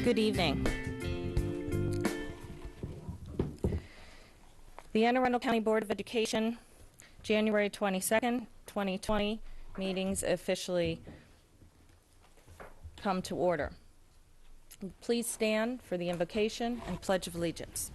Good evening. The Anne Arundel County Board of Education, January 22nd, 2020 meetings officially come to order. Please stand for the invocation and Pledge of Allegiance.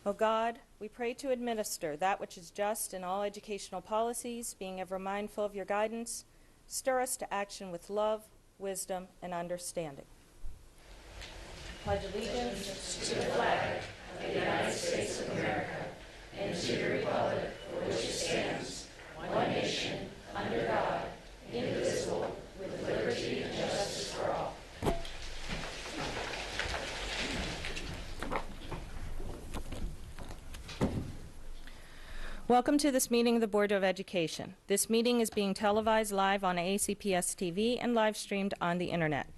O God, we pray to administer that which is just in all educational policies, being ever mindful of your guidance. Stir us to action with love, wisdom, and understanding. Pledge allegiance to the flag of the United States of America and to the republic for which it stands, one nation, under God, indivisible, with liberty and justice for all. Welcome to this meeting of the Board of Education. This meeting is being televised live on ACPS TV and live streamed on the internet.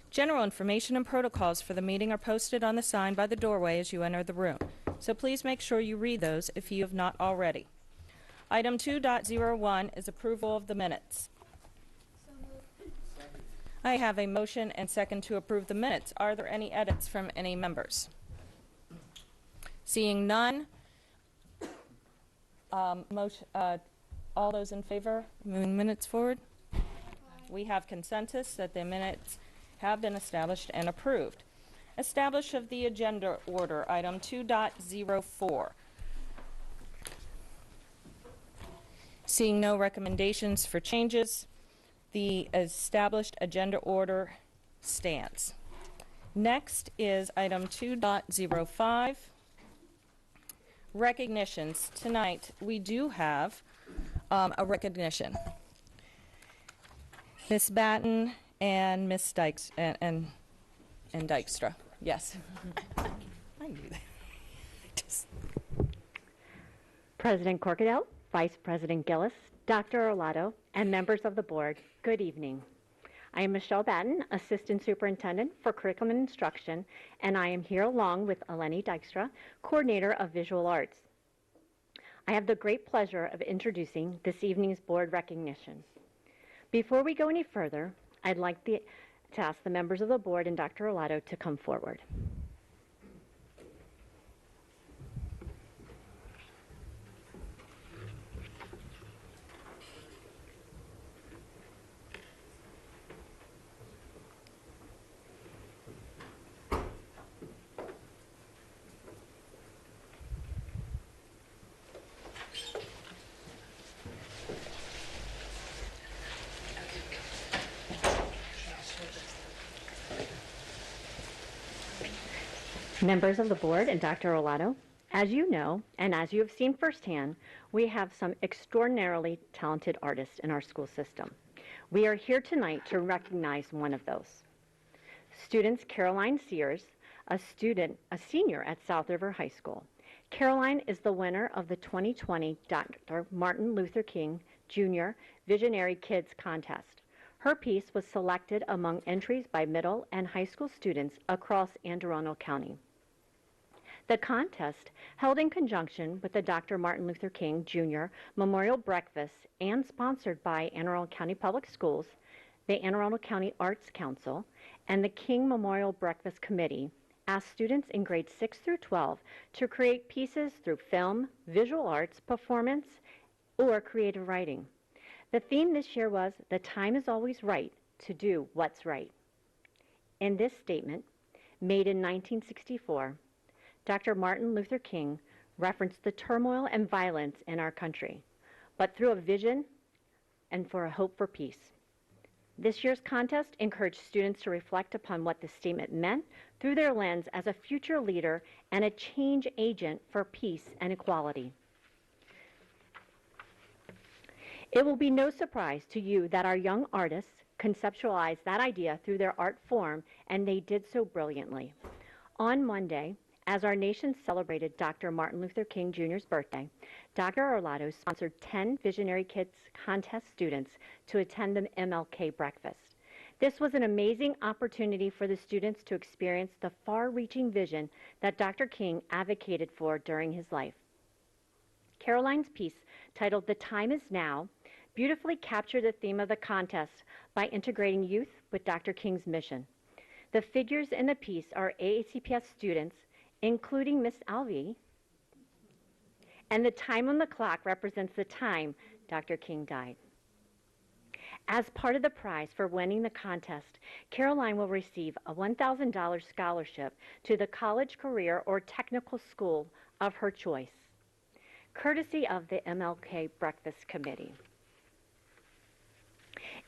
General information and protocols for the meeting are posted on the sign by the doorway as you enter the room, so please make sure you read those if you have not already. Item 2.01 is approval of the minutes. I have a motion and second to approve the minutes. Are there any edits from any members? Seeing none, all those in favor, moving minutes forward? Aye. We have consensus that the minutes have been established and approved. Establish of the agenda order, item 2.04. Seeing no recommendations for changes, the established agenda order stands. Next is item 2.05. Recognitions. Tonight we do have a recognition. Miss Batten and Miss Dykes and Dykstra. Yes. I knew that. President Corkadell, Vice President Gillis, Dr. Orlado, and members of the board, good evening. I am Michelle Batten, Assistant Superintendent for Curriculum and Instruction, and I am here along with Eleni Dykstra, Coordinator of Visual Arts. I have the great pleasure of introducing this evening's board recognition. Before we go any further, I'd like to ask the members of the board and Dr. Orlado to come forward. Members of the board and Dr. Orlado, as you know, and as you have seen firsthand, we have some extraordinarily talented artists in our school system. We are here tonight to recognize one of those. Students Caroline Sears, a senior at South River High School. Caroline is the winner of the 2020 Dr. Martin Luther King Jr. Visionary Kids Contest. Her piece was selected among entries by middle and high school students across Anne Arundel County. The contest, held in conjunction with the Dr. Martin Luther King Jr. Memorial Breakfast and sponsored by Anne Arundel County Public Schools, the Anne Arundel County Arts Council, and the King Memorial Breakfast Committee, asked students in grades 6 through 12 to create pieces through film, visual arts, performance, or creative writing. The theme this year was, "The time is always right to do what's right." In this statement, made in 1964, Dr. Martin Luther King referenced the turmoil and violence in our country, but through a vision and for a hope for peace. This year's contest encouraged students to reflect upon what the statement meant through their lens as a future leader and a change agent for peace and equality. It will be no surprise to you that our young artists conceptualized that idea through their art form, and they did so brilliantly. On Monday, as our nation celebrated Dr. Martin Luther King Jr.'s birthday, Dr. Orlado sponsored 10 Visionary Kids Contest students to attend the MLK breakfast. This was an amazing opportunity for the students to experience the far-reaching vision that Dr. King advocated for during his life. Caroline's piece, titled "The Time Is Now," beautifully capture the theme of the contest by integrating youth with Dr. King's mission. The figures in the piece are AACPS students, including Miss Alvey, and the time on the clock represents the time Dr. King died. As part of the prize for winning the contest, Caroline will receive a $1,000 scholarship to the college, career, or technical school of her choice, courtesy of the MLK Breakfast Committee.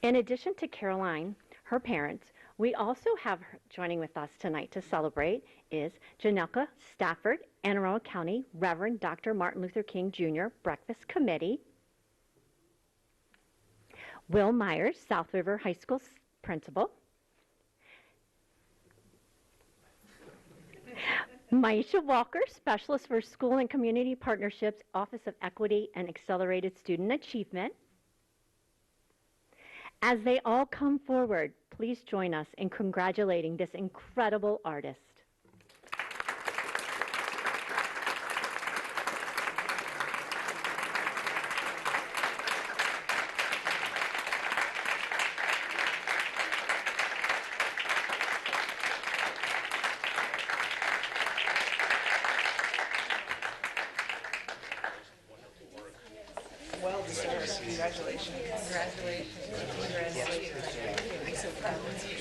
In addition to Caroline, her parents, we also have joining with us tonight to celebrate is Janelka Stafford, Anne Arundel County Reverend Dr. Martin Luther King Jr. Breakfast Committee, Will Myers, South River High School Principal, Maisha Walker, Specialist for School and Community Partnerships, Office of Equity and Accelerated Student Achievement. As they all come forward, please join us in congratulating this incredible artist. Well deserved. Congratulations. Congratulations. Congratulations. I'm so proud of you.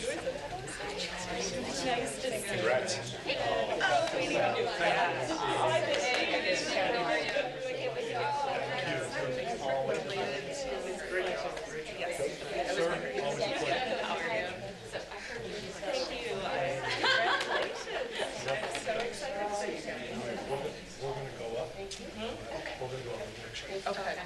Nice to see you. Congrats. Oh, we need to do Okay.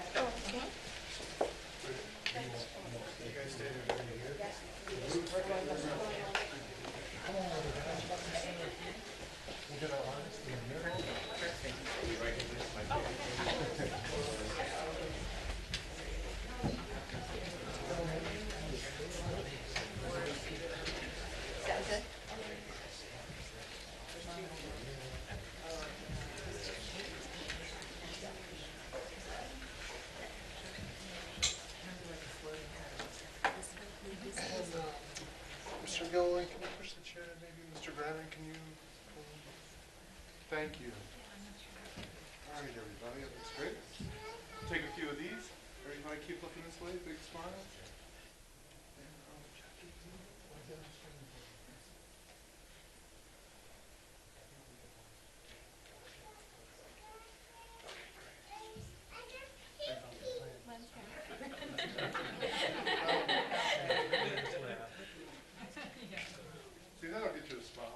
Mr. Gilroy, can you push the chair? Maybe Mr. Grannon, can you? Thank you. All right, everybody, that looks great. Take a few of these. Everybody keep looking this way, big smile. See, that'll get you a smile.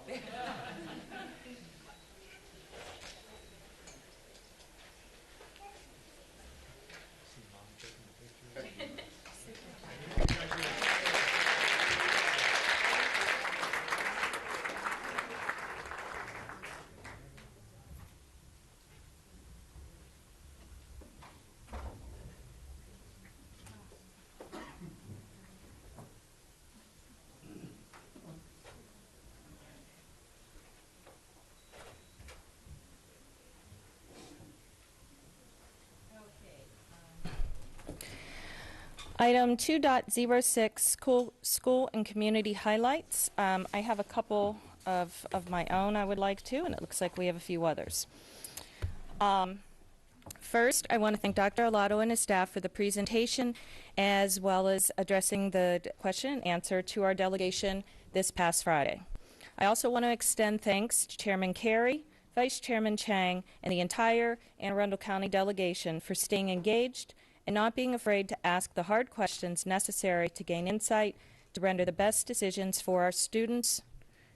Item 2.06, school and community highlights. I have a couple of my own I would like to, and it looks like we have a few others. First, I want to thank Dr. Arlotto and his staff for the presentation, as well as addressing the question and answer to our delegation this past Friday. I also want to extend thanks to Chairman Carey, Vice Chairman Chang, and the entire Anne Arundel County delegation for staying engaged and not being afraid to ask the hard questions necessary to gain insight to render the best decisions for our students,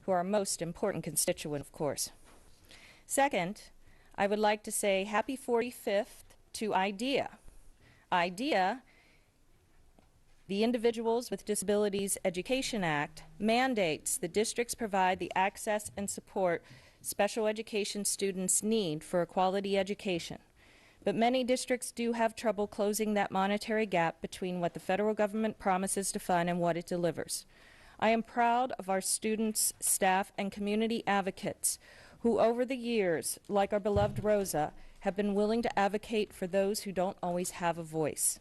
who are our most important constituent, of course. Second, I would like to say happy 45th to IDEA. IDEA, the Individuals with Disabilities Education Act, mandates the districts provide the access and support special education students need for a quality education. But many districts do have trouble closing that monetary gap between what the federal government promises to fund and what it delivers. I am proud of our students, staff, and community advocates who over the years, like our beloved Rosa, have been willing to advocate for those who don't always have a voice.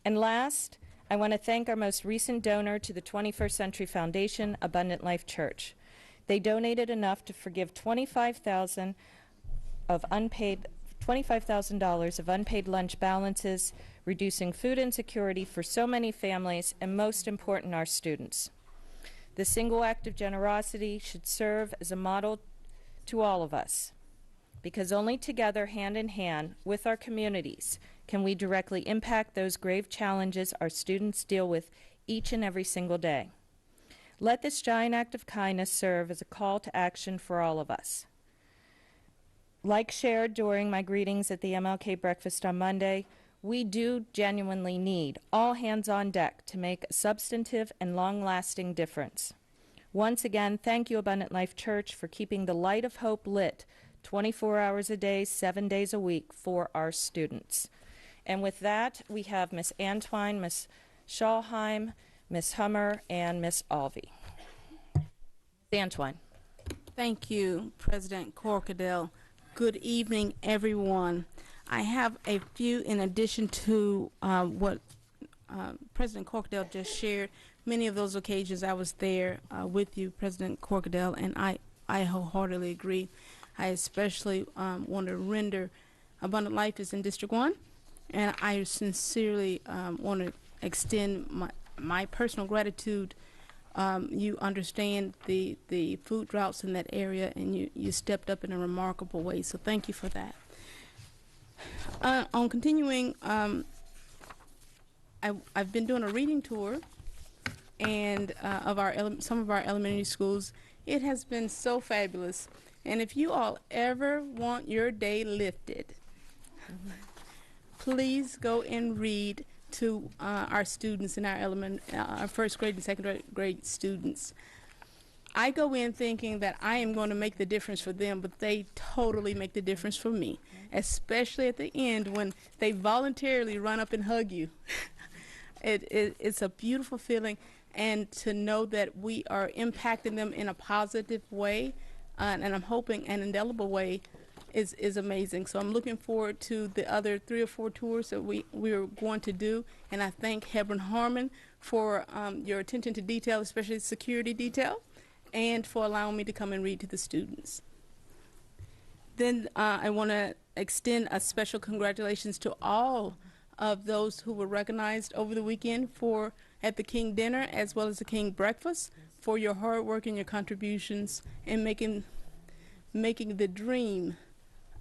And last, I want to thank our most recent donor to the 21st Century Foundation, Abundant Life Church. They donated enough to forgive $25,000 of unpaid lunch balances, reducing food insecurity for so many families, and most important, our students. This single act of generosity should serve as a model to all of us, because only together, hand in hand, with our communities, can we directly impact those grave challenges our students deal with each and every single day. Let this giant act of kindness serve as a call to action for all of us. Like shared during my greetings at the MLK breakfast on Monday, we do genuinely need all hands on deck to make a substantive and long-lasting difference. Once again, thank you, Abundant Life Church, for keeping the light of hope lit 24 hours a day, 7 days a week for our students. And with that, we have Ms. Antwine, Ms. Schalheim, Ms. Hummer, and Ms. Alvey. Antwine. Thank you, President Corkadell. Good evening, everyone. I have a few in addition to what President Corkadell just shared. Many of those occasions I was there with you, President Corkadell, and I wholeheartedly agree. I especially want to render Abundant Life is in District 1, and I sincerely want to extend my personal gratitude. You understand the food droughts in that area, and you stepped up in a remarkable way, so thank you for that. On continuing, I've been doing a reading tour and of some of our elementary schools. It has been so fabulous, and if you all ever want your day lifted, please go and read to our students in our first grade and second grade students. I go in thinking that I am going to make the difference for them, but they totally make the difference for me, especially at the end when they voluntarily run up and hug you. It's a beautiful feeling, and to know that we are impacting them in a positive way, and I'm hoping an indelible way, is amazing. So I'm looking forward to the other 3 or 4 tours that we're going to do, and I thank Hebron Harmon for your attention to detail, especially security detail, and for allowing me to come and read to the students. Then I want to extend a special congratulations to all of those who were recognized over the weekend at the King Dinner as well as the King Breakfast for your hard work and your contributions in making the dream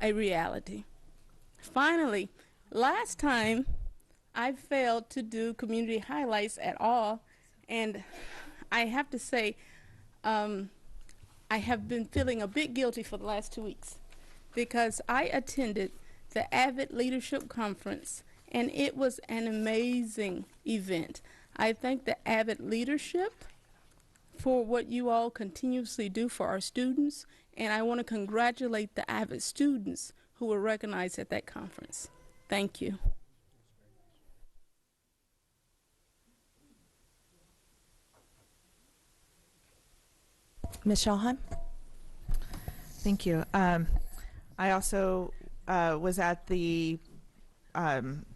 a reality. Finally, last time I failed to do community highlights at all, and I have to say I have been feeling a bit guilty for the last 2 weeks because I attended the Avid Leadership Conference, and it was an amazing event. I thank the Avid Leadership for what you all continuously do for our students, and I want to congratulate the Avid students who were recognized at that conference. Thank you. Ms. Schalheim? Thank you. I also was at the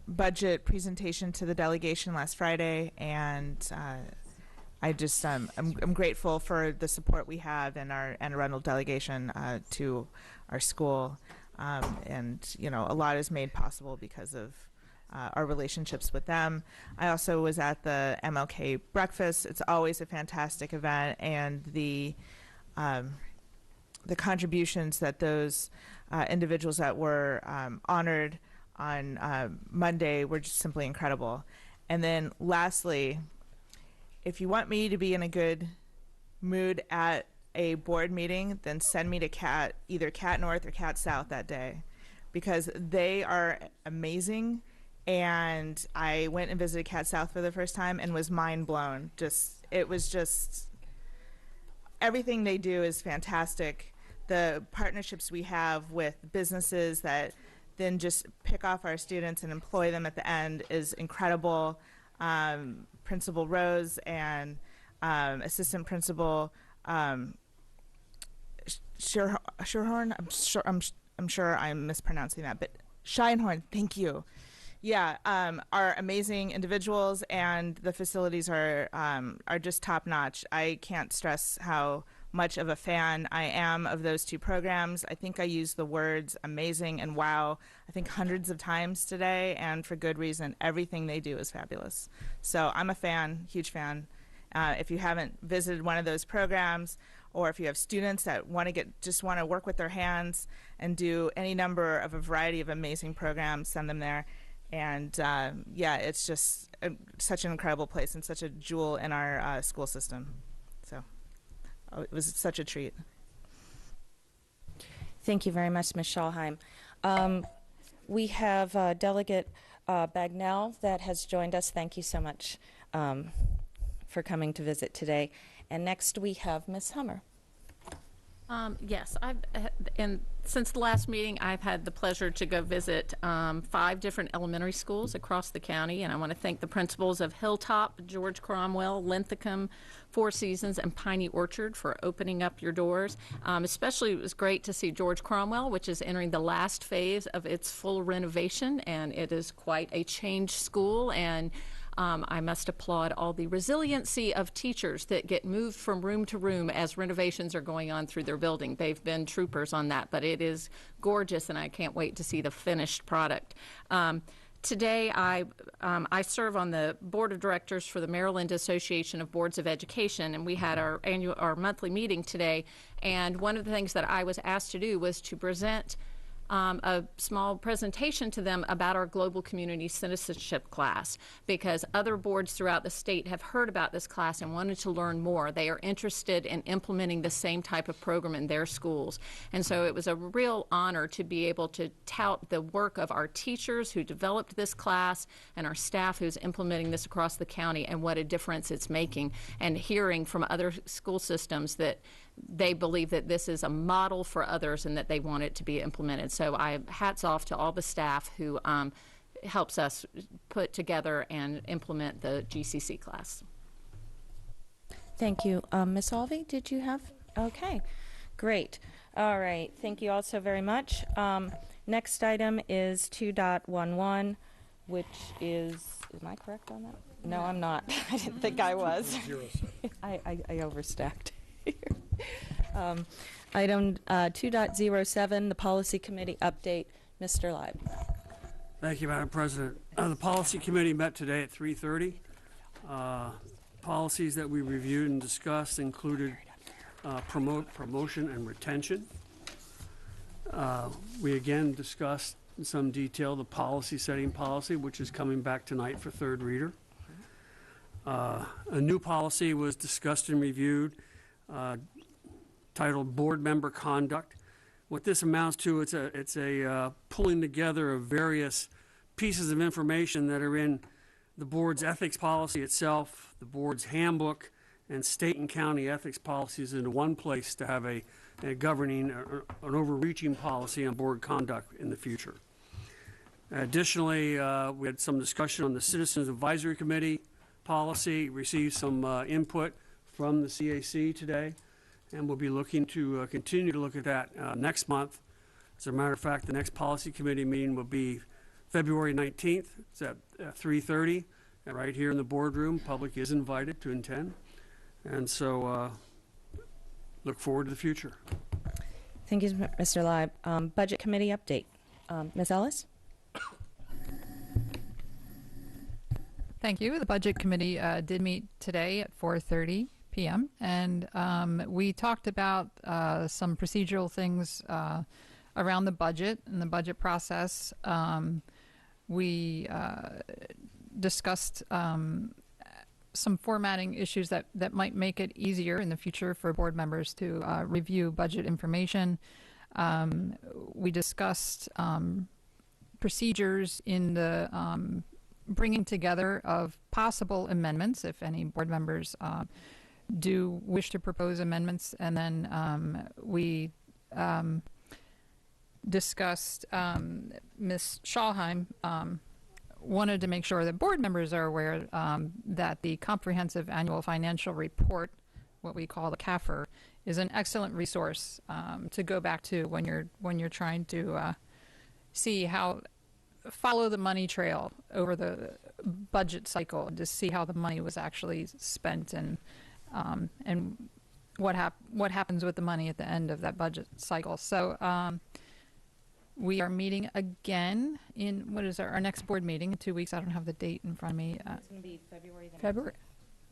budget presentation to the delegation last Friday, and I just I'm grateful for the support we have in our Anne Arundel delegation to our school, and a lot is made possible because of our relationships with them. I also was at the MLK breakfast. It's always a fantastic event, and the contributions that those individuals that were honored on Monday were just simply incredible. And then lastly, if you want me to be in a good mood at a board meeting, then send me to either Cat North or Cat South that day, because they are amazing. And I went and visited Cat South for the first time and was mind blown. It was just everything they do is fantastic. The partnerships we have with businesses that then just pick off our students and employ them at the end is incredible. Principal Rose and Assistant Principal Schierhorn, I'm sure I'm mispronouncing that, but Scheinhorn, thank you. Yeah, are amazing individuals, and the facilities are just top notch. I can't stress how much of a fan I am of those two programs. I think I used the words amazing and wow, I think hundreds of times today, and for good reason. Everything they do is fabulous. So I'm a fan, huge fan. If you haven't visited one of those programs, or if you have students that want to work with their hands and do any number of a variety of amazing programs, send them there. And yeah, it's just such an incredible place and such a jewel in our school system. So it was such a treat. Thank you very much, Ms. Schalheim. We have Delegate Bagnell that has joined us. Thank you so much for coming to visit today. And next we have Ms. Hummer. Yes, and since the last meeting, I've had the pleasure to go visit 5 different elementary schools across the county, and I want to thank the principals of Hilltop, George Cromwell, Linthicum, Four Seasons, and Piney Orchard for opening up your doors. Especially, it was great to see George Cromwell, which is entering the last phase of its full renovation, and it is quite a changed school, and I must applaud all the resiliency of teachers that get moved from room to room as renovations are going on through their building. They've been troopers on that, but it is gorgeous, and I can't wait to see the finished product. Today, I serve on the board of directors for the Maryland Association of Boards of Education, and we had our monthly meeting today. And one of the things that I was asked to do was to present a small presentation to them about our global community citizenship class, because other boards throughout the state have heard about this class and wanted to learn more. They are interested in implementing the same type of program in their schools. And so it was a real honor to be able to tout the work of our teachers who developed this class and our staff who's implementing this across the county and what a difference it's making, and hearing from other school systems that they believe that this is a model for others and that they want it to be implemented. So hats off to all the staff who helps us put together and implement the GCC class. Thank you. Ms. Alvey, did you have? Okay, great. All right, thank you all so very much. Next item is 2.11, which is, am I correct on that? No, I'm not. I didn't think I was. I overstacked here. Item 2.07, the Policy Committee update. Mr. Leib. Thank you, Madam President. The Policy Committee met today at 3:30. Policies that we reviewed and discussed included promotion and retention. We again discussed in some detail the policy setting policy, which is coming back tonight for third reader. A new policy was discussed and reviewed, titled Board Member Conduct. What this amounts to, it's a pulling together of various pieces of information that are in the board's ethics policy itself, the board's handbook, and state and county ethics policies into one place to have a governing, an overreaching policy on board conduct in the future. Additionally, we had some discussion on the Citizens Advisory Committee policy, received some input from the CAC today, and we'll be looking to continue to look at that next month. As a matter of fact, the next policy committee meeting will be February 19th. It's at 3:30, and right here in the boardroom. Public is invited to attend, and so look forward to the future. Thank you, Mr. Leib. Budget Committee update. Ms. Ellis? Thank you. The Budget Committee did meet today at 4:30 p.m. and we talked about some procedural things around the budget and the budget process. We discussed some formatting issues that might make it easier in the future for board members to review budget information. We discussed procedures in the bringing together of possible amendments, if any board members do wish to propose amendments. And then we discussed, Ms. Schalheim wanted to make sure that board members are aware that the Comprehensive Annual Financial Report, what we call the CAFR, is an excellent resource to go back to when you're trying to see how follow the money trail over the budget cycle to see how the money was actually spent and what happens with the money at the end of that budget cycle. So we are meeting again in, what is our next board meeting in 2 weeks? I don't have the date in front of me. It's going to be February the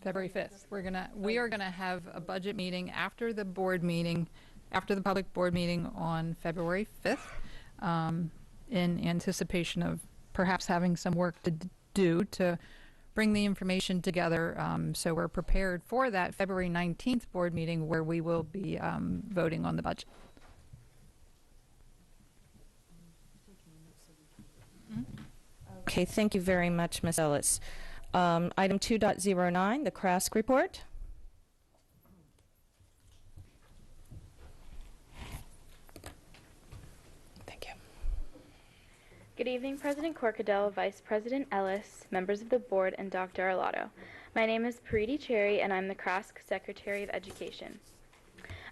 February 5th. We are gonna have a budget meeting after the board meeting, after the public board meeting on February 5th, in anticipation of perhaps having some work to do to bring the information together, so we're prepared for that February 19th board meeting where we will be voting on the budget. Okay, thank you very much, Ms. Ellis. Item 2.09, the CRASC report. Thank you. Good evening, President Corkadell, Vice President Ellis, members of the board, and Dr. Arlotto. My name is Pariti Cherry, and I'm the CRASC Secretary of Education.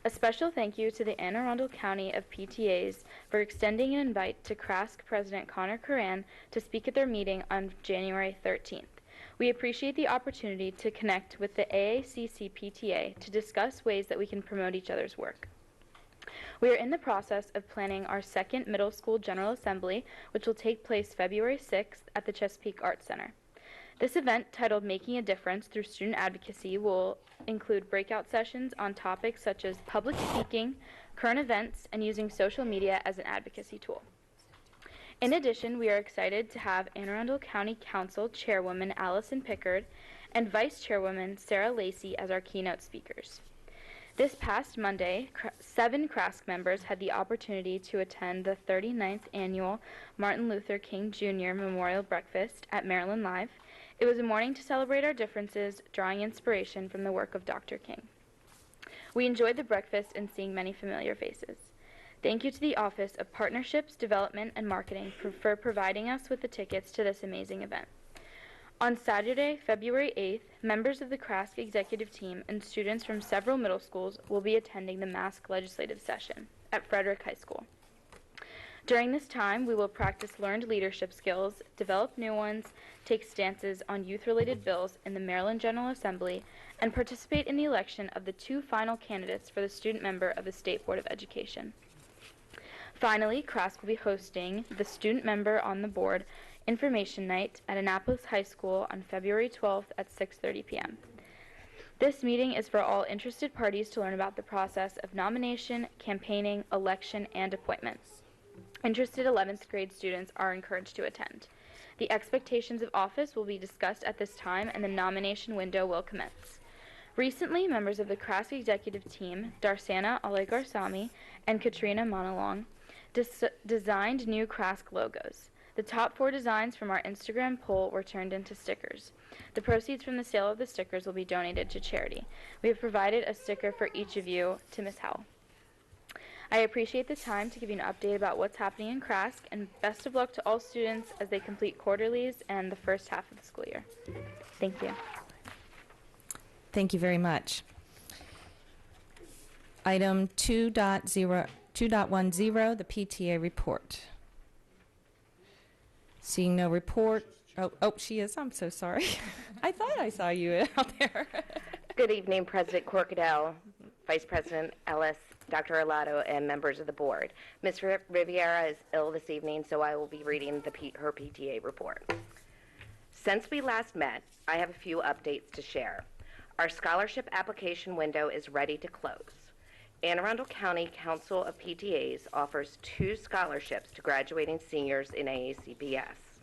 A special thank you to the Anne Arundel County of PTAs for extending an invite to CRASC President Connor Curran to speak at their meeting on January 13th. We appreciate the opportunity to connect with the AACC PTA to discuss ways that we can promote each other's work. We are in the process of planning our second middle school General Assembly, which will take place February 6th at the Chesapeake Arts Center. This event, titled Making a Difference Through Student Advocacy, will include breakout sessions on topics such as public speaking, current events, and using social media as an advocacy tool. In addition, we are excited to have Anne Arundel County Council Chairwoman Allison Pickard and Vice Chairwoman Sarah Lacey as our keynote speakers. This past Monday, 7 CRASC members had the opportunity to attend the 39th Annual Martin Luther King Jr. Memorial Breakfast at Maryland Live. It was a morning to celebrate our differences, drawing inspiration from the work of Dr. King. We enjoyed the breakfast and seeing many familiar faces. Thank you to the Office of Partnerships, Development, and Marketing for providing us with the tickets to this amazing event. On Saturday, February 8th, members of the CRASC executive team and students from several middle schools will be attending the Mask Legislative Session at Frederick High School. During this time, we will practice learned leadership skills, develop new ones, take stances on youth-related bills in the Maryland General Assembly, and participate in the election of the 2 final candidates for the student member of the State Board of Education. Finally, CRASC will be hosting the Student Member on the Board Information Night at Annapolis High School on February 12th at 6:30 p.m. This meeting is for all interested parties to learn about the process of nomination, campaigning, election, and appointments. Interested 11th grade students are encouraged to attend. The expectations of office will be discussed at this time, and the nomination window will commence. Recently, members of the CRASC executive team, Darsana Olegarsami and Katrina Monalong, designed new CRASC logos. The top 4 designs from our Instagram poll were turned into stickers. The proceeds from the sale of the stickers will be donated to charity. We have provided a sticker for each of you to Ms. Howell. I appreciate the time to give you an update about what's happening in CRASC, and best of luck to all students as they complete quarterlies and the first half of the school year. Thank you. Thank you very much. Item 2.10, the PTA report. Seeing no report. Oh, she is. I'm so sorry. I thought I saw you out there. Good evening, President Corkadell, Vice President Ellis, Dr. Arlotto, and members of the board. Ms. Riviera is ill this evening, so I will be reading her PTA report. Since we last met, I have a few updates to share. Our scholarship application window is ready to close. Anne Arundel County Council of PTAs offers 2 scholarships to graduating seniors in AACPS.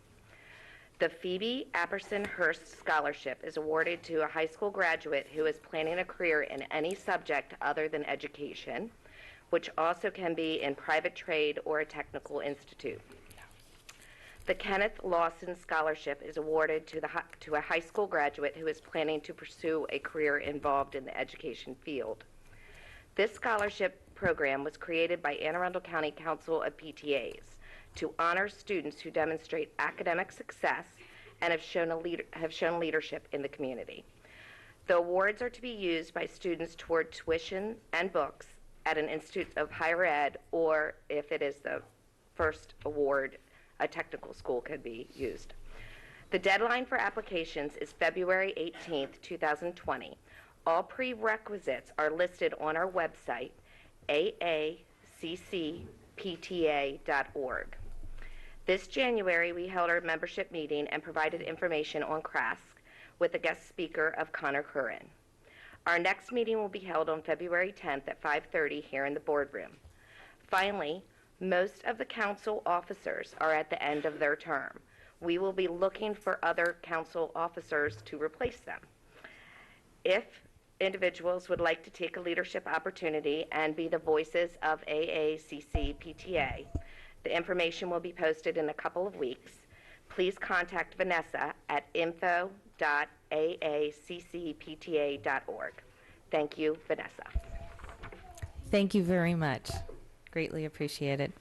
The Phoebe Apperson Hurst Scholarship is awarded to a high school graduate who is planning a career in any subject other than education, which also can be in private trade or a technical institute. The Kenneth Lawson Scholarship is awarded to a high school graduate who is planning to pursue a career involved in the education field. This scholarship program was created by Anne Arundel County Council of PTAs to honor students who demonstrate academic success and have shown leadership in the community. The awards are to be used by students toward tuition and books at an institute of higher ed, or if it is the first award, a technical school could be used. The deadline for applications is February 18th, 2020. All prerequisites are listed on our website, aaccpta.org. This January, we held our membership meeting and provided information on CRASC with a guest speaker of Connor Curran. Our next meeting will be held on February 10th at 5:30 here in the boardroom. Finally, most of the council officers are at the end of their term. We will be looking for other council officers to replace them. If individuals would like to take a leadership opportunity and be the voices of AACC-PTA, the information will be posted in a couple of weeks. Please contact Vanessa at info.aaccpta.org. Thank you, Vanessa. Thank you very much. Greatly appreciated.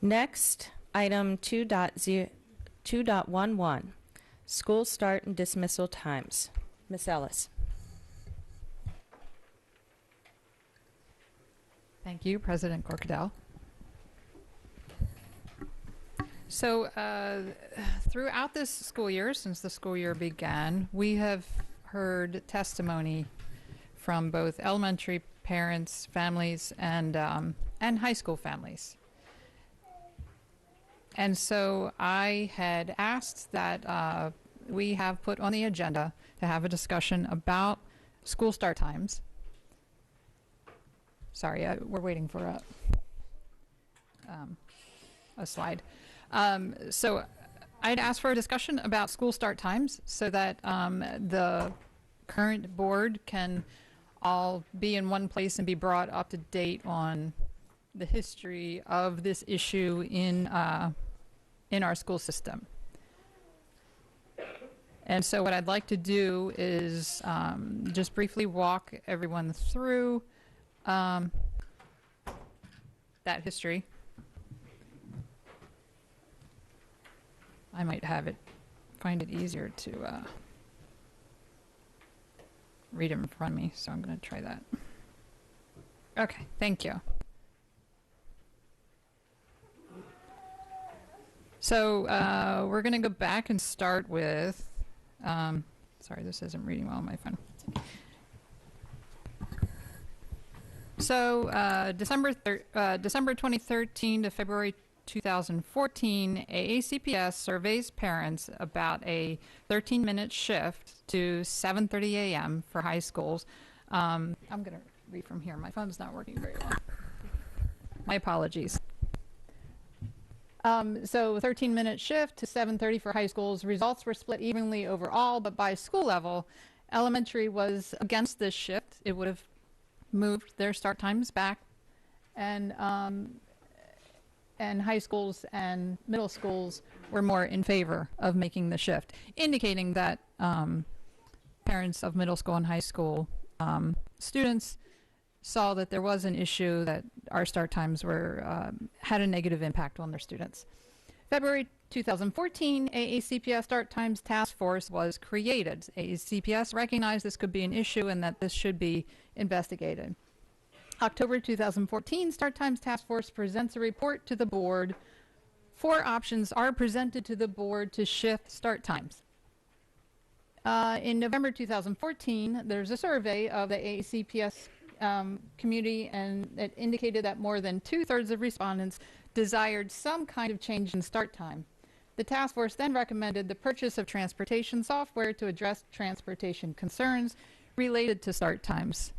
Next, item 2.11, school start and dismissal times. Ms. Ellis. Thank you, President Corkadell. So throughout this school year, since the school year began, we have heard testimony from both elementary parents, families, and high school families. And so I had asked that we have put on the agenda to have a discussion about school start times. Sorry, we're waiting for a slide. So I'd asked for a discussion about school start times so that the current board can all be in one place and be brought up to date on the history of this issue in our school system. And so what I'd like to do is just briefly walk everyone through that history. I might find it easier to read it in front of me, so I'm going to try that. Okay, thank you. So we're going to go back and start with, sorry, this isn't reading well on my phone. So December 2013 to February 2014, AACPS surveys parents about a 13-minute shift to 7:30 a.m. for high schools. I'm going to read from here. My phone's not working very well. My apologies. So 13-minute shift to 7:30 for high schools. Results were split evenly overall, but by school level, elementary was against this shift. It would have moved their start times back, and high schools and middle schools were more in favor of making the shift, indicating that parents of middle school and high school students saw that there was an issue that our start times were had a negative impact on their students. February 2014, AACPS Start Times Task Force was created. AACPS recognized this could be an issue and that this should be investigated. October 2014, Start Times Task Force presents a report to the board. 4 options are presented to the board to shift start times. In November 2014, there's a survey of the AACPS community, and it indicated that more than 2/3 of respondents desired some kind of change in start time. The task force then recommended the purchase of transportation software to address transportation concerns related to start times.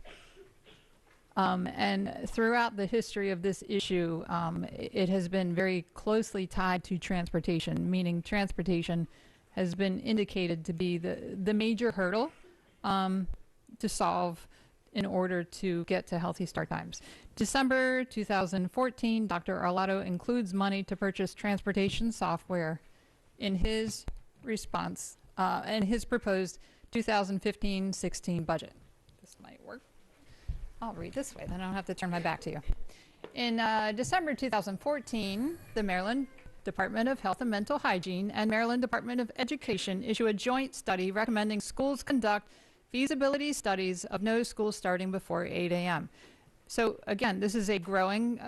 And throughout the history of this issue, it has been very closely tied to transportation, meaning transportation has been indicated to be the major hurdle to solve in order to get to healthy start times. December 2014, Dr. Arlotto includes money to purchase transportation software in his response and his proposed 2015-16 budget. This might work. I'll read this way, then I don't have to turn my back to you. In December 2014, the Maryland Department of Health and Mental Hygiene and Maryland Department of Education issue a joint study recommending schools conduct feasibility studies of no school starting before 8 a.m. So again, this is a growing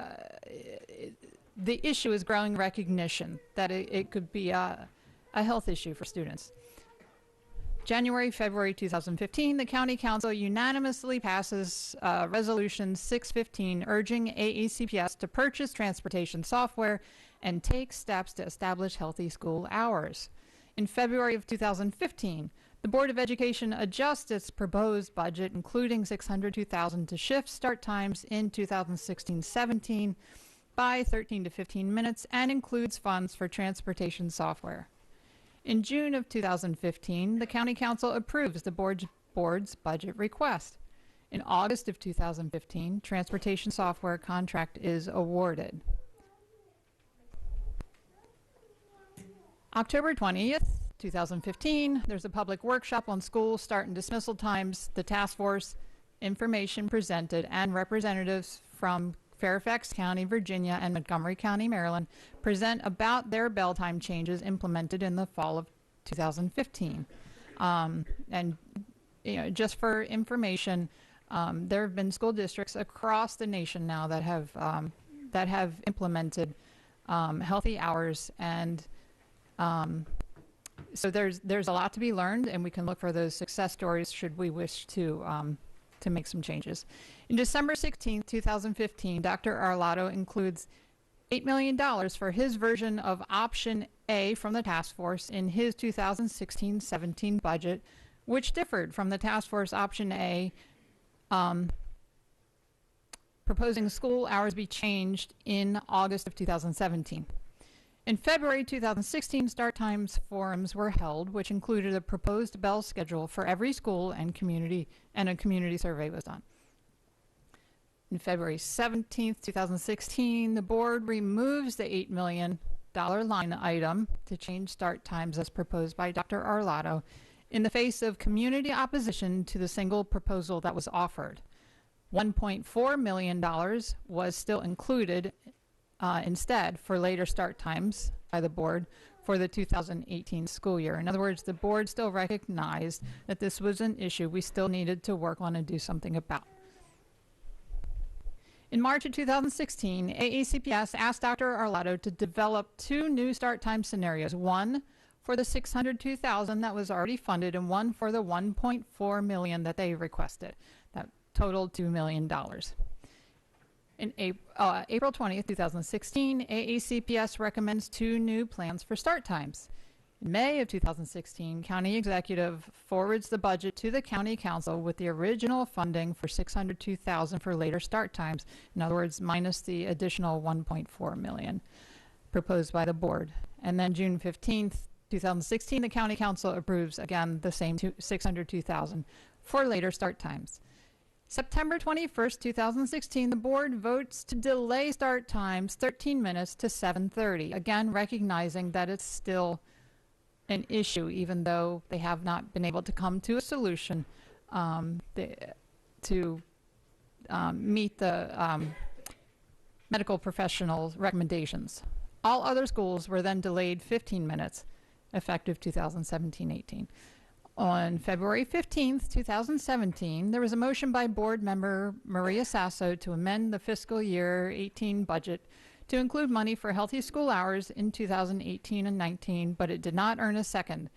the issue is growing recognition that it could be a health issue for students. January, February 2015, the County Council unanimously passes Resolution 615 urging AECPS to purchase transportation software and take steps to establish healthy school hours. In February of 2015, the Board of Education adjusts its proposed budget, including $602,000 to shift start times in 2016-17 by 13 to 15 minutes and includes funds for transportation software. In June of 2015, the County Council approves the board's budget request. In August of 2015, transportation software contract is awarded. October 20th, 2015, there's a public workshop on school start and dismissal times. The task force information presented and representatives from Fairfax County, Virginia, and Montgomery County, Maryland, present about their bell time changes implemented in the fall of 2015. And just for information, there have been school districts across the nation now that have implemented healthy hours, and so there's a lot to be learned, and we can look for those success stories should we wish to make some changes. In December 16, 2015, Dr. Arlotto includes $8 million for his version of Option A from the task force in his 2016-17 budget, which differed from the task force Option A, proposing school hours be changed in August of 2017. In February 2016, start times forums were held, which included a proposed bell schedule for every school and a community survey was done. In February 17th, 2016, the board removes the $8 million line item to change start times as proposed by Dr. Arlotto in the face of community opposition to the single proposal that was offered. $1.4 million was still included instead for later start times by the board for the 2018 school year. In other words, the board still recognized that this was an issue we still needed to work on and do something about. In March of 2016, AECPS asked Dr. Arlotto to develop 2 new start time scenarios, one for the $602,000 that was already funded and one for the $1.4 million that they requested. That totaled $2 million. In April 20th, 2016, AECPS recommends 2 new plans for start times. In May of 2016, County Executive forwards the budget to the County Council with the original funding for $602,000 for later start times. In other words, minus the additional $1.4 million proposed by the board. And then June 15th, 2016, the County Council approves, again, the same $602,000 for later start times. September 21st, 2016, the board votes to delay start times 13 minutes to 7:30, again recognizing that it's still an issue, even though they have not been able to come to a solution to meet the medical professionals' recommendations. All other schools were then delayed 15 minutes, effective 2017-18. On February 15th, 2017, there was a motion by board member Maria Sasso to amend the fiscal year 18 budget to include money for healthy school hours in 2018 and 19, but it did not earn a second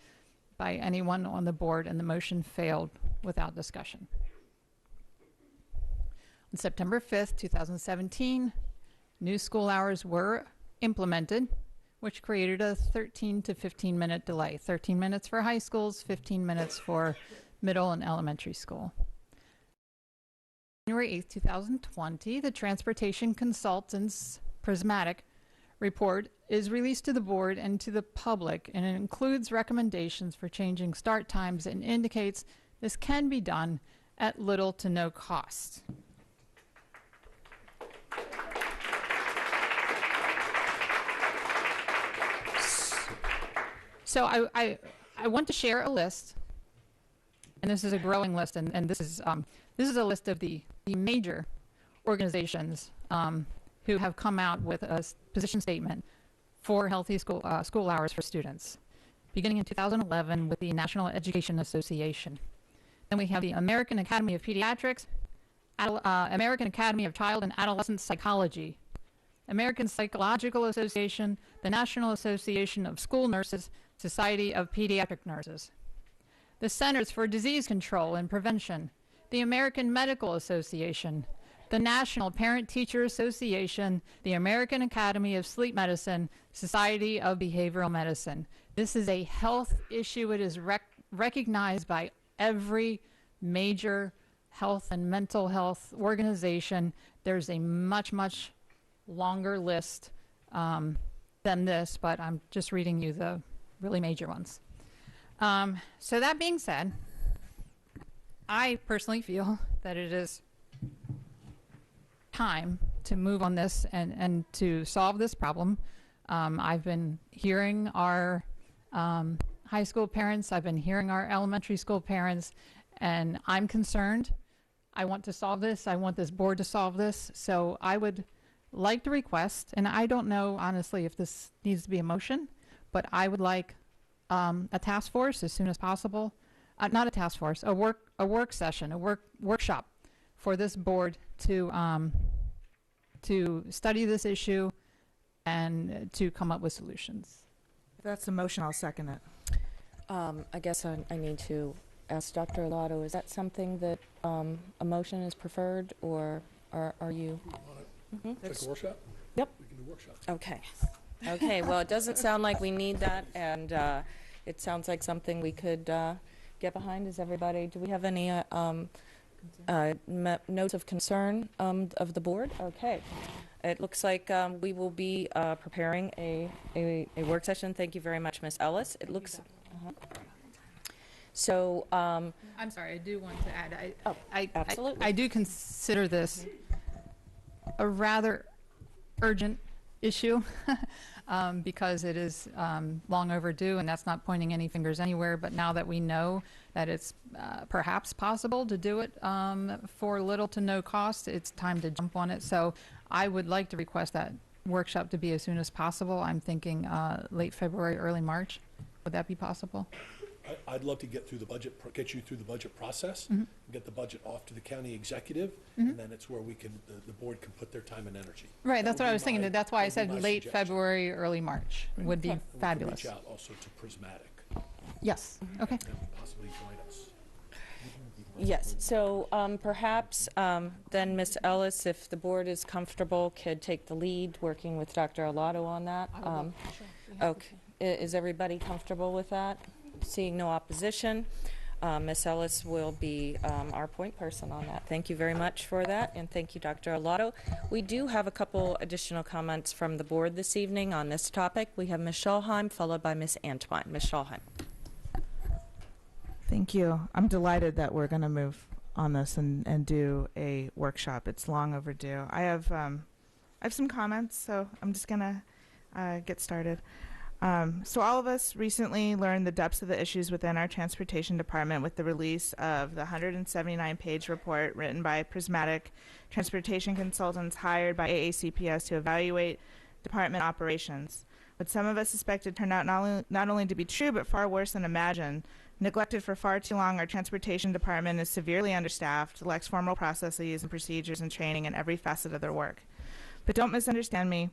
by anyone on the board, and the motion failed without discussion. On September 5th, 2017, new school hours were implemented, which created a 13 to 15 minute delay. 13 minutes for high schools, 15 minutes for middle and elementary school. January 8th, 2020, the Transportation Consultants Prismatic report is released to the board and to the public, and it includes recommendations for changing start times and indicates this can be done at little to no cost. So I want to share a list, and this is a growing list, and this is a list of the major organizations who have come out with a position statement for healthy school hours for students, beginning in 2011 with the National Education Association. Then we have the American Academy of Pediatrics, American Academy of Child and Adolescent Psychology, American Psychological Association, the National Association of School Nurses, Society of Pediatric Nurses, the Centers for Disease Control and Prevention, the American Medical Association, the National Parent-Teacher Association, the American Academy of Sleep Medicine, Society of Behavioral Medicine. This is a health issue. It is recognized by every major health and mental health organization. There's a much, much longer list than this, but I'm just reading you the really major ones. So that being said, I personally feel that it is time to move on this and to solve this problem. I've been hearing our high school parents, I've been hearing our elementary school parents, and I'm concerned. I want to solve this. I want this board to solve this. So I would like to request, and I don't know honestly if this needs to be a motion, but I would like a task force as soon as possible. Not a task force, a work session, a workshop for this board to study this issue and to come up with solutions. If that's a motion, I'll second it. I guess I need to ask Dr. Arlotto, is that something that a motion is preferred, or are you? Like a workshop? Yep. We can do workshop. Okay. Okay, well, it doesn't sound like we need that, and it sounds like something we could get behind. Is everybody, do we have any notes of concern of the board? Okay. It looks like we will be preparing a work session. Thank you very much, Ms. Ellis. It looks... So... I'm sorry, I do want to add, absolutely. I do consider this a rather urgent issue because it is long overdue, and that's not pointing any fingers anywhere. But now that we know that it's perhaps possible to do it for little to no cost, it's time to jump on it. So I would like to request that workshop to be as soon as possible. I'm thinking late February, early March. Would that be possible? I'd love to get through the budget, get you through the budget process, get the budget off to the county executive, and then it's where we can, the board can put their time and energy. Right, that's what I was thinking. That's why I that would be said my late suggestion. February, early March would be And we can fabulous. reach out also to Prismatic Yes, okay. and possibly join us. Yes, so perhaps then Ms. Ellis, if the board is comfortable, could take the lead working with Dr. Arlotto on that. Okay, is everybody comfortable with that? Seeing no opposition, Ms. Ellis will be our point person on that. Thank you very much for that, and thank you, Dr. Arlotto. We do have a couple additional comments from the board this evening on this topic. We have Ms. Schalheim, followed by Ms. Antwine. Ms. Schalheim. Thank you. I'm delighted that we're going to move on this and do a workshop. It's long overdue. I have some comments, so I'm just going to get started. So all of us recently learned the depths of the issues within our transportation department with the release of the 179-page report written by Prismatic transportation consultants hired by AACPS to evaluate department operations. What some of us suspected turned out not only to be true, but far worse than imagined. Neglected for far too long, our transportation department is severely understaffed, lacks formal processes and procedures and training in every facet of their work. But don't misunderstand me.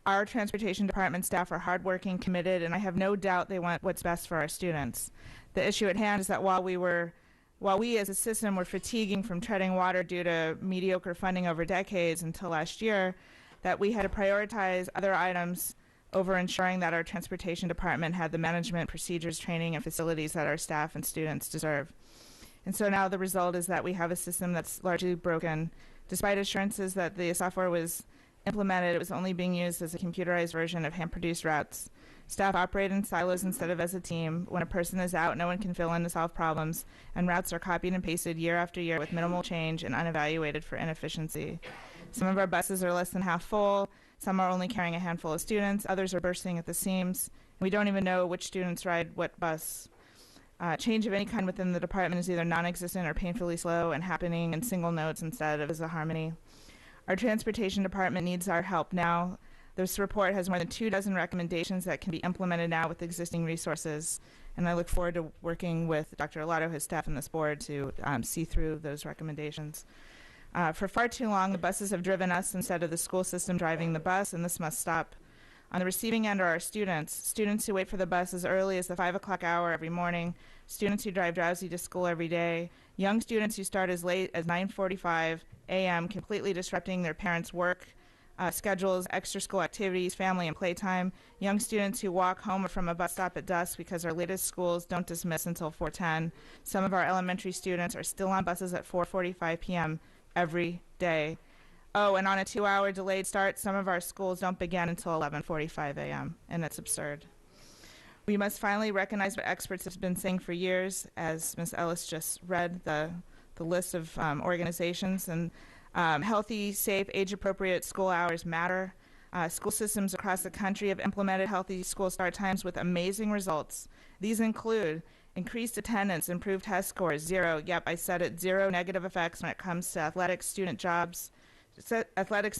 Our transportation department staff are hardworking, committed, and I have no doubt they want what's best for our students. The issue at hand is that while we as a system were fatiguing from treading water due to mediocre funding over decades until last year, that we had to prioritize other items over ensuring that our transportation department had the management, procedures, training, and facilities that our staff and students deserve. And so now the result is that we have a system that's largely broken. Despite assurances that the software was implemented, it was only being used as a computerized version of hand-produced routes. Staff operate in silos instead of as a team. When a person is out, no one can fill in to solve problems, and routes are copied and pasted year after year with minimal change and unevaluated for inefficiency. Some of our buses are less than half full. Some are only carrying a handful of students. Others are bursting at the seams. We don't even know which students ride what bus. Change of any kind within the department is either non-existent or painfully slow and happening in single notes instead of as a harmony. Our transportation department needs our help now. This report has more than 24 recommendations that can be implemented now with existing resources, and I look forward to working with Dr. Arlotto, his staff, and this board to see through those recommendations. For far too long, the buses have driven us instead of the school system driving the bus, and this must stop. On the receiving end are our students who wait for the bus as early as the 5 o'clock hour every morning, students who drive drowsy to school every day, young students who start as late as 9:45 a.m., completely disrupting their parents' work schedules, extra school activities, family and playtime, young students who walk home from a bus stop at dusk because our latest schools don't dismiss until 4:10. Some of our elementary students are still on buses at 4:45 p.m. every day. Oh, and on a 2-hour delayed start, some of our schools don't begin until 11:45 a.m., and it's absurd. We must finally recognize what experts have been saying for years, as Ms. Ellis just read the list of organizations, and healthy, safe, age-appropriate school hours matter. School systems across the country have implemented healthy school start times with amazing results. These include increased attendance, improved test scores, zero, yep, I said it, zero negative effects when it comes to athletics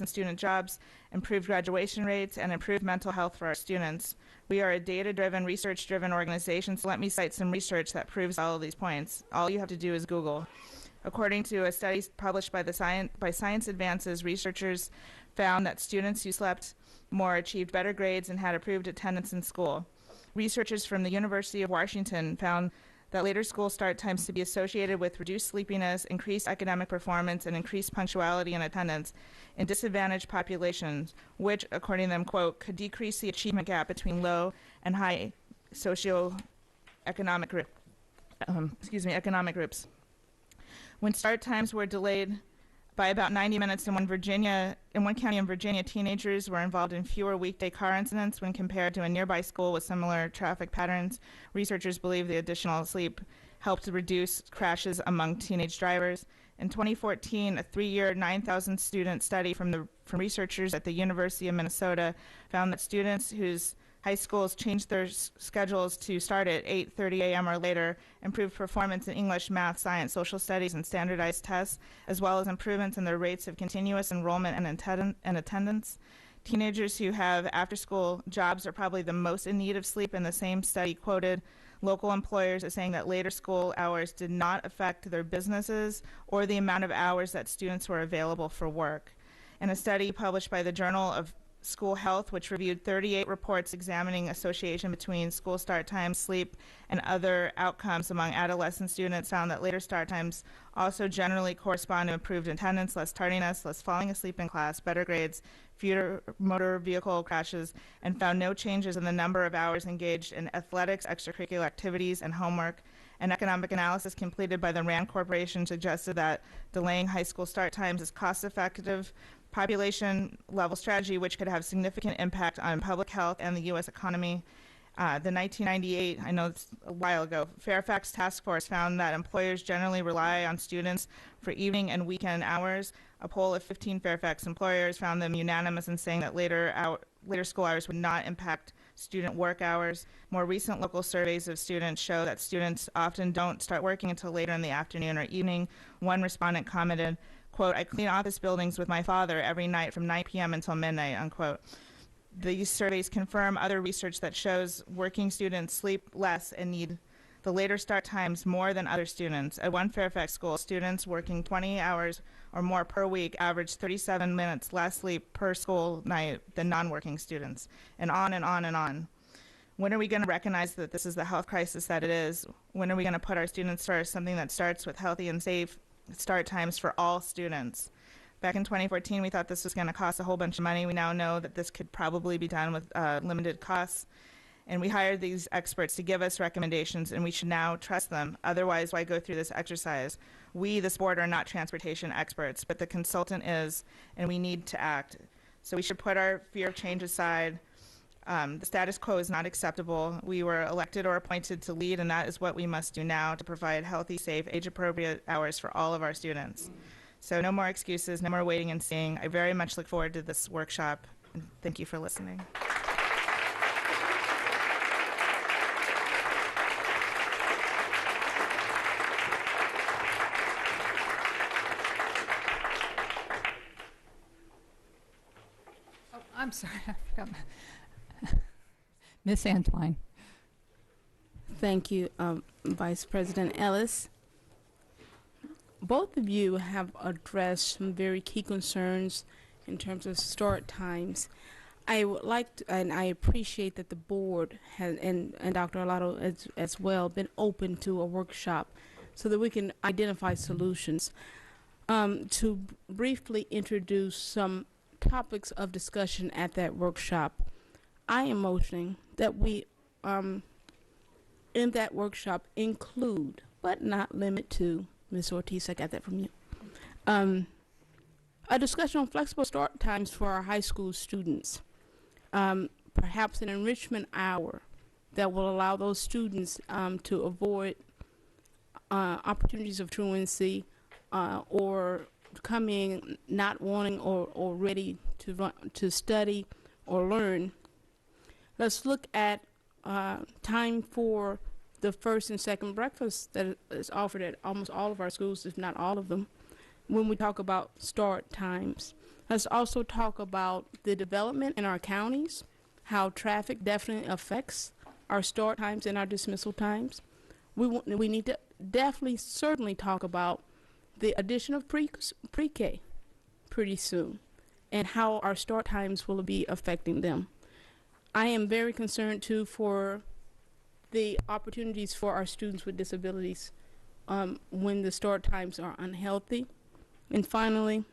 and student jobs, improved graduation rates, and improved mental health for our students. We are a data-driven, research-driven organization, so let me cite some research that proves all of these points. All you have to do is Google. According to a study published by Science Advances, researchers found that students who slept more achieved better grades and had improved attendance in school. Researchers from the University of Washington found that later school start times to be associated with reduced sleepiness, increased academic performance, and increased punctuality and attendance in disadvantaged populations, which, according to them, quote, could decrease the achievement gap between low and high socioeconomic economic groups. When start times were delayed by about 90 minutes in one county in Virginia, teenagers were involved in fewer weekday car incidents when compared to a nearby school with similar traffic patterns. Researchers believe the additional sleep helped to reduce crashes among teenage drivers. In 2014, a 3-year, 9,000-student study from researchers at the University of Minnesota found that students whose high schools changed their schedules to start at 8:30 a.m. or later, improved performance in English, math, science, social studies, and standardized tests, as well as improvements in their rates of continuous enrollment and attendance. Teenagers who have after-school jobs are probably the most in need of sleep, and the same study quoted local employers as saying that later school hours did not affect their businesses or the amount of hours that students were available for work. In a study published by the Journal of School Health, which reviewed 38 reports examining association between school start times, sleep, and other outcomes among adolescent students, found that later start times also generally correspond to improved attendance, less tardiness, less falling asleep in class, better grades, fewer motor vehicle crashes, and found no changes in the number of hours engaged in athletics, extracurricular activities, and homework. An economic analysis completed by the RAND Corporation suggested that delaying high school start times is cost-effective population level strategy which could have significant impact on public health and the U.S. economy. The 1998, I know it's a while ago, Fairfax Task Force found that employers generally rely on students for evening and weekend hours. A poll of 15 Fairfax employers found them unanimous in saying that later school hours would not impact student work hours. More recent local surveys of students show that students often don't start working until later in the afternoon or evening. One respondent commented, quote, I clean office buildings with my father every night from 9 p.m. until midnight, unquote. These surveys confirm other research that shows working students sleep less and need the later start times more than other students. At one Fairfax school, students working 20 hours or more per week averaged 37 minutes less sleep per school night than non-working students, and on and on and on. When are we going to recognize that this is the health crisis that it is? When are we going to put our students first, something that starts with healthy and safe start times for all students? Back in 2014, we thought this was going to cost a whole bunch of money. We now know that this could probably be done with limited costs. And we hired these experts to give us recommendations, and we should now trust them. Otherwise, why go through this exercise? We, this board, are not transportation experts, but the consultant is, and we need to act. So we should put our fear of change aside. The status quo is not acceptable. We were elected or appointed to lead, and that is what we must do now to provide healthy, safe, age-appropriate hours for all of our students. So no more excuses, no more waiting and seeing. I very much look forward to this workshop, and thank you for listening. Oh, I'm sorry, I forgot. Miss Antwine. Thank you, Vice President Ellis. both of you have addressed some very key concerns in terms of start times. I would like to, and I appreciate that the board has, and Dr. Arlotto as well, been open to a workshop so that we can identify solutions. To briefly introduce some topics of discussion at that workshop, I am motioning that we, in that workshop, include, but not limit to, Ms. Ortiz, I got that from you, a discussion on flexible start times for our high school students. Perhaps an enrichment hour that will allow those students to avoid opportunities of truancy or coming not wanting or ready to study or learn. Let's look at time for the first and second breakfast that is offered at almost all of our schools, if not all of them, when we talk about start times. Let's also talk about the development in our counties, how traffic definitely affects our start times and our dismissal times. We need to definitely, certainly talk about the addition of pre-K pretty soon and how our start times will be affecting them. I am very concerned too for the opportunities for our students with disabilities when the start times are unhealthy. And finally,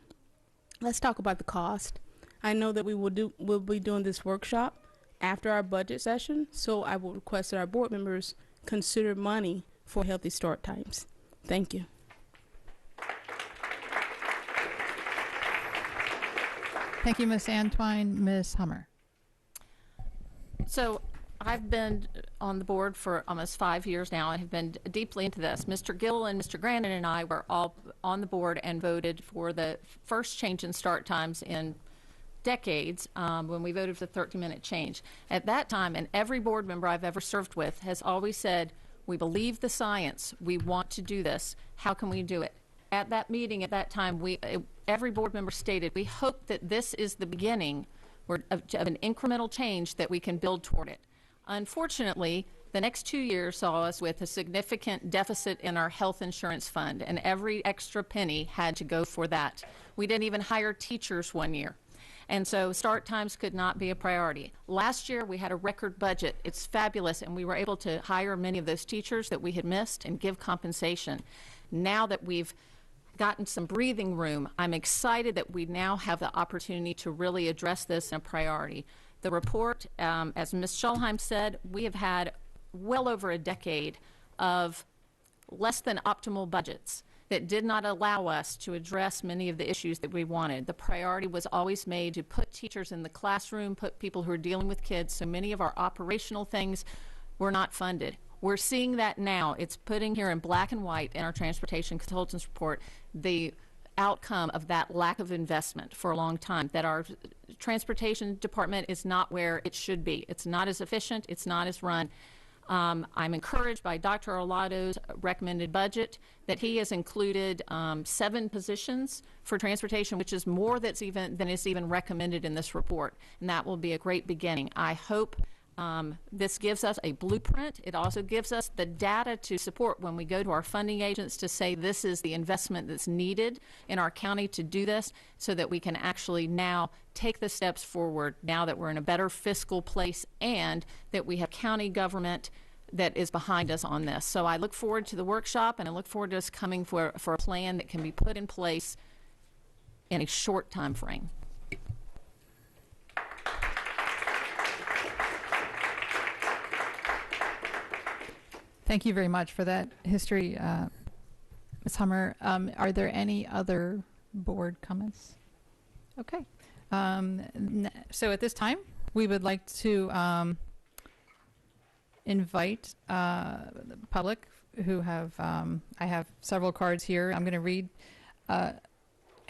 let's talk about the cost. I know that we'll be doing this workshop after our budget session, so I will request that our board members consider money for healthy start times. Thank you. Thank you, Ms. Antwine. Ms. Hummer. So I've been on the board for almost 5 years now and have been deeply into this. Mr. Gill and Mr. Grandin and I were all on the board and voted for the first change in start times in decades when we voted for the 30-minute change. At that time, and every board member I've ever served with has always said, we believe the science, we want to do this, how can we do it? At that meeting, at that time, every board member stated, we hope that this is the beginning of an incremental change that we can build toward it. Unfortunately, the next 2 years saw us with a significant deficit in our health insurance fund, and every extra penny had to go for that. We didn't even hire teachers 1 year. And so start times could not be a priority. Last year, we had a record budget. It's fabulous, and we were able to hire many of those teachers that we had missed and give compensation. Now that we've gotten some breathing room, I'm excited that we now have the opportunity to really address this in a priority. The report, as Ms. Schulheim said, we have had well over a decade of less than optimal budgets that did not allow us to address many of the issues that we wanted. The priority was always made to put teachers in the classroom, put people who are dealing with kids, so many of our operational things were not funded. We're seeing that now. It's putting here in black and white in our Transportation Consultants Report the outcome of that lack of investment for a long time, that our transportation department is not where it should be. It's not as efficient. It's not as run. I'm encouraged by Dr. Arlotto's recommended budget that he has included 7 positions for transportation, which is more than is even recommended in this report, and that will be a great beginning. I hope this gives us a blueprint. It also gives us the data to support when we go to our funding agents to say this is the investment that's needed in our county to do this, so that we can actually now take the steps forward now that we're in a better fiscal place and that we have county government that is behind us on this. So I look forward to the workshop, and I look forward to us coming for a plan that can be put in place in a short time frame. Thank you very much for that history, Ms. Hummer. Are there any other board comments? Okay. So at this time, we would like to invite the public who have, I have several cards here. I'm going to read, I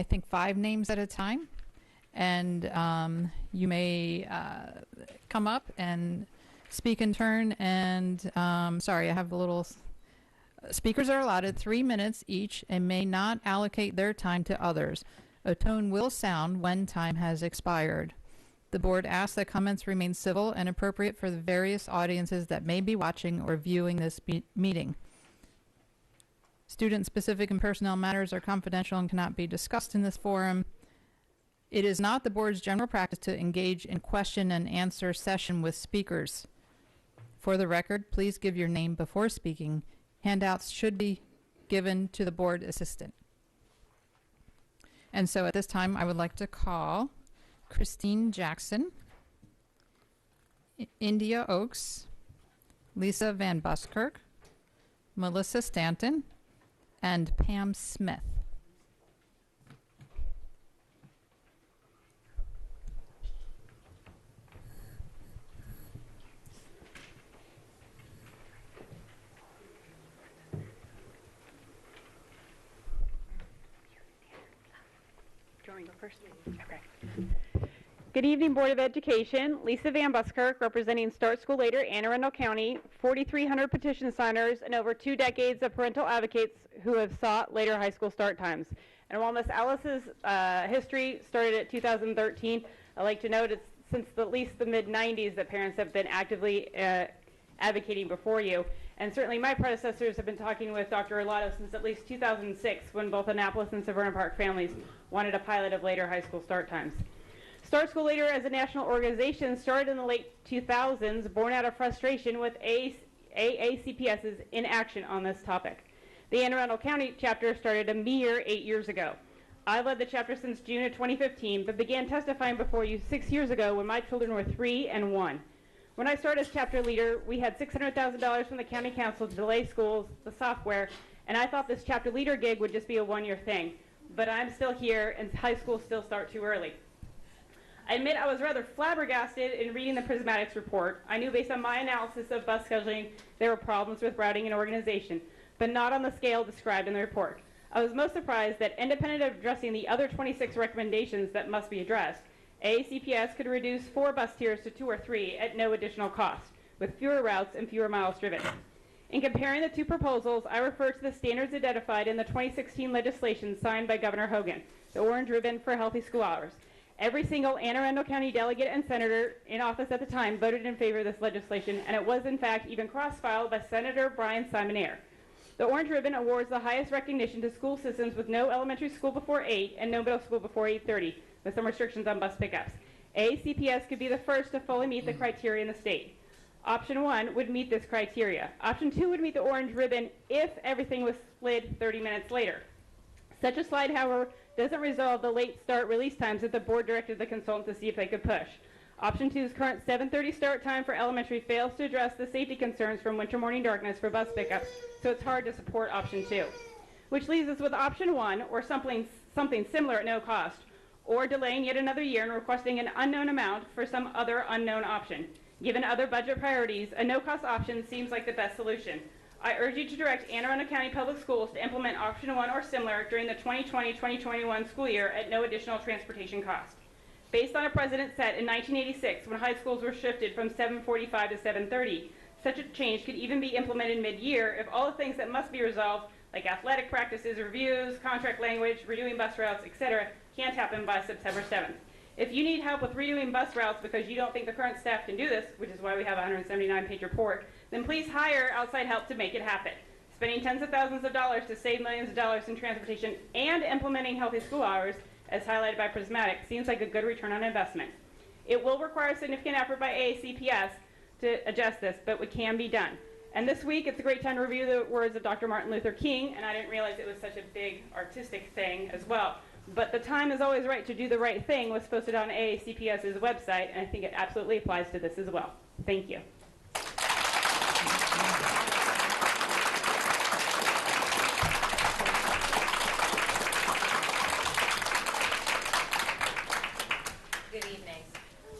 think, 5 names at a time. And you may come up and speak in turn, and sorry, I have a little. Speakers are allotted 3 minutes each and may not allocate their time to others. A tone will sound when time has expired. The board asks that comments remain civil and appropriate for the various audiences that may be watching or viewing this meeting. Student-specific and personnel matters are confidential and cannot be discussed in this forum. It is not the board's general practice to engage in question and answer session with speakers. For the record, please give your name before speaking. Handouts should be given to the board assistant. And so at this time, I would like to call Christine Jackson, India Oaks, Lisa Van Buskirk, Melissa Stanton, and Pam Smith. Good evening, Board of Education. Lisa Van Buskirk, representing Start School Later, Anne Arundel County, 4,300 petition signers, and over 2 decades of parental advocates who have sought later high school start times. And while Miss Alice's history started at 2013, I'd like to note it's since at least the mid-90s that parents have been actively advocating before you. And certainly my predecessors have been talking with Dr. Arlato since at least 2006, when both Annapolis and Severna Park families wanted a pilot of later high school start times. Start School Later as a national organization started in the late 2000s, born out of frustration with AACPS's inaction on this topic. The Anne Arundel County chapter started a mere 8 years ago. I led the chapter since June of 2015, but began testifying before you 6 years ago when my children were 3 and 1. When I started as chapter leader, we had $600,000 from the county council to delay schools, the software, and I thought this chapter leader gig would just be a one-year thing. But I'm still here, and high schools still start too early. I admit I was rather flabbergasted in reading the Prismatics report. I knew based on my analysis of bus scheduling there were problems with routing and organization, but not on the scale described in the report. I was most surprised that, independent of addressing the other 26 recommendations that must be addressed, AACPS could reduce 4 bus tiers to 2 or 3 at no additional cost, with fewer routes and fewer miles driven. In comparing the 2 proposals, I refer to the standards identified in the 2016 legislation signed by Governor Hogan, the Orange Ribbon for Healthy School Hours. Every single Anne Arundel County delegate and senator in office at the time voted in favor of this legislation, and it was in fact even cross-filed by Senator Brian Simonaire. The Orange Ribbon awards the highest recognition to school systems with no elementary school before 8 and no middle school before 8:30, with some restrictions on bus pickups. AACPS could be the first to fully meet the criteria in the state. Option 1 would meet this criteria. Option 2 would meet the Orange Ribbon if everything was slid 30 minutes later. Such a slide, however, doesn't resolve the late start release times that the board directed the consultant to see if they could push. Option 2's current 7:30 start time for elementary fails to address the safety concerns from winter morning darkness for bus pickups, so it's hard to support option 2. Which leaves us with option 1, or something similar at no cost, or delaying yet another year and requesting an unknown amount for some other unknown option. Given other budget priorities, a no-cost option seems like the best solution. I urge you to direct Anne Arundel County Public Schools to implement option 1 or similar during the 2020-2021 school year at no additional transportation cost. Based on a precedent set in 1986 when high schools were shifted from 7:45 to 7:30, such a change could even be implemented mid-year if all the things that must be resolved, like athletic practices, reviews, contract language, redoing bus routes, etc., can't happen by September 7th. If you need help with redoing bus routes because you don't think the current staff can do this, which is why we have a 179-page report, then please hire outside help to make it happen. Spending tens of thousands of dollars to save millions of dollars in transportation and implementing healthy school hours, as highlighted by Prismatic, seems like a good return on investment. It will require significant effort by AACPS to adjust this, but it can be done. And this week, it's a great time to review the words of Dr. Martin Luther King, and I didn't realize it was such a big artistic thing as well. But the time is always right to do the right thing was posted on AACPS's website, and I think it absolutely applies to this as well. Thank you. Good evening.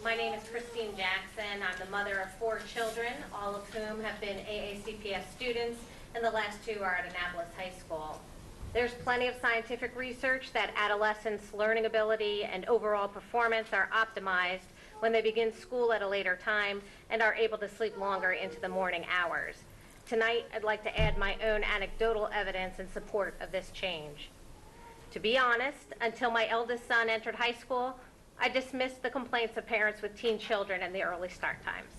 My name is Christine Jackson. I'm the mother of 4 children, all of whom have been AACPS students, and the last 2 are at Annapolis High School. There's plenty of scientific research that adolescents' learning ability and overall performance are optimized when they begin school at a later time and are able to sleep longer into the morning hours. Tonight, I'd like to add my own anecdotal evidence in support of this change. To be honest, until my eldest son entered high school, I dismissed the complaints of parents with teen children and the early start times.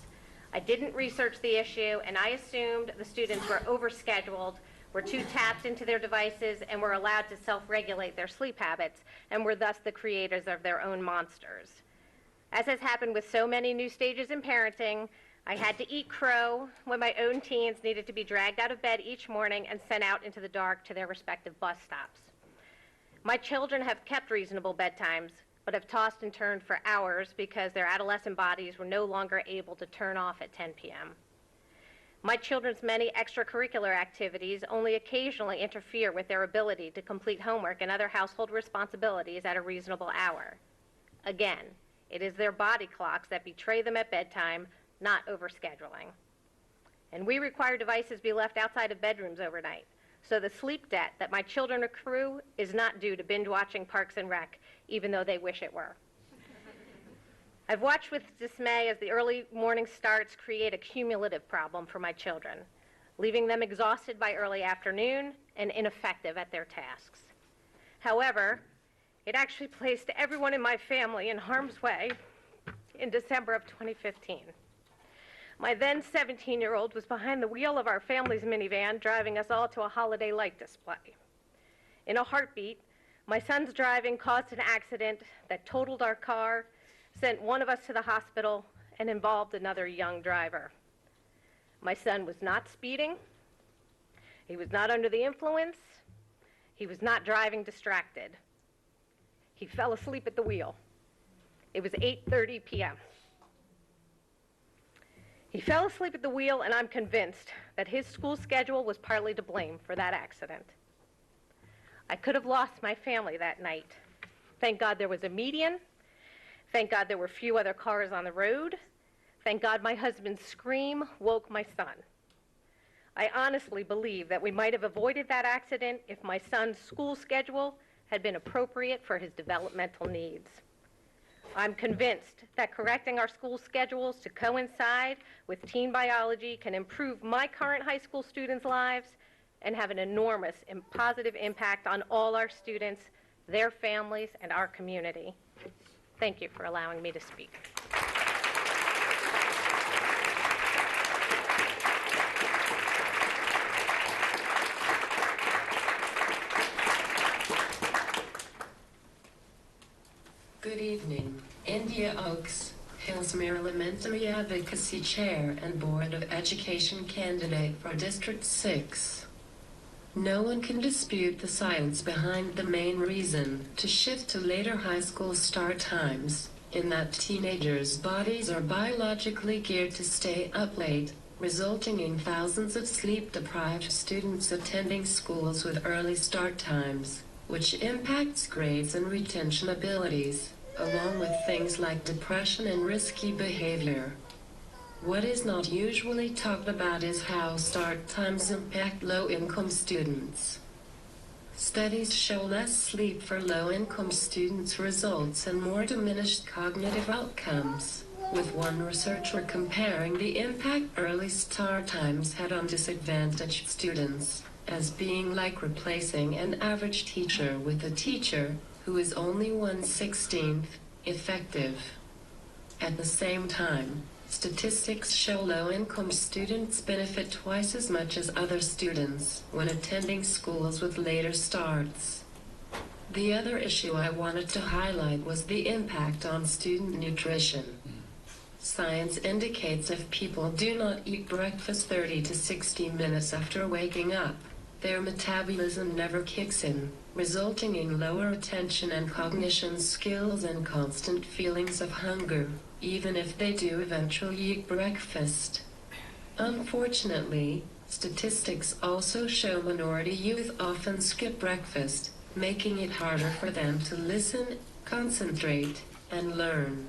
I didn't research the issue, and I assumed the students were overscheduled were too tapped into their devices and were allowed to self-regulate their sleep habits and were thus the creators of their own monsters. As has happened with so many new stages in parenting, I had to eat crow when my own teens needed to be dragged out of bed each morning and sent out into the dark to their respective bus stops. My children have kept reasonable bedtimes, but have tossed and turned for hours because their adolescent bodies were no longer able to turn off at 10 p.m. My children's many extracurricular activities only occasionally interfere with their ability to complete homework and other household responsibilities at a reasonable hour. Again, it is their body clocks that betray them at bedtime, not overscheduling. And we require devices be left outside of bedrooms overnight. So the sleep debt that my children accrue is not due to binge watching Parks and Rec, even though they wish it were. I've watched with dismay as the early morning starts create a cumulative problem for my children, leaving them exhausted by early afternoon and ineffective at their tasks. However, it actually placed everyone in my family in harm's way in December of 2015. My then 17-year-old was behind the wheel of our family's minivan, driving us all to a holiday light display. In a heartbeat, my son's driving caused an accident that totaled our car, sent one of us to the hospital, and involved another young driver. My son was not speeding. He was not under the influence. He was not driving distracted. He fell asleep at the wheel. It was 8:30 p.m. He fell asleep at the wheel, and I'm convinced that his school schedule was partly to blame for that accident. I could have lost my family that night. Thank God there was a median. Thank God there were few other cars on the road. Thank God my husband's scream woke my son. I honestly believe that we might have avoided that accident if my son's school schedule had been appropriate for his developmental needs. I'm convinced that correcting our school schedules to coincide with teen biology can improve my current high school students' lives and have an enormous and positive impact on all our students, their families, and our community. Thank you for allowing me to speak. Good evening. India Oaks, Hillsmere Elementary Advocacy Chair and Board of Education candidate for District 6. No one can dispute the science behind the main reason to shift to later high school start times, in that teenagers' bodies are biologically geared to stay up late, resulting in thousands of sleep-deprived students attending schools with early start times, which impacts grades and retention abilities, along with things like depression and risky behavior. What is not usually talked about is how start times impact low-income students. Studies show less sleep for low-income students results in more diminished cognitive outcomes, with one researcher comparing the impact early start times had on disadvantaged students as being like replacing an average teacher with a teacher who is only 1/16 effective. At the same time, statistics show low-income students benefit twice as much as other students when attending schools with later starts. The other issue I wanted to highlight was the impact on student nutrition. Science indicates if people do not eat breakfast 30 to 60 minutes after waking up, their metabolism never kicks in, resulting in lower attention and cognition skills and constant feelings of hunger, even if they do eventually eat breakfast. Unfortunately, statistics also show minority youth often skip breakfast, making it harder for them to listen, concentrate, and learn.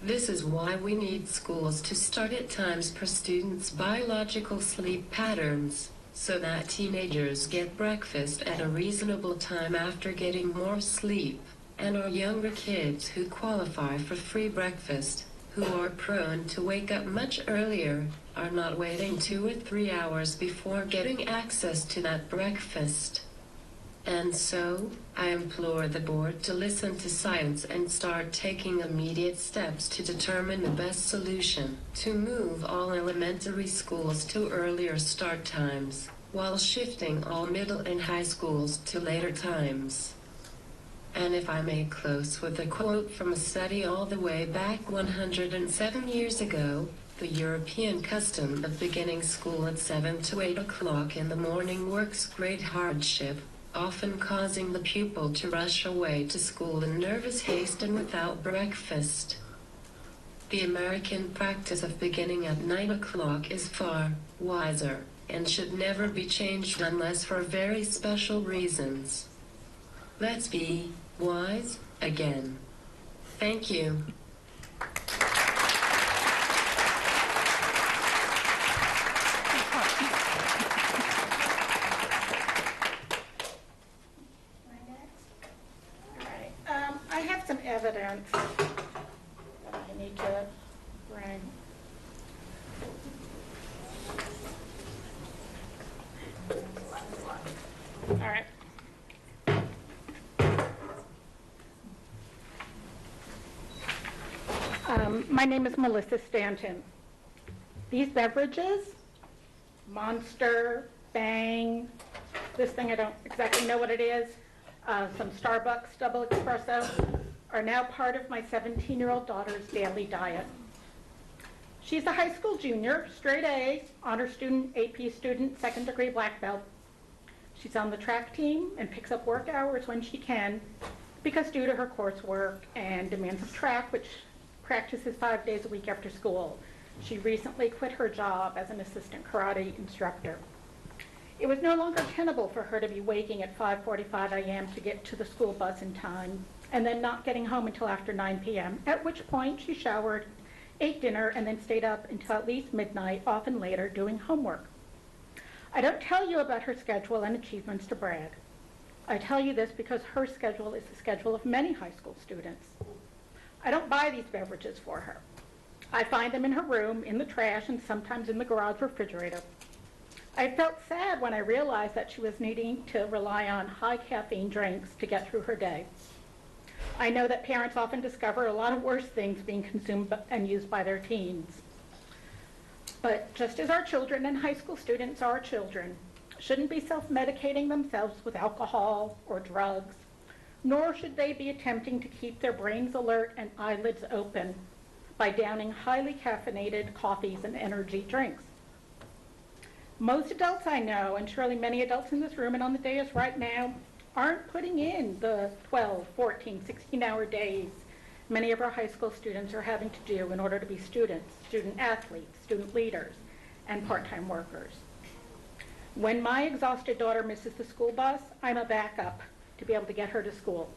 This is why we need schools to start at times per student's biological sleep patterns, so that teenagers get breakfast at a reasonable time after getting more sleep, and our younger kids who qualify for free breakfast, who are prone to wake up much earlier, are not waiting 2 or 3 hours before getting access to that breakfast. And so, I implore the board to listen to science and start taking immediate steps to determine the best solution to move all elementary schools to earlier start times, while shifting all middle and high schools to later times. And if I may close with a quote from a study all the way back 107 years ago, the European custom of beginning school at 7 to 8 o'clock in the morning works great hardship, often causing the pupil to rush away to school in nervous haste and without breakfast. The American practice of beginning at 9 o'clock is far wiser and should never be changed unless for very special reasons. Let's be wise again. Thank you. I have some evidence that I need to bring. All right. My name is Melissa Stanton. These beverages, Monster, Bang, this thing I don't exactly know what it is, some Starbucks double espresso, are now part of my 17-year-old daughter's daily diet. She's a high school junior, straight A, honor student, AP student, second degree black belt. She's on the track team and picks up work hours when she can because due to her coursework and demands of track, which practices 5 days a week after school, she recently quit her job as an assistant karate instructor. It was no longer tenable for her to be waking at 5:45 a.m. to get to the school bus in time and then not getting home until after 9 p.m., at which point she showered, ate dinner, and then stayed up until at least midnight, often later, doing homework. I don't tell you about her schedule and achievements to brag. I tell you this because her schedule is the schedule of many high school students. I don't buy these beverages for her. I find them in her room, in the trash, and sometimes in the garage refrigerator. I felt sad when I realized that she was needing to rely on high caffeine drinks to get through her day. I know that parents often discover a lot of worse things being consumed and used by their teens. But just as our children and high school students are children, shouldn't be self-medicating themselves with alcohol or drugs, nor should they be attempting to keep their brains alert and eyelids open by downing highly caffeinated coffees and energy drinks. Most adults I know, and surely many adults in this room and on the dais right now, aren't putting in the 12, 14, 16-hour days many of our high school students are having to do in order to be students, student athletes, student leaders, and part-time workers. When my exhausted daughter misses the school bus, I'm a backup to be able to get her to school.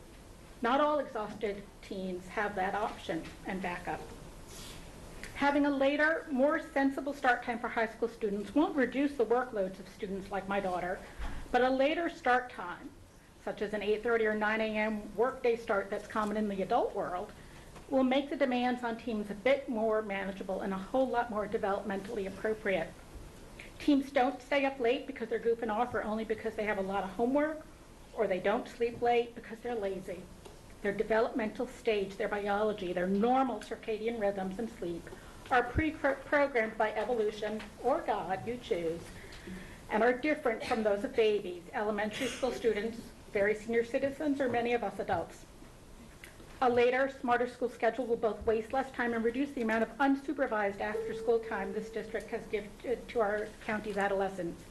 Not all exhausted teens have that option and backup. Having a later, more sensible start time for high school students won't reduce the workloads of students like my daughter, but a later start time, such as an 8:30 or 9 a.m. workday start that's common in the adult world, will make the demands on teams a bit more manageable and a whole lot more developmentally appropriate. Teams don't stay up late because they're goofing off or only because they have a lot of homework, or they don't sleep late because they're lazy. Their developmental stage, their biology, their normal circadian rhythms and sleep are pre-programmed by evolution, or God, you choose, and are different from those of babies, elementary school students, very senior citizens, or many of us adults. A later, smarter school schedule will both waste less time and reduce the amount of unsupervised after-school time this district has given to our county's adolescents.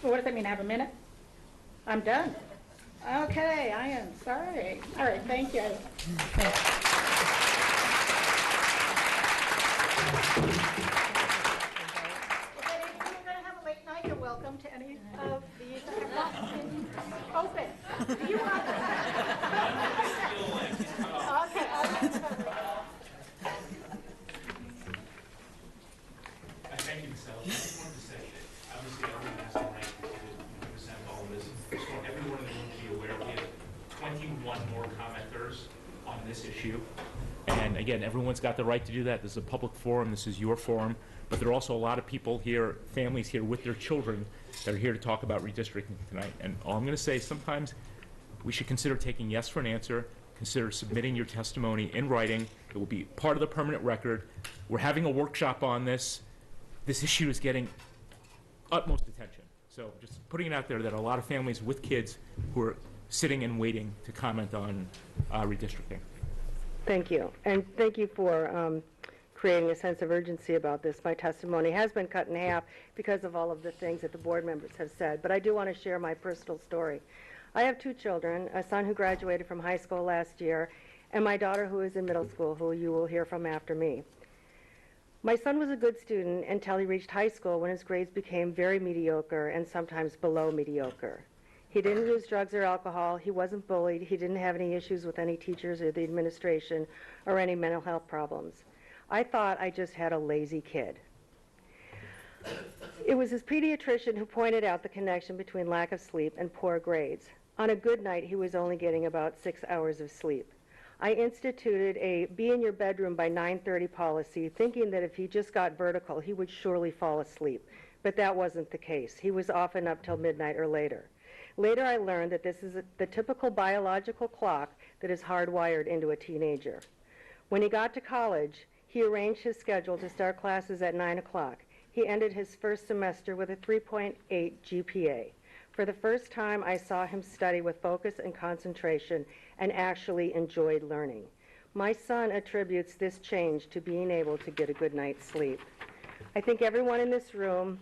Well, what does that mean, have a minute? I'm done. Okay, I am sorry. All right, thank you. If any of you are going to have a late night, you're welcome to any of these. Open. Do you want Okay, thank you, Ms. Ellis. I just wanted to say that obviously everyone has the right to present all of this. I just want everyone in the room to be aware we have 21 more commenters on this issue. And again, everyone's got the right to do that. This is a public forum. This is your forum. But there are also a lot of people here, families here with their children that are here to talk about redistricting tonight. And all I'm going to say is sometimes we should consider taking yes for an answer, consider submitting your testimony in writing. It will be part of the permanent record. We're having a workshop on this. This issue is getting utmost attention. So just putting it out there that a lot of families with kids who are sitting and waiting to comment on redistricting. Thank you. And thank you for creating a sense of urgency about this. My testimony has been cut in half because of all of the things that the board members have said, but I do want to share my personal story. I have 2 children, a son who graduated from high school last year, and my daughter who is in middle school, who you will hear from after me. My son was a good student until he reached high school when his grades became very mediocre and sometimes below mediocre. He didn't use drugs or alcohol, he wasn't bullied, he didn't have any issues with any teachers or the administration or any mental health problems. I thought I just had a lazy kid. It was his pediatrician who pointed out the connection between lack of sleep and poor grades. On a good night, he was only getting about 6 hours of sleep. I instituted a be in your bedroom by 9:30 policy, thinking that if he just got vertical, he would surely fall asleep. But that wasn't the case. He was often up till midnight or later. Later, I learned that this is the typical biological clock that is hardwired into a teenager. When he got to college, he arranged his schedule to start classes at 9 o'clock. He ended his first semester with a 3.8 GPA. For the first time, I saw him study with focus and concentration and actually enjoyed learning. My son attributes this change to being able to get a good night's sleep. I think everyone in this room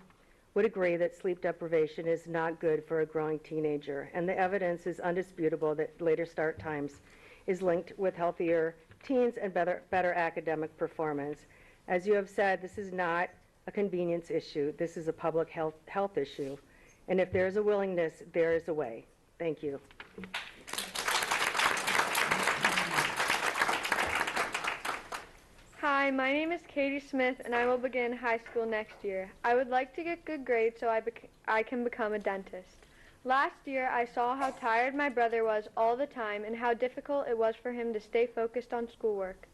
would agree that sleep deprivation is not good for a growing teenager, and the evidence is undisputable that later start times is linked with healthier teens and better academic performance. As you have said, this is not a convenience issue. This is a public health issue. And if there is a willingness, there is a way. Thank you. Hi, my name is Katie Smith, and I will begin high school next year. I would like to get good grades so I can become a dentist. Last year, I saw how tired my brother was all the time and how difficult it was for him to stay focused on schoolwork.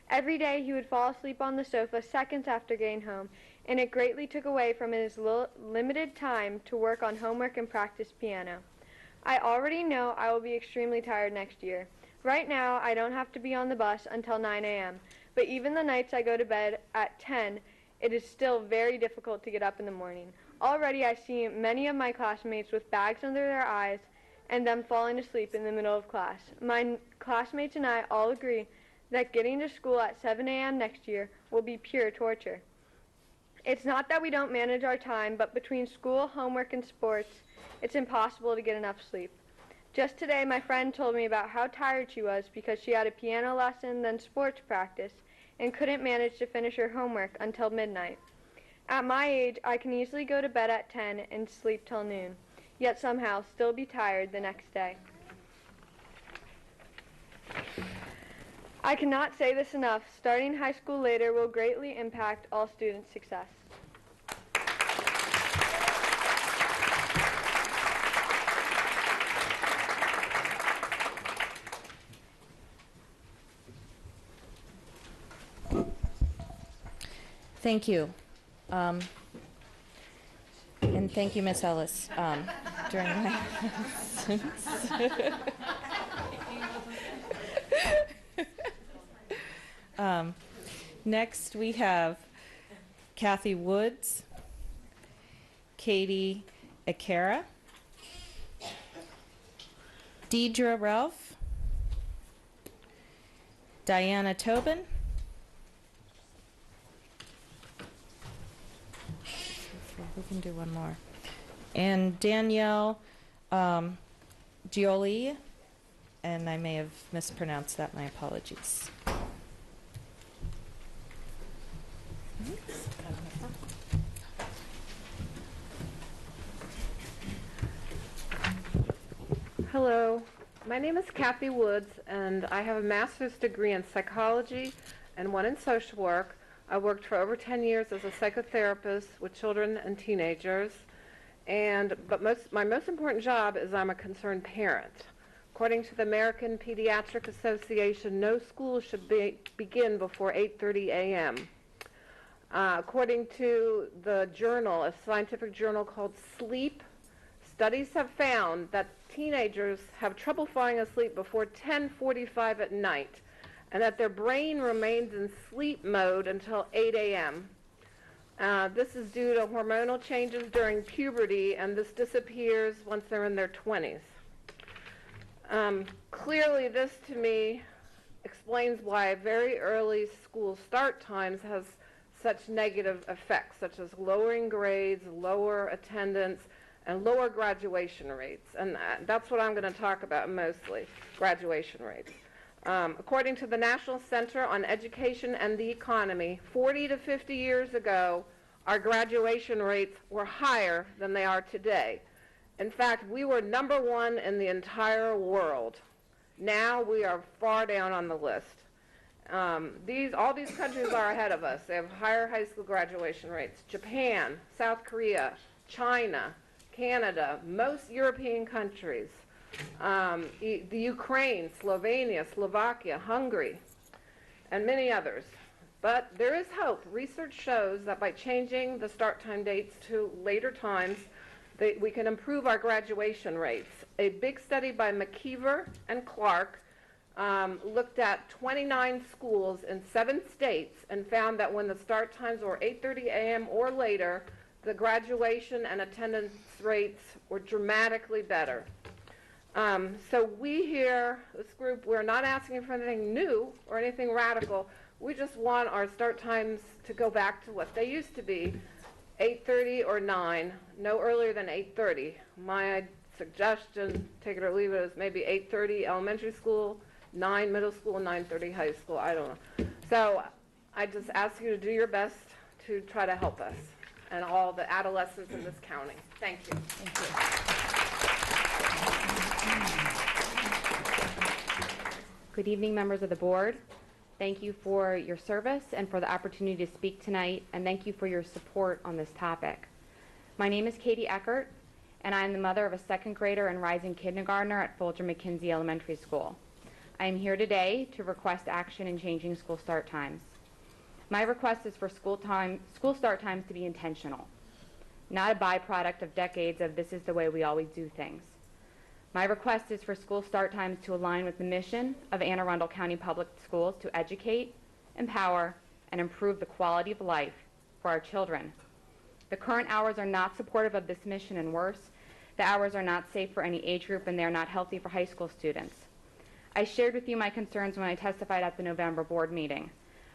Every day, he would fall asleep on the sofa seconds after getting home, and it greatly took away from his limited time to work on homework and practice piano. I already know I will be extremely tired next year. Right now, I don't have to be on the bus until 9 a.m., but even the nights I go to bed at 10, it is still very difficult to get up in the morning. Already, I see many of my classmates with bags under their eyes and them falling asleep in the middle of class. My classmates and I all agree that getting to school at 7 a.m. next year will be pure torture. It's not that we don't manage our time, but between school, homework, and sports, it's impossible to get enough sleep. Just today, my friend told me about how tired she was because she had a piano lesson, then sports practice, and couldn't manage to finish her homework until midnight. At my age, I can easily go to bed at 10 and sleep till noon, yet somehow still be tired the next day. I cannot say this enough. Starting high school later will greatly impact all students' success. Thank you. And thank you, Miss Ellis, during my absence. Next, we have Kathy Woods, Katie Akara, Deidre Ralph, Diana Tobin, we can do one more, and Danielle Gioli, and I may have mispronounced that, my apologies. Hello, my name is Kathy Woods, and I have a master's degree in psychology and one in social work. I worked for over 10 years as a psychotherapist with children and teenagers, but my most important job is I'm a concerned parent. According to the American Pediatric Association, no school should begin before 8:30 a.m. According to the journal, a scientific journal called Sleep, studies have found that teenagers have trouble falling asleep before 10:45 at night, and that their brain remains in sleep mode until 8 a.m. This is due to hormonal changes during puberty, and this disappears once they're in their 20s. Clearly, this to me explains why very early school start times has such negative effects, such as lowering grades, lower attendance, and lower graduation rates. And that's what I'm going to talk about mostly, graduation rates. According to the National Center on Education and the Economy, 40 to 50 years ago, our graduation rates were higher than they are today. In fact, we were #1 in the entire world. Now we are far down on the list. All these countries are ahead of us. They have higher high school graduation rates. Japan, South Korea, China, Canada, most European countries, the Ukraine, Slovenia, Slovakia, Hungary, and many others. But there is hope. Research shows that by changing the start time dates to later times, we can improve our graduation rates. A big study by McKeever and Clark looked at 29 schools in 7 states and found that when the start times were 8:30 a.m. or later, the graduation and attendance rates were dramatically better. So we here, this group, we're not asking for anything new or anything radical. We just want our start times to go back to what they used to be, 8:30 or 9, no earlier than 8:30. My suggestion, take it or leave it, is maybe 8:30 elementary school, 9 middle school, 9:30 high school, I don't know. So I just ask you to do your best to try to help us and all the adolescents in this county. Thank you. Thank you. Good evening, members of the board. Thank you for your service and for the opportunity to speak tonight, and thank you for your support on this topic. My name is Katie Eckert, and I am the mother of a 2nd grader and rising kindergartner at Folger McKinsey Elementary School. I am here today to request action in changing school start times. My request is for school start times to be intentional, not a byproduct of decades of this is the way we always do things. My request is for school start times to align with the mission of Anne Arundel County Public Schools to educate, empower, and improve the quality of life for our children. The current hours are not supportive of this mission, and worse, the hours are not safe for any age group and they are not healthy for high school students. I shared with you my concerns when I testified at the November board meeting.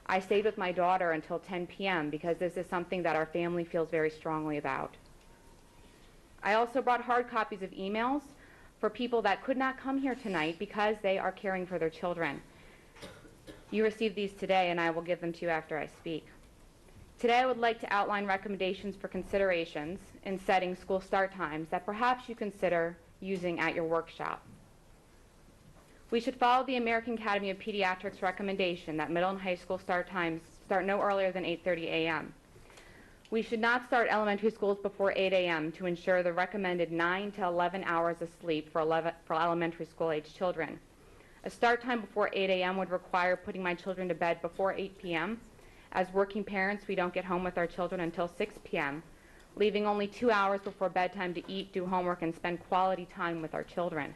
I stayed with my daughter until 10 p.m. because this is something that our family feels very strongly about. I also brought hard copies of emails for people that could not come here tonight because they are caring for their children. You received these today, and I will give them to you after I speak. Today I would like to outline recommendations for considerations in setting school start times that perhaps you consider using at your workshop. We should follow the American Academy of Pediatrics recommendation that middle and high school start times start no earlier than 8:30 a.m. We should not start elementary schools before 8 a.m. to ensure the recommended 9 to 11 hours of sleep for elementary school-age children. A start time before 8 a.m. would require putting my children to bed before 8 p.m. As working parents, we don't get home with our children until 6 p.m., leaving only 2 hours before bedtime to eat, do homework, and spend quality time with our children.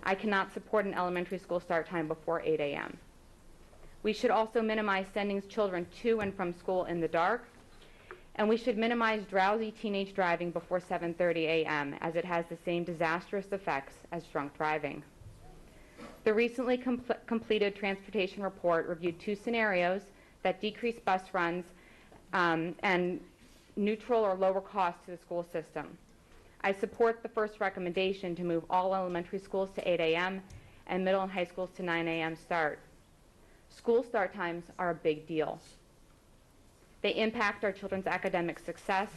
I cannot support an elementary school start time before 8 a.m. We should also minimize sending children to and from school in the dark, and we should minimize drowsy teenage driving before 7:30 a.m. as it has the same disastrous effects as drunk driving. The recently completed transportation report reviewed 2 scenarios that decrease bus runs and neutral or lower cost to the school system. I support the first recommendation to move all elementary schools to 8 a.m. and middle and high schools to 9 a.m. start. School start times are a big deal. They impact our children's academic success,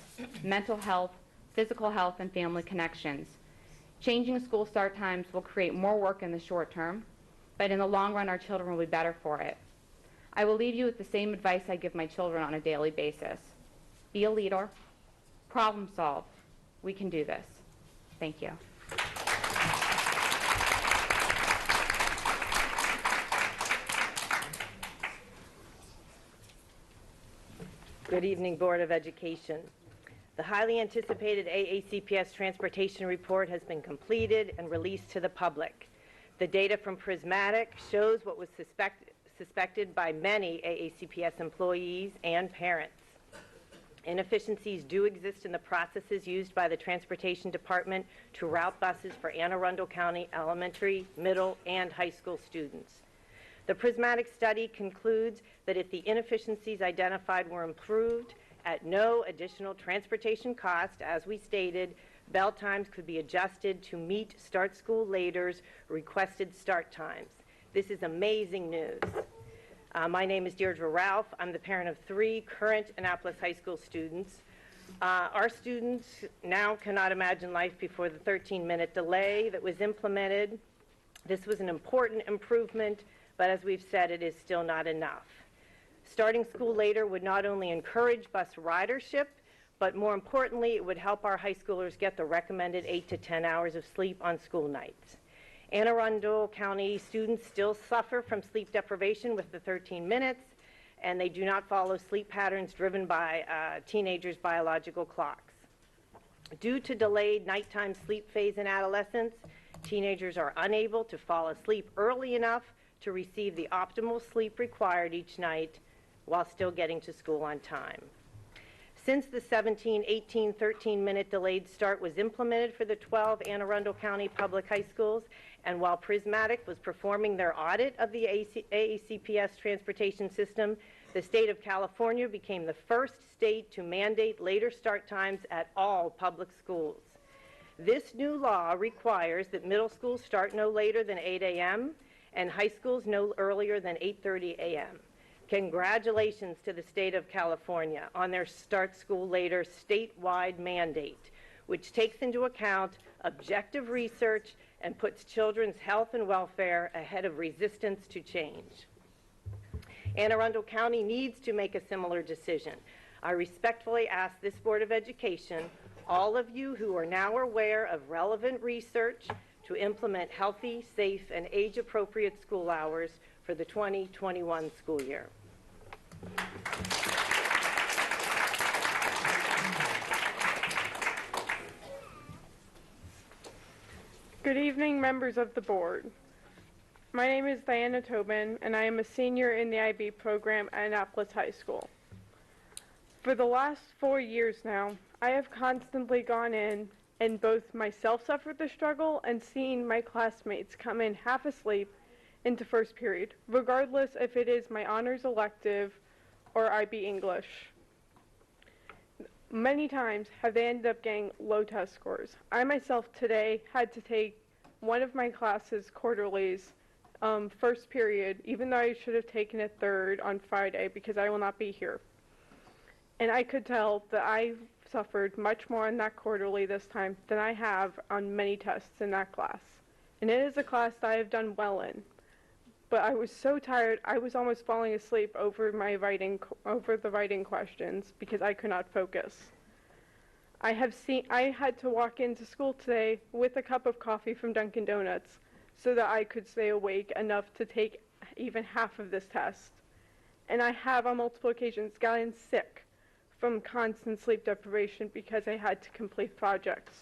mental health, physical health, and family connections. Changing school start times will create more work in the short term, but in the long run, our children will be better for it. I will leave you with the same advice I give my children on a daily basis. Be a leader, problem solve. We can do this. Thank you. Good evening, Board of Education. The highly anticipated AACPS transportation report has been completed and released to the public. The data from Prismatic shows what was suspected by many AACPS employees and parents. Inefficiencies do exist in the processes used by the Transportation Department to route buses for Anne Arundel County elementary, middle, and high school students. The Prismatic study concludes that if the inefficiencies identified were improved at no additional transportation cost, as we stated, bell times could be adjusted to meet start school later's requested start times. This is amazing news. My name is Deirdre Ralph. I'm the parent of 3 current Annapolis High School students. Our students now cannot imagine life before the 13-minute delay that was implemented. This was an important improvement, but as we've said, it is still not enough. Starting school later would not only encourage bus ridership, but more importantly, it would help our high schoolers get the recommended 8 to 10 hours of sleep on school nights. Anne Arundel County students still suffer from sleep deprivation with the 13 minutes, and they do not follow sleep patterns driven by teenagers' biological clocks. Due to delayed nighttime sleep phase in adolescence, teenagers are unable to fall asleep early enough to receive the optimal sleep required each night while still getting to school on time. Since the 17, 18, 13-minute delayed start was implemented for the 12 Anne Arundel County public high schools, and while Prismatic was performing their audit of the AACPS transportation system, the state of California became the first state to mandate later start times at all public schools. This new law requires that middle schools start no later than 8 a.m. and high schools no earlier than 8:30 a.m. Congratulations to the state of California on their start school later statewide mandate, which takes into account objective research and puts children's health and welfare ahead of resistance to change. Anne Arundel County needs to make a similar decision. I respectfully ask this Board of Education, all of you who are now aware of relevant research, to implement healthy, safe, and age-appropriate school hours for the 2021 school year. Good evening, members of the board. My name is Diana Tobin, and I am a senior in the IB program at Annapolis High School. For the last 4 years now, I have constantly gone in and both myself suffered the struggle and seen my classmates come in half asleep into first period, regardless if it is my honors elective or IB English. Many times have they ended up getting low test scores. I myself today had to take one of my classes quarterlies first period, even though I should have taken it third on Friday because I will not be here. And I could tell that I suffered much more on that quarterly this time than I have on many tests in that class. And it is a class that I have done well in. But I was so tired, I was almost falling asleep over the writing questions because I could not focus. I had to walk into school today with a cup of coffee from Dunkin' Donuts so that I could stay awake enough to take even half of this test. And I have on multiple occasions gotten sick from constant sleep deprivation because I had to complete projects.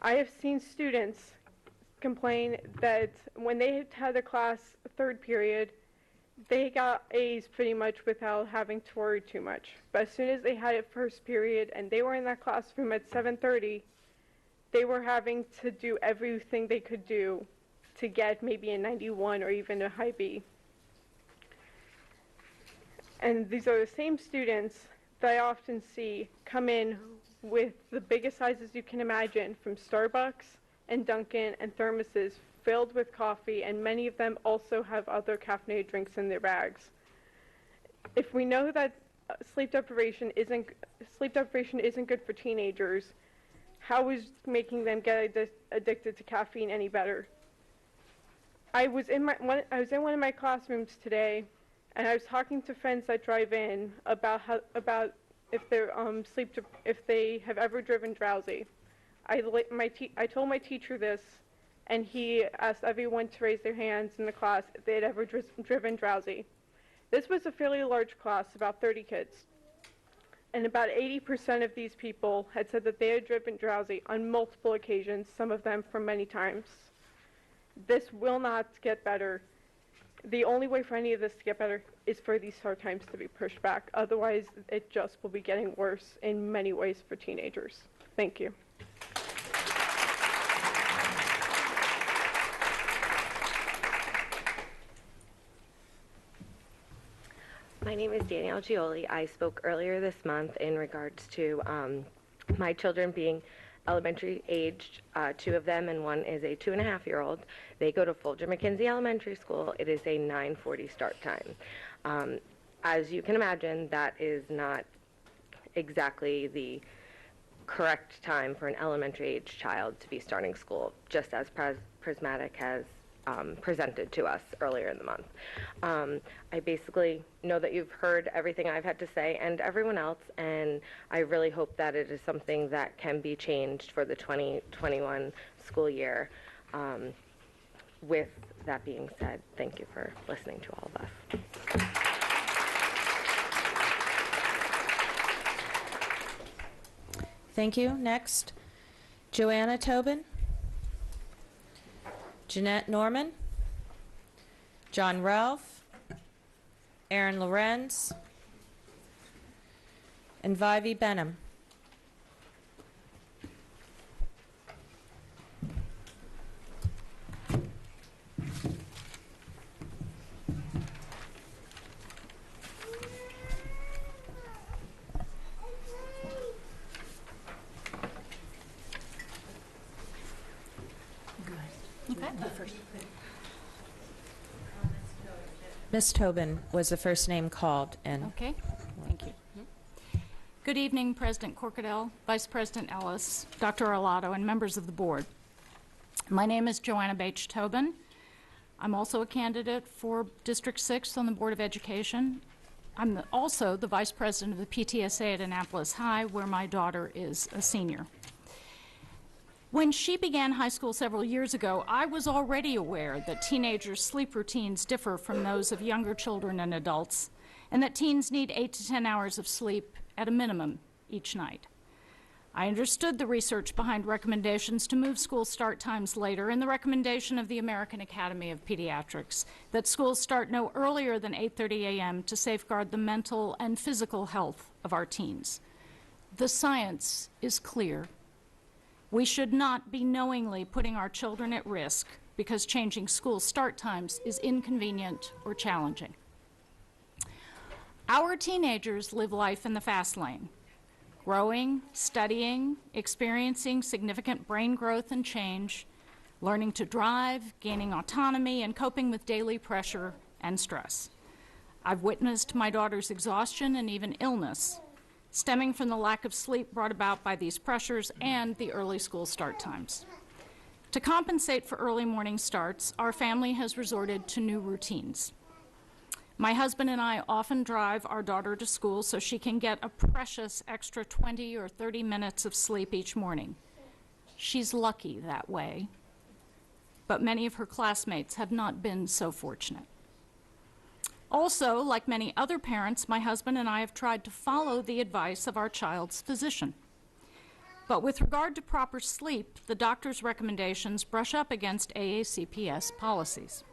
I have seen students complain that when they had a class third period, they got A's pretty much without having to worry too much. But as soon as they had it first period and they were in that classroom at 7:30, they were having to do everything they could do to get maybe a 91 or even a high B. And these are the same students that I often see come in with the biggest sizes you can imagine from Starbucks and Dunkin' and thermoses filled with coffee, and many of them also have other caffeinated drinks in their bags. If we know that sleep deprivation isn't good for teenagers, how is making them get addicted to caffeine any better? I was in one of my classrooms today, and I was talking to friends that drive in about if they're if they have ever driven drowsy. I told my teacher this, and he asked everyone to raise their hands in the class if they had ever driven drowsy. This was a fairly large class, about 30 kids, and about 80% of these people had said that they had driven drowsy on multiple occasions, some of them for many times. This will not get better. the only way for any of this to get better is for these start times to be pushed back. Otherwise, it just will be getting worse in many ways for teenagers. Thank you. My name is Danielle Gioli. I spoke earlier this month in regards to my children being elementary aged, 2 of them, and one is a 2.5-year-old. They go to Folger McKenzie Elementary School. It is a 9:40 start time. As you can imagine, that is not exactly the correct time for an elementary age child to be starting school, just as Prismatic has presented to us earlier in the month. I basically know that you've heard everything I've had to say and everyone else, and I really hope that it is something that can be changed for the 2021 school year. With that being said, thank you for listening to all of us. Thank you. Next, Joanna Tobin, Jeanette Norman, John Ralph, Aaron Lorenz, and Vivi Benham. Ms. Tobin was the first name called. And okay, thank you. Good evening, President Corkadell, Vice President Ellis, Dr. Arlotto, and members of the board. My name is Joanna Bache Tobin. I'm also a candidate for District 6 on the Board of Education. I'm also the Vice President of the PTSA at Annapolis High, where my daughter is a senior. When she began high school several years ago, I was already aware that teenagers' sleep routines differ from those of younger children and adults, and that teens need 8 to 10 hours of sleep at a minimum each night. I understood the research behind recommendations to move school start times later and the recommendation of the American Academy of Pediatrics that schools start no earlier than 8:30 a.m. to safeguard the mental and physical health of our teens. The science is clear. We should not be knowingly putting our children at risk because changing school start times is inconvenient or challenging. Our teenagers live life in the fast lane, growing, studying, experiencing significant brain growth and change, learning to drive, gaining autonomy, and coping with daily pressure and stress. I've witnessed my daughter's exhaustion and even illness stemming from the lack of sleep brought about by these pressures and the early school start times. To compensate for early morning starts, our family has resorted to new routines. My husband and I often drive our daughter to school so she can get a precious extra 20 or 30 minutes of sleep each morning. She's lucky that way, but many of her classmates have not been so fortunate. Also, like many other parents, my husband and I have tried to follow the advice of our child's physician. But with regard to proper sleep, the doctor's recommendations brush up against AACPS policies.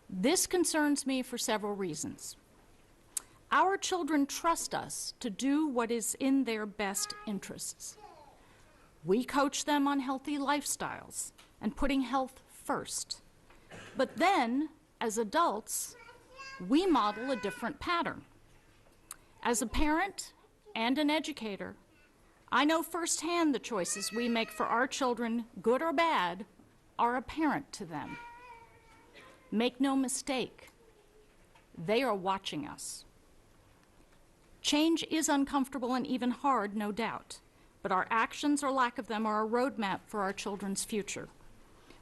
This concerns me for several reasons. Our children trust us to do what is in their best interests. We coach them on healthy lifestyles and putting health first. But then, as adults, we model a different pattern. As a parent and an educator, I know firsthand the choices we make for our children, good or bad, are apparent to them. Make no mistake, they are watching us. Change is uncomfortable and even hard, no doubt, but our actions or lack of them are a roadmap for our children's future.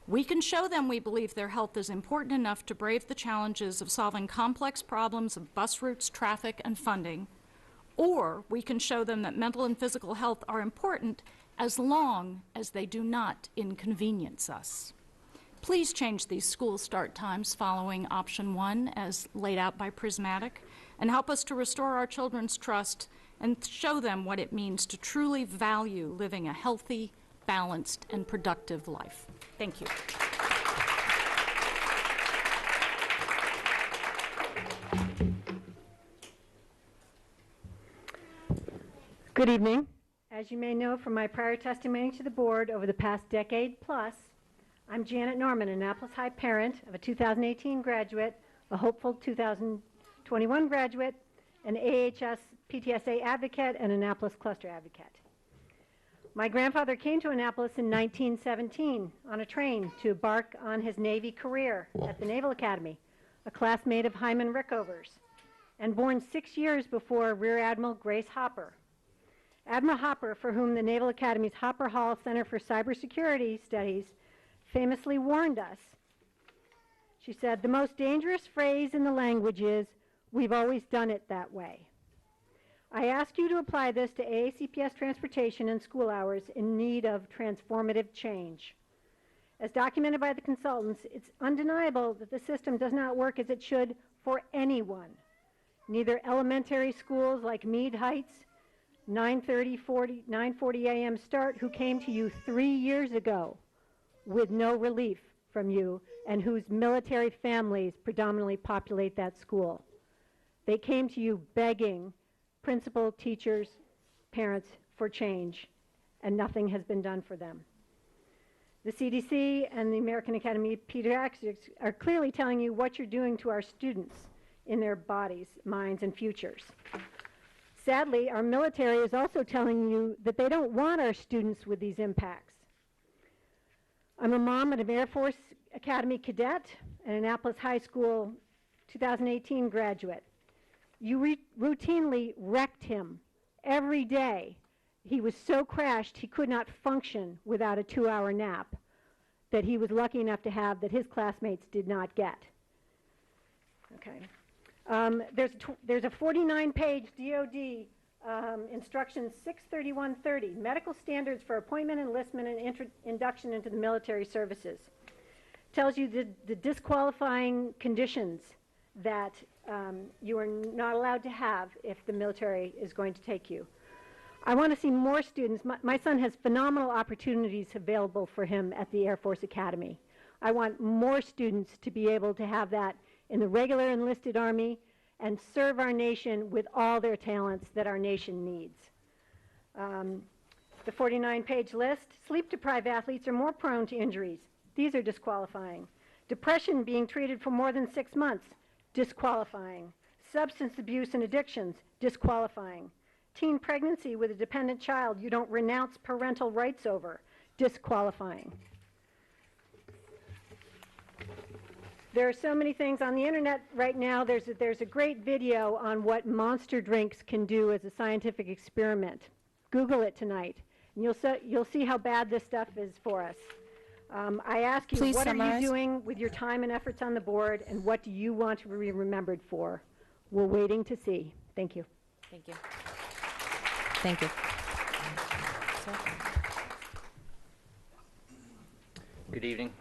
We can show them we believe their health is important enough to brave the challenges of solving complex problems of bus routes, traffic, and funding, or we can show them that mental and physical health are important as long as they do not inconvenience us. Please change these school start times following option 1 as laid out by Prismatic, and help us to restore our children's trust and show them what it means to truly value living a healthy, balanced, and productive life. Thank you. Good evening. As you may know from my prior testimony to the board over the past decade plus, I'm Janet Norman, an Annapolis High parent of a 2018 graduate, a hopeful 2021 graduate, an AHS PTSA advocate, and Annapolis cluster advocate. My grandfather came to Annapolis in 1917 on a train to embark on his Navy career at the Naval Academy, a classmate of Hyman Rickover's, and born 6 years before Rear Admiral Grace Hopper. Admiral Hopper, for whom the Naval Academy's Hopper Hall Center for Cybersecurity Studies famously warned us. She said, "The most dangerous phrase in the language is, 'We've always done it that way.'" I ask you to apply this to AACPS transportation and school hours in need of transformative change. As documented by the consultants, it's undeniable that the system does not work as it should for anyone. Neither elementary schools like Meade Heights, 9:40 a.m. start, who came to you 3 years ago with no relief from you and whose military families predominantly populate that school. They came to you begging principal, teachers, parents for change, and nothing has been done for them. The CDC and the American Academy of Pediatrics are clearly telling you what you're doing to our students in their bodies, minds, and futures. Sadly, our military is also telling you that they don't want our students with these impacts. I'm a mom and an Air Force Academy cadet and Annapolis High School 2018 graduate. You routinely wrecked him every day. He was so crashed he could not function without a 2-hour nap that he was lucky enough to have that his classmates did not get. Okay. There's a 49-page DOD instruction 63130, medical standards for appointment, enlistment, and induction into the military services. Tells you the disqualifying conditions that you are not allowed to have if the military is going to take you. I want to see more students. My son has phenomenal opportunities available for him at the Air Force Academy. I want more students to be able to have that in the regular enlisted Army and serve our nation with all their talents that our nation needs. The 49-page list: sleep-deprived athletes are more prone to injuries. These are disqualifying. Depression being treated for more than 6 months, disqualifying. Substance abuse and addictions, disqualifying. Teen pregnancy with a dependent child you don't renounce parental rights over, disqualifying. There are so many things on the internet right now. There's a great video on what Monster drinks can do as a scientific experiment. Google it tonight, and you'll see how bad this stuff is for us. I ask you, Please what summarize. are you doing with your time and efforts on the board, and what do you want to be remembered for? We're waiting to see. Thank you. Thank you. Thank you. Good evening.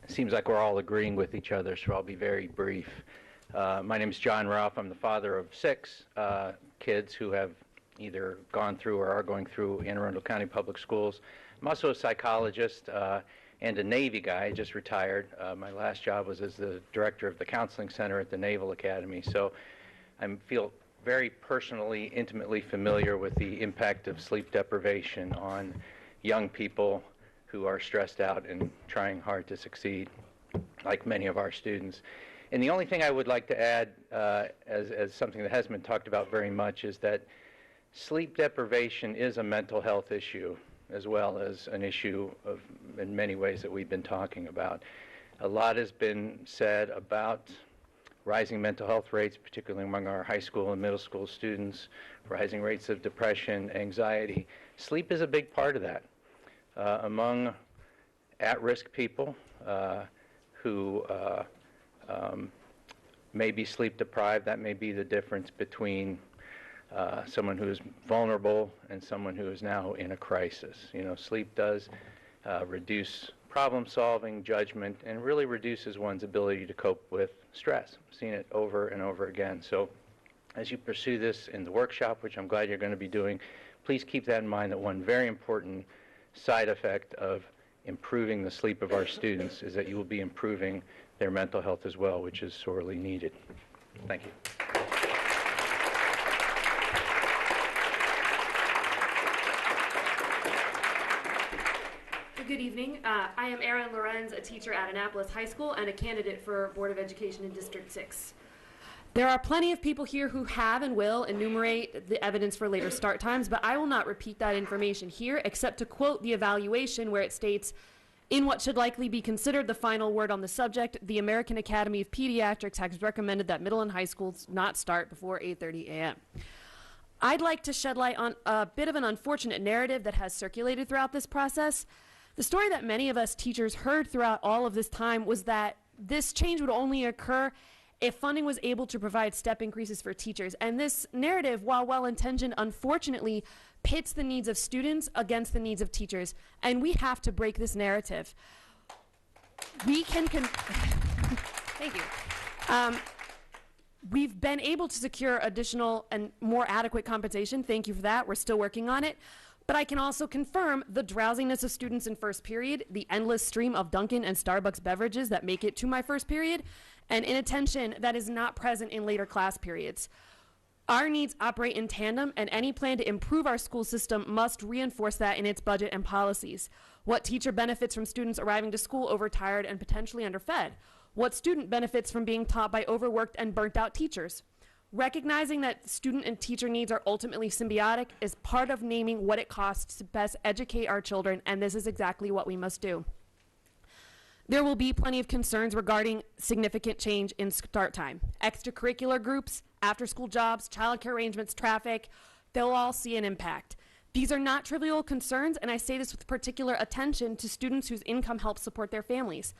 It seems like we're all agreeing with each other, so I'll be very brief. My name is John Ralph. I'm the father of 6 kids who have either gone through or are going through Anne Arundel County Public Schools. I'm also a psychologist and a Navy guy. I just retired. My last job was as the director of the counseling center at the Naval Academy, so I feel very personally, intimately familiar with the impact of sleep deprivation on young people who are stressed out and trying hard to succeed, like many of our students. And the only thing I would like to add, as something that hasn't been talked about very much, is that sleep deprivation is a mental health issue, as well as an issue of, in many ways, that we've been talking about. A lot has been said about rising mental health rates, particularly among our high school and middle school students, rising rates of depression, anxiety. Sleep is a big part of that. Among at-risk people who may be sleep deprived, that may be the difference between someone who is vulnerable and someone who is now in a crisis. You know, sleep does reduce problem solving, judgment, and really reduces one's ability to cope with stress. I've seen it over and over again. So as you pursue this in the workshop, which I'm glad you're going to be doing, please keep that in mind, that one very important side effect of improving the sleep of our students is that you will be improving their mental health as well, which is sorely needed. Thank you. Good evening. I am Erin Lorenz, a teacher at Annapolis High School and a candidate for Board of Education in District 6. There are plenty of people here who have and will enumerate the evidence for later start times, but I will not repeat that information here except to quote the evaluation where it states, "In what should likely be considered the final word on the subject, the American Academy of Pediatrics has recommended that middle and high schools not start before 8:30 a.m. I'd like to shed light on a bit of an unfortunate narrative that has circulated throughout this process. The story that many of us teachers heard throughout all of this time was that this change would only occur if funding was able to provide step increases for teachers. And this narrative, while well-intentioned, unfortunately pits the needs of students against the needs of teachers. And we have to break this narrative. We can thank you. We've been able to secure additional and more adequate compensation. Thank you for that. We're still working on it. But I can also confirm the drowsiness of students in first period, the endless stream of Dunkin' and Starbucks beverages that make it to my first period, and inattention that is not present in later class periods. Our needs operate in tandem, and any plan to improve our school system must reinforce that in its budget and policies. What teacher benefits from students arriving to school overtired and potentially underfed? What student benefits from being taught by overworked and burnt out teachers? Recognizing that student and teacher needs are ultimately symbiotic is part of naming what it costs to best educate our children, and this is exactly what we must do. There will be plenty of concerns regarding significant change in start time. Extracurricular groups, after-school jobs, childcare arrangements, traffic, they'll all see an impact. These are not trivial concerns, and I say this with particular attention to students whose income helps support their families.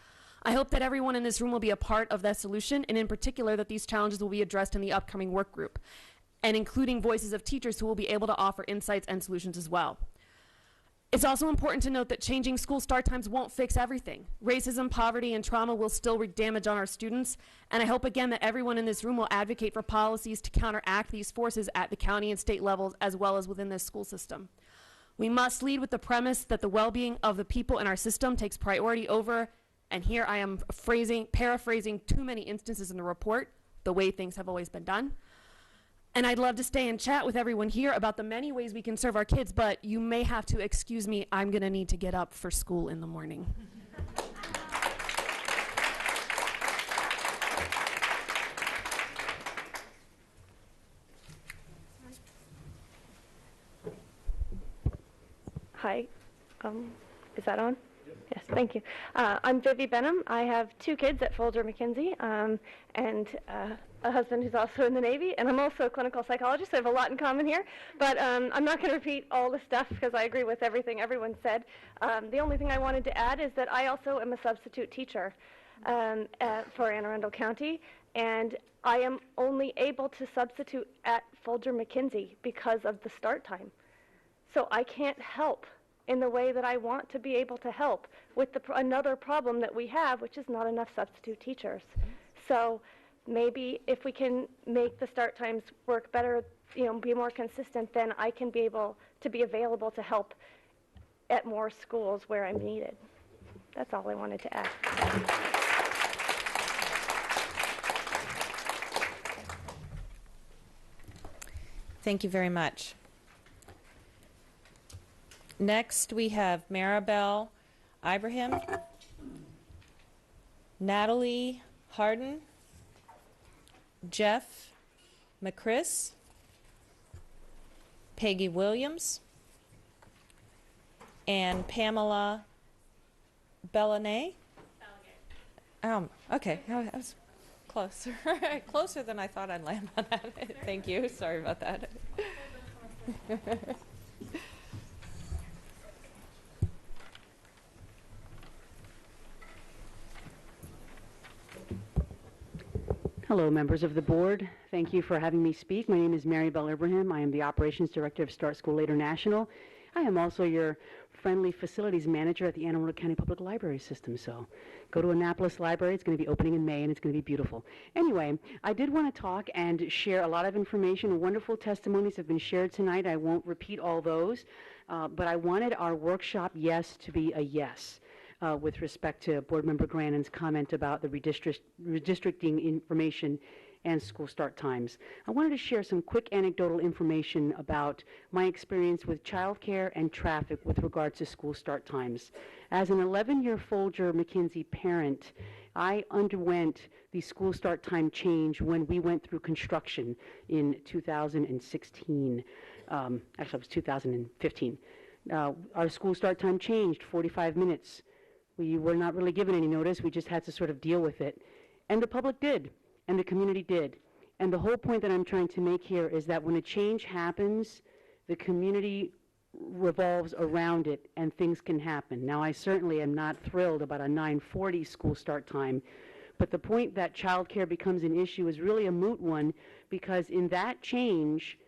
I hope that everyone in this room will be a part of that solution, and in particular that these challenges will be addressed in the upcoming work group, and including voices of teachers who will be able to offer insights and solutions as well. It's also important to note that changing school start times won't fix everything. Racism, poverty, and trauma will still wreak damage on our students, and I hope again that everyone in this room will advocate for policies to counteract these forces at the county and state levels as well as within this school system. We must lead with the premise that the well-being of the people in our system takes priority over, and here I am paraphrasing too many instances in the report, the way things have always been done. And I'd love to stay and chat with everyone here about the many ways we can serve our kids, but you may have to excuse me. I'm going to need to get up for school in the morning. Hi. Is that on? Yes, thank you. I'm Vivi Benham. I have 2 kids at Folger McKenzie and a husband who's also in the Navy, and I'm also a clinical psychologist, so I have a lot in common here. But I'm not going to repeat all the stuff because I agree with everything everyone said. The only thing I wanted to add is that I also am a substitute teacher for Anne Arundel County, and I am only able to substitute at Folger McKenzie because of the start time. So I can't help in the way that I want to be able to help with another problem that we have, which is not enough substitute teachers. So maybe if we can make the start times work better, be more consistent, then I can be able to be available to help at more schools where I'm needed. That's all I wanted to add. Thank you very much. Next, we have Maribel Ibrahim, Natalie Harden, Jeff McChris, Peggy Williams, and Pamela Bellanay. Okay, I was closer. Closer than I thought I'd land on that. Thank you. Sorry about that. Hello, members of the board. Thank you for having me speak. My name is Maribel Ibrahim. I am the Operations Director of Start School Later National. I am also your friendly facilities manager at the Anne Arundel County Public Library System. So go to Annapolis Library. It's going to be opening in May, and it's going to be beautiful. Anyway, I did want to talk and share a lot of information. Wonderful testimonies have been shared tonight. I won't repeat all those, but I wanted our workshop yes to be a yes. With respect to Board Member Grannon's comment about the redistricting information and school start times. I wanted to share some quick anecdotal information about my experience with childcare and traffic with regard to school start times. As an 11-year Folger-McKenzie parent, I underwent the school start time change when we went through construction in 2016. Actually, it was 2015. Our school start time changed 45 minutes. We were not really given any notice. We just had to sort of deal with it. And the public did, and the community did. And the whole point that I'm trying to make here is that when a change happens, the community revolves around it, and things can happen. Now, I certainly am not thrilled about a 9:40 school start time, but the point that childcare becomes an issue is really a moot one, because in that change,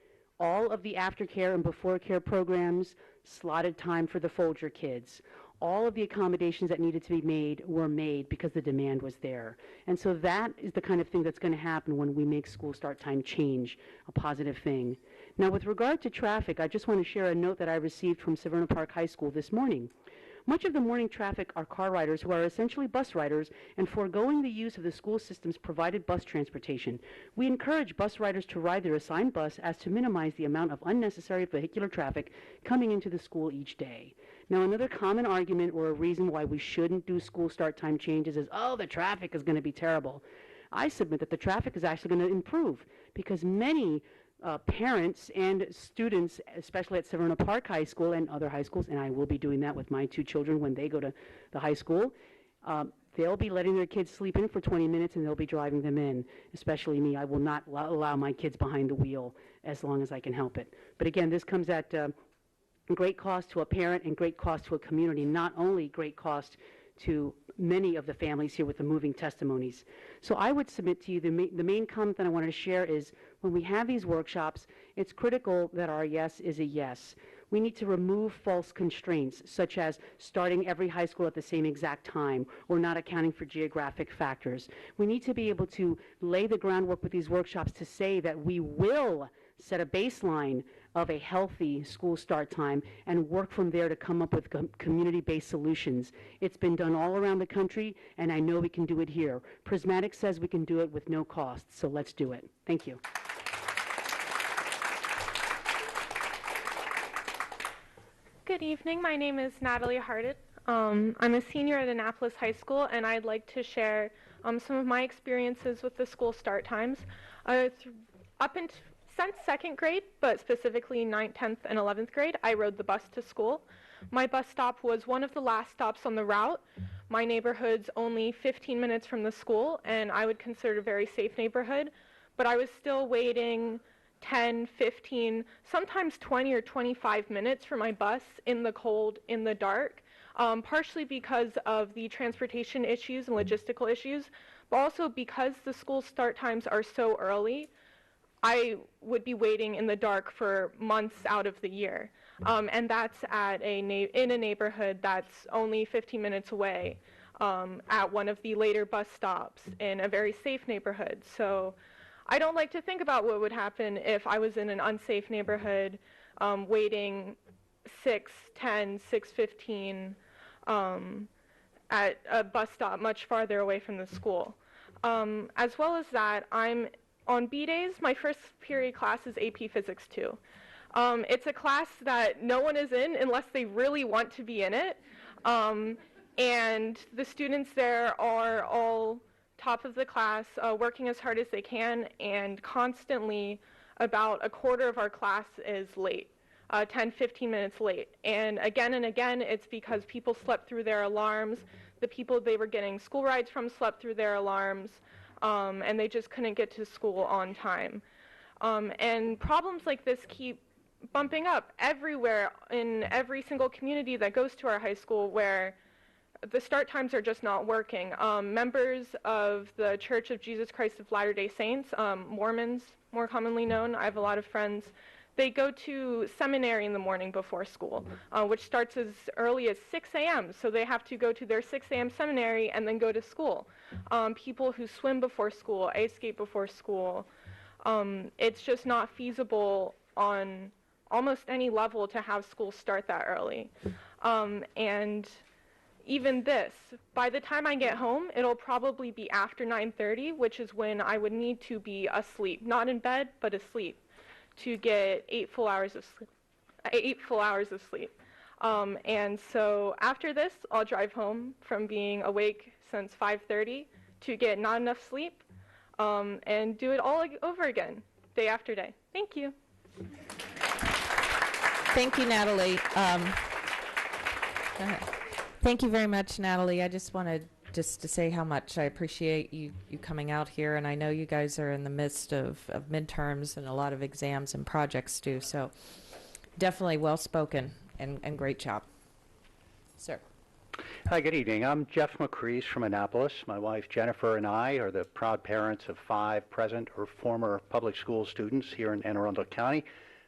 all of the aftercare and before care programs slotted time for the Folger kids. All of the accommodations that needed to be made were made because the demand was there. And so that is the kind of thing that's going to happen when we make school start time change a positive thing. Now, with regard to traffic, I just want to share a note that I received from Severna Park High School this morning. Much of the morning traffic are car riders who are essentially bus riders and foregoing the use of the school system's provided bus transportation. We encourage bus riders to ride their assigned bus as to minimize the amount of unnecessary vehicular traffic coming into the school each day. Now, another common argument or a reason why we shouldn't do school start time changes is, oh, the traffic is going to be terrible. I submit that the traffic is actually going to improve because many parents and students, especially at Severna Park High School and other high schools, and I will be doing that with my two children when they go to the high school, they'll be letting their kids sleep in for 20 minutes and they'll be driving them in. Especially me, I will not allow my kids behind the wheel as long as I can help it. But again, this comes at great cost to a parent and great cost to a community, not only great cost to many of the families here with the moving testimonies. So I would submit to you the main comment that I wanted to share is when we have these workshops, it's critical that our yes is a yes. We need to remove false constraints, such as starting every high school at the same exact time or not accounting for geographic factors. We need to be able to lay the groundwork with these workshops to say that we will set a baseline of a healthy school start time and work from there to come up with community-based solutions. It's been done all around the country, and I know we can do it here. Prismatic says we can do it with no cost, so let's do it. Thank you. Good evening. My name is Natalie Hardit. I'm a senior at Annapolis High School, and I'd like to share some of my experiences with the school start times. Since second grade, but specifically 9th, 10th, and 11th grade, I rode the bus to school. My bus stop was one of the last stops on the route. My neighborhood's only 15 minutes from the school, and I would consider it a very safe neighborhood, but I was still waiting 10, 15, sometimes 20 or 25 minutes for my bus in the cold, in the dark, partially because of the transportation issues and logistical issues, but also because the school start times are so early. I would be waiting in the dark for months out of the year, and that's at in a neighborhood that's only 15 minutes away, at one of the later bus stops in a very safe neighborhood. So I don't like to think about what would happen if I was in an unsafe neighborhood, waiting 6:10, 6:15 at a bus stop much farther away from the school. As well as that, on B days, my first period class is AP Physics 2. It's a class that no one is in unless they really want to be in it. And the students there are all top of the class, working as hard as they can, and constantly about a quarter of our class is late, 10, 15 minutes late. And again, it's because people slept through their alarms. The people they were getting school rides from slept through their alarms. And they just couldn't get to school on time. And problems like this keep bumping up everywhere in every single community that goes to our high school where the start times are just not working. Members of the Church of Jesus Christ of Latter-day Saints, Mormons more commonly known, I have a lot of friends, they go to seminary in the morning before school, which starts as early as 6 a.m. So they have to go to their 6 a.m. seminary and then go to school. People who swim before school, ice skate before school. It's just not feasible on almost any level to have school start that early. And even this, by the time I get home, it'll probably be after 9:30, which is when I would need to be asleep, not in bed, but asleep, to get 8 full hours of sleep. 8 full hours of sleep. And so after this, I'll drive home from being awake since 5:30 to get not enough sleep, and do it all over again, day after day. Thank you. Thank you, Natalie. Go ahead. Thank you very much, Natalie. I just wanted to say how much I appreciate you coming out here, and I know you guys are in the midst of midterms and a lot of exams and projects too, so definitely well spoken and great job. Sir. Hi, good evening. I'm Jeff McCrease from Annapolis. My wife Jennifer and I are the proud parents of 5 present or former public school students here in Anne Arundel County.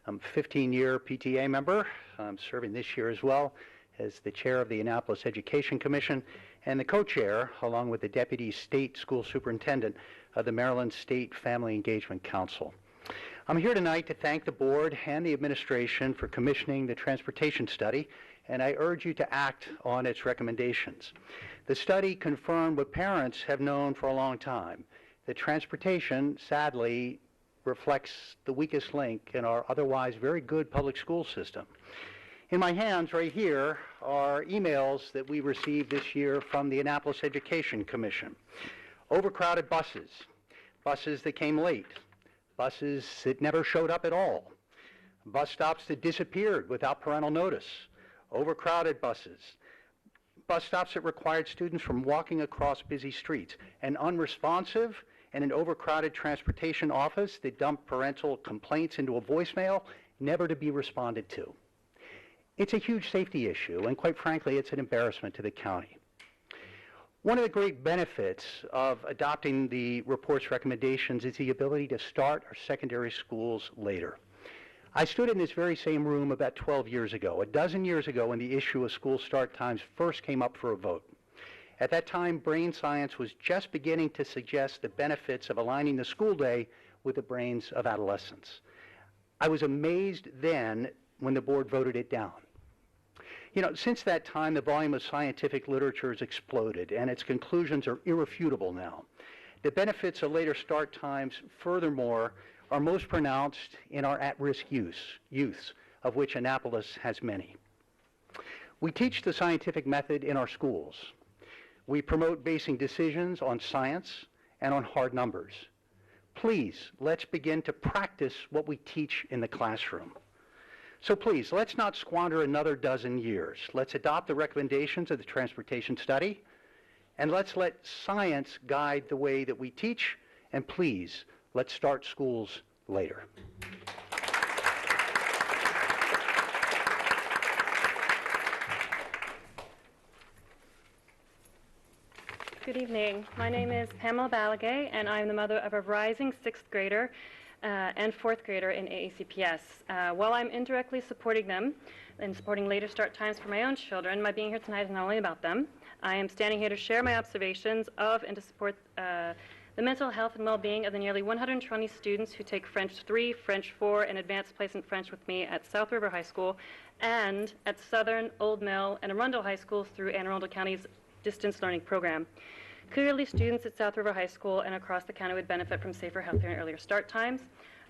I'm a 15-year PTA member. I'm serving this year as well as the chair of the Annapolis Education Commission and the co-chair, along with the deputy state school superintendent of the Maryland State Family Engagement Council. I'm here tonight to thank the board and the administration for commissioning the transportation study, and I urge you to act on its recommendations. The study confirmed what parents have known for a long time, that transportation, sadly, reflects the weakest link in our otherwise very good public school system. In my hands right here are emails that we received this year from the Annapolis Education Commission. Overcrowded buses, buses that came late, buses that never showed up at all, bus stops that disappeared without parental notice, overcrowded buses, bus stops that required students from walking across busy streets, an unresponsive and an overcrowded transportation office that dumped parental complaints into a voicemail, never to be responded to. It's a huge safety issue, and quite frankly, it's an embarrassment to the county. One of the great benefits of adopting the report's recommendations is the ability to start our secondary schools later. I stood in this very same room about 12 years ago, a dozen years ago, when the issue of school start times first came up for a vote. At that time, brain science was just beginning to suggest the benefits of aligning the school day with the brains of adolescents. I was amazed then when the board voted it down. You know, since that time, the volume of scientific literature has exploded, and its conclusions are irrefutable now. The benefits of later start times, furthermore, are most pronounced in our at-risk youths, of which Annapolis has many. We teach the scientific method in our schools. We promote basing decisions on science and on hard numbers. Please, let's begin to practice what we teach in the classroom. So please, let's not squander another dozen years. Let's adopt the recommendations of the transportation study, and let's let science guide the way that we teach, and please, let's start schools later. Good evening. My name is Pamela Balagay, and I'm the mother of a rising 6th grader and 4th grader in AACPS. While I'm indirectly supporting them and supporting later start times for my own children, my being here tonight is not only about them. I am standing here to share my observations of and to support the mental health and well-being of the nearly 120 students who take French 3, French 4, and Advanced Placement French with me at South River High School and at Southern, Old Mill, and Arundel High School through Anne Arundel County's distance learning program. Clearly, students at South River High School and across the county would benefit from safer, healthier, and earlier start times.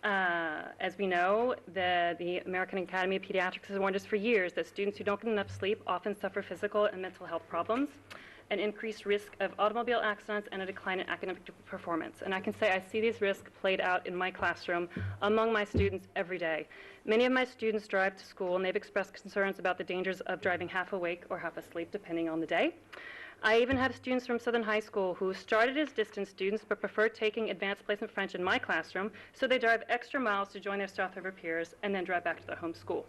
As we know, the American Academy of Pediatrics has warned us for years that students who don't get enough sleep often suffer physical and mental health problems, an increased risk of automobile accidents, and a decline in academic performance. And I can say I see these risks played out in my classroom among my students every day. Many of my students drive to school, and they've expressed concerns about the dangers of driving half awake or half asleep, depending on the day. I even have students from Southern High School who started as distance students but prefer taking Advanced Placement French in my classroom, so they drive extra miles to join their South River peers and then drive back to their home school.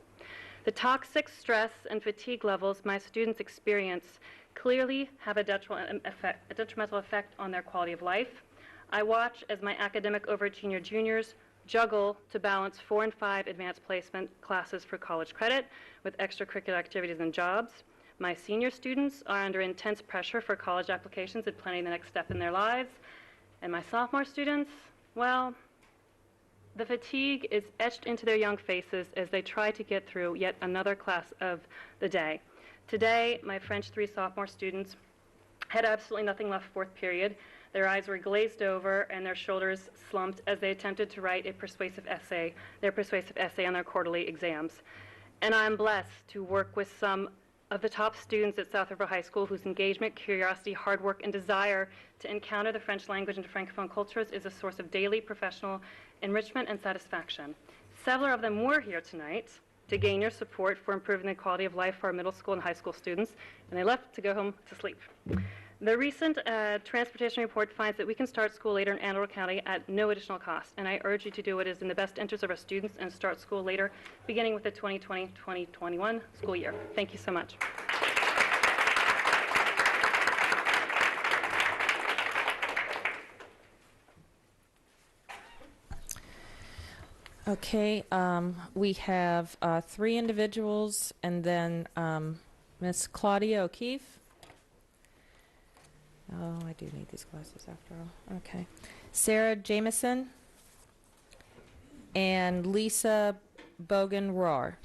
The toxic stress and fatigue levels my students experience clearly have a detrimental effect on their quality of life. I watch as my academic overachieving juniors juggle to balance 4 and 5 advanced placement classes for college credit with extracurricular activities and jobs. My senior students are under intense pressure for college applications and planning the next step in their lives. And my sophomore students, well, the fatigue is etched into their young faces as they try to get through yet another class of the day. Today, my French 3 sophomore students had absolutely nothing left fourth period. Their eyes were glazed over and their shoulders slumped as they attempted to write their persuasive essay on their quarterly exams. And I'm blessed to work with some of the top students at South River High School whose engagement, curiosity, hard work, and desire to encounter the French language and Francophone cultures is a source of daily professional enrichment and satisfaction. Several of them were here tonight to gain your support for improving the quality of life for our middle school and high school students, and they left to go home to sleep. The recent transportation report finds that we can start school later in Anne Arundel County at no additional cost, and I urge you to do what is in the best interest of our students and start school later, beginning with the 2020-2021 school year. Thank you so much. Okay, we have 3 individuals, and then Miss Claudia O'Keefe. Oh, I do need these glasses after all. Okay. Sarah Jameson and Lisa Bogan-Rohr.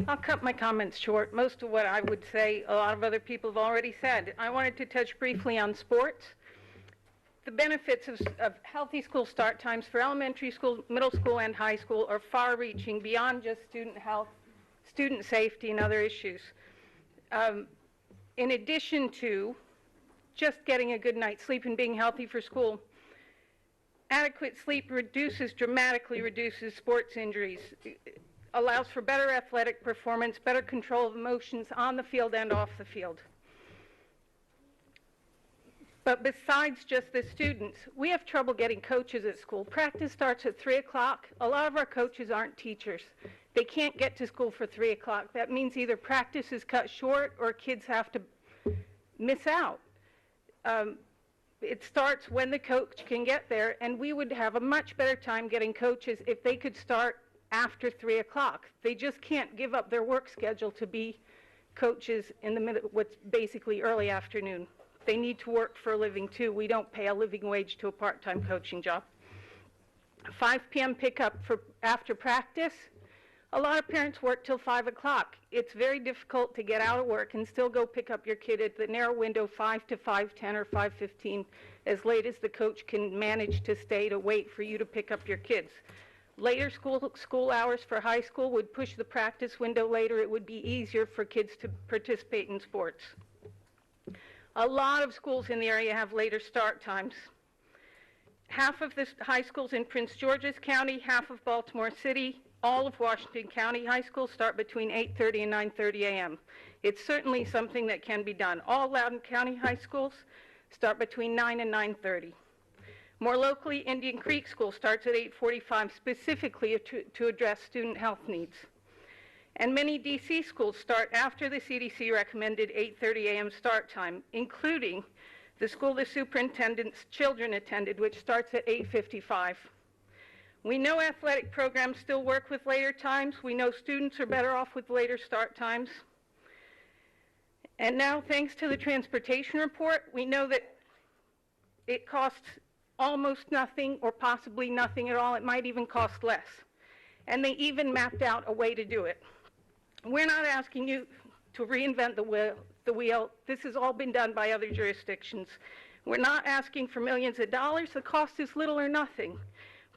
I'll cut my comments short. Most of what I would say, a lot of other people have already said. I wanted to touch briefly on sports. The benefits of healthy school start times for elementary school, middle school, and high school are far-reaching beyond just student health, student safety, and other issues. In addition to just getting a good night's sleep and being healthy for school, adequate sleep dramatically reduces sports injuries, allows for better athletic performance, better control of emotions on the field and off the field. But besides just the students, we have trouble getting coaches at school. Practice starts at 3 o'clock. A lot of our coaches aren't teachers. They can't get to school for 3 o'clock. That means either practice is cut short or kids have to miss out. It starts when the coach can get there, and we would have a much better time getting coaches if they could start after 3 o'clock. They just can't give up their work schedule to be coaches in the middle, what's basically early afternoon. They need to work for a living too. We don't pay a living wage to a part-time coaching job. 5 p.m. pickup for after practice. A lot of parents work till 5 o'clock. It's very difficult to get out of work and still go pick up your kid at the narrow window 5 to 5:10 or 5:15, as late as the coach can manage to stay to wait for you to pick up your kids. Later school hours for high school would push the practice window later. It would be easier for kids to participate in sports. A lot of schools in the area have later start times. Half of the high schools in Prince George's County, half of Baltimore City, all of Washington County high schools start between 8:30 and 9:30 a.m. It's certainly something that can be done. All Loudoun County high schools start between 9 and 9:30. More locally, Indian Creek School starts at 8:45 specifically to address student health needs. And many DC schools start after the CDC recommended 8:30 a.m. start time, including the school the superintendent's children attended, which starts at 8:55. We know athletic programs still work with later times. We know students are better off with later start times. And now, thanks to the transportation report, we know that it costs almost nothing or possibly nothing at all. It might even cost less. And they even mapped out a way to do it. We're not asking you to reinvent the wheel. This has all been done by other jurisdictions. We're not asking for millions of dollars. The cost is little or nothing.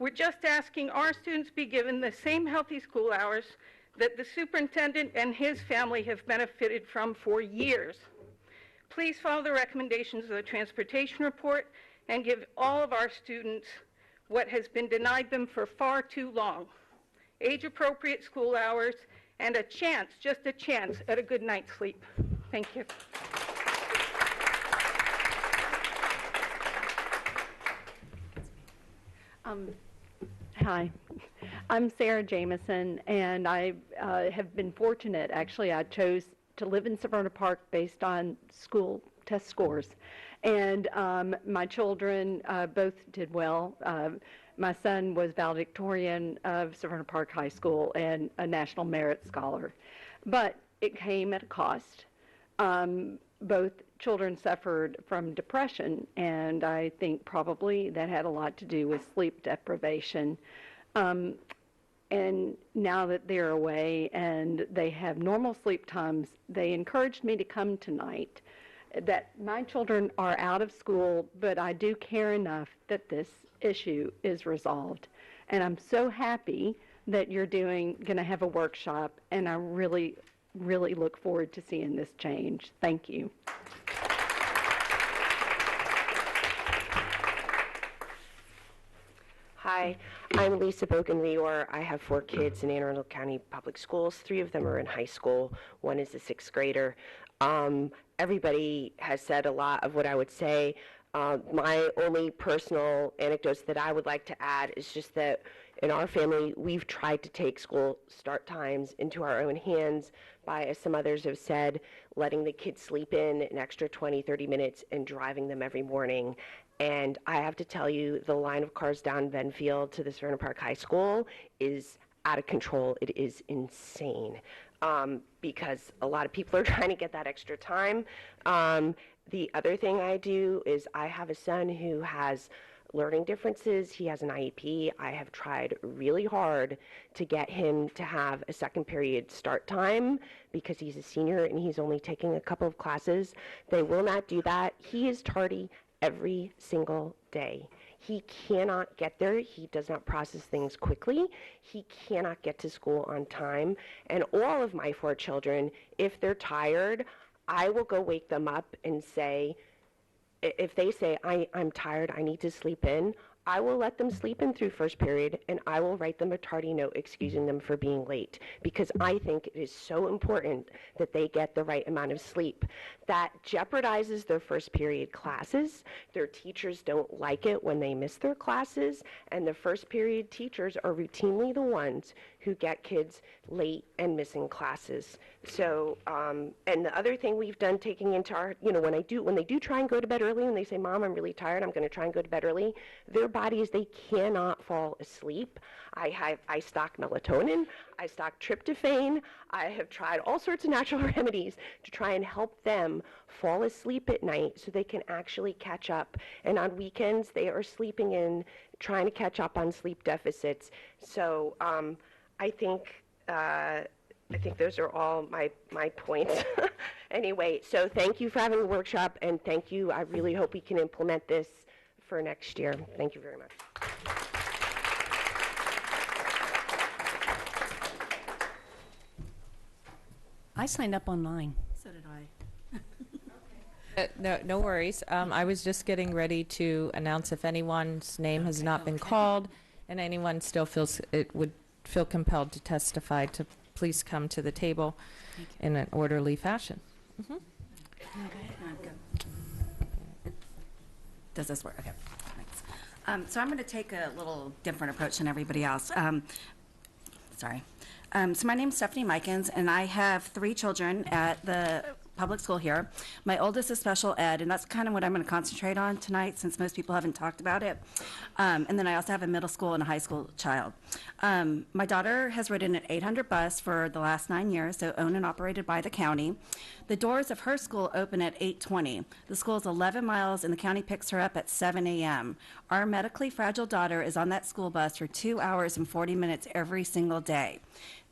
We're just asking our students be given the same healthy school hours that the superintendent and his family have benefited from for years. Please follow the recommendations of the transportation report and give all of our students what has been denied them for far too long: age-appropriate school hours and a chance, just a chance, at a good night's sleep. Thank you. Hi, I'm Sarah Jameson, and I have been fortunate. Actually, I chose to live in Severna Park based on school test scores. And my children both did well. My son was valedictorian of Severna Park High School and a National Merit Scholar. But it came at a cost, both children suffered from depression, and I think probably that had a lot to do with sleep deprivation. And now that they're away and they have normal sleep times, they encouraged me to come tonight. That my children are out of school, but I do care enough that this issue is resolved. And I'm so happy that you're going to have a workshop, and I really, really look forward to seeing this change. Thank you. Hi, I'm Lisa Bogan-Rior. I have 4 kids in Anne Arundel County Public Schools. 3 of them are in high school. 1 is a 6th grader. Everybody has said a lot of what I would say. My only personal anecdotes that I would like to add is just that in our family, we've tried to take school start times into our own hands by, as some others have said, letting the kids sleep in an extra 20, 30 minutes and driving them every morning. And I have to tell you, the line of cars down Benfield to the Severna Park High School is out of control. It is insane because a lot of people are trying to get that extra time. The other thing I do is I have a son who has learning differences. He has an IEP. I have tried really hard to get him to have a second period start time because he's a senior and he's only taking a couple of classes. They will not do that. He is tardy every single day. He cannot get there. He does not process things quickly. He cannot get to school on time. And all of my 4 children, if they're tired, I will go wake them up and say, if they say, I'm tired, I need to sleep in, I will let them sleep in through first period, and I will write them a tardy note excusing them for being late, because I think it is so important that they get the right amount of sleep. That jeopardizes their first period classes. Their teachers don't like it when they miss their classes, and the first period teachers are routinely the ones who get kids late and missing classes. So, and the other thing we've done, taking into our, when they do try and go to bed early, and they say, Mom, I'm really tired, I'm going to try and go to bed early, their bodies, they cannot fall asleep. I stock melatonin, I stock tryptophan, I have tried all sorts of natural remedies to try and help them fall asleep at night so they can actually catch up. And on weekends, they are sleeping in, trying to catch up on sleep deficits. So I think those are all my points. Anyway, so thank you for having a workshop, and thank you. I really hope we can implement this for next year. Thank you very much. I signed up online. So did I. No worries. I was just getting ready to announce if anyone's name has not been called and anyone still would feel compelled to testify, to please come to the table in an orderly fashion. Mm-hmm. Does this work? Okay. Thanks. So I'm going to take a little different approach than everybody else. Sorry. So my name's Stephanie Mikens, and I have 3 children at the public school here. My oldest is special ed, and that's kind of what I'm going to concentrate on tonight since most people haven't talked about it. And then I also have a middle school and a high school child. My daughter has ridden an 800 bus for the last 9 years, so owned and operated by the county. The doors of her school open at 8:20. The school is 11 miles, and the county picks her up at 7 a.m. Our medically fragile daughter is on that school bus for 2 hours and 40 minutes every single day.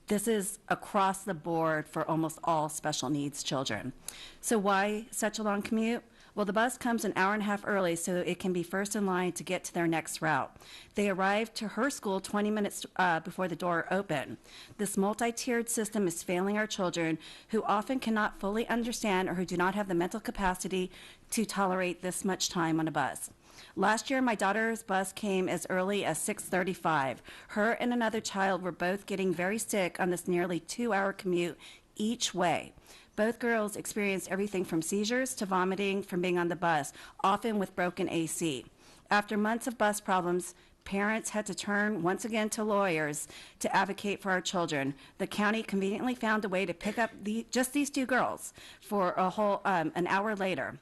This is across the board for almost all special needs children. So why such a long commute? Well, the bus comes an hour and a half early so it can be first in line to get to their next route. They arrive to her school 20 minutes before the door open. This multi-tiered system is failing our children who often cannot fully understand or who do not have the mental capacity to tolerate this much time on a bus. Last year, my daughter's bus came as early as 6:35. Her and another child were both getting very sick on this nearly 2-hour commute each way. Both girls experienced everything from seizures to vomiting from being on the bus, often with broken AC. After months of bus problems, parents had to turn once again to lawyers to advocate for our children. The county conveniently found a way to pick up just these 2 girls for a whole an hour later.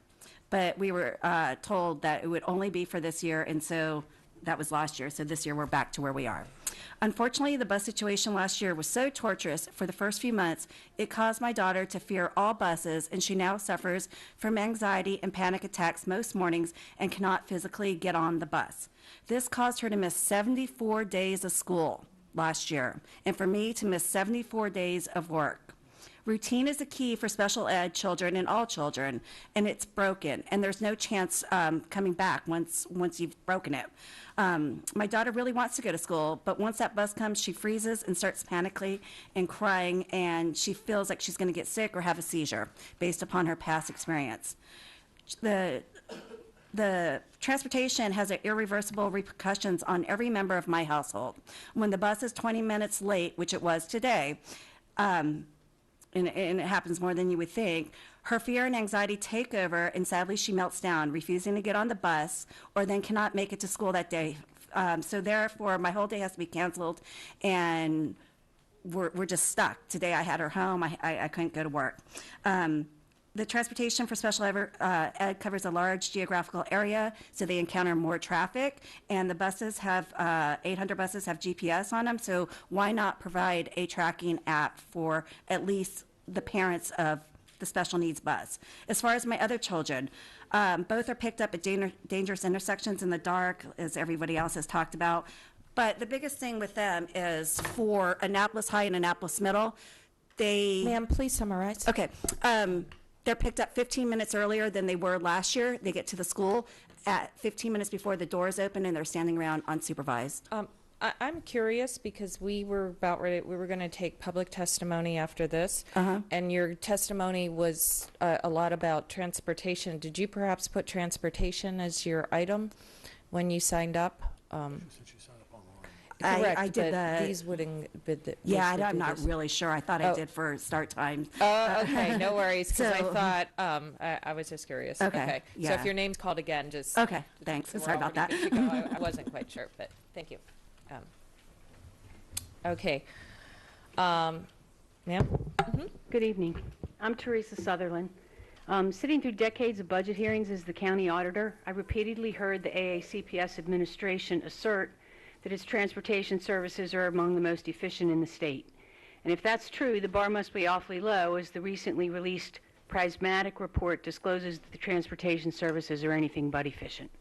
But we were told that it would only be for this year, and so that was last year. So this year we're back to where we are. Unfortunately, the bus situation last year was so torturous for the first few months, it caused my daughter to fear all buses, and she now suffers from anxiety and panic attacks most mornings and cannot physically get on the bus. This caused her to miss 74 days of school last year, and for me to miss 74 days of work. Routine is the key for special ed children and all children, and it's broken, and there's no chance coming back once you've broken it. My daughter really wants to go to school, but once that bus comes, she freezes and starts panicking and crying, and she feels like she's going to get sick or have a seizure based upon her past experience. The transportation has irreversible repercussions on every member of my household. When the bus is 20 minutes late, which it was today, and it happens more than you would think, her fear and anxiety take over, and sadly she melts down, refusing to get on the bus or then cannot make it to school that day. So therefore, my whole day has to be canceled, and we're just stuck. Today I had her home. I couldn't go to work. The transportation for special ed covers a large geographical area, so they encounter more traffic, and the buses have, 800 buses have GPS on them, so why not provide a tracking app for at least the parents of the special needs bus? As far as my other children, both are picked up at dangerous intersections in the dark, as everybody else has talked about, but the biggest thing with them is for Annapolis High and Annapolis Middle, Ma'am, please summarize. Okay. They're picked up 15 minutes earlier than they were last year. They get to the school at 15 minutes before the doors open, and they're standing around unsupervised. I'm curious because we were going to take public testimony after this, and your testimony was a lot about transportation. Did you perhaps put transportation as your item when you signed up? Correct, I did but that. these wouldn't. I'm not really sure. I thought I did for start times. Oh, okay, no worries. Because I So- thought I was just curious. Okay, So yeah. if your name's called again, just Okay, thanks. we're Sorry about that. already good to go. I wasn't quite sure, but thank you. Okay, ma'am. Good evening. I'm Teresa Sutherland. Sitting through decades of budget hearings as the county auditor, I repeatedly heard the AACPS administration assert that its transportation services are among the most efficient in the state. And if that's true, the bar must be awfully low, as the recently released Prismatic report discloses that the transportation services are anything but efficient.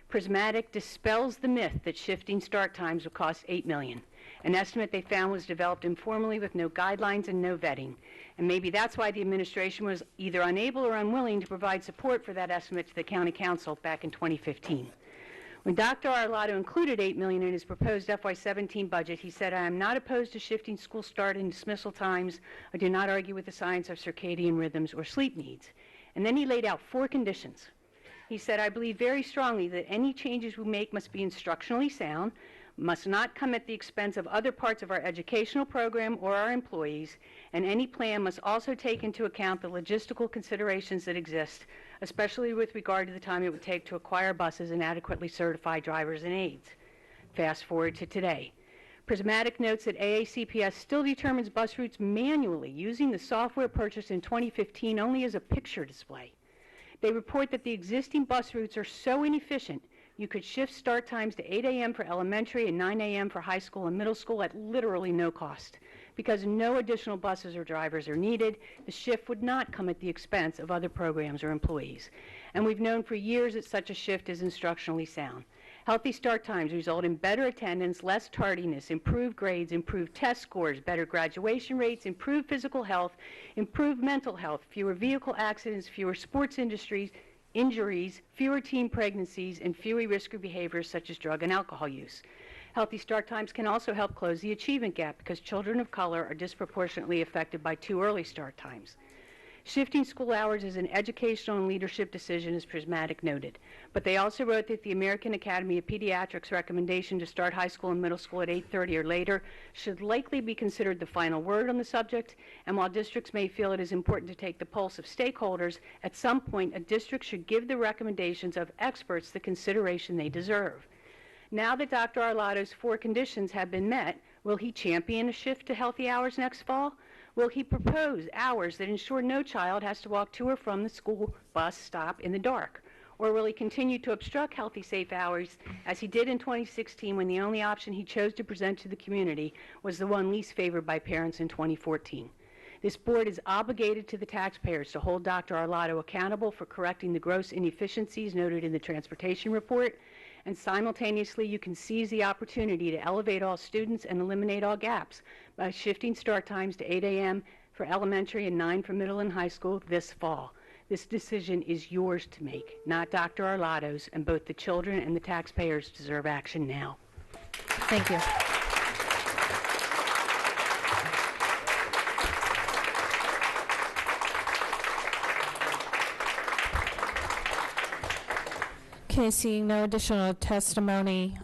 Prismatic dispels the myth that shifting start times would cost $8 million. An estimate they found was developed informally with no guidelines and no vetting. And maybe that's why the administration was either unable or unwilling to provide support for that estimate to the county council back in 2015. When Dr. Arlotto included $8 million in his proposed FY17 budget, he said, "I am not opposed to shifting school start and dismissal times. I do not argue with the science of circadian rhythms or sleep needs." And then he laid out 4 conditions. He said, "I believe very strongly that any changes we make must be instructionally sound, must not come at the expense of other parts of our educational program or our employees, and any plan must also take into account the logistical considerations that exist, especially with regard to the time it would take to acquire buses and adequately certify drivers and aides." Fast forward to today. Prismatic notes that AACPS still determines bus routes manually using the software purchased in 2015 only as a picture display. They report that the existing bus routes are so inefficient you could shift start times to 8 a.m. for elementary and 9 a.m. for high school and middle school at literally no cost. Because no additional buses or drivers are needed, the shift would not come at the expense of other programs or employees. And we've known for years that such a shift is instructionally sound. Healthy start times result in better attendance, less tardiness, improved grades, improved test scores, better graduation rates, improved physical health, improved mental health, fewer vehicle accidents, fewer sports injuries, fewer teen pregnancies, and fewer risky behaviors such as drug and alcohol use. Healthy start times can also help close the achievement gap because children of color are disproportionately affected by too early start times. Shifting school hours is an educational and leadership decision, as Prismatic noted. But they also wrote that the American Academy of Pediatrics' recommendation to start high school and middle school at 8:30 or later should likely be considered the final word on the subject, and while districts may feel it is important to take the pulse of stakeholders, at some point a district should give the recommendations of experts the consideration they deserve. Now that Dr. Arlotto's 4 conditions have been met, will he champion a shift to healthy hours next fall? Will he propose hours that ensure no child has to walk to or from the school bus stop in the dark? or will he continue to obstruct healthy, safe hours as he did in 2016 when the only option he chose to present to the community was the one least favored by parents in 2014? This board is obligated to the taxpayers to hold Dr. Arlotto accountable for correcting the gross inefficiencies noted in the transportation report, and simultaneously you can seize the opportunity to elevate all students and eliminate all gaps by shifting start times to 8 a.m. for elementary and 9 for middle and high school this fall. This decision is yours to make, not Dr. Arlotto's, and both the children and the taxpayers deserve action now. Thank you. Okay, seeing no additional testimony,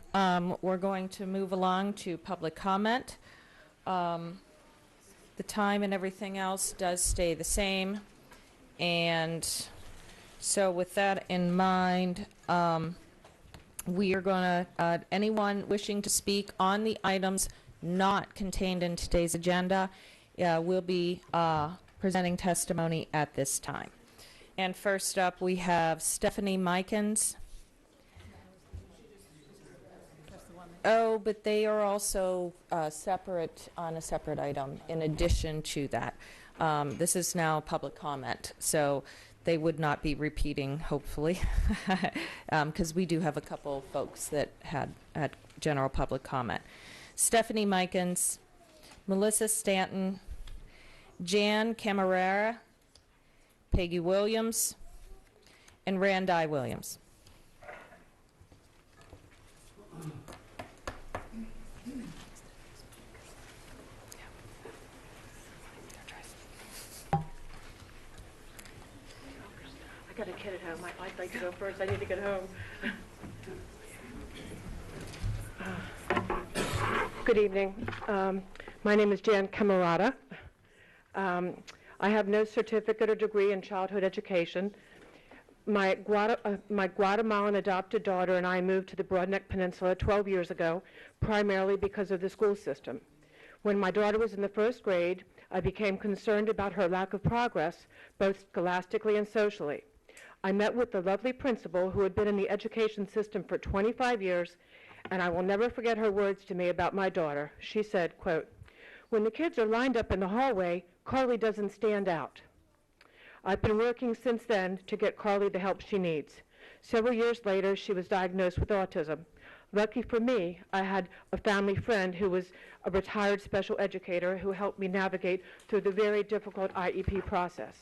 we're going to move along to public comment. The time and everything else does stay the same. And so with that in mind, we are going to, anyone wishing to speak on the items not contained in today's agenda will be presenting testimony at this time. And first up, we have Stephanie Mikens. Oh, but they are also separate on a separate item in addition to that. This is now public comment, so they would not be repeating, hopefully, because we do have a couple folks that had general public comment. Stephanie Mikens, Melissa Stanton, Jan Camarera, Peggy Williams, and Randi Williams. I got a kid at home. I'd like to go first. I need to get home. Good evening. My name is Jan Camarada. I have no certificate or degree in childhood education. My Guatemalan adopted daughter and I moved to the Broadneck Peninsula 12 years ago, primarily because of the school system. When my daughter was in the first grade, I became concerned about her lack of progress, both scholastically and socially. I met with the lovely principal who had been in the education system for 25 years, and I will never forget her words to me about my daughter. She said, quote, "When the kids are lined up in the hallway, Carly doesn't stand out." I've been working since then to get Carly the help she needs. Several years later, she was diagnosed with autism. Lucky for me, I had a family friend who was a retired special educator who helped me navigate through the very difficult IEP process.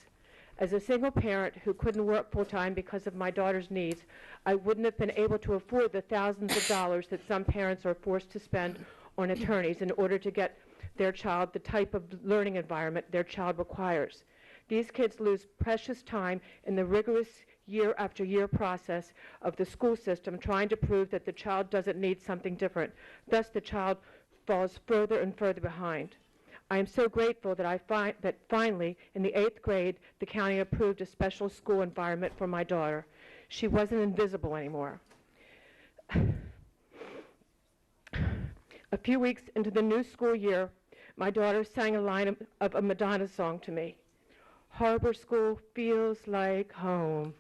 As a single parent who couldn't work full-time because of my daughter's needs, I wouldn't have been able to afford the thousands of dollars that some parents are forced to spend on attorneys in order to get their child the type of learning environment their child requires. These kids lose precious time in the rigorous year after year process of the school system trying to prove that the child doesn't need something different. Thus, the child falls further and further behind. I am so grateful that finally, in the 8th grade, the county approved a special school environment for my daughter. She wasn't invisible anymore. A few weeks into the new school year, my daughter sang a line of a Madonna song to me. "Harbor School feels like home."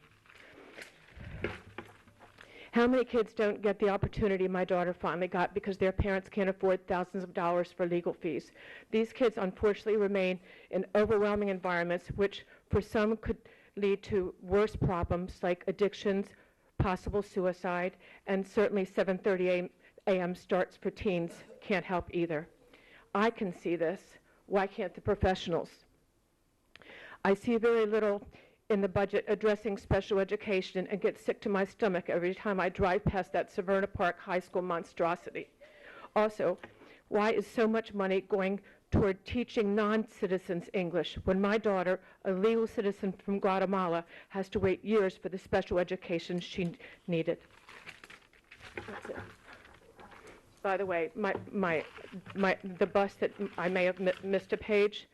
How many kids don't get the opportunity my daughter finally got because their parents can't afford thousands of dollars for legal fees? These kids unfortunately remain in overwhelming environments which for some could lead to worse problems like addictions, possible suicide, and certainly 7:30 a.m. starts for teens can't help either. I can see this. Why can't the professionals? I see very little in the budget addressing special education and get sick to my stomach every time I drive past that Severna Park High School monstrosity. Also, why is so much money going toward teaching non-citizens English when my daughter, a legal citizen from Guatemala, has to wait years for the special education she needed? That's it. By the way, the bus that I may have missed a page,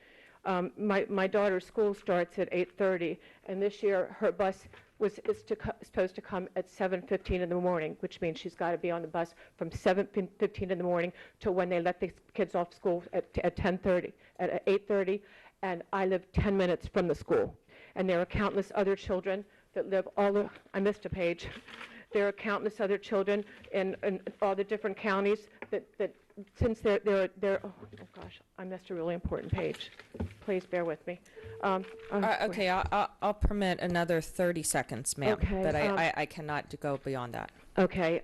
my daughter's school starts at 8:30, and this year her bus is supposed to come at 7:15 in the morning, which means she's got to be on the bus from 7:15 in the morning till when they let the kids off school at 10:30, at 8:30, and I live 10 minutes from the school. And there are countless other children that live I missed a page. There are countless other children in all the different counties that since they're oh gosh, I missed a really important page. Please bear with me. Okay, I'll permit another 30 seconds, ma'am, Okay, but I cannot go beyond that. Okay.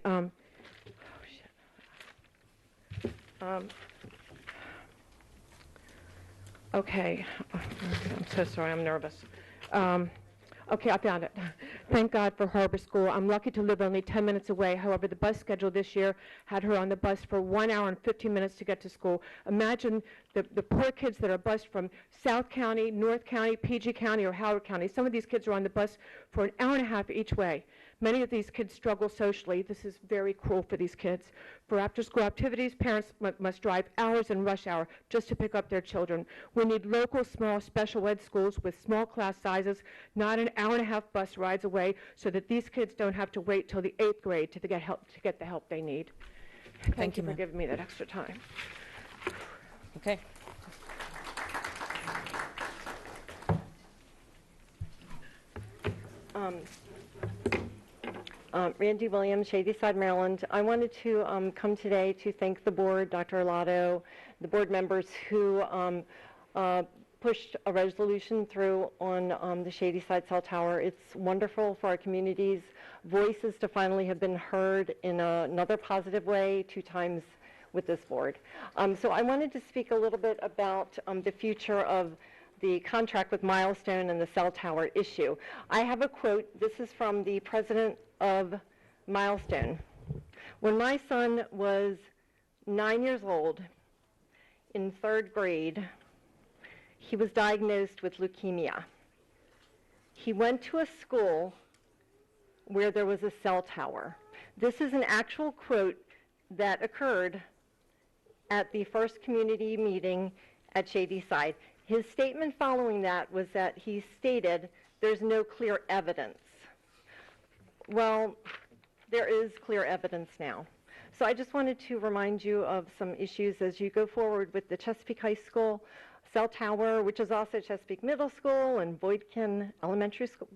Okay. I'm so sorry. I'm nervous. Okay, I found it. Thank God for Harbor School. I'm lucky to live only 10 minutes away. However, the bus schedule this year had her on the bus for 1 hour and 15 minutes to get to school. Imagine the poor kids that are bused from South County, North County, PG County, or Howard County. Some of these kids are on the bus for an hour and a half each way. Many of these kids struggle socially. This is very cruel for these kids. For after-school activities, parents must drive hours in rush hour just to pick up their children. We need local, small, special ed schools with small class sizes, not an hour and a half bus rides away, so that these kids don't have to wait till the 8th grade to get the help they need. Thank you for giving me that extra time. Okay. Randy Williams, Shadyside, Maryland. I wanted to come today to thank the board, Dr. Arlotto, the board members who pushed a resolution through on the Shadyside cell tower. It's wonderful for our community's voices to finally have been heard in another positive way 2 times with this board. So I wanted to speak a little bit about the future of the contract with Milestone and the cell tower issue. I have a quote. This is from the president of Milestone. When my son was 9 years old, in 3rd grade, he was diagnosed with leukemia. He went to a school where there was a cell tower. This is an actual quote that occurred at the first community meeting at Shadyside. His statement following that was that he stated, "There's no clear evidence." Well, there is clear evidence now. So I just wanted to remind you of some issues as you go forward with the Chesapeake High School cell tower, which is also Chesapeake Middle School and Bodkin Elementary School,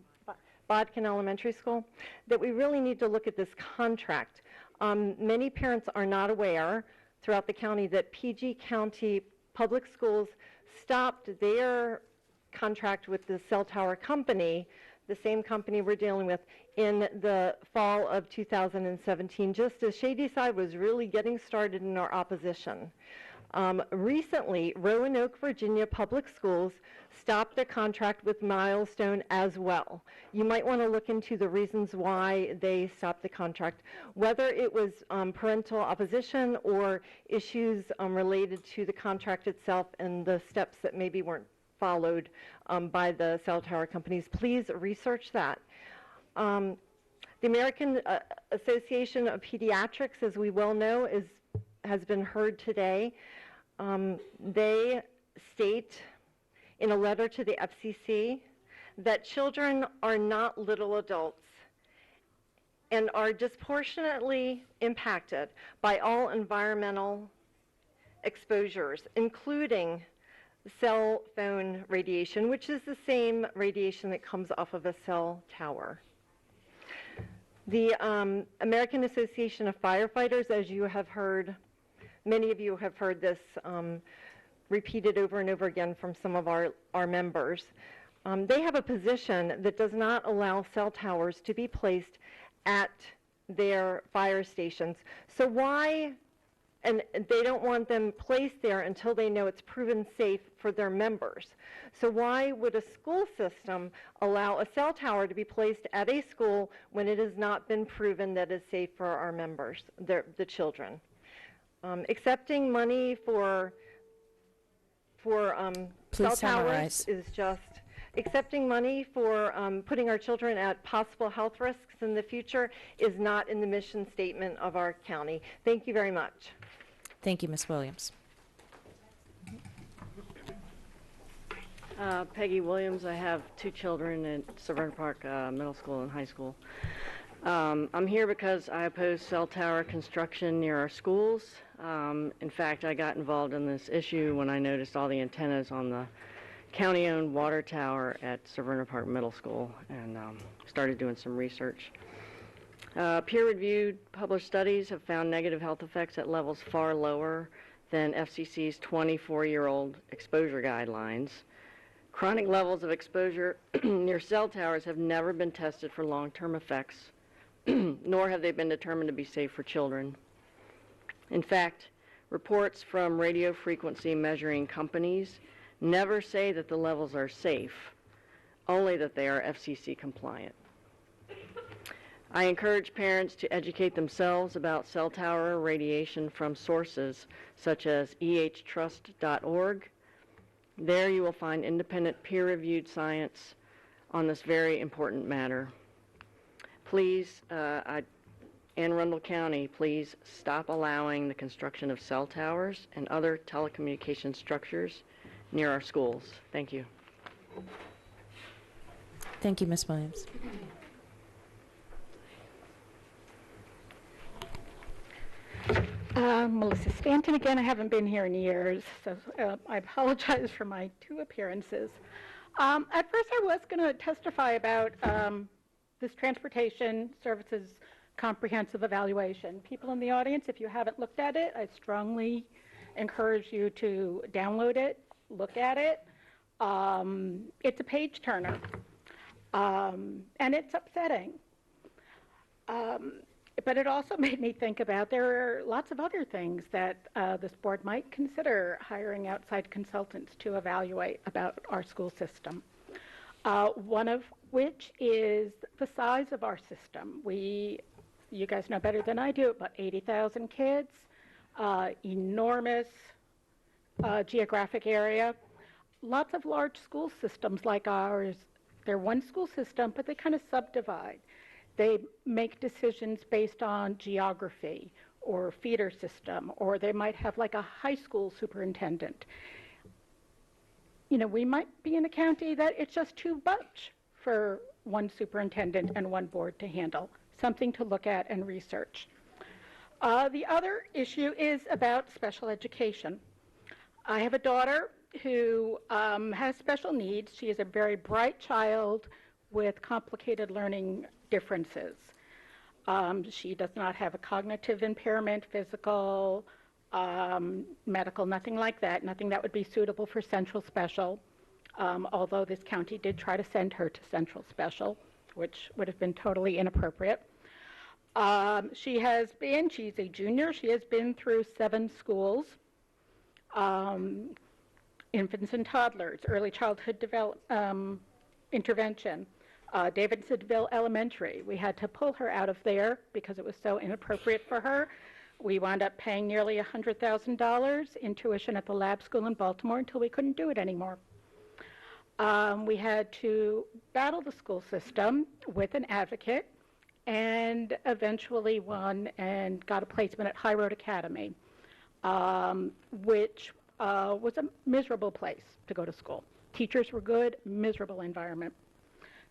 that we really need to look at this contract. Many parents are not aware throughout the county that PG County Public Schools stopped their contract with the cell tower company, the same company we're dealing with, in the fall of 2017, just as Shadyside was really getting started in our opposition. Recently, Roanoke, Virginia Public Schools stopped their contract with Milestone as well. You might want to look into the reasons why they stopped the contract, whether it was parental opposition or issues related to the contract itself and the steps that maybe weren't followed by the cell tower companies. Please research that. The American Association of Pediatrics, as we well know, has been heard today. They state in a letter to the FCC that children are not little adults and are disproportionately impacted by all environmental exposures, including cell phone radiation, which is the same radiation that comes off of a cell tower. The American Association of Firefighters, as you have heard, many of you have heard this repeated over and over again from some of our members. They have a position that does not allow cell towers to be placed at their fire stations. So why, and they don't want them placed there until they know it's proven safe for their members. So why would a school system allow a cell tower to be placed at a school when it has not been proven that it's safe for our members, the children? Accepting money for cell towers is just accepting money for putting our children at possible health risks in the future is not in the mission statement of our county. Thank you very much. Thank you, Ms. Williams. Peggy Williams. I have 2 children at Severna Park Middle School and High School. I'm here because I oppose cell tower construction near our schools. In fact, I got involved in this issue when I noticed all the antennas on the county-owned water tower at Severna Park Middle School, and started doing some research. Peer-reviewed published studies have found negative health effects at levels far lower than FCC's 24-year-old exposure guidelines. Chronic levels of exposure near cell towers have never been tested for long-term effects, nor have they been determined to be safe for children. In fact, reports from radio frequency measuring companies never say that the levels are safe, only that they are FCC compliant. I encourage parents to educate themselves about cell tower radiation from sources such as ehtrust.org. There you will find independent peer-reviewed science on this very important matter. Please, Anne Arundel County, please stop allowing the construction of cell towers and other telecommunication structures near our schools. Thank you. Thank you, Ms. Williams. Melissa Stanton again. I haven't been here in years, so I apologize for my 2 appearances. At first I was going to testify about this transportation services comprehensive evaluation. People in the audience, if you haven't looked at it, I strongly encourage you to download it, look at it. It's a page turner, and it's upsetting. But it also made me think about there are lots of other things that this board might consider hiring outside consultants to evaluate about our school system. One of which is the size of our system. You guys know better than I do, about 80,000 kids, enormous geographic area. Lots of large school systems like ours, they're one school system, but they kind of subdivide. They make decisions based on geography or feeder system, or they might have like a high school superintendent. You know, we might be in a county that it's just too much for one superintendent and one board to handle. Something to look at and research. The other issue is about special education. I have a daughter who has special needs. She is a very bright child with complicated learning differences. She does not have a cognitive impairment, physical, medical, nothing like that, nothing that would be suitable for Central Special, although this county did try to send her to Central Special, which would have been totally inappropriate. She's a junior, she has been through 7 schools, infants and toddlers, early childhood intervention, Davidsonville Elementary. We had to pull her out of there because it was so inappropriate for her. We wound up paying nearly $100,000 in tuition at the lab school in Baltimore until we couldn't do it anymore. We had to battle the school system with an advocate and eventually won and got a placement at High Road Academy, which was a miserable place to go to school. Teachers were good, miserable environment.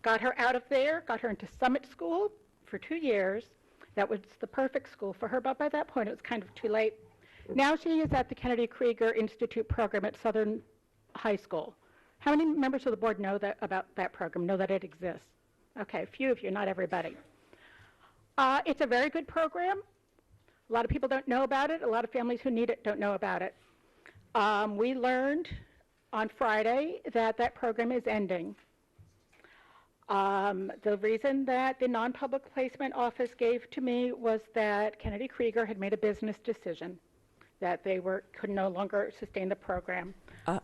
Got her out of there, got her into Summit School for 2 years. That was the perfect school for her, but by that point it was kind of too late. Now she is at the Kennedy Krieger Institute program at Southern High School. How many members of the board know that about that program, know that it exists? Okay, a few of you, not everybody. It's a very good program. A lot of people don't know about it. A lot of families who need it don't know about it. We learned on Friday that that program is ending. The reason that the non-public placement office gave to me was that Kennedy Krieger had made a business decision that they could no longer sustain the program.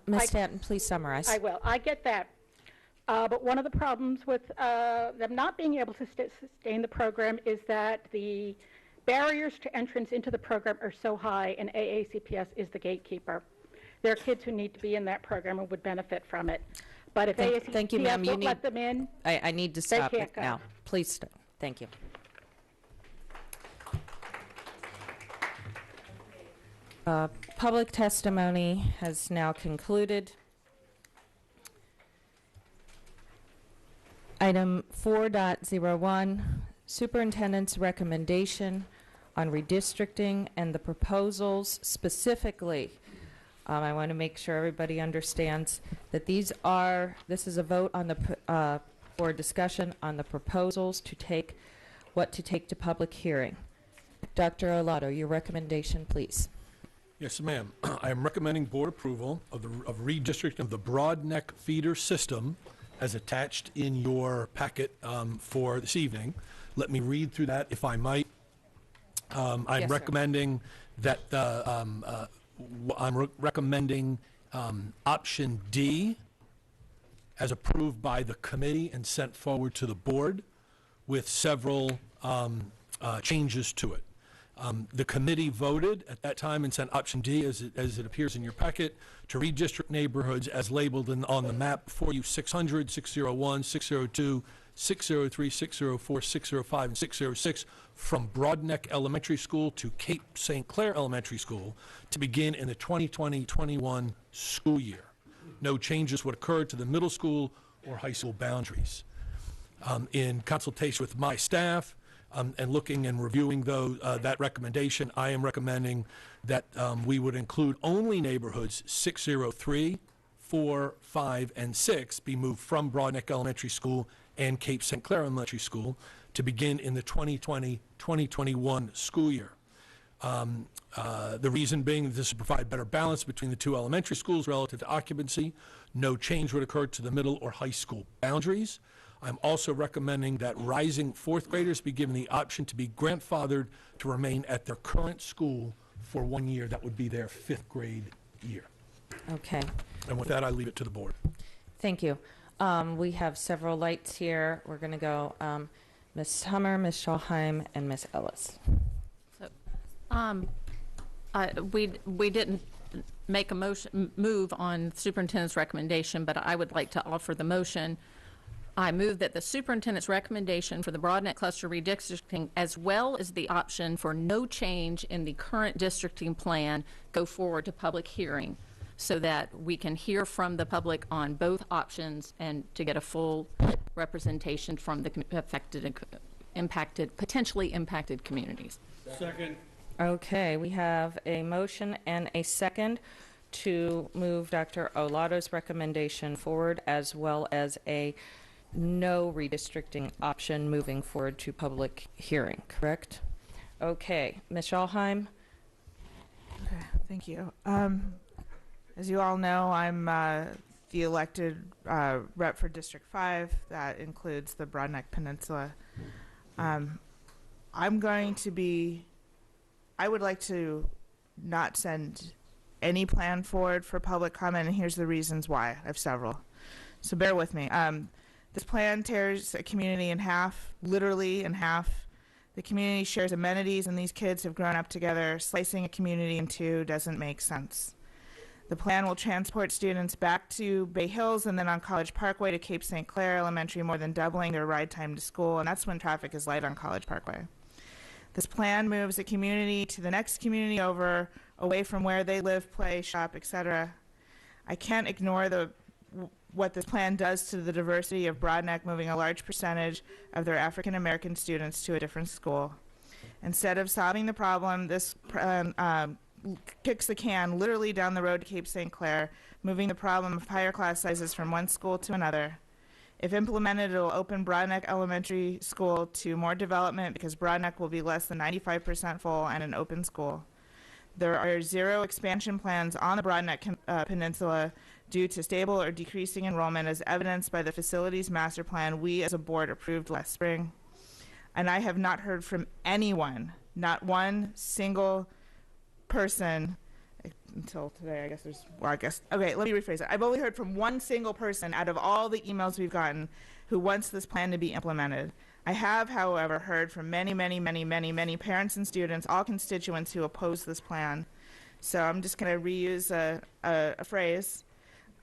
Ms. Stanton, please summarize. I will. I get that. But one of the problems with them not being able to sustain the program is that the barriers to entrance into the program are so high, and AACPS is the gatekeeper. There are kids who need to be in that program and would benefit from it. But if Thank you, ma'am. won't let them in, I need to stop can't it go. now. Please stop. Thank you. Public testimony has now concluded. Item 4.01, Superintendent's recommendation on redistricting and the proposals specifically I want to make sure everybody understands that this is a vote on for discussion on the proposals to take to public hearing. Dr. Olato, your recommendation, please. Yes, ma'am. I am recommending board approval of redistricting of the Broadneck feeder system as attached in your packet for this evening. Let me read through that, if I might. I'm Yes, sir. recommending that recommending option D as approved by the committee and sent forward to the board with several changes to it. The committee voted at that time and sent option D, as it appears in your packet, to redistrict neighborhoods as labeled on the map for you: 600, 601, 602, 603, 604, 605, and 606 from Broadneck Elementary School to Cape St. Clair Elementary School to begin in the 2020-21 school year. No changes would occur to the middle school or high school boundaries. In consultation with my staff, and looking and reviewing that recommendation, I am recommending that we would include only neighborhoods 603, 4, 5, and 6 be moved from Broadneck Elementary School and Cape St. Clair Elementary School to begin in the 2020-2021 school year. The reason being that this would provide better balance between the two elementary schools relative to occupancy. No change would occur to the middle or high school boundaries. I'm also recommending that rising fourth graders be given the option to be grandfathered to remain at their current school for 1 year. That would be their 5th grade year. Okay. And with that, I leave it to the board. Thank you. We have several lights here. We're going to go Ms. Hummer, Ms. Schalheim, and Ms. Ellis. We didn't make a move on superintendent's recommendation, but I would like to offer the motion. I move that the superintendent's recommendation for the Broadneck cluster redistricting, as well as the option for no change in the current districting plan, go forward to public hearing so that we can hear from the public on both options and to get a full representation from the potentially impacted communities. Second. Okay, we have a motion and a second to move Dr. Olato's recommendation forward, as well as a no redistricting option moving forward to public hearing, correct? Okay, Ms. Schalheim. Okay, thank you. As you all know, I'm the elected rep for District 5. That includes the Broadneck Peninsula. I would like to not send any plan forward for public comment, and here's the reasons why. I have several, so bear with me. This plan tears a community in half, literally in half. The community shares amenities, and these kids have grown up together. Slicing a community in two doesn't make sense. The plan will transport students back to Bay Hills and then on College Parkway to Cape St. Clair Elementary, more than doubling their ride time to school, and that's when traffic is light on College Parkway. This plan moves a community to the next community over, away from where they live, play, shop, etc. I can't ignore what this plan does to the diversity of Broadneck, moving a large percentage of their African American students to a different school. Instead of solving the problem, this plan kicks the can literally down the road to Cape St. Clair, moving the problem of higher class sizes from one school to another. If implemented, it will open Broadneck Elementary School to more development because Broadneck will be less than 95% full and an open school. There are 0 expansion plans on the Broadneck Peninsula due to stable or decreasing enrollment, as evidenced by the facilities master plan we as a board approved last spring. And I have not heard from anyone, not one single person, until today, okay, let me rephrase it. I've only heard from one single person out of all the emails we've gotten who wants this plan to be implemented. I have, however, heard from many parents and students, all constituents who oppose this plan. So I'm just going to reuse a phrase.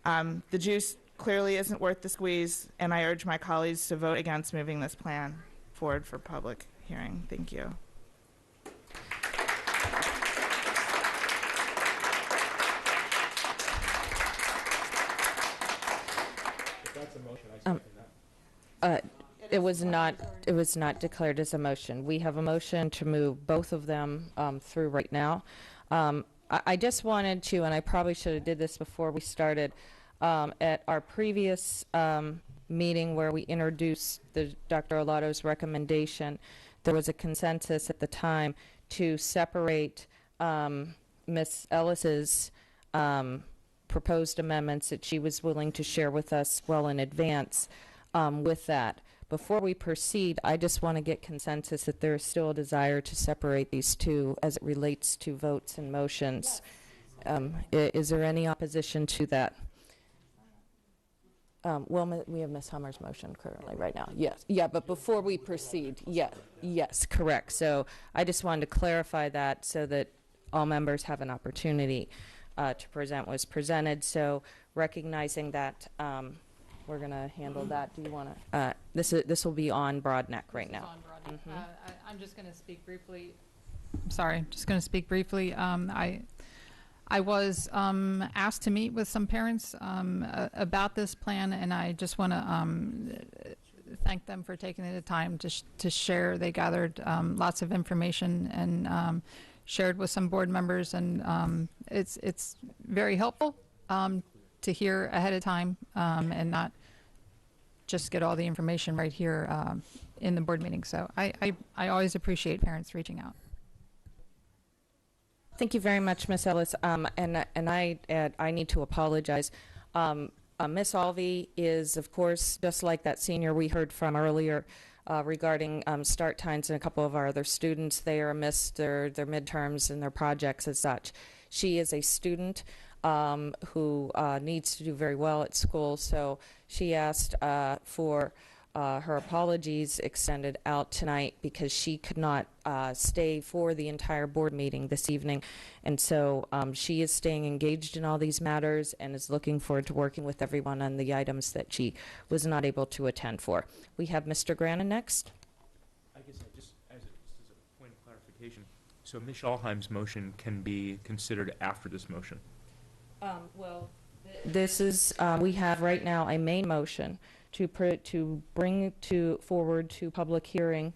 The juice clearly isn't worth the squeeze, and I urge my colleagues to vote against moving this plan forward for public hearing. Thank you. It was not declared as a motion. We have a motion to move both of them through right now. I just wanted to, and I probably should have did this before we started, at our previous meeting where we introduced Dr. Olato's recommendation, there was a consensus at the time to separate Ms. Ellis's proposed amendments that she was willing to share with us well in advance with that. Before we proceed, I just want to get consensus that there is still a desire to separate these two as it relates to votes and motions. Is there any opposition to that? Well, we have Ms. Hummer's motion currently right now. Yes. Yeah, but before we proceed, yes, correct. So I just wanted to clarify that so that all members have an opportunity to present what was presented. So recognizing that we're going to handle that. Do you want to? This will be on Broadneck right now. I'm just going to speak briefly. I'm sorry, just going to speak briefly. I was asked to meet with some parents about this plan, and I just want to thank them for taking the time to share. They gathered lots of information and shared with some board members, and it's very helpful to hear ahead of time and not just get all the information right here in the board meeting. So I always appreciate parents reaching out. Thank you very much, Ms. Ellis. And I need to apologize. Ms. Alvey is, of course, just like that senior we heard from earlier regarding start times and a couple of our other students. They are missed their midterms and their projects as such. She is a student who needs to do very well at school, so she asked for her apologies extended out tonight because she could not stay for the entire board meeting this evening, and so she is staying engaged in all these matters and is looking forward to working with everyone on the items that she was not able to attend for. We have Mr. Grannon next. I guess just as a point of clarification, so Ms. Alheim's motion can be considered after this motion. This is we have right now a main motion to bring forward to public hearing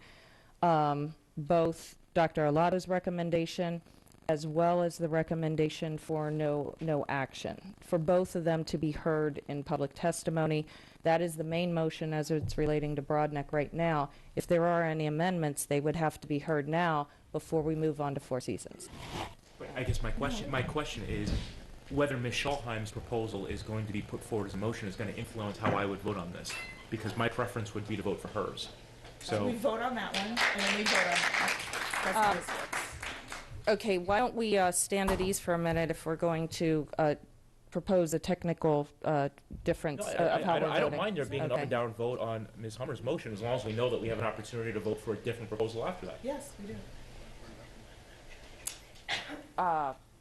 both Dr. Olato's recommendation as well as the recommendation for no action, for both of them to be heard in public testimony. That is the main motion as it's relating to Broadneck right now. If there are any amendments, they would have to be heard now before we move on to Four Seasons. But I guess my question is whether Ms. Schalheim's proposal is going to be put forward as a motion is going to influence how I would vote on this, because my preference would be to vote for hers. So we vote on that one, and then we vote on that. That's how this works. Okay, why don't we stand at ease for a minute if we're going to propose a technical difference of how we're voting. I don't mind there being an up and down vote on Ms. Hummer's motion as long as we know that we have an opportunity to vote for a different proposal after that. Yes, we do.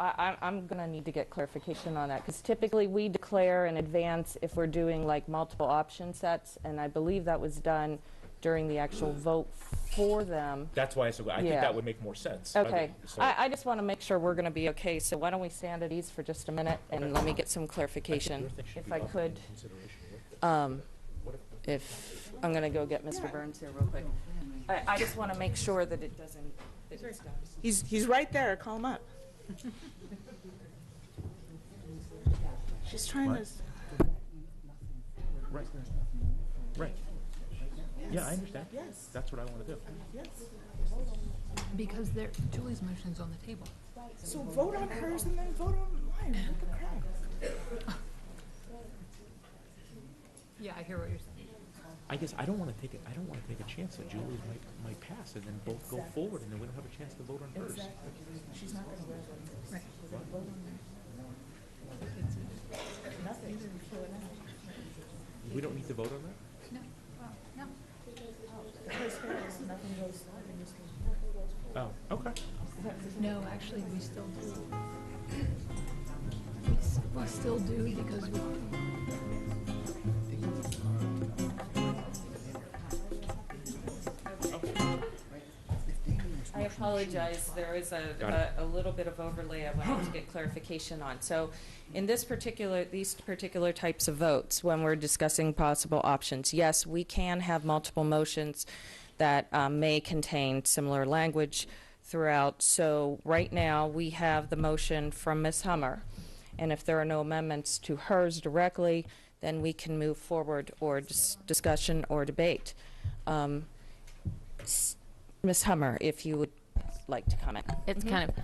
I'm going to need to get clarification on that, because typically we declare in advance if we're doing like multiple option sets, and I believe that was done during the actual vote for them. That's why I think that would make more sense. Okay. I just want to make sure we're going to be okay, so why don't we stand at ease for just a minute and let me get some clarification. If I could, if I'm going to go get Mr. Burns here real quick. I just want to make sure that it doesn't. He's right there. Call him up. She's trying to. Right. Right. Yes. Yeah, I understand. Yes. That's what I want to do. Yes. Because Julie's motion's on the table. So vote on hers and then vote on mine. What the crap? Yeah, I hear what you're saying. I guess I don't want to take a chance that Julie might pass and then both go forward and then we don't have a chance to vote on hers. Exactly. She's not going to vote on hers. Right. Vote on that. Nothing. We don't need to vote on that? No. No. Because nothing goes. Oh, okay. No, actually, we still do. We still do because we. I apologize. There is a little bit of overlay I wanted to get clarification on. So in these particular types of votes, when we're discussing possible options, yes, we can have multiple motions that may contain similar language throughout. So right now, we have the motion from Ms. Hummer. And if there are no amendments to hers directly, then we can move forward or discussion or debate. Ms. Hummer, if you would like to comment. It's kind of,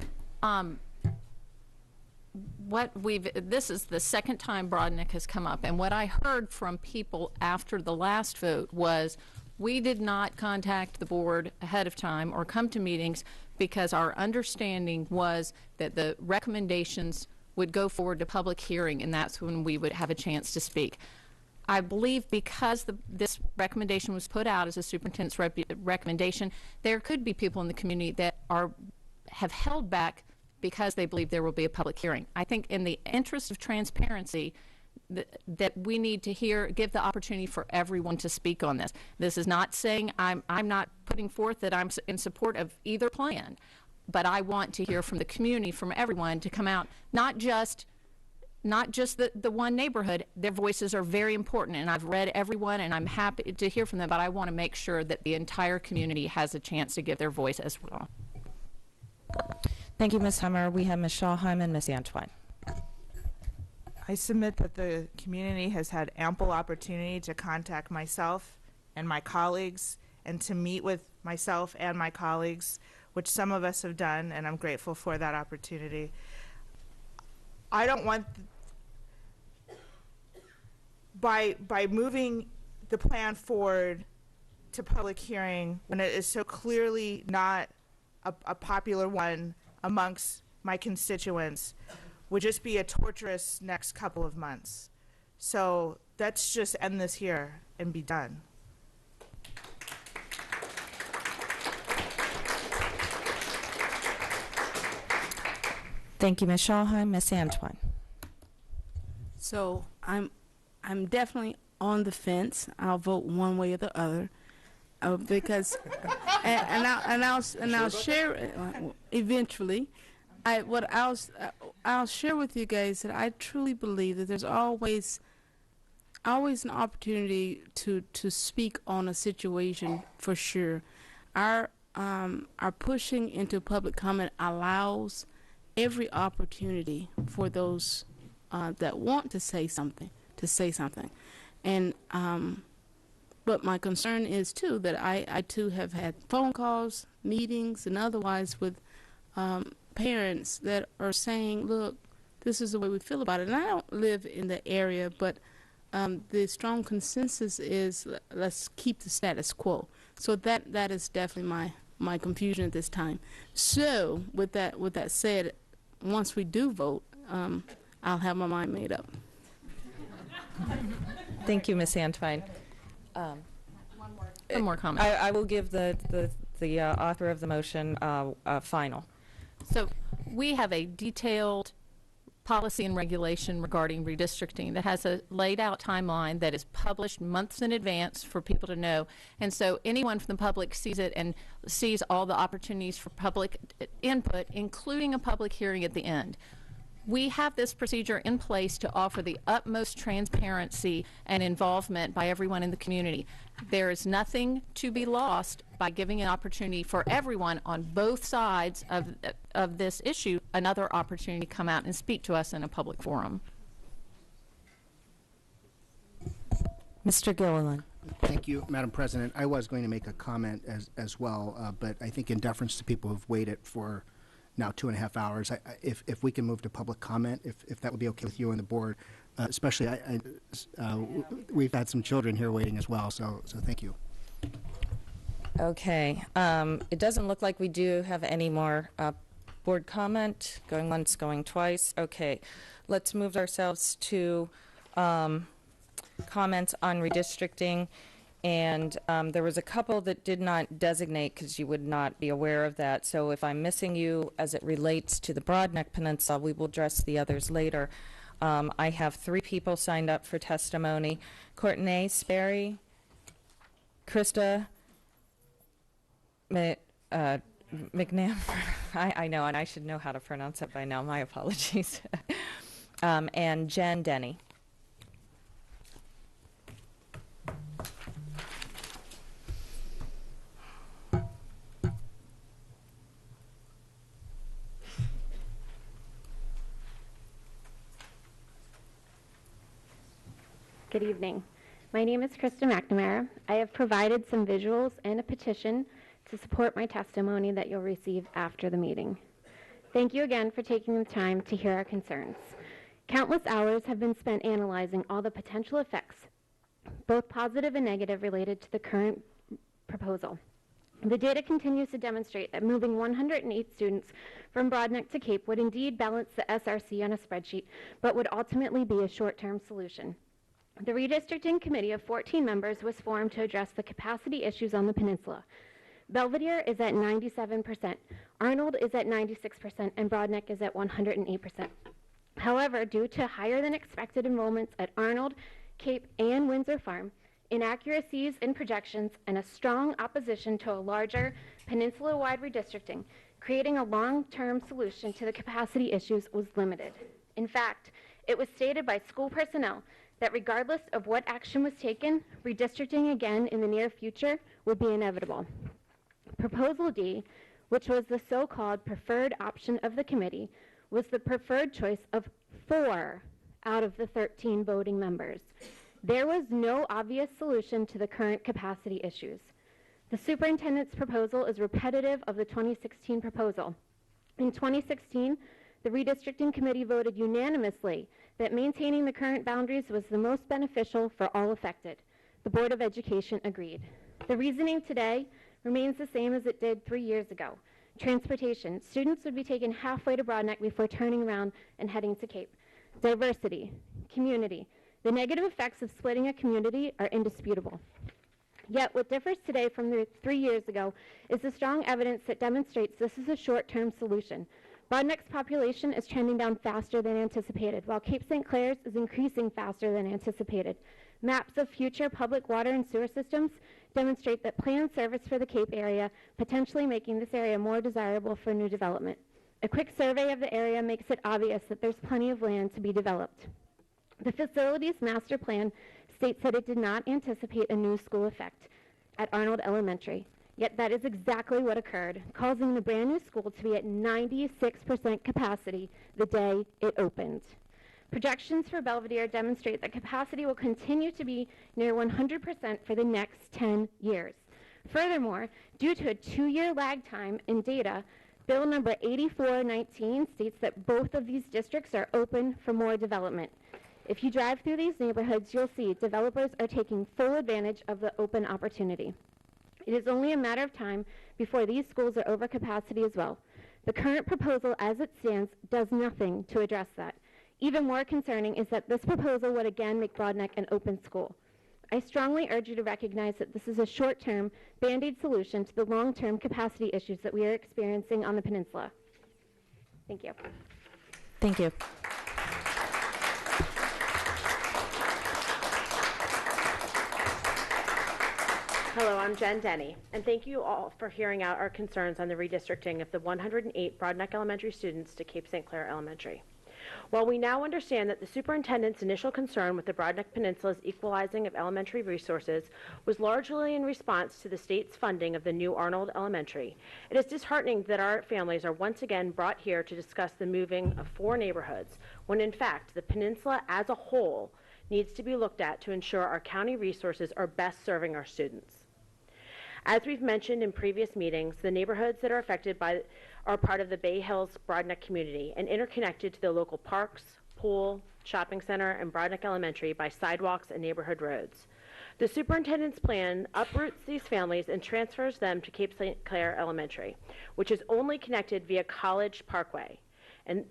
this is the second time Brodnick has come up, and what I heard from people after the last vote was, we did not contact the board ahead of time or come to meetings because our understanding was that the recommendations would go forward to public hearing, and that's when we would have a chance to speak. I believe because this recommendation was put out as a superintendent's recommendation, there could be people in the community that have held back because they believe there will be a public hearing. I think in the interest of transparency, that we need to give the opportunity for everyone to speak on this. This is not saying I'm not putting forth that I'm in support of either plan, but I want to hear from the community, from everyone, to come out, not just the one neighborhood. Their voices are very important, and I've read everyone, and I'm happy to hear from them, but I want to make sure that the entire community has a chance to give their voice as well. Thank you, Ms. Hummer. We have Ms. Schallheim and Ms. Antwine. I submit that the community has had ample opportunity to contact myself and my colleagues and to meet with myself and my colleagues, which some of us have done, and I'm grateful for that opportunity. I don't want, by moving the plan forward to public hearing when it is so clearly not a popular one amongst my constituents, would just be a torturous next couple of months. So let's just end this here and be done. Thank you, Ms. Schallheim. Ms. Antwine. So I'm definitely on the fence. I'll vote one way or the other, because I'll share eventually. I'll share with you guys that I truly believe that there's always an opportunity to speak on a situation for sure. Our pushing into public comment allows every opportunity for those that want to say something to say something, and but my concern is too that I too have had phone calls, meetings, and otherwise with parents that are saying, look, this is the way we feel about it. And I don't live in the area, but the strong consensus is let's keep the status quo. So that is definitely my confusion at this time. So with that said, once we do vote, I'll have my mind made up. Thank you, Ms. Antwine. One more comment. I will give the author of the motion final. So we have a detailed policy and regulation regarding redistricting that has a laid out timeline that is published months in advance for people to know. And so anyone from the public sees it and sees all the opportunities for public input, including a public hearing at the end. We have this procedure in place to offer the utmost transparency and involvement by everyone in the community. There is nothing to be lost by giving an opportunity for everyone on both sides of this issue another opportunity to come out and speak to us in a public forum. Mr. Gilliland. Thank you, Madam President. I was going to make a comment as well, but I think in deference to people who've waited for now 2.5 hours, if we can move to public comment, if that would be okay with you and the board, especially we've had some children here waiting as well, so thank you. Okay. It doesn't look like we do have any more board comment. Going once, going twice. Okay. Let's move ourselves to comments on redistricting. And there was a couple that did not designate because you would not be aware of that. So if I'm missing you as it relates to the Broadneck Peninsula, we will address the others later. I have 3 people signed up for testimony. Courtney Sperry, Krista McNam. I know, and I should know how to pronounce it by now. My apologies. And Jen Denny. Good evening. My name is Krista McNamara. I have provided some visuals and a petition to support my testimony that you'll receive after the meeting. Thank you again for taking the time to hear our concerns. Countless hours have been spent analyzing all the potential effects, both positive and negative, related to the current proposal. The data continues to demonstrate that moving 108 students from Broadneck to Cape would indeed balance the SRC on a spreadsheet, but would ultimately be a short-term solution. The redistricting committee of 14 members was formed to address the capacity issues on the peninsula. Belvedere is at 97%, Arnold is at 96%, and Broadneck is at 108%. However, due to higher than expected enrollments at Arnold, Cape, and Windsor Farm, inaccuracies in projections, and a strong opposition to a larger peninsula-wide redistricting, creating a long-term solution to the capacity issues was limited. In fact, it was stated by school personnel that regardless of what action was taken, redistricting again in the near future would be inevitable. Proposal D, which was the so-called preferred option of the committee, was the preferred choice of 4 out of the 13 voting members. There was no obvious solution to the current capacity issues. The superintendent's proposal is repetitive of the 2016 proposal. In 2016, the redistricting committee voted unanimously that maintaining the current boundaries was the most beneficial for all affected. The Board of Education agreed. The reasoning today remains the same as it did 3 years ago. Transportation. Students would be taken halfway to Broadneck before turning around and heading to Cape. Diversity. Community. The negative effects of splitting a community are indisputable. Yet what differs today from 3 years ago is the strong evidence that demonstrates this is a short-term solution. Broadneck's population is trending down faster than anticipated, while Cape St. Clair's is increasing faster than anticipated. Maps of future public water and sewer systems demonstrate that planned service for the Cape area, potentially making this area more desirable for new development. A quick survey of the area makes it obvious that there's plenty of land to be developed. The facilities master plan states that it did not anticipate a new school effect at Arnold Elementary. Yet that is exactly what occurred, causing the brand new school to be at 96% capacity the day it opened. Projections for Belvedere demonstrate that capacity will continue to be near 100% for the next 10 years. Furthermore, due to a 2-year lag time in data, Bill number 8419 states that both of these districts are open for more development. If you drive through these neighborhoods, you'll see developers are taking full advantage of the open opportunity. It is only a matter of time before these schools are over capacity as well. The current proposal as it stands does nothing to address that. Even more concerning is that this proposal would again make Broadneck an open school. I strongly urge you to recognize that this is a short-term, Band-Aid solution to the long-term capacity issues that we are experiencing on the peninsula. Thank you. Thank you. Hello, I'm Jen Denny, and thank you all for hearing out our concerns on the redistricting of the 108 Broadneck Elementary students to Cape St. Clair Elementary. While we now understand that the superintendent's initial concern with the Broadneck Peninsula's equalizing of elementary resources was largely in response to the state's funding of the new Arnold Elementary, it is disheartening that our families are once again brought here to discuss the moving of 4 neighborhoods, when in fact the peninsula as a whole needs to be looked at to ensure our county resources are best serving our students. As we've mentioned in previous meetings, the neighborhoods that are affected are part of the Bay Hills Broadneck community and interconnected to the local parks, pool, shopping center, and Broadneck Elementary by sidewalks and neighborhood roads. The superintendent's plan uproots these families and transfers them to Cape St. Clair Elementary, which is only connected via College Parkway. And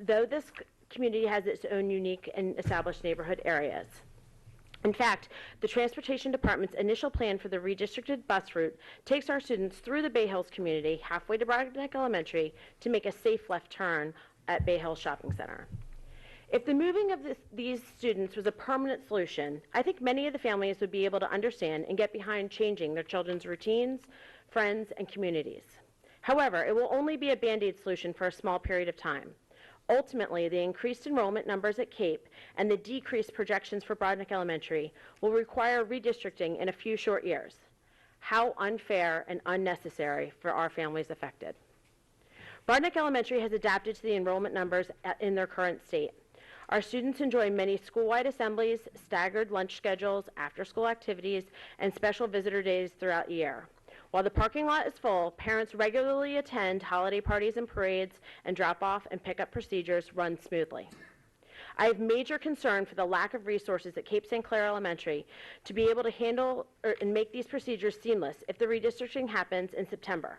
though this community has its own unique and established neighborhood areas. In fact, the Transportation Department's initial plan for the redistricted bus route takes our students through the Bay Hills community halfway to Broadneck Elementary to make a safe left turn at Bay Hills Shopping Center. If the moving of these students was a permanent solution, I think many of the families would be able to understand and get behind changing their children's routines, friends, and communities. However, it will only be a Band-Aid solution for a small period of time. Ultimately, the increased enrollment numbers at Cape and the decreased projections for Broadneck Elementary will require redistricting in a few short years. How unfair and unnecessary for our families affected. Broadneck Elementary has adapted to the enrollment numbers in their current state. Our students enjoy many school-wide assemblies, staggered lunch schedules, after-school activities, and special visitor days throughout the year. While the parking lot is full, parents regularly attend holiday parties and parades, and drop-off and pick-up procedures run smoothly. I have major concern for the lack of resources at Cape St. Clair Elementary to be able to handle and make these procedures seamless if the redistricting happens in September.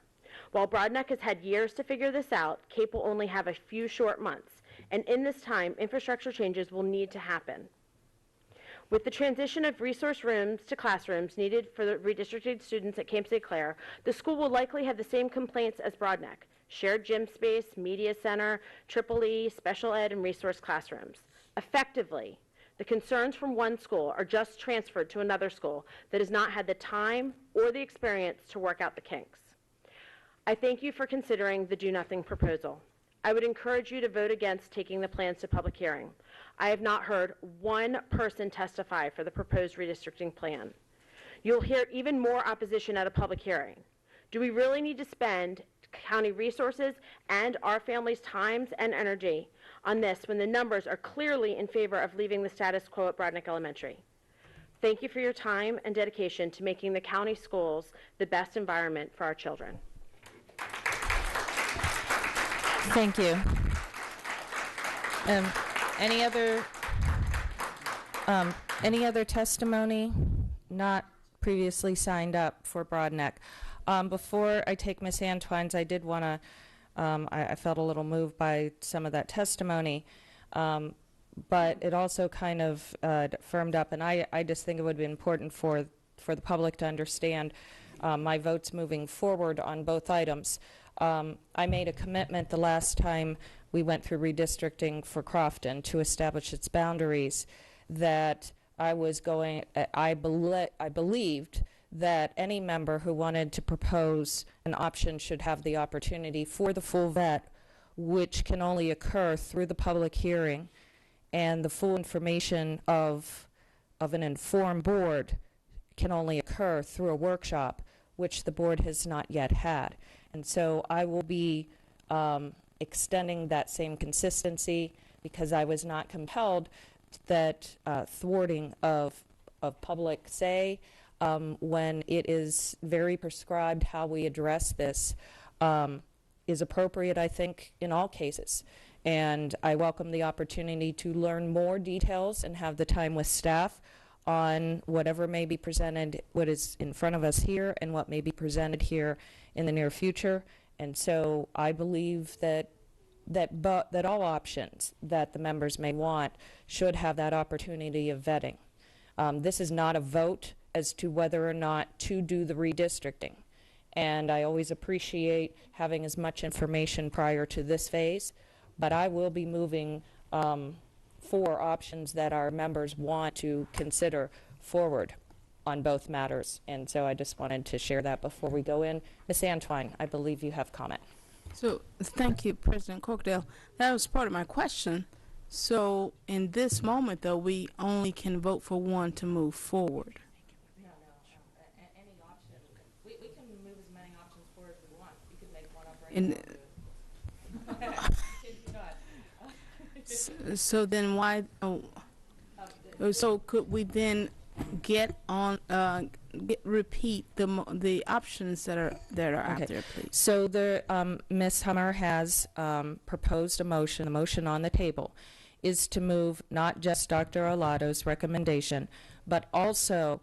While Broadneck has had years to figure this out, Cape will only have a few short months, and in this time, infrastructure changes will need to happen. With the transition of resource rooms to classrooms needed for the redistricted students at Cape St. Clair, the school will likely have the same complaints as Broadneck: shared gym space, media center, EEE, special ed, and resource classrooms. Effectively, the concerns from one school are just transferred to another school that has not had the time or the experience to work out the kinks. I thank you for considering the Do Nothing proposal. I would encourage you to vote against taking the plans to public hearing. I have not heard one person testify for the proposed redistricting plan. You'll hear even more opposition at a public hearing. Do we really need to spend county resources and our families' times and energy on this when the numbers are clearly in favor of leaving the status quo at Broadneck Elementary? Thank you for your time and dedication to making the county schools the best environment for our children. Thank you. Any other testimony not previously signed up for Broadneck? Before I take Ms. Antwine's, I did want to, I felt a little moved by some of that testimony, but it also kind of firmed up, and I just think it would be important for the public to understand my votes moving forward on both items. I made a commitment the last time we went through redistricting for Crofton to establish its boundaries that I was going, I believed that any member who wanted to propose an option should have the opportunity for the full vet, which can only occur through the public hearing, and the full information of an informed board can only occur through a workshop, which the board has not yet had. And so I will be extending that same consistency because I was not compelled that thwarting of public say when it is very prescribed how we address this is appropriate, I think, in all cases. And I welcome the opportunity to learn more details and have the time with staff on whatever may be presented, what is in front of us here, and what may be presented here in the near future. And so I believe that all options that the members may want should have that opportunity of vetting. This is not a vote as to whether or not to do the redistricting. And I always appreciate having as much information prior to this phase, but I will be moving for options that our members want to consider forward on both matters. And so I just wanted to share that before we go in. Ms. Antwine, I believe you have comment. So thank you, President Corkdale. That was part of my question. So in this moment, though, we only can vote for one to move forward. No, any option. We can move as many options forward as we want. You could make one up right now. So then why? So could we then get on? Repeat the options that are out there, please. So the Ms. Hummer has proposed a motion. The motion on the table is to move not just Dr. Olato's recommendation, but also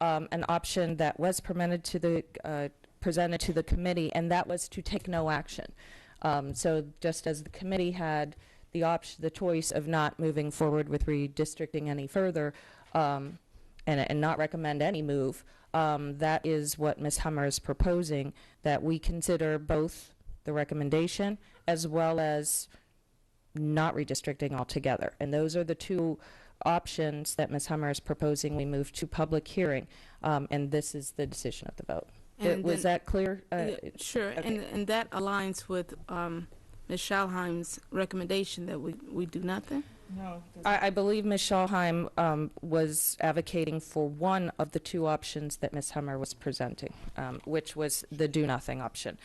an option that was presented to the committee, and that was to take no action. So just as the committee had the choice of not moving forward with redistricting any further and not recommend any move, that is what Ms. Hummer is proposing, that we consider both the recommendation as well as not redistricting altogether. And those are the two options that Ms. Hummer is proposing we move to public hearing, and this is the decision of the vote. Was that clear? Sure, okay. And that aligns with Ms. Schalheim's recommendation that we do nothing? No. I believe Ms. Schalheim was advocating for one of the two options that Ms. Hummer was presenting, which was the do nothing option.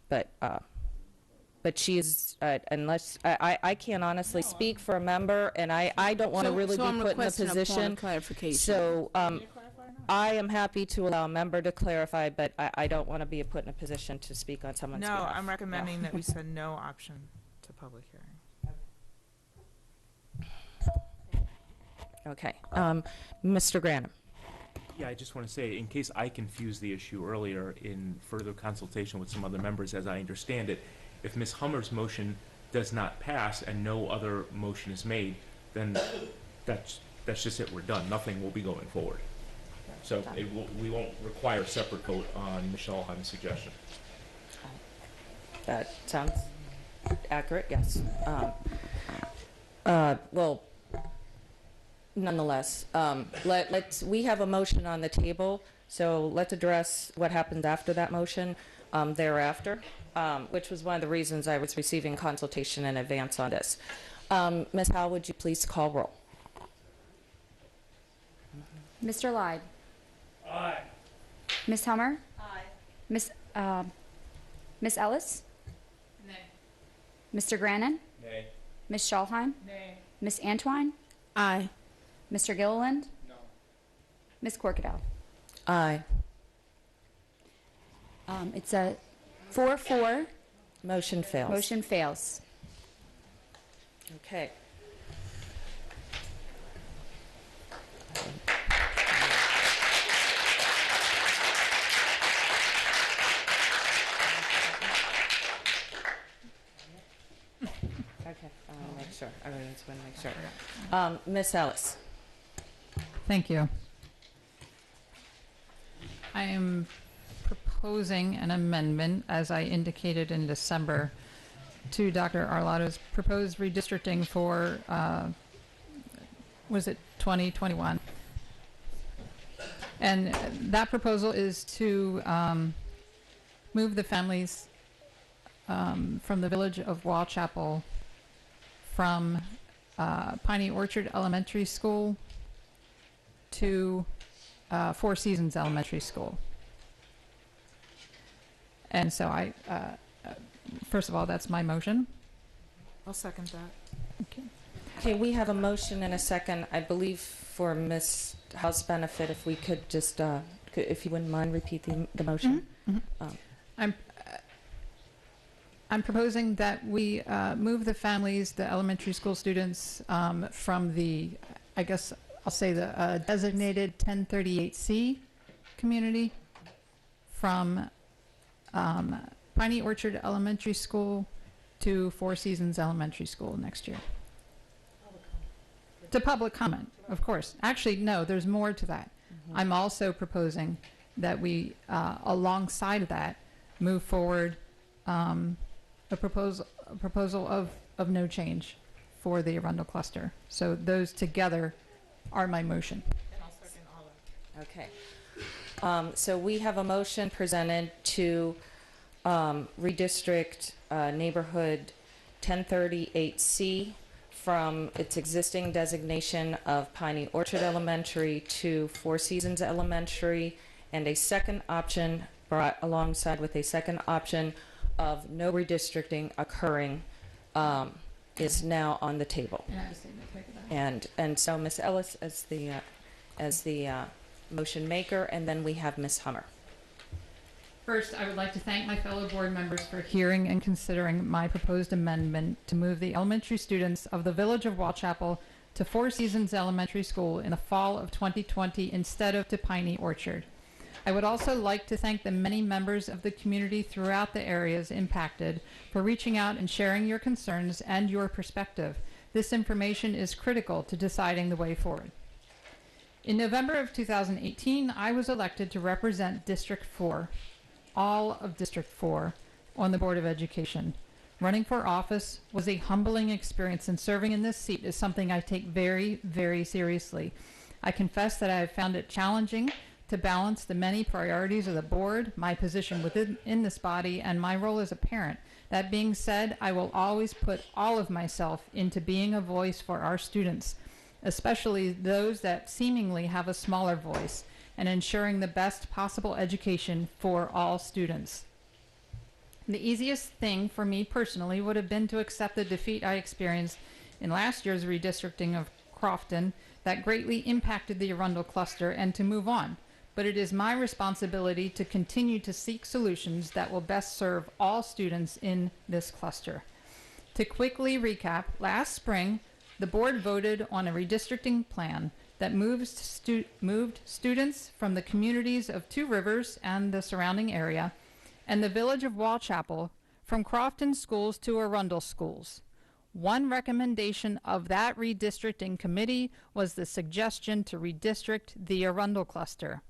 But But she is, unless, I can't honestly speak for a member, and I don't want to really so be I'm put in a requesting a point of position. clarification. So, I am happy to allow a member to clarify, but I don't want to be put in a position to speak on someone's No, behalf. I'm recommending that we send no option to public hearing. Okay. Mr. Granum. Yeah, I just want to say, in case I confused the issue earlier in further consultation with some other members, as I understand it, if Ms. Hummer's motion does not pass and no other motion is made, then that's just it. We're done. Nothing will be going forward. So we won't require a separate vote on Michelle Heim's suggestion. That sounds accurate, yes. Well, nonetheless, we have a motion on the table, so let's address what happens after that motion thereafter, which was one of the reasons I was receiving consultation in advance on this. Ms. Howell, would you please call roll? Mr. Lyde? Aye. Ms. Hummer? Aye. Ms. Ellis? Nay. Mr. Grannon? Nay. Ms. Schalheim? Nay. Ms. Antwine? Aye. Mr. Gilliland? No. Ms. Corkadow? Aye. It's a 4-4. Motion fails. Motion fails. Okay. Okay, I want to make sure. I just want to make sure. Ms. Ellis. Thank you. I am proposing an amendment, as I indicated in December, to Dr. Arlotto's proposed redistricting for, was it 2021? And that proposal is to move the families from the village of Wall Chapel from Piney Orchard Elementary School to Four Seasons Elementary School. And so first of all, that's my motion. I'll second that. Okay. Okay, we have a motion and a second, I believe, for Ms. Howe's benefit, if we could just, if you wouldn't mind, repeat the motion. I'm proposing that we move the families, the elementary school students, from the, I guess I'll say the designated 1038C community, from Piney Orchard Elementary School to Four Seasons Elementary School next year. To public comment, of course. Actually, no, there's more to that. I'm also proposing that we, alongside of that, move forward a proposal of no change for the Arundel cluster. So those together are my motion. Okay. So we have a motion presented to redistrict neighborhood 1038C from its existing designation of Piney Orchard Elementary to Four Seasons Elementary, and a second option brought alongside with a second option of no redistricting occurring is now on the table. And so Ms. Ellis as the motion maker, and then we have Ms. Hummer. First, I would like to thank my fellow board members for hearing and considering my proposed amendment to move the elementary students of the village of Wall Chapel to Four Seasons Elementary School in the fall of 2020 instead of to Piney Orchard. I would also like to thank the many members of the community throughout the areas impacted for reaching out and sharing your concerns and your perspective. This information is critical to deciding the way forward. In November of 2018, I was elected to represent District 4, all of District 4, on the Board of Education. Running for office was a humbling experience, and serving in this seat is something I take very, very seriously. I confess that I have found it challenging to balance the many priorities of the board, my position within this body, and my role as a parent. That being said, I will always put all of myself into being a voice for our students, especially those that seemingly have a smaller voice, and ensuring the best possible education for all students. The easiest thing for me personally would have been to accept the defeat I experienced in last year's redistricting of Crofton that greatly impacted the Arundel cluster and to move on. But it is my responsibility to continue to seek solutions that will best serve all students in this cluster. To quickly recap, last spring, the board voted on a redistricting plan that moved students from the communities of Two Rivers and the surrounding area and the village of Walchapel from Crofton schools to Arundel schools. One recommendation of that redistricting committee was the suggestion to redistrict the Arundel cluster.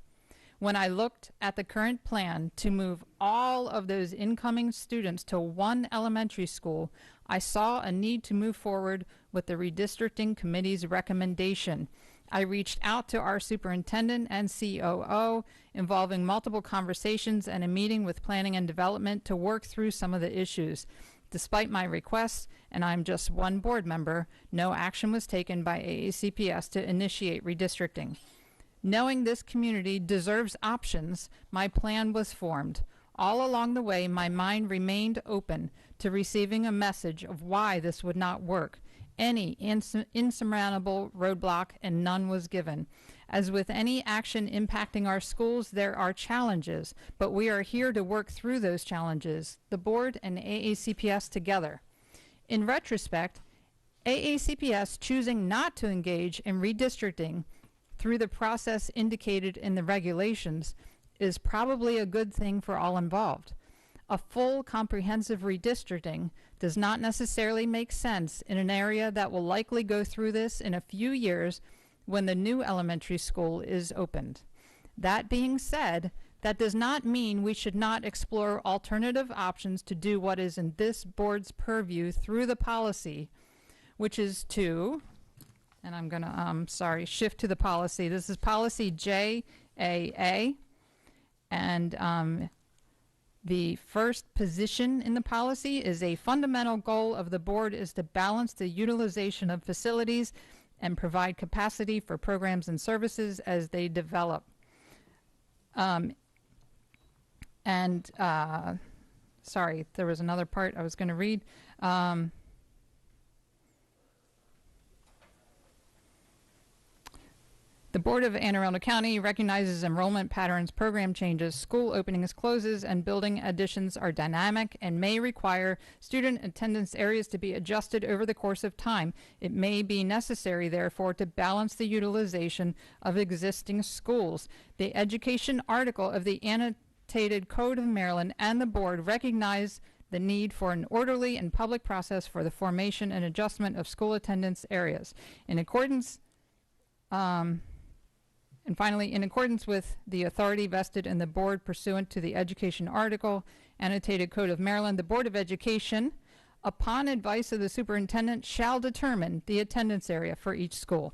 When I looked at the current plan to move all of those incoming students to one elementary school, I saw a need to move forward with the redistricting committee's recommendation. I reached out to our superintendent and COO, involving multiple conversations and a meeting with planning and development to work through some of the issues. Despite my requests, and I'm just one board member, no action was taken by AACPS to initiate redistricting. Knowing this community deserves options, my plan was formed. All along the way, my mind remained open to receiving a message of why this would not work. Any insurmountable roadblock, and none was given. As with any action impacting our schools, there are challenges, but we are here to work through those challenges, the board and AACPS together. In retrospect, AACPS choosing not to engage in redistricting through the process indicated in the regulations is probably a good thing for all involved. A full comprehensive redistricting does not necessarily make sense in an area that will likely go through this in a few years when the new elementary school is opened. That being said, that does not mean we should not explore alternative options to do what is in this board's purview through the policy, which is to, and I'm going to, shift to the policy. This is policy JAA, and the first position in the policy is a fundamental goal of the board is to balance the utilization of facilities and provide capacity for programs and services as they develop. Sorry, there was another part I was going to read. The Board of Anne Arundel County recognizes enrollment patterns, program changes, school openings, closes, and building additions are dynamic and may require student attendance areas to be adjusted over the course of time. It may be necessary, therefore, to balance the utilization of existing schools. The education article of the Annotated Code of Maryland and the Board recognize the need for an orderly and public process for the formation and adjustment of school attendance areas. In accordance And finally, in accordance with the authority vested in the board pursuant to the Education Article, Annotated Code of Maryland, the Board of Education, upon advice of the superintendent, shall determine the attendance area for each school.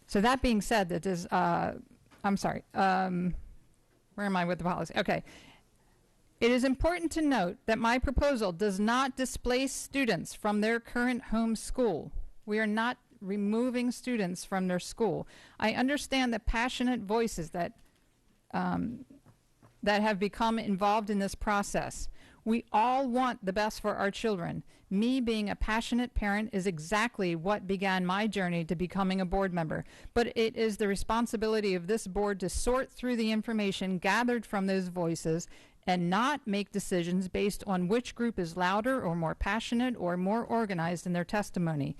So that being said, that is, I'm sorry, where am I with the policy? Okay. It is important to note that my proposal does not displace students from their current home school. We are not removing students from their school. I understand the passionate voices that have become involved in this process. We all want the best for our children. Me being a passionate parent is exactly what began my journey to becoming a board member. But it is the responsibility of this board to sort through the information gathered from those voices and not make decisions based on which group is louder or more passionate or more organized in their testimony.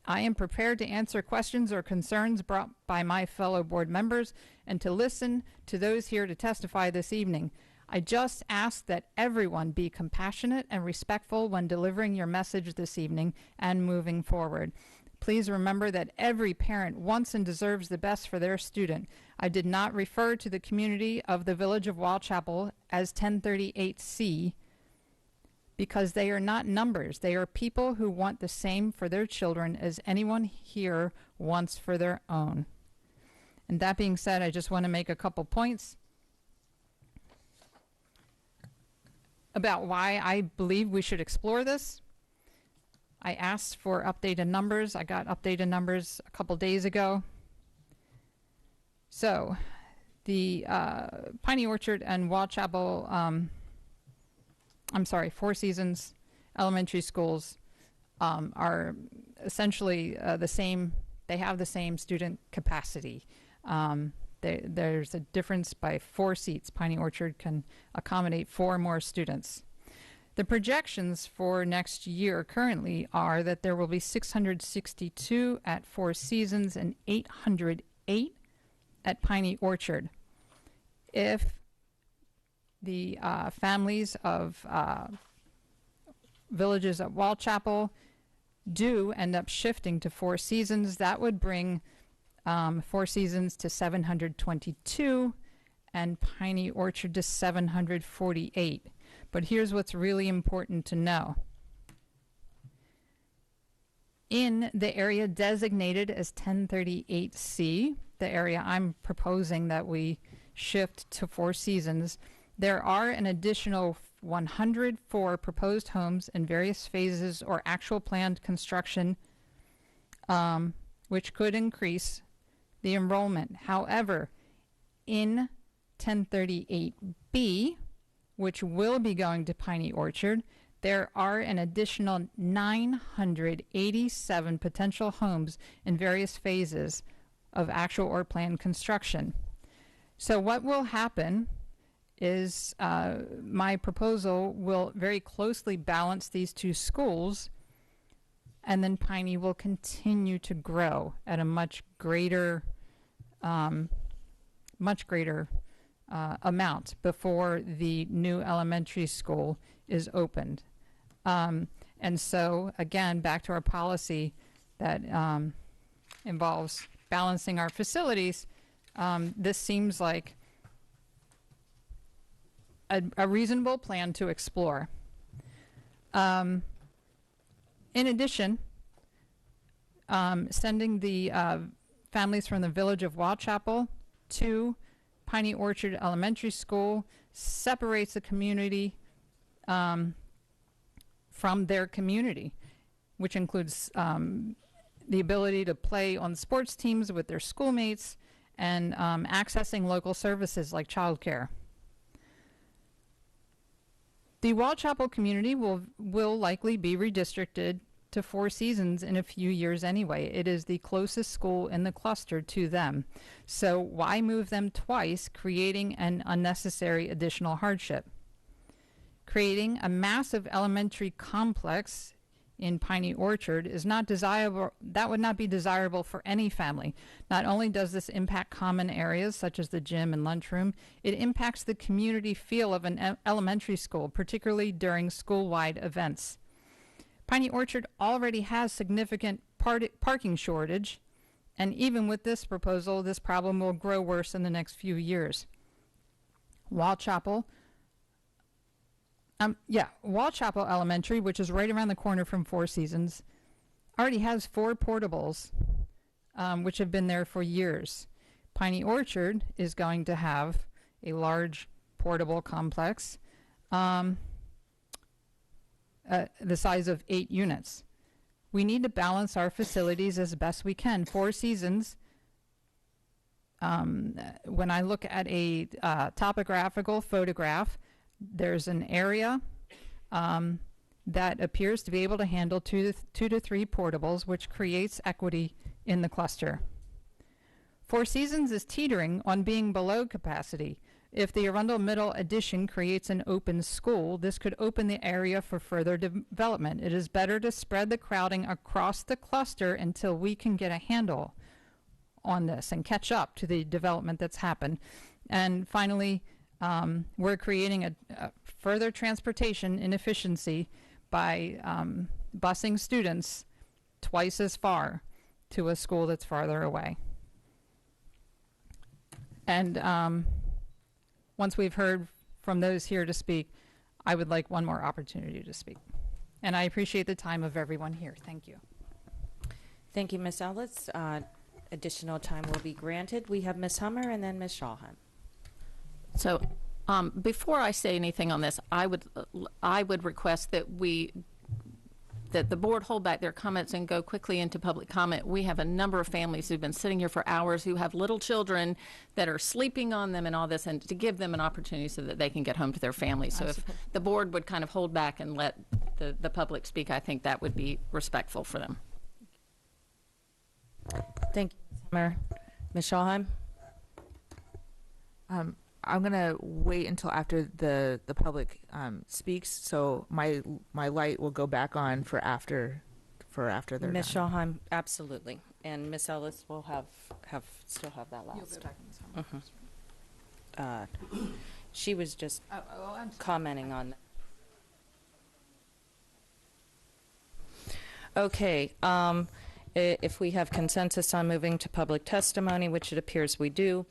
I am prepared to answer questions or concerns brought by my fellow board members and to listen to those here to testify this evening. I just ask that everyone be compassionate and respectful when delivering your message this evening and moving forward. Please remember that every parent wants and deserves the best for their student. I did not refer to the community of the Village of Walchapel as 1038C because they are not numbers. They are people who want the same for their children as anyone here wants for their own. And that being said, I just want to make a couple points about why I believe we should explore this. I asked for updated numbers. I got updated numbers a couple days ago. So, the Piney Orchard and Wall Chapel, Four Seasons elementary schools are essentially the same. They have the same student capacity. There's a difference by 4 seats. Piney Orchard can accommodate 4 more students. The projections for next year currently are that there will be 662 at Four Seasons and 808 at Piney Orchard. If the families of villages at Wall Chapel do end up shifting to Four Seasons, that would bring Four Seasons to 722 and Piney Orchard to 748. But here's what's really important to know. In the area designated as 1038C, the area I'm proposing that we shift to Four Seasons, there are an additional 104 proposed homes in various phases or actual planned construction, which could increase the enrollment. However, in 1038B, which will be going to Piney Orchard, there are an additional 987 potential homes in various phases of actual or planned construction. So what will happen is my proposal will very closely balance these 2 schools, and then Piney will continue to grow at a much greater amount before the new elementary school is opened. And so, again, back to our policy that involves balancing our facilities, this seems like a reasonable plan to explore. In addition, sending the families from the village of Wall Chapel to Piney Orchard Elementary School separates the community from their community, which includes the ability to play on sports teams with their schoolmates and accessing local services like childcare. The Wall Chapel community will likely be redistricted to Four Seasons in a few years anyway. It is the closest school in the cluster to them. So why move them twice, creating an unnecessary additional hardship? Creating a massive elementary complex in Piney Orchard is not desirable. That would not be desirable for any family. Not only does this impact common areas such as the gym and lunchroom, it impacts the community feel of an elementary school, particularly during school-wide events. Piney Orchard already has significant parking shortage, and even with this proposal, this problem will grow worse in the next few years. Wall Chapel Elementary, which is right around the corner from Four Seasons, already has 4 portables, which have been there for years. Piney Orchard is going to have a large portable complex, the size of 8 units. We need to balance our facilities as best we can. Four Seasons, when I look at a topographical photograph, there's an area that appears to be able to handle 2 to 3 portables, which creates equity in the cluster. Four Seasons is teetering on being below capacity. If the Arundel Middle addition creates an open school, this could open the area for further development. It is better to spread the crowding across the cluster until we can get a handle on this and catch up to the development that's happened. And finally, we're creating a further transportation inefficiency by busing students twice as far to a school that's farther away. And once we've heard from those here to speak, I would like one more opportunity to speak. And I appreciate the time of everyone here. Thank you. Thank you, Ms. Ellis. Additional time will be granted. We have Ms. Hummer and then Ms. Shawhan. So before I say anything on this, I would request that we that the board hold back their comments and go quickly into public comment. We have a number of families who've been sitting here for hours who have little children that are sleeping on them and all this, and to give them an opportunity so that they can get home to their families. So if the board would kind of hold back and let the public speak, I think that would be respectful for them. Thank you, Ms. Hummer. Ms. Schallheim? I'm going to wait until after the public speaks, so my light will go back on for after they're Ms. done. Schallheim, absolutely. And Ms. Ellis will still have that last. She was just commenting on that. Okay, if we have consensus on moving to public testimony, which it appears we do,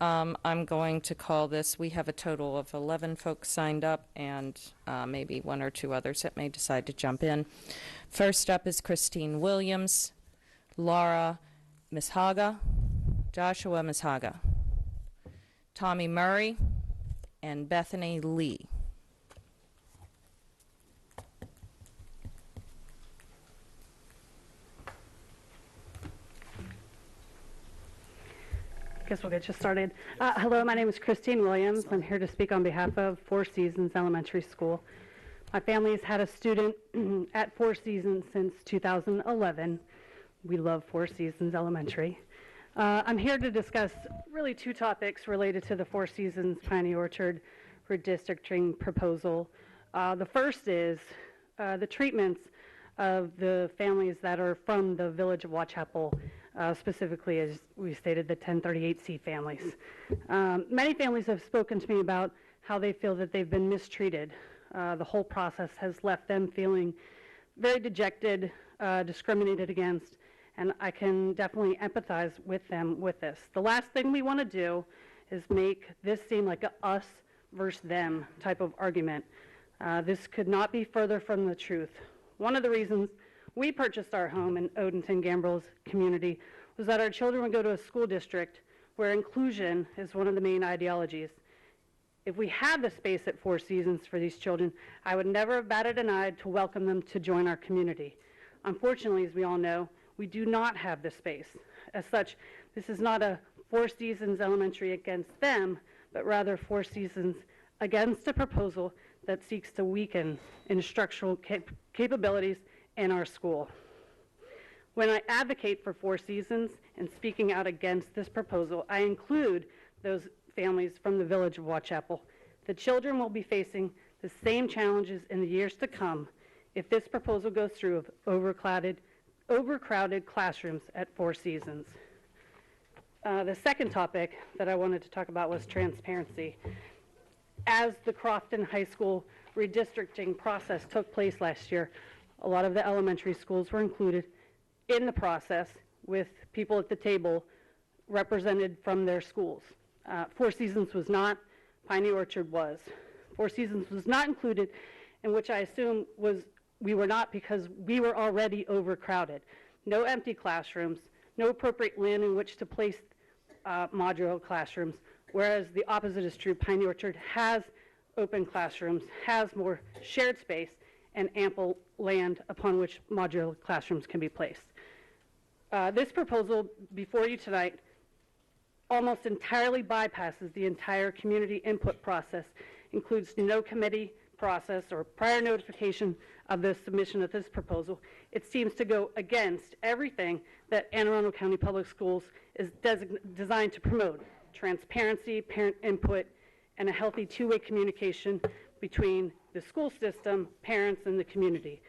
I'm going to call this. We have a total of 11 folks signed up, and maybe one or two others that may decide to jump in. First up is Christine Williams, Laura Mishaga, Joshua Mishaga, Tommy Murray, and Bethany Lee. Guess we'll get you started. Hello, my name is Christine Williams. I'm here to speak on behalf of Four Seasons Elementary School. My family has had a student at Four Seasons since 2011. We love Four Seasons Elementary. I'm here to discuss really two topics related to the Four Seasons Piney Orchard redistricting proposal. The first is the treatments of the families that are from the village of Watchapel, specifically, as we stated, the 1038C families. Many families have spoken to me about how they feel that they've been mistreated. The whole process has left them feeling very dejected, discriminated against, and I can definitely empathize with them with this. The last thing we want to do is make this seem like a us versus them type of argument. This could not be further from the truth. One of the reasons we purchased our home in Odenton-Gambril's community was that our children would go to a school district where inclusion is one of the main ideologies. If we had the space at Four Seasons for these children, I would never have batted an eye to welcome them to join our community. Unfortunately, as we all know, we do not have the space. As such, this is not a Four Seasons Elementary against them, but rather Four Seasons against a proposal that seeks to weaken instructional capabilities in our school. When I advocate for Four Seasons and speaking out against this proposal, I include those families from the village of Watchapel. The children will be facing the same challenges in the years to come if this proposal goes through of overcrowded classrooms at Four Seasons. The second topic that I wanted to talk about was transparency. As the Crofton High School redistricting process took place last year, a lot of the elementary schools were included in the process with people at the table represented from their schools. Four Seasons was not, Piney Orchard was. Four Seasons was not included, in which I assume we were not because we were already overcrowded. No empty classrooms, no appropriate land in which to place modular classrooms, whereas the opposite is true. Piney Orchard has open classrooms, has more shared space, and ample land upon which modular classrooms can be placed. This proposal before you tonight almost entirely bypasses the entire community input process, includes no committee process or prior notification of the submission of this proposal. It seems to go against everything that Anne Arundel County Public Schools is designed to promote: transparency, parent input, and a healthy two-way communication between the school system, parents, and the community.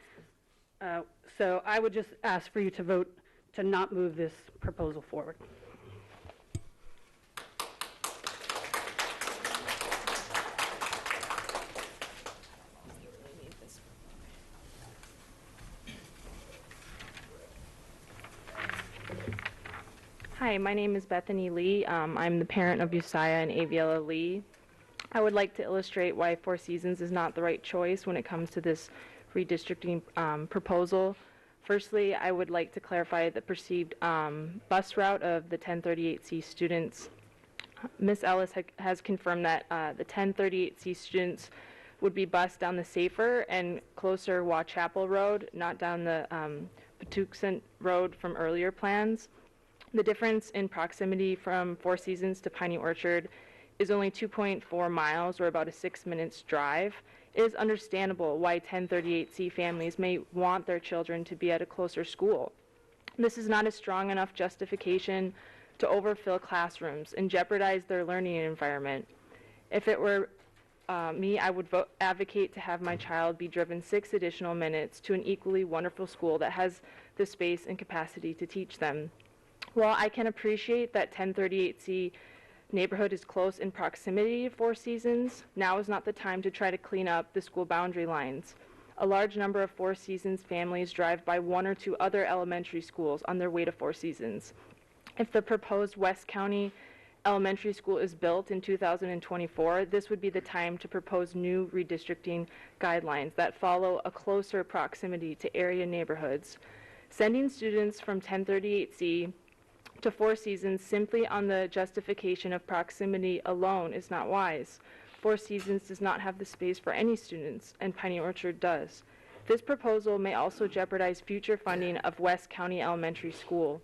So I would just ask for you to vote to not move this proposal forward. Hi, my name is Bethany Lee. I'm the parent of Usiah and Aviella Lee. I would like to illustrate why Four Seasons is not the right choice when it comes to this redistricting proposal. Firstly, I would like to clarify the perceived bus route of the 1038C students. Ms. Ellis has confirmed that the 1038C students would be bused down the safer and closer Waugh Chapel Road, not down the Patuxent Road from earlier plans. The difference in proximity from Four Seasons to Piney Orchard is only 2.4 miles, or about a 6 minutes drive. It is understandable why 1038C families may want their children to be at a closer school. This is not a strong enough justification to overfill classrooms and jeopardize their learning environment. If it were me, I would advocate to have my child be driven 6 additional minutes to an equally wonderful school that has the space and capacity to teach them. While I can appreciate that 1038C neighborhood is close in proximity to Four Seasons, now is not the time to try to clean up the school boundary lines. A large number of Four Seasons families drive by 1 or 2 other elementary schools on their way to Four Seasons. If the proposed West County Elementary School is built in 2024, this would be the time to propose new redistricting guidelines that follow a closer proximity to area neighborhoods. Sending students from 1038C to Four Seasons simply on the justification of proximity alone is not wise. Four Seasons does not have the space for any students, and Piney Orchard does. This proposal may also jeopardize future funding of West County Elementary School.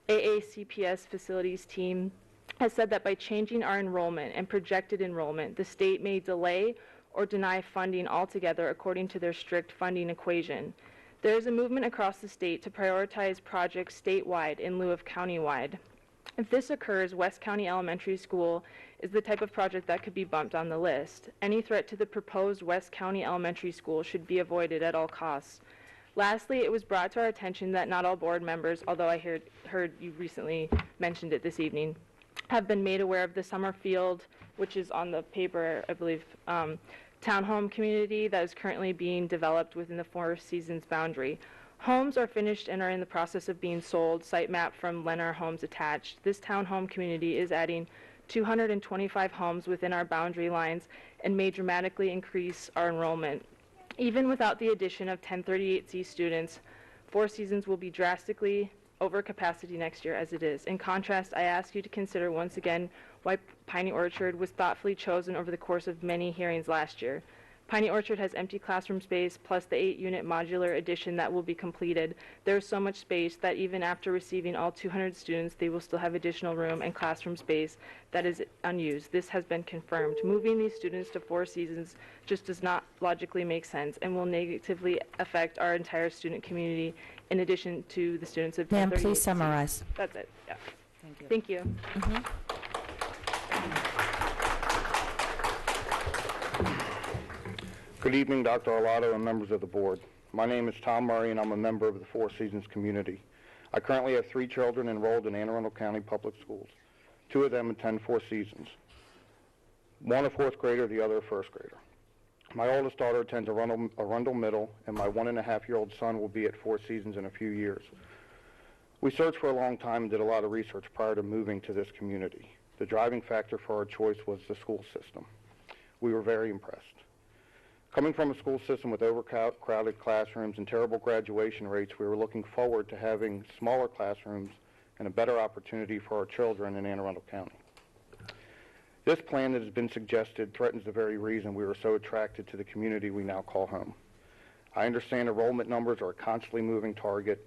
AACPS facilities team has said that by changing our enrollment and projected enrollment, the state may delay or deny funding altogether according to their strict funding equation. There is a movement across the state to prioritize projects statewide in lieu of countywide. If this occurs, West County Elementary School is the type of project that could be bumped on the list. Any threat to the proposed West County Elementary School should be avoided at all costs. Lastly, it was brought to our attention that not all board members, although I heard you recently mentioned it this evening, have been made aware of the Summerfield, which is on the paper, I believe, townhome community that is currently being developed within the Four Seasons boundary. Homes are finished and are in the process of being sold, site map from Lennar Homes attached. This townhome community is adding 225 homes within our boundary lines and may dramatically increase our enrollment. Even without the addition of 1038C students, Four Seasons will be drastically over capacity next year as it is. In contrast, I ask you to consider once again why Piney Orchard was thoughtfully chosen over the course of many hearings last year. Piney Orchard has empty classroom space plus the 8-unit modular addition that will be completed. There is so much space that even after receiving all 200 students, they will still have additional room and classroom space that is unused. This has been confirmed. Moving these students to Four Seasons just does not logically make sense and will negatively affect our entire student community in addition to the students of 1038C. Ma'am, please summarize. That's it. Yeah. Thank you. Thank you. Good evening, Dr. Arlotto and members of the board. My name is Tom Murray, and I'm a member of the Four Seasons community. I currently have 3 children enrolled in Anne Arundel County Public Schools. 2 of them attend Four Seasons. One a 4th grader, the other a 1st grader. My oldest daughter attends Arundel Middle, and my 1.5-year-old son will be at Four Seasons in a few years. We searched for a long time and did a lot of research prior to moving to this community. The driving factor for our choice was the school system. We were very impressed. Coming from a school system with overcrowded classrooms and terrible graduation rates, we were looking forward to having smaller classrooms and a better opportunity for our children in Anne Arundel County. This plan that has been suggested threatens the very reason we were so attracted to the community we now call home. I understand enrollment numbers are a constantly moving target.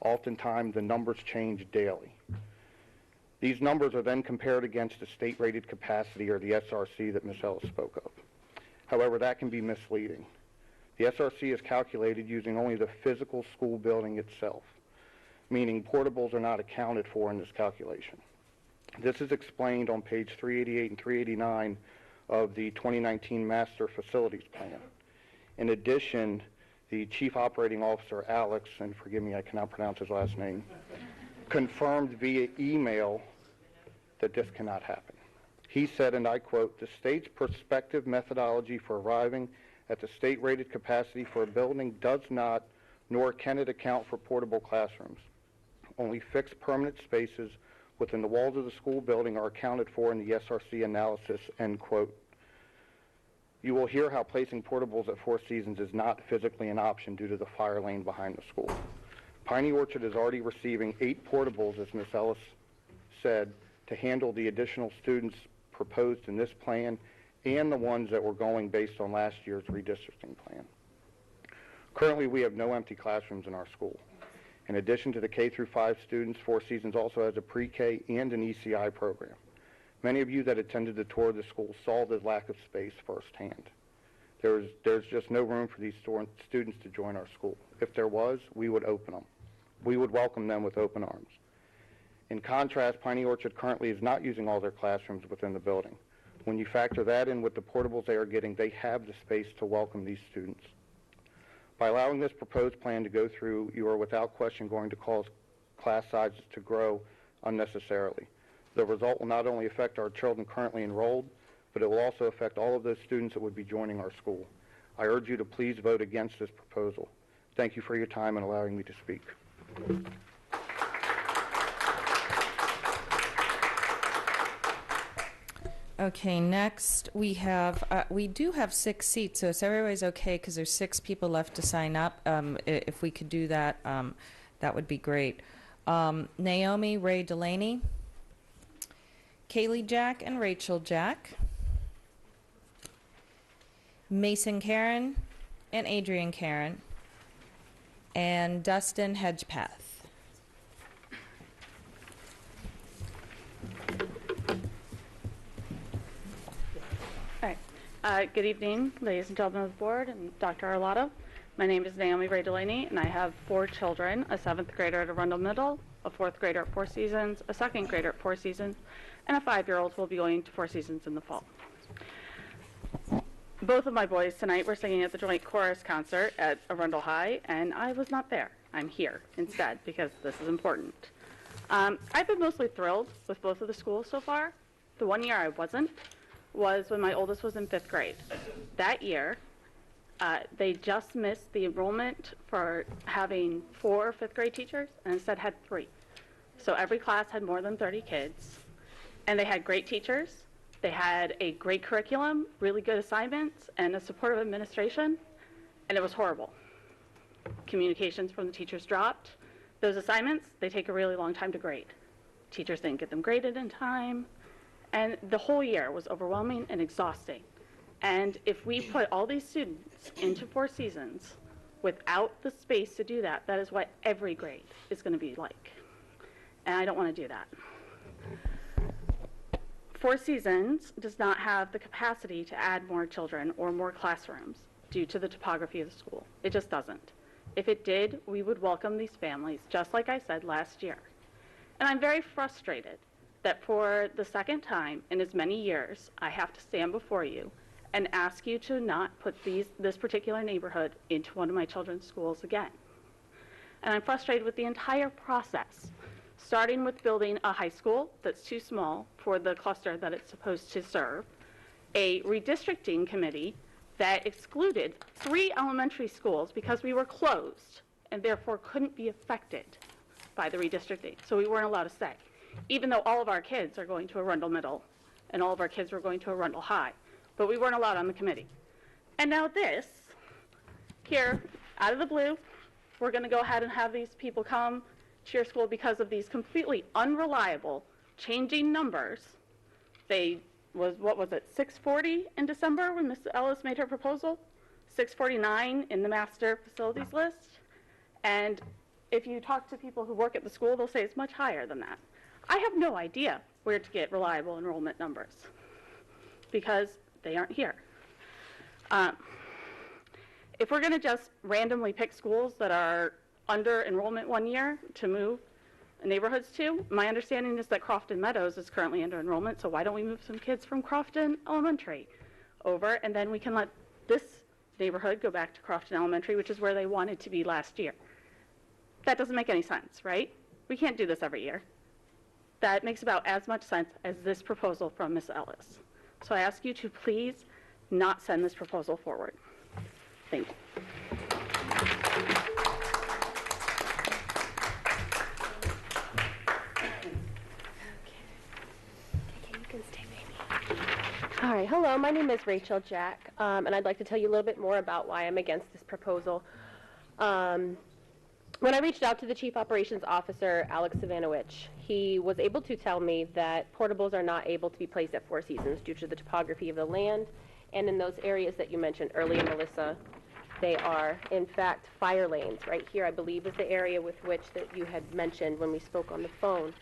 Oftentimes, the numbers change daily. These numbers are then compared against the state-rated capacity, or the SRC, that Ms. Ellis spoke of. However, that can be misleading. The SRC is calculated using only the physical school building itself, meaning portables are not accounted for in this calculation. This is explained on page 388 and 389 of the 2019 Master Facilities Plan. In addition, the Chief Operating Officer, Alex, and forgive me, I cannot pronounce his last name, confirmed via email that this cannot happen. He said, and I quote, "The state's prospective methodology for arriving at the state-rated capacity for a building does not, nor can it account for portable classrooms. Only fixed permanent spaces within the walls of the school building are accounted for in the SRC analysis," end quote. You will hear how placing portables at Four Seasons is not physically an option due to the fire lane behind the school. Piney Orchard is already receiving 8 portables, as Ms. Ellis said, to handle the additional students proposed in this plan and the ones that were going based on last year's redistricting plan. Currently, we have no empty classrooms in our school. In addition to the K through 5 students, Four Seasons also has a pre-K and an ECI program. Many of you that attended the tour of the school saw the lack of space firsthand. There's just no room for these students to join our school. If there was, we would open them. We would welcome them with open arms. In contrast, Piney Orchard currently is not using all their classrooms within the building. When you factor that in with the portables they are getting, they have the space to welcome these students. By allowing this proposed plan to go through, you are without question going to cause class sizes to grow unnecessarily. The result will not only affect our children currently enrolled, but it will also affect all of those students that would be joining our school. I urge you to please vote against this proposal. Thank you for your time and allowing me to speak. Okay, next we have, we do have 6 seats, so if everybody's okay, because there's 6 people left to sign up, if we could do that, that would be great. Naomi Ray Delaney, Kaylee Jack and Rachel Jack, Mason Karen and Adrian Karen, and Dustin Hedgepath. Good evening, ladies and gentlemen of the board and Dr. Arlotto. My name is Naomi Ray Delaney, and I have 4 children, a 7th grader at Arundel Middle, a 4th grader at Four Seasons, a 2nd grader at Four Seasons, and a 5-year-old who will be going to Four Seasons in the fall. Both of my boys tonight were singing at the joint chorus concert at Arundel High, and I was not there. I'm here instead because this is important. I've been mostly thrilled with both of the schools so far. The one year I wasn't was when my oldest was in 5th grade. That year, they just missed the enrollment for having 4 5th grade teachers and instead had 3. So every class had more than 30 kids, and they had great teachers. They had a great curriculum, really good assignments, and a supportive administration, and it was horrible. Communications from the teachers dropped. Those assignments, they take a really long time to grade. Teachers didn't get them graded in time, and the whole year was overwhelming and exhausting. And if we put all these students into Four Seasons without the space to do that, that is what every grade is going to be like. And I don't want to do that. Four Seasons does not have the capacity to add more children or more classrooms due to the topography of the school. It just doesn't. If it did, we would welcome these families, just like I said last year. And I'm very frustrated that for the second time in as many years, I have to stand before you and ask you to not put this particular neighborhood into one of my children's schools again. And I'm frustrated with the entire process, starting with building a high school that's too small for the cluster that it's supposed to serve, a redistricting committee that excluded 3 elementary schools because we were closed and therefore couldn't be affected by the redistricting. So we weren't allowed to say, even though all of our kids are going to Arundel Middle and all of our kids were going to Arundel High, but we weren't allowed on the committee. And now this, here, out of the blue, we're going to go ahead and have these people come to your school because of these completely unreliable changing numbers. What was it, 640 in December when Ms. Ellis made her proposal? 649 in the master facilities list. And if you talk to people who work at the school, they'll say it's much higher than that. I have no idea where to get reliable enrollment numbers because they aren't here. If we're going to just randomly pick schools that are under enrollment one year to move neighborhoods to, my understanding is that Crofton Meadows is currently under enrollment, so why don't we move some kids from Crofton Elementary over, and then we can let this neighborhood go back to Crofton Elementary, which is where they wanted to be last year. That doesn't make any sense, right? We can't do this every year. That makes about as much sense as this proposal from Ms. Ellis. So I ask you to please not send this proposal forward. Thank you. All right, hello, my name is Rachel Jack, and I'd like to tell you a little bit more about why I'm against this proposal. When I reached out to the Chief Operations Officer, Alex Savanowicz, he was able to tell me that portables are not able to be placed at Four Seasons due to the topography of the land, and in those areas that you mentioned earlier, Melissa, they are, in fact, fire lanes. Right here, I believe, is the area with which that you had mentioned when we spoke on the phone.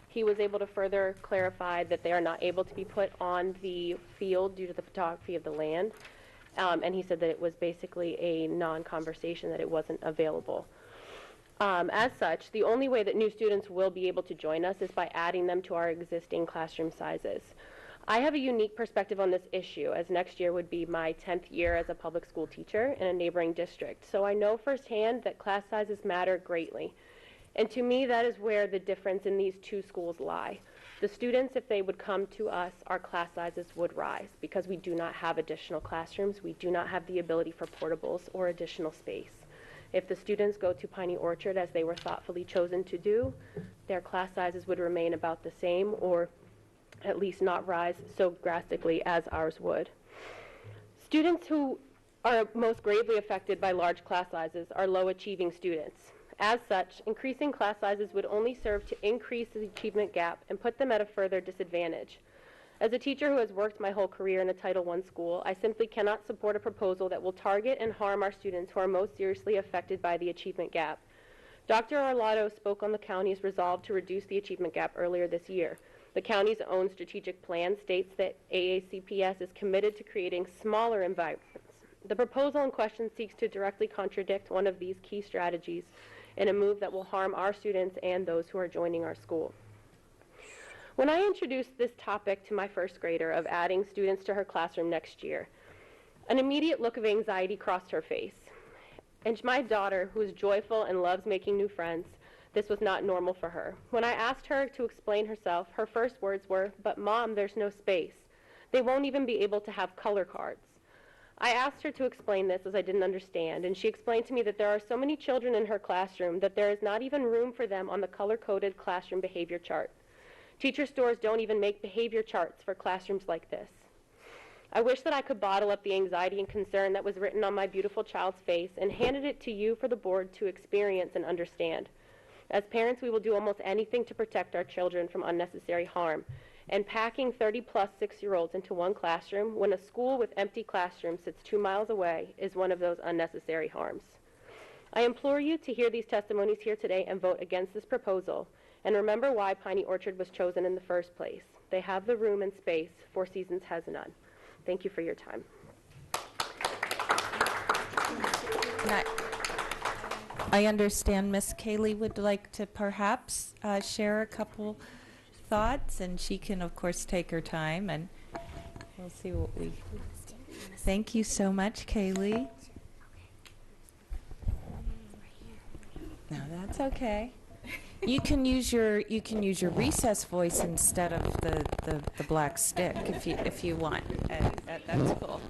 He was able to further clarify that they are not able to be put on the field due to the topography of the land, and he said that it was basically a non-conversation, that it wasn't available. As such, the only way that new students will be able to join us is by adding them to our existing classroom sizes. I have a unique perspective on this issue, as next year would be my 10th year as a public school teacher in a neighboring district. So I know firsthand that class sizes matter greatly. And to me, that is where the difference in these two schools lie. The students, if they would come to us, our class sizes would rise because we do not have additional classrooms. We do not have the ability for portables or additional space. If the students go to Piney Orchard, as they were thoughtfully chosen to do, their class sizes would remain about the same, or at least not rise so drastically as ours would. Students who are most gravely affected by large class sizes are low-achieving students. As such, increasing class sizes would only serve to increase the achievement gap and put them at a further disadvantage. As a teacher who has worked my whole career in a Title I school, I simply cannot support a proposal that will target and harm our students who are most seriously affected by the achievement gap. Dr. Arlotto spoke on the county's resolve to reduce the achievement gap earlier this year. The county's own strategic plan states that AACPS is committed to creating smaller environments. The proposal in question seeks to directly contradict one of these key strategies in a move that will harm our students and those who are joining our school. When I introduced this topic to my first grader of adding students to her classroom next year, an immediate look of anxiety crossed her face. And my daughter, who is joyful and loves making new friends, this was not normal for her. When I asked her to explain herself, her first words were, "But Mom, there's no space. They won't even be able to have color cards." I asked her to explain this as I didn't understand, and she explained to me that there are so many children in her classroom that there is not even room for them on the color-coded classroom behavior chart. Teacher stores don't even make behavior charts for classrooms like this. I wish that I could bottle up the anxiety and concern that was written on my beautiful child's face and handed it to you for the board to experience and understand. As parents, we will do almost anything to protect our children from unnecessary harm, and packing 30-plus 6-year-olds into one classroom when a school with empty classrooms sits 2 miles away is one of those unnecessary harms. I implore you to hear these testimonies here today and vote against this proposal, and remember why Piney Orchard was chosen in the first place. They have the room and space. Four Seasons has none. Thank you for your time. I understand Miss Kaylee would like to perhaps share a couple thoughts, and she can, of course, take her time, and we'll see what we... Thank you so much, Kaylee. No, that's okay. You can use your recess voice instead of the black stick if you want. That's cool.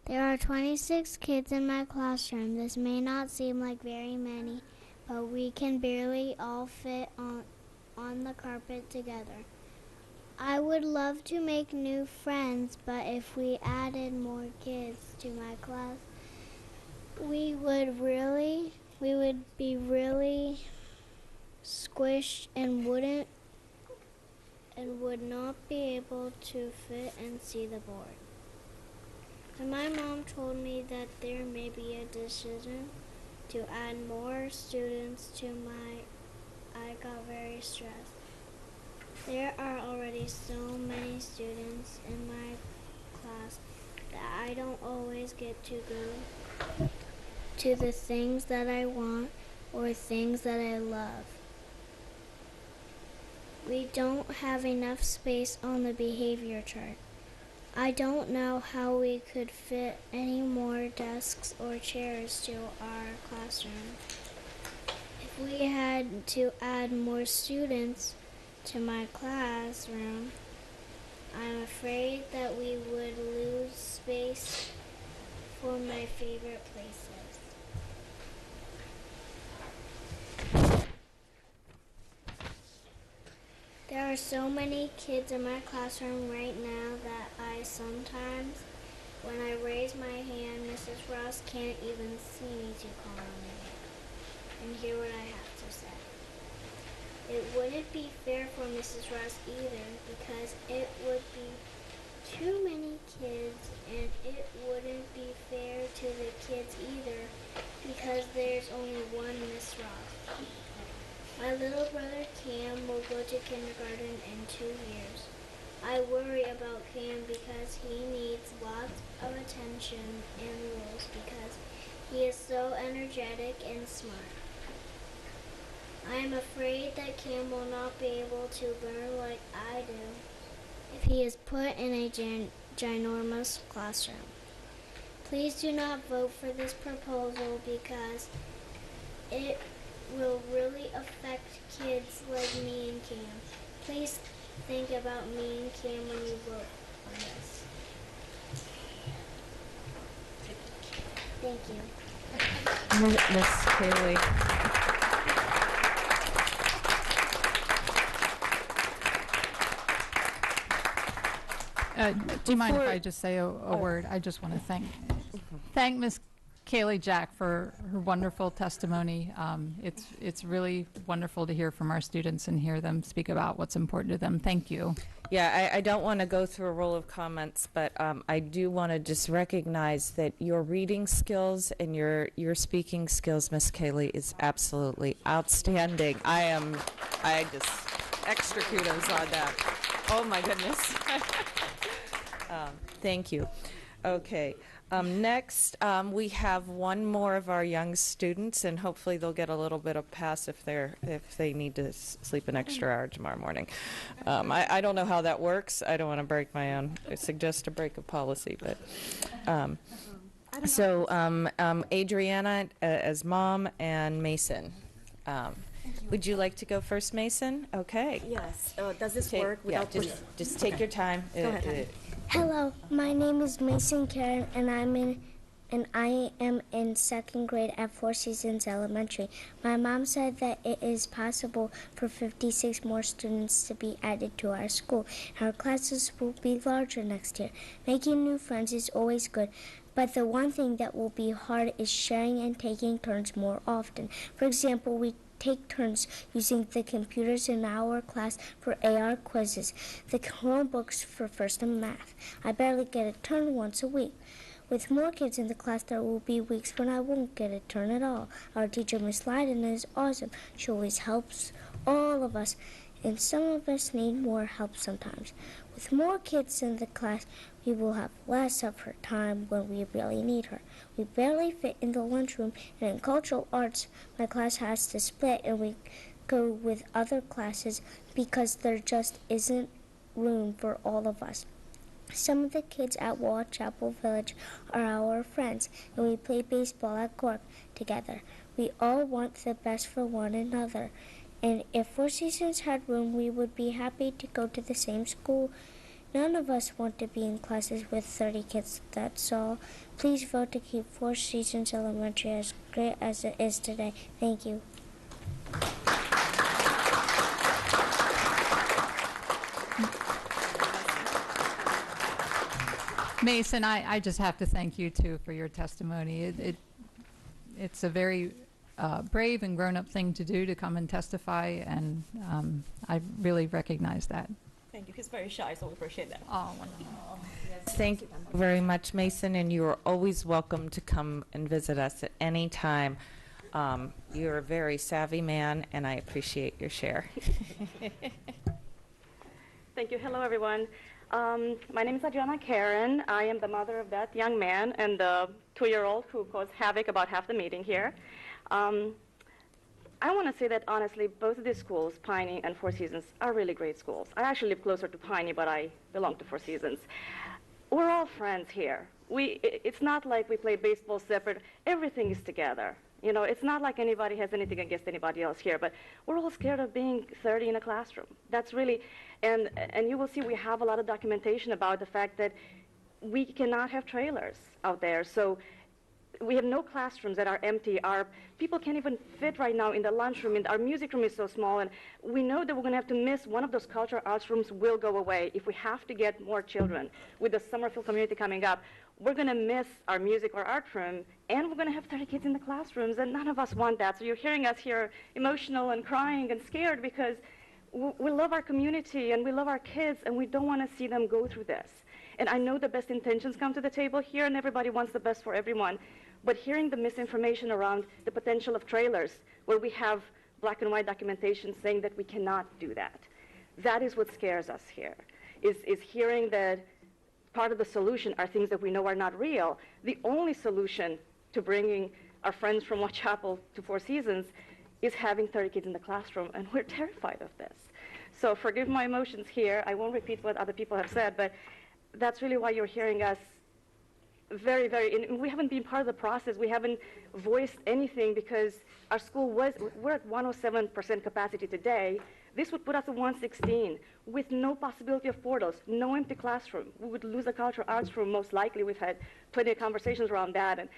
There are 26 kids in my classroom. This may not seem like very many, but we can barely all fit on the carpet together. I would love to make new friends, but if we added more kids to my class, we would be really squished and would not be able to fit and see the board. And my mom told me that there may be a decision to add more students to I got very stressed. There are already so many students in my class that I don't always get to go to the things that I want or things that I love. We don't have enough space on the behavior chart. I don't know how we could fit any more desks or chairs to our classroom. If we had to add more students to my classroom, I'm afraid that we would lose space for my favorite places. There are so many kids in my classroom right now that I sometimes When I raise my hand, Mrs. Ross can't even see me to call on me and hear what I have to say. It wouldn't be fair for Mrs. Ross either, because it would be too many kids, and it wouldn't be fair to the kids either, because there's only one Miss Ross. My little brother Cam will go to kindergarten in 2 years. I worry about Cam because he needs lots of attention and rules because he is so energetic and smart. I am afraid that Cam will not be able to learn like I do if he is put in a ginormous classroom. Please do not vote for this proposal because it will really affect kids like me and Cam. Please think about me and Cam when you vote on this. Thank you. Miss Kaylee. Do you mind if I just say a word? I just want to thank Ms. Kaylee Jack for her wonderful testimony. It's really wonderful to hear from our students and hear them speak about what's important to them. Thank you. Yeah, I don't want to go through a roll of comments, but I do want to just recognize that your reading skills and your speaking skills, Miss Kaylee, is absolutely outstanding. I just extra kudos on that. Oh my goodness. Thank you. Okay. Next, we have one more of our young students, and hopefully they'll get a little bit of pass if they need to sleep an extra hour tomorrow morning. I don't know how that works. I don't want to break my own. I suggest a break of policy, but Adriana as mom and Mason. Would you like to go first, Mason? Okay. Yes. Does this work without just take your time. Go ahead. Hello, my name is Mason Karen, and I am in second grade at Four Seasons Elementary. My mom said that it is possible for 56 more students to be added to our school. Our classes will be larger next year. Making new friends is always good, but the one thing that will be hard is sharing and taking turns more often. For example, we take turns using the computers in our class for AR quizzes, the Chromebooks for first and math. I barely get a turn once a week. With more kids in the class, there will be weeks when I won't get a turn at all. Our teacher, Miss Lyden, is awesome. She always helps all of us, and some of us need more help sometimes. With more kids in the class, we will have less of her time when we really need her. We barely fit in the lunchroom, and in cultural arts, my class has to split and we go with other classes because there just isn't room for all of us. Some of the kids at Wall Chapel Village are our friends, and we play baseball at Cork together. We all want the best for one another, and if Four Seasons had room, we would be happy to go to the same school. None of us want to be in classes with 30 kids, that's all. Please vote to keep Four Seasons Elementary as great as it is today. Thank you. Mason, I just have to thank you too for your testimony. It's a very brave and grown-up thing to do, to come and testify, and I really recognize that. Thank you. He's very shy, so we appreciate that. Oh, wonderful. Thank you very much, Mason, and you are always welcome to come and visit us at any time. You're a very savvy man, and I appreciate your share. Thank you. Hello, everyone. My name is Adriana Karen. I am the mother of that young man and the 2-year-old who caused havoc about half the meeting here. I want to say that, honestly, both of these schools, Piney and Four Seasons, are really great schools. I actually live closer to Piney, but I belong to Four Seasons. We're all friends here. It's not like we play baseball separate. Everything is together. You know, it's not like anybody has anything against anybody else here, but we're all scared of being 30 in a classroom. That's really, and you will see we have a lot of documentation about the fact that we cannot have trailers out there. So we have no classrooms that are empty. Our people can't even fit right now in the lunchroom, and our music room is so small, and we know that we're going to have to miss one of those cultural arts rooms will go away if we have to get more children. With the Summerfield community coming up, we're going to miss our music or art room, and we're going to have 30 kids in the classrooms, and none of us want that. So you're hearing us here emotional and crying and scared because we love our community and we love our kids, and we don't want to see them go through this. And I know the best intentions come to the table here, and everybody wants the best for everyone. But hearing the misinformation around the potential of trailers, where we have black and white documentation saying that we cannot do that, that is what scares us here, is hearing that part of the solution are things that we know are not real. The only solution to bringing our friends from Whitechapel to Four Seasons is having 30 kids in the classroom, and we're terrified of this. So forgive my emotions here. I won't repeat what other people have said, but that's really why you're hearing us very, and we haven't been part of the process. We haven't voiced anything because our school we're at 107% capacity today. This would put us at 116 with no possibility of portals, no empty classroom. We would lose the cultural arts room most likely. We've had plenty of conversations around that. And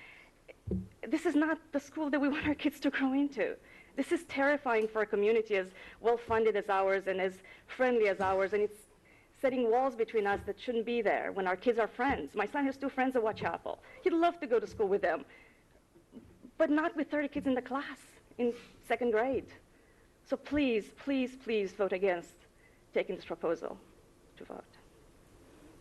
this is not the school that we want our kids to grow into. This is terrifying for a community as well-funded as ours and as friendly as ours, and it's setting walls between us that shouldn't be there when our kids are friends. My son has 2 friends at Whitechapel. He'd love to go to school with them, but not with 30 kids in the class in 2nd grade. So please, please, please vote against taking this proposal to vote.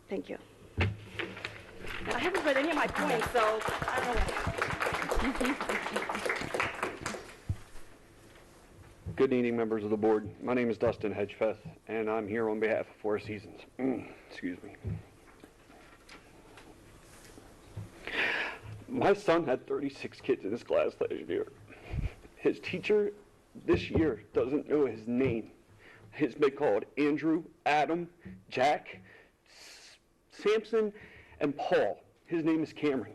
Thank you. I haven't read any of my points, so I don't know. Good evening, members of the board. My name is Dustin Hedgepeth, and I'm here on behalf of Four Seasons. Excuse me. My son had 36 kids in his class last year. His teacher this year doesn't know his name. He's been called Andrew, Adam, Jack, Samson, and Paul. His name is Cameron.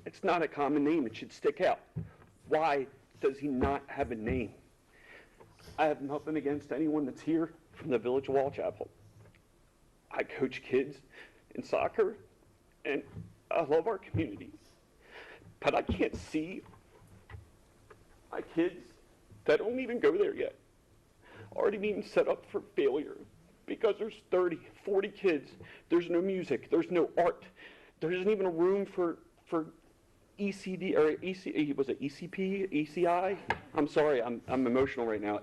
It's not a common name. It should stick out. Why does he not have a name? I have nothing against anyone that's here from the village of Whitechapel. I coach kids in soccer, and I love our community. But I can't see my kids that don't even go there yet already being set up for failure because there's 30, 40 kids. There's no music. There's no art. There isn't even a room for ECD or was it ECP, ECI? I'm sorry, I'm emotional right now.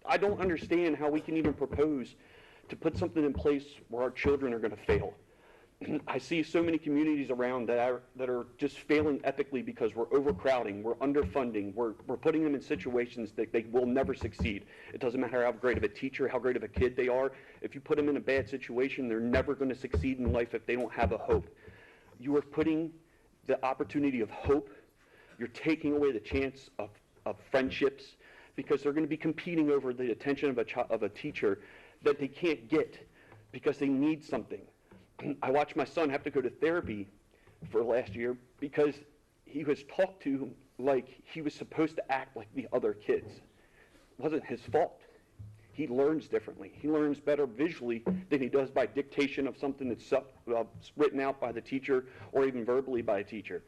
I don't understand how we can even propose to put something in place where our children are going to fail. I see so many communities around that are just failing epically because we're overcrowding, we're underfunding, we're putting them in situations that they will never succeed. It doesn't matter how great of a teacher, how great of a kid they are. If you put them in a bad situation, they're never going to succeed in life if they don't have a hope. You are putting the opportunity of hope, you're taking away the chance of friendships because they're going to be competing over the attention of a teacher that they can't get because they need something. I watched my son have to go to therapy for last year because he was talked to like he was supposed to act like the other kids. It wasn't his fault. He learns differently. He learns better visually than he does by dictation of something that's written out by the teacher or even verbally by a teacher.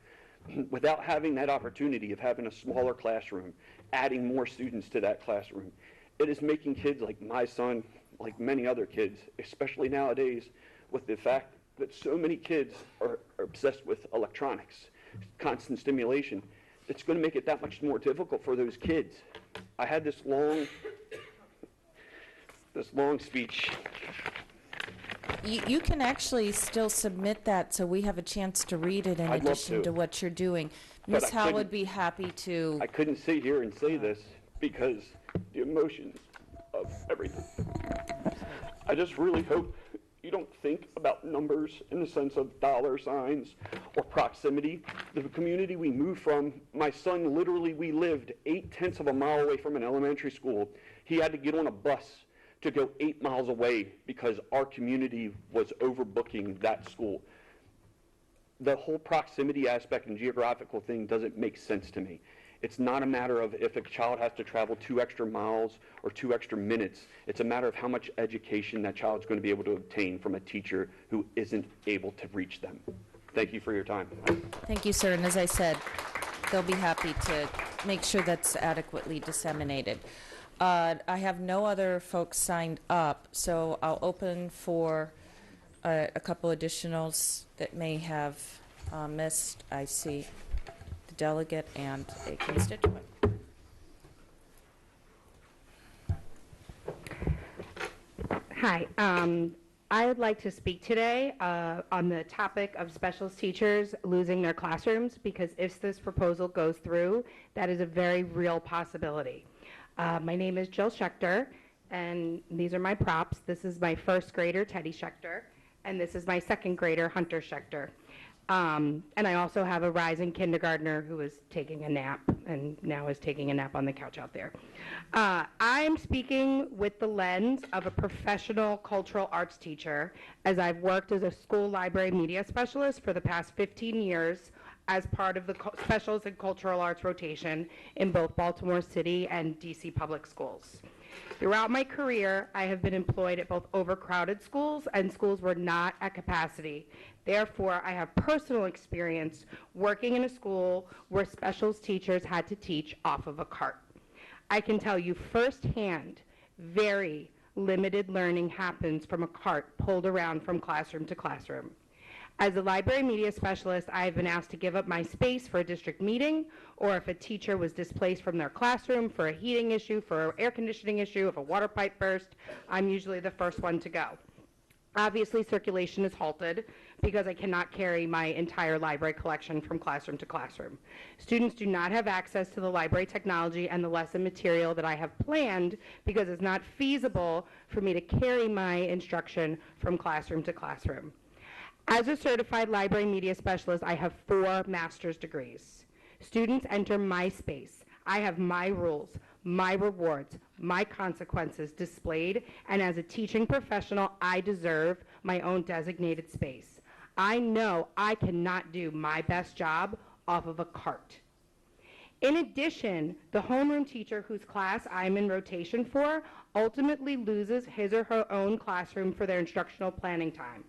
Without having that opportunity of having a smaller classroom, adding more students to that classroom, it is making kids like my son, like many other kids, especially nowadays, with the fact that so many kids are obsessed with electronics, constant stimulation, it's going to make it that much more difficult for those kids. I had this long speech. You can actually still submit that so we have a chance to read it in I'd love addition to what you're doing. But Ms. Howe would be happy to. I couldn't sit here and say this because the emotions of everything. I just really hope you don't think about numbers in the sense of dollar signs or proximity. The community we moved from, my son literally, we lived 0.8 of a mile away from an elementary school. He had to get on a bus to go 8 miles away because our community was overbooking that school. The whole proximity aspect and geographical thing doesn't make sense to me. It's not a matter of if a child has to travel 2 extra miles or 2 extra minutes. It's a matter of how much education that child's going to be able to obtain from a teacher who isn't able to reach them. Thank you for your time. Thank you, sir. And as I said, they'll be happy to make sure that's adequately disseminated. I have no other folks signed up, so I'll open for a couple additionals that may have missed. I see the delegate and a constituent. Hi. I would like to speak today on the topic of specialist teachers losing their classrooms, because if this proposal goes through, that is a very real possibility. My name is Jill Schechter, and these are my props. This is my first grader, Teddy Schechter, and this is my second grader, Hunter Schechter. And I also have a rising kindergartner who is taking a nap and now is taking a nap on the couch out there. I'm speaking with the lens of a professional cultural arts teacher, as I've worked as a school library media specialist for the past 15 years as part of the specials and cultural arts rotation in both Baltimore City and DC public schools. Throughout my career, I have been employed at both overcrowded schools and schools were not at capacity. Therefore, I have personal experience working in a school where specials teachers had to teach off of a cart. I can tell you firsthand, very limited learning happens from a cart pulled around from classroom to classroom. As a library media specialist, I have been asked to give up my space for a district meeting, or if a teacher was displaced from their classroom for a heating issue, for an air conditioning issue, if a water pipe burst, I'm usually the first one to go. Obviously, circulation is halted because I cannot carry my entire library collection from classroom to classroom. Students do not have access to the library technology and the lesson material that I have planned because it's not feasible for me to carry my instruction from classroom to classroom. As a certified library media specialist, I have 4 master's degrees. Students enter my space. I have my rules, my rewards, my consequences displayed, and as a teaching professional, I deserve my own designated space. I know I cannot do my best job off of a cart. In addition, the homeroom teacher whose class I'm in rotation for ultimately loses his or her own classroom for their instructional planning time.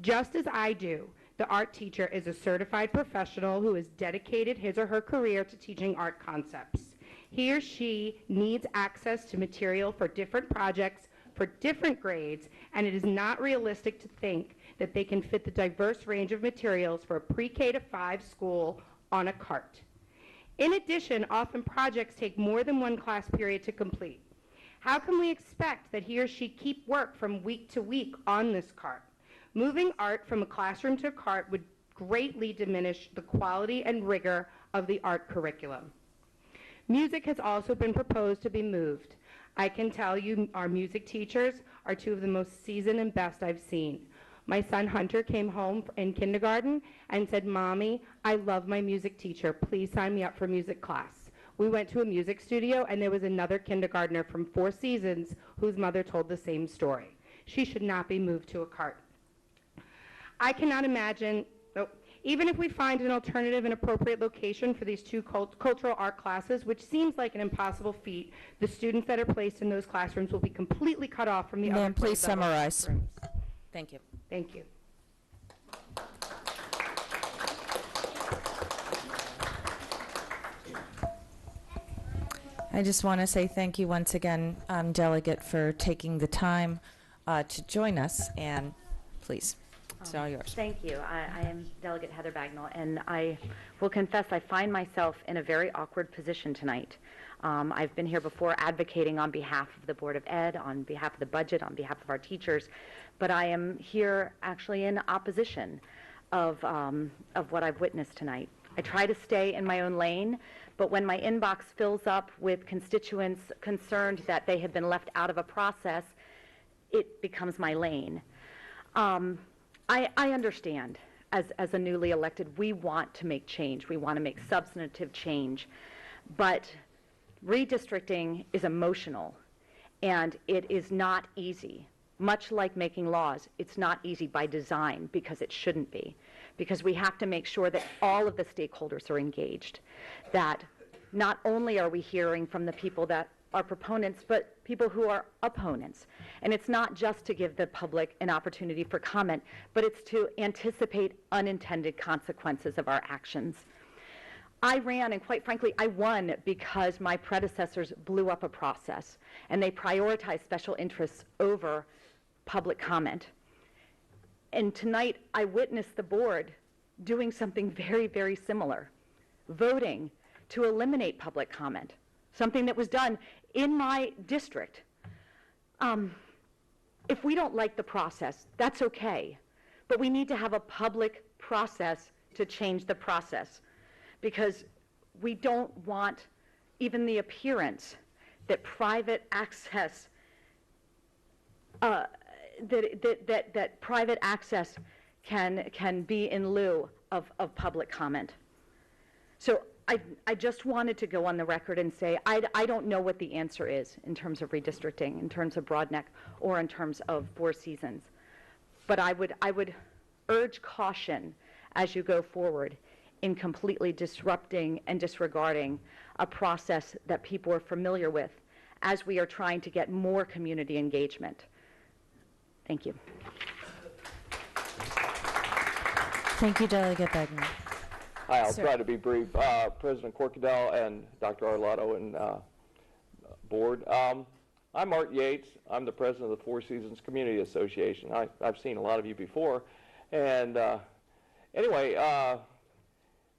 Just as I do, the art teacher is a certified professional who has dedicated his or her career to teaching art concepts. He or she needs access to material for different projects, for different grades, and it is not realistic to think that they can fit the diverse range of materials for a pre-K to 5 school on a cart. In addition, often projects take more than one class period to complete. How can we expect that he or she keep work from week to week on this cart? Moving art from a classroom to a cart would greatly diminish the quality and rigor of the art curriculum. Music has also been proposed to be moved. I can tell you our music teachers are 2 of the most seasoned and best I've seen. My son Hunter came home in kindergarten and said, "Mommy, I love my music teacher. Please sign me up for music class." We went to a music studio and there was another kindergartner from 4 Seasons whose mother told the same story. She should not be moved to a cart. I cannot imagine, even if we find an alternative and appropriate location for these 2 cultural art classes, which seems like an impossible feat, the students that are placed in those classrooms will be completely cut off from the other. Ma'am, please summarize. Classrooms. Thank you. Thank you. I just want to say thank you once again, Delegate, for taking the time to join us, and please. It's all yours. Thank you. I am Delegate Heather Bagnall, and I will confess I find myself in a very awkward position tonight. I've been here before advocating on behalf of the Board of Ed, on behalf of the budget, on behalf of our teachers, but I am here actually in opposition of what I've witnessed tonight. I try to stay in my own lane, but when my inbox fills up with constituents concerned that they have been left out of a process, it becomes my lane. I understand, as a newly elected, we want to make change. We want to make substantive change. But redistricting is emotional, and it is not easy. Much like making laws, it's not easy by design because it shouldn't be. Because we have to make sure that all of the stakeholders are engaged. That not only are we hearing from the people that are proponents, but people who are opponents. And it's not just to give the public an opportunity for comment, but it's to anticipate unintended consequences of our actions. I ran, and quite frankly, I won because my predecessors blew up a process, and they prioritized special interests over public comment. And tonight, I witnessed the board doing something very, very similar, voting to eliminate public comment, something that was done in my district. If we don't like the process, that's okay, but we need to have a public process to change the process, because we don't want even the appearance that private access that private access can be in lieu of public comment. So I just wanted to go on the record and say I don't know what the answer is in terms of redistricting, in terms of Broadneck, or in terms of Four Seasons. But I would urge caution as you go forward in completely disrupting and disregarding a process that people are familiar with as we are trying to get more community engagement. Thank you. Thank you, Delegate Begnan. Hi, I'll Sir. try to be brief. President Corkadell and Dr. Arlotto and board. I'm Art Yates. I'm the president of the Four Seasons Community Association. I've seen a lot of you before. And anyway,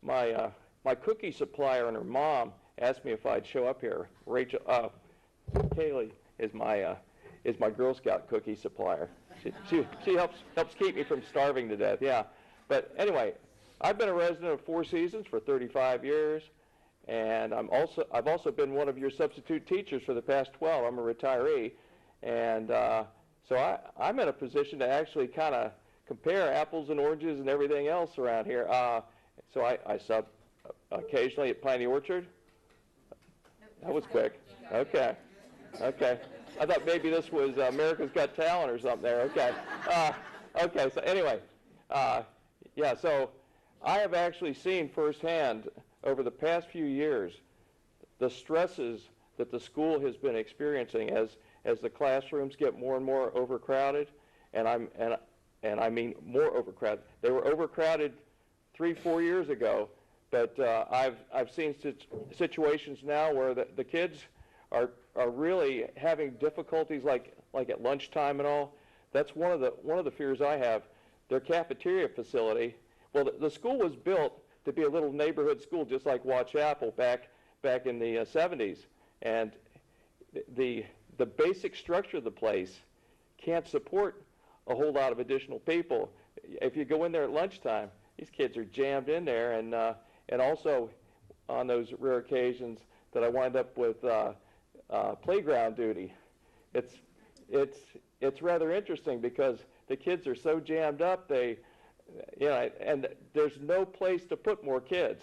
my cookie supplier and her mom asked me if I'd show up here. Rachel, Kaylee is my Girl Scout cookie supplier. She helps keep me from starving to death. Yeah, but anyway, I've been a resident of Four Seasons for 35 years, and I've also been one of your substitute teachers for the past 12. I'm a retiree, and so I'm in a position to actually kind of compare apples and oranges and everything else around here. So I sub occasionally at Piney Orchard. That was quick. Okay. I thought maybe this was America's Got Talent or something there. Okay. Okay, so anyway, yeah, so I have actually seen firsthand over the past few years the stresses that the school has been experiencing as the classrooms get more and more overcrowded, and I mean more overcrowded. They were overcrowded 3-4 years ago, but I've seen situations now where the kids are really having difficulties, like at lunchtime and all. That's one of the fears I have. Their cafeteria facility. Well, the school was built to be a little neighborhood school, just like Watts Chapel back in the 70s, and the basic structure of the place can't support a whole lot of additional people. If you go in there at lunchtime, these kids are jammed in there, and also on those rare occasions that I wind up with playground duty. It's rather interesting because the kids are so jammed up, and there's no place to put more kids.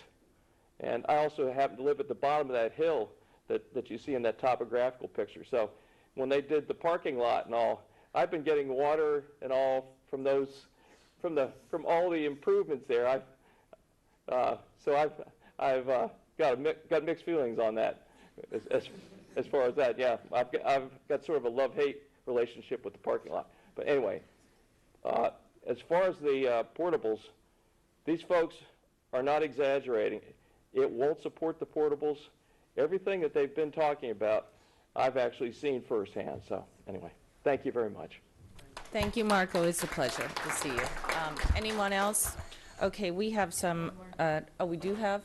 And I also happen to live at the bottom of that hill that you see in that topographical picture. So when they did the parking lot and all, I've been getting water and all from all the improvements there. So I've got mixed feelings on that as far as that. Yeah, I've got sort of a love-hate relationship with the parking lot. But anyway, as far as the portables, these folks are not exaggerating. It won't support the portables. Everything that they've been talking about, I've actually seen firsthand. So anyway, thank you very much. Thank you, Marco. It's a pleasure to see you. Anyone else? Okay, we have some, we do have?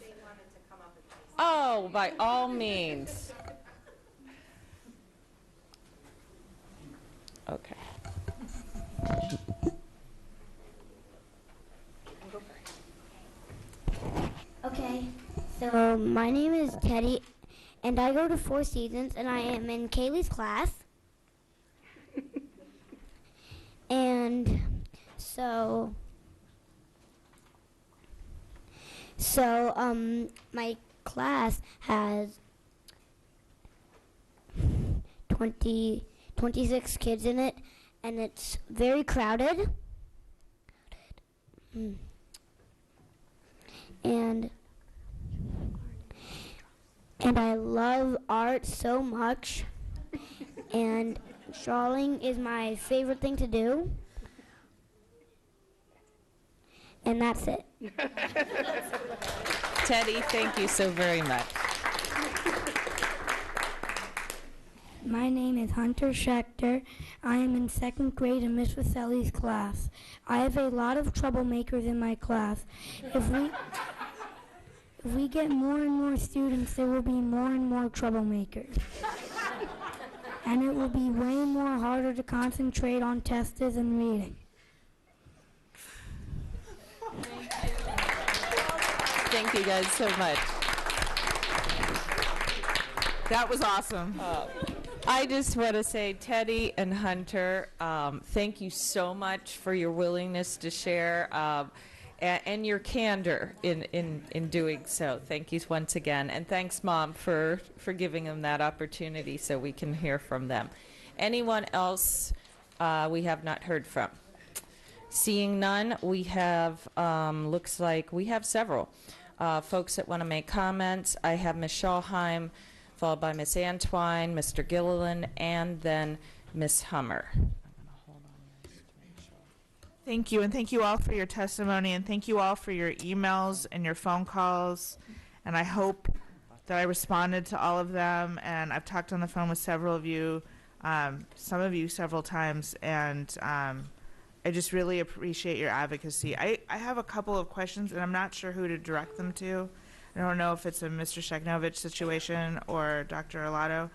Oh, by all means. Okay. Okay, so my name is Teddy, and I go to Four Seasons, and I am in Kaylee's class. And so my class has 26 kids in it, and it's very crowded. And I love art so much, and drawing is my favorite thing to do. And that's it. Teddy, thank you so very much. My name is Hunter Schechter. I am in 2nd grade in Miss Vaselli's class. I have a lot of troublemakers in my class. If we get more and more students, there will be more and more troublemakers. And it will be way more harder to concentrate on tests and reading. Thank you guys so much. That was awesome. I just want to say, Teddy and Hunter, thank you so much for your willingness to share and your candor in doing so. Thank you once again. And thanks, Mom, for giving them that opportunity so we can hear from them. Anyone else we have not heard from? Seeing none, we have, looks like we have several folks that want to make comments. I have Ms. Schallheim, followed by Ms. Antwine, Mr. Gilliland, and then Ms. Hummer. Thank you, and thank you all for your testimony, and thank you all for your emails and your phone calls. And I hope that I responded to all of them. And I've talked on the phone with several of you, some of you several times, and I just really appreciate your advocacy. I have a couple of questions, and I'm not sure who to direct them to. I don't know if it's a Mr. Sheknovich situation or Dr. Arlato,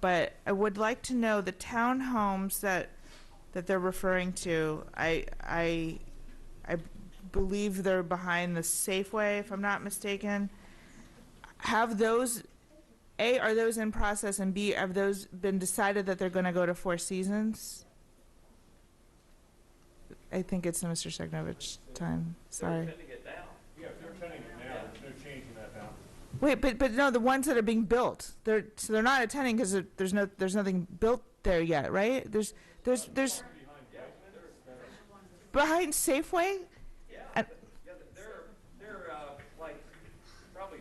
but I would like to know the townhomes that they're referring to. I believe they're behind the Safeway, if I'm not mistaken. Have those, A, are those in process, and B, have those been decided that they're going to go to Four Seasons? I think it's the Mr. Sheknovich time. Sorry. They're tending it now. Yeah, they're tending it now. There's no change in that now. Wait, but no, the ones that are being built, they're not attending because there's nothing built there yet, right? There's behind Safeway. Yeah, they're like probably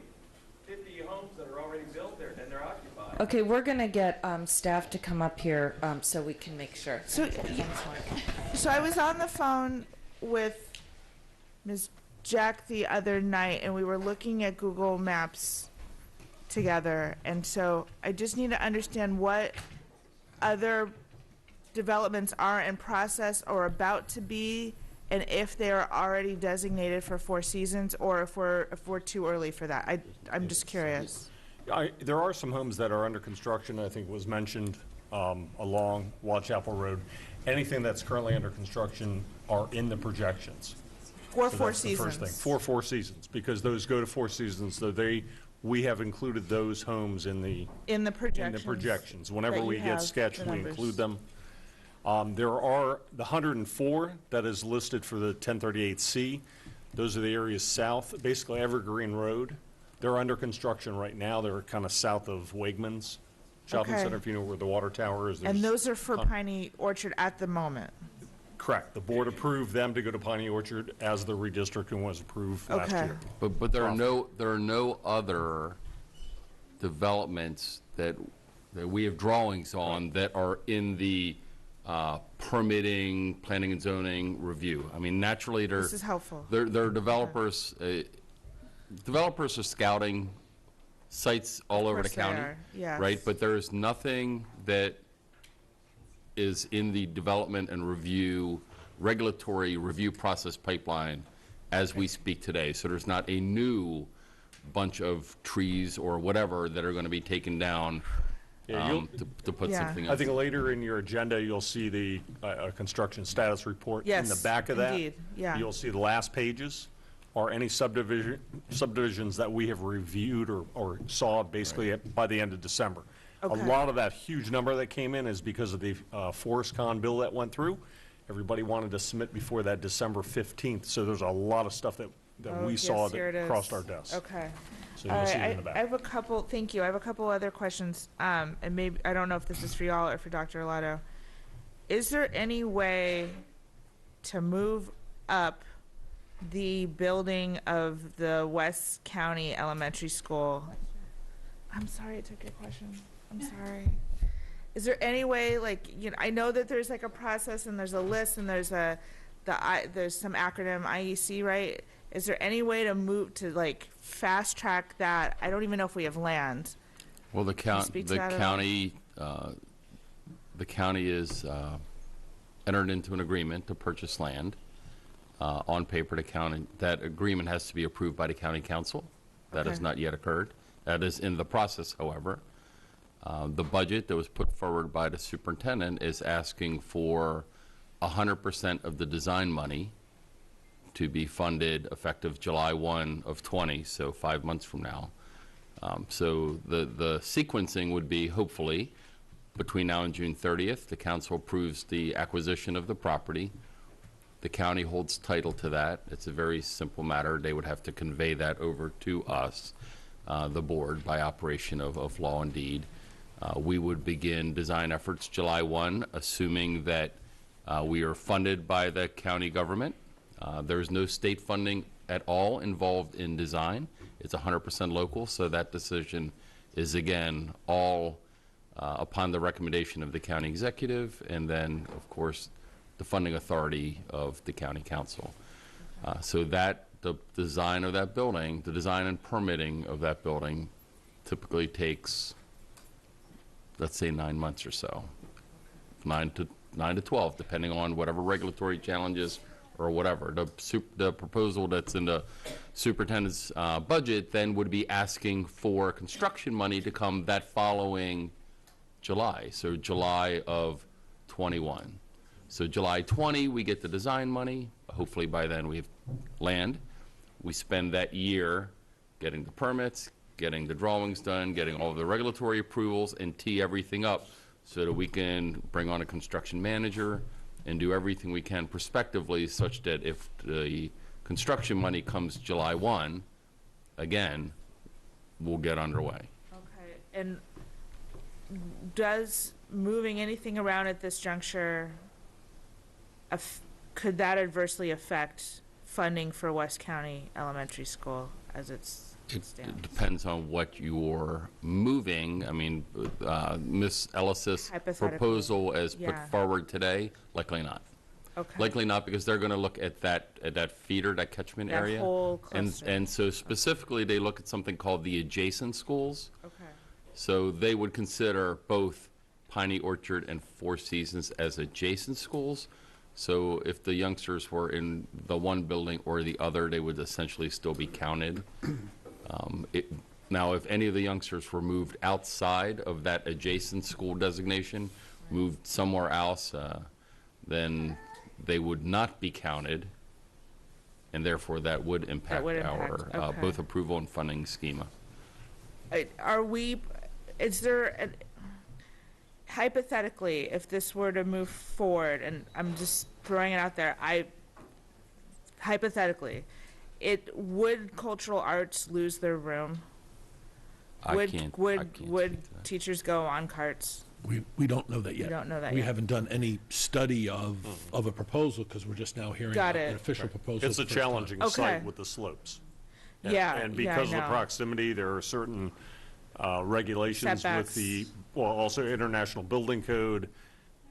50 homes that are already built there and they're occupied. Okay, we're going to get staff to come up here so we can make sure. So I was on the phone with Ms. Jack the other night, and we were looking at Google Maps together. And so I just need to understand what other developments are in process or about to be, and if they are already designated for Four Seasons, or if we're too early for that. I'm just curious. There are some homes that are under construction. I think was mentioned along Watchapel Road. Anything that's currently under construction are in the projections. For So Four that's the Seasons. first thing. For Four Seasons, because those go to Four Seasons. So we have included those homes in the projections. Whenever that we you get have sketched, the we numbers. include them. There are the 104 that is listed for the 1038C. Those are the areas south, basically Evergreen Road. They're under construction right now. They're kind of south of Wegmans Shopping Okay. Center, if you know where the water tower is. And There's those are for Piney Orchard at the moment. Correct. The board approved them to go to Piney Orchard as the redistricting was approved last Okay. year. But there are no other developments that we have drawings on that are in the permitting, planning and zoning review. I mean, naturally, This is helpful. They're developers. Developers are scouting sites all over the course they county, are, yes. right? But there is nothing that is in the development and regulatory review process pipeline as we speak today. So there's not a new bunch of trees or whatever that are going to be taken down to put something I up. think later in your agenda, you'll see the construction status report. In the Yes, back of that, indeed, yeah. you'll see the last pages are any subdivisions that we have reviewed or saw basically by the end of December. Okay. A lot of that huge number that came in is because of the Forest Con bill that went through. Everybody wanted to submit before that December 15th, so there's a lot of stuff that we saw here it that is. crossed our desk. Okay. So you'll see it in the I back. have a couple, thank you. I have a couple other questions, and maybe, I don't know if this is for y'all or for Dr. Arlato. Is there any way to move up the building of the West County Elementary School? I'm sorry I took your question. I'm sorry. Is there any way, like, I know that there's like a process and there's a list and there's there's some acronym IEC, right? Is there any way to move to like fast track that? I don't even know if we have land. Well, the Can you speak to that at all? county the county is entered into an agreement to purchase land. On paper, the county, that agreement has to be approved by the county council. That has Okay. not yet occurred. That is in the process, however. The budget that was put forward by the superintendent is asking for 100% of the design money to be funded effective July 1 of 20, so 5 months from now. So the sequencing would be, hopefully, between now and June 30th, the council approves the acquisition of the property. The county holds title to that. It's a very simple matter. They would have to convey that over to us, the board, by operation of law and deed. We would begin design efforts July 1, assuming that we are funded by the county government. There's no state funding at all involved in design. It's 100% local, so that decision is, again, all upon the recommendation of the county executive, and then, of course, the funding authority of the county council. So that, the design of that building, the design and permitting of that building typically takes, let's say, 9 months or so. 9 to 12, depending on whatever regulatory challenges or whatever. The proposal that's in the superintendent's budget then would be asking for construction money to come that following July, so July of 21. So July 20, we get the design money. Hopefully by then we have land. We spend that year getting the permits, getting the drawings done, getting all of the regulatory approvals, and tee everything up so that we can bring on a construction manager and do everything we can prospectively, such that if the construction money comes July 1, again, we'll get underway. Okay. And does moving anything around at this juncture, could that adversely affect funding for West County Elementary School as it stands? It depends on what you're moving. I mean, Ms. Ellis's proposal as put Yeah. forward today, likely not. Okay. Likely not, because they're going to look at that feeder, that catchment That area. whole cluster. And so specifically, they look at something called the adjacent schools. Okay. So they would consider both Piney Orchard and Four Seasons as adjacent schools. So if the youngsters were in the one building or the other, they would essentially still be counted. Now, if any of the youngsters were moved outside of that adjacent school designation, moved somewhere else, then they would not be counted, and therefore that would impact, our okay. both approval and funding schema. Hypothetically, if this were to move forward, and I'm just throwing it out there, hypothetically, would cultural arts lose their room? Would teachers go on carts? We don't know that yet. We don't know that We yet. haven't done any study of a proposal because we're just now hearing Got an it. official proposal. It's a for the first time. challenging Okay. site with the slopes. And- Yeah, And yeah, I because of the know. proximity, there are certain regulations Setbacks. with also International Building Code.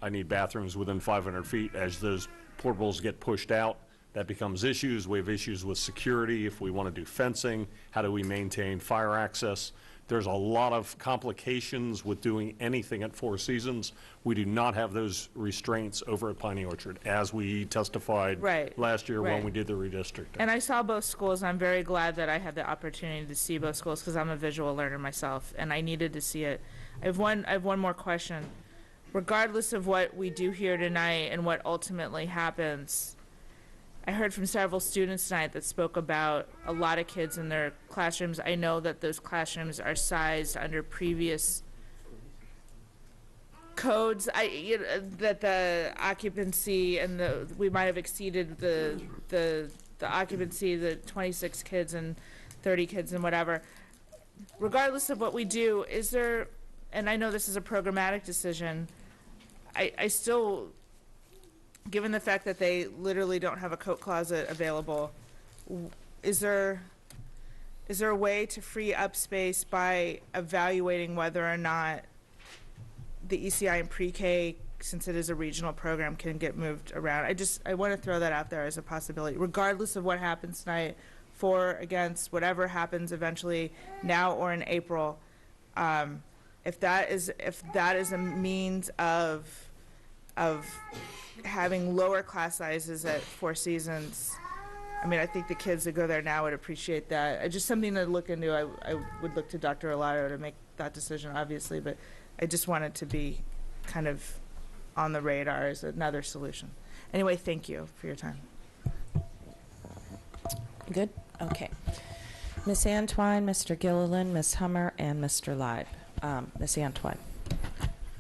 I need bathrooms within 500 feet. As those portables get pushed out, that becomes issues. We have issues with security. If we want to do fencing, how do we maintain fire access? There's a lot of complications with doing anything at Four Seasons. We do not have those restraints over at Piney Orchard, as we testified last year when right. we did the redistricting. And I saw both schools. I'm very glad that I had the opportunity to see both schools because I'm a visual learner myself, and I needed to see it. I have one more question. Regardless of what we do here tonight and what ultimately happens, I heard from several students tonight that spoke about a lot of kids in their classrooms. I know that those classrooms are sized under previous codes. That the occupancy and we might have exceeded the occupancy, the 26 kids and 30 kids and whatever. Regardless of what we do, is there, and I know this is a programmatic decision, I still, given the fact that they literally don't have a coat closet available, is there a way to free up space by evaluating whether or not the ECI and pre-K, since it is a regional program, can get moved around? I want to throw that out there as a possibility, regardless of what happens tonight, for, against, whatever happens eventually, now or in April. if that is a means of having lower class sizes at Four Seasons, I mean, I think the kids that go there now would appreciate that. Just something to look into. I would look to Dr. Olato to make that decision, obviously, but I just wanted to be kind of on the radar as another solution. Anyway, thank you for your time. Good? Okay. Ms. Antwine, Mr. Gilliland, Ms. Hummer, and Mr. Live. Ms. Antwine.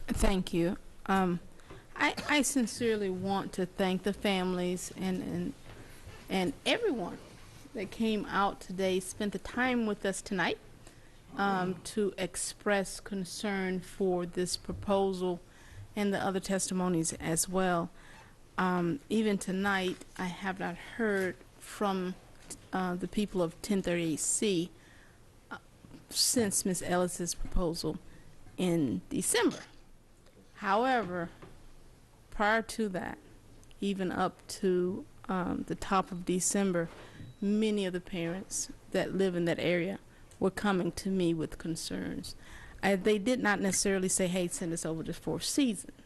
Thank you. I sincerely want to thank the families and everyone that came out today, spent the time with us tonight to express concern for this proposal and the other testimonies as well. Even tonight, I have not heard from the people of 1038C since Ms. Ellis's proposal in December. However, prior to that, even up to the top of December, many of the parents that live in that area were coming to me with concerns. They did not necessarily say, hey, send us over to Four Seasons,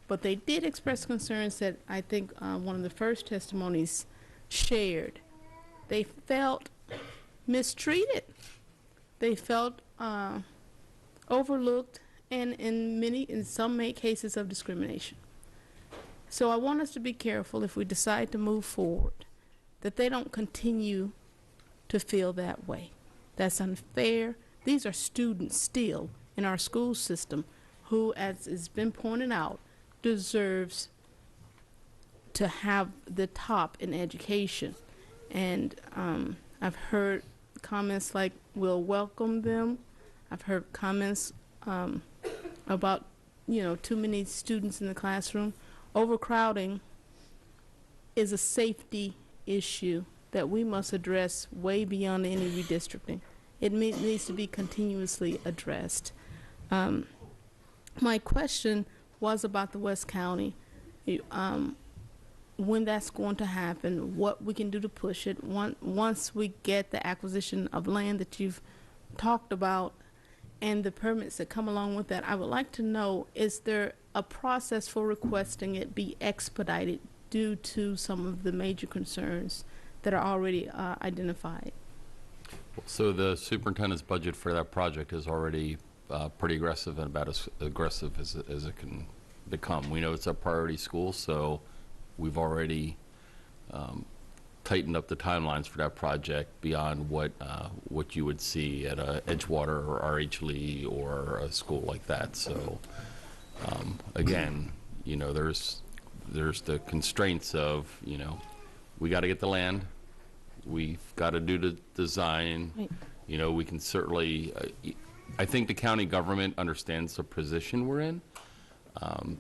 but they did express concerns that I think one of the first testimonies shared. They felt mistreated. They felt overlooked, and in some cases of discrimination. So I want us to be careful if we decide to move forward, that they don't continue to feel that way. That's unfair. These are students still in our school system who, as has been pointed out, deserves to have the top in education. And I've heard comments like, we'll welcome them. I've heard comments about, too many students in the classroom. Overcrowding is a safety issue that we must address way beyond any redistricting. It needs to be continuously addressed. My question was about the West County, when that's going to happen, what we can do to push it. Once we get the acquisition of land that you've talked about and the permits that come along with that, I would like to know, is there a process for requesting it be expedited due to some of the major concerns that are already identified? So the superintendent's budget for that project is already pretty aggressive, and about as aggressive as it can become. We know it's a priority school, so we've already tightened up the timelines for that project beyond what you would see at Edgewater or R.H. Lee or a school like that. So again, there's the constraints of, we got to get the land, we've got to do the design. Right. We can certainly, I think the county government understands the position we're in.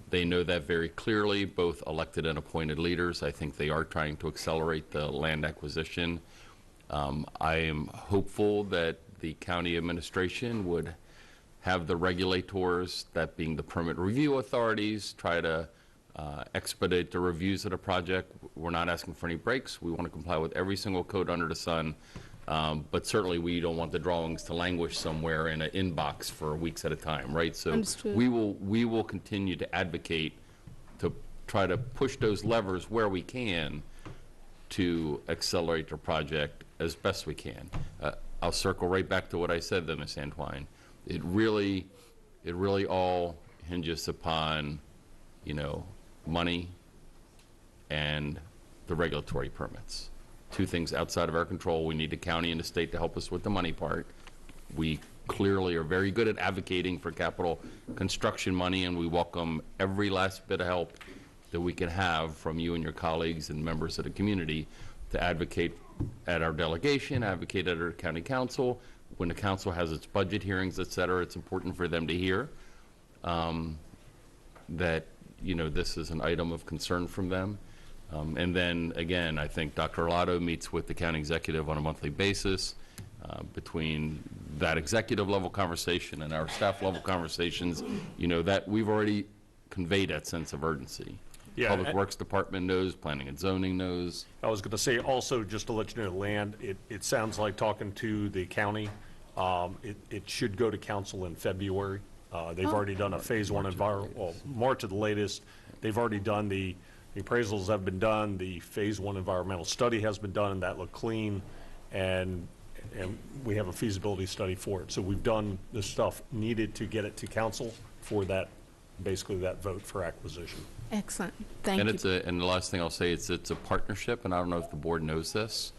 They know that very clearly, both elected and appointed leaders. I think they are trying to accelerate the land acquisition. I am hopeful that the county administration would have the regulators, that being the permit review authorities, try to expedite the reviews of the project. We're not asking for any breaks. We want to comply with every single code under the sun. But certainly we don't want the drawings to languish somewhere in an inbox for weeks at a time, right? So Understood. we will continue to advocate to try to push those levers where we can to accelerate the project as best we can. I'll circle right back to what I said, though, Ms. Antwine. It really all hinges upon, money and the regulatory permits. Two things outside of our control. We need the county and the state to help us with the money part. We clearly are very good at advocating for capital construction money, and we welcome every last bit of help that we can have from you and your colleagues and members of the community to advocate at our delegation, advocate at our county council. When the council has its budget hearings, et cetera, it's important for them to hear that, this is an item of concern from them. And then, again, I think Dr. Olato meets with the county executive on a monthly basis. Between that executive level conversation and our staff level conversations, that we've already conveyed that sense of urgency. Yeah, Public Works Department knows, Planning and Zoning knows. I was going to say also, just to let you know, land, it sounds like talking to the county, it should go to council in February. They've already done a phase one March at the latest. They've already done the appraisals have been done, the phase one environmental study has been done, and that looked clean, and we have a feasibility study for it. So we've done the stuff needed to get it to council for that, basically that vote for acquisition. Excellent. Thank And you. and the last thing I'll say, it's a partnership, and I don't know if the board knows this,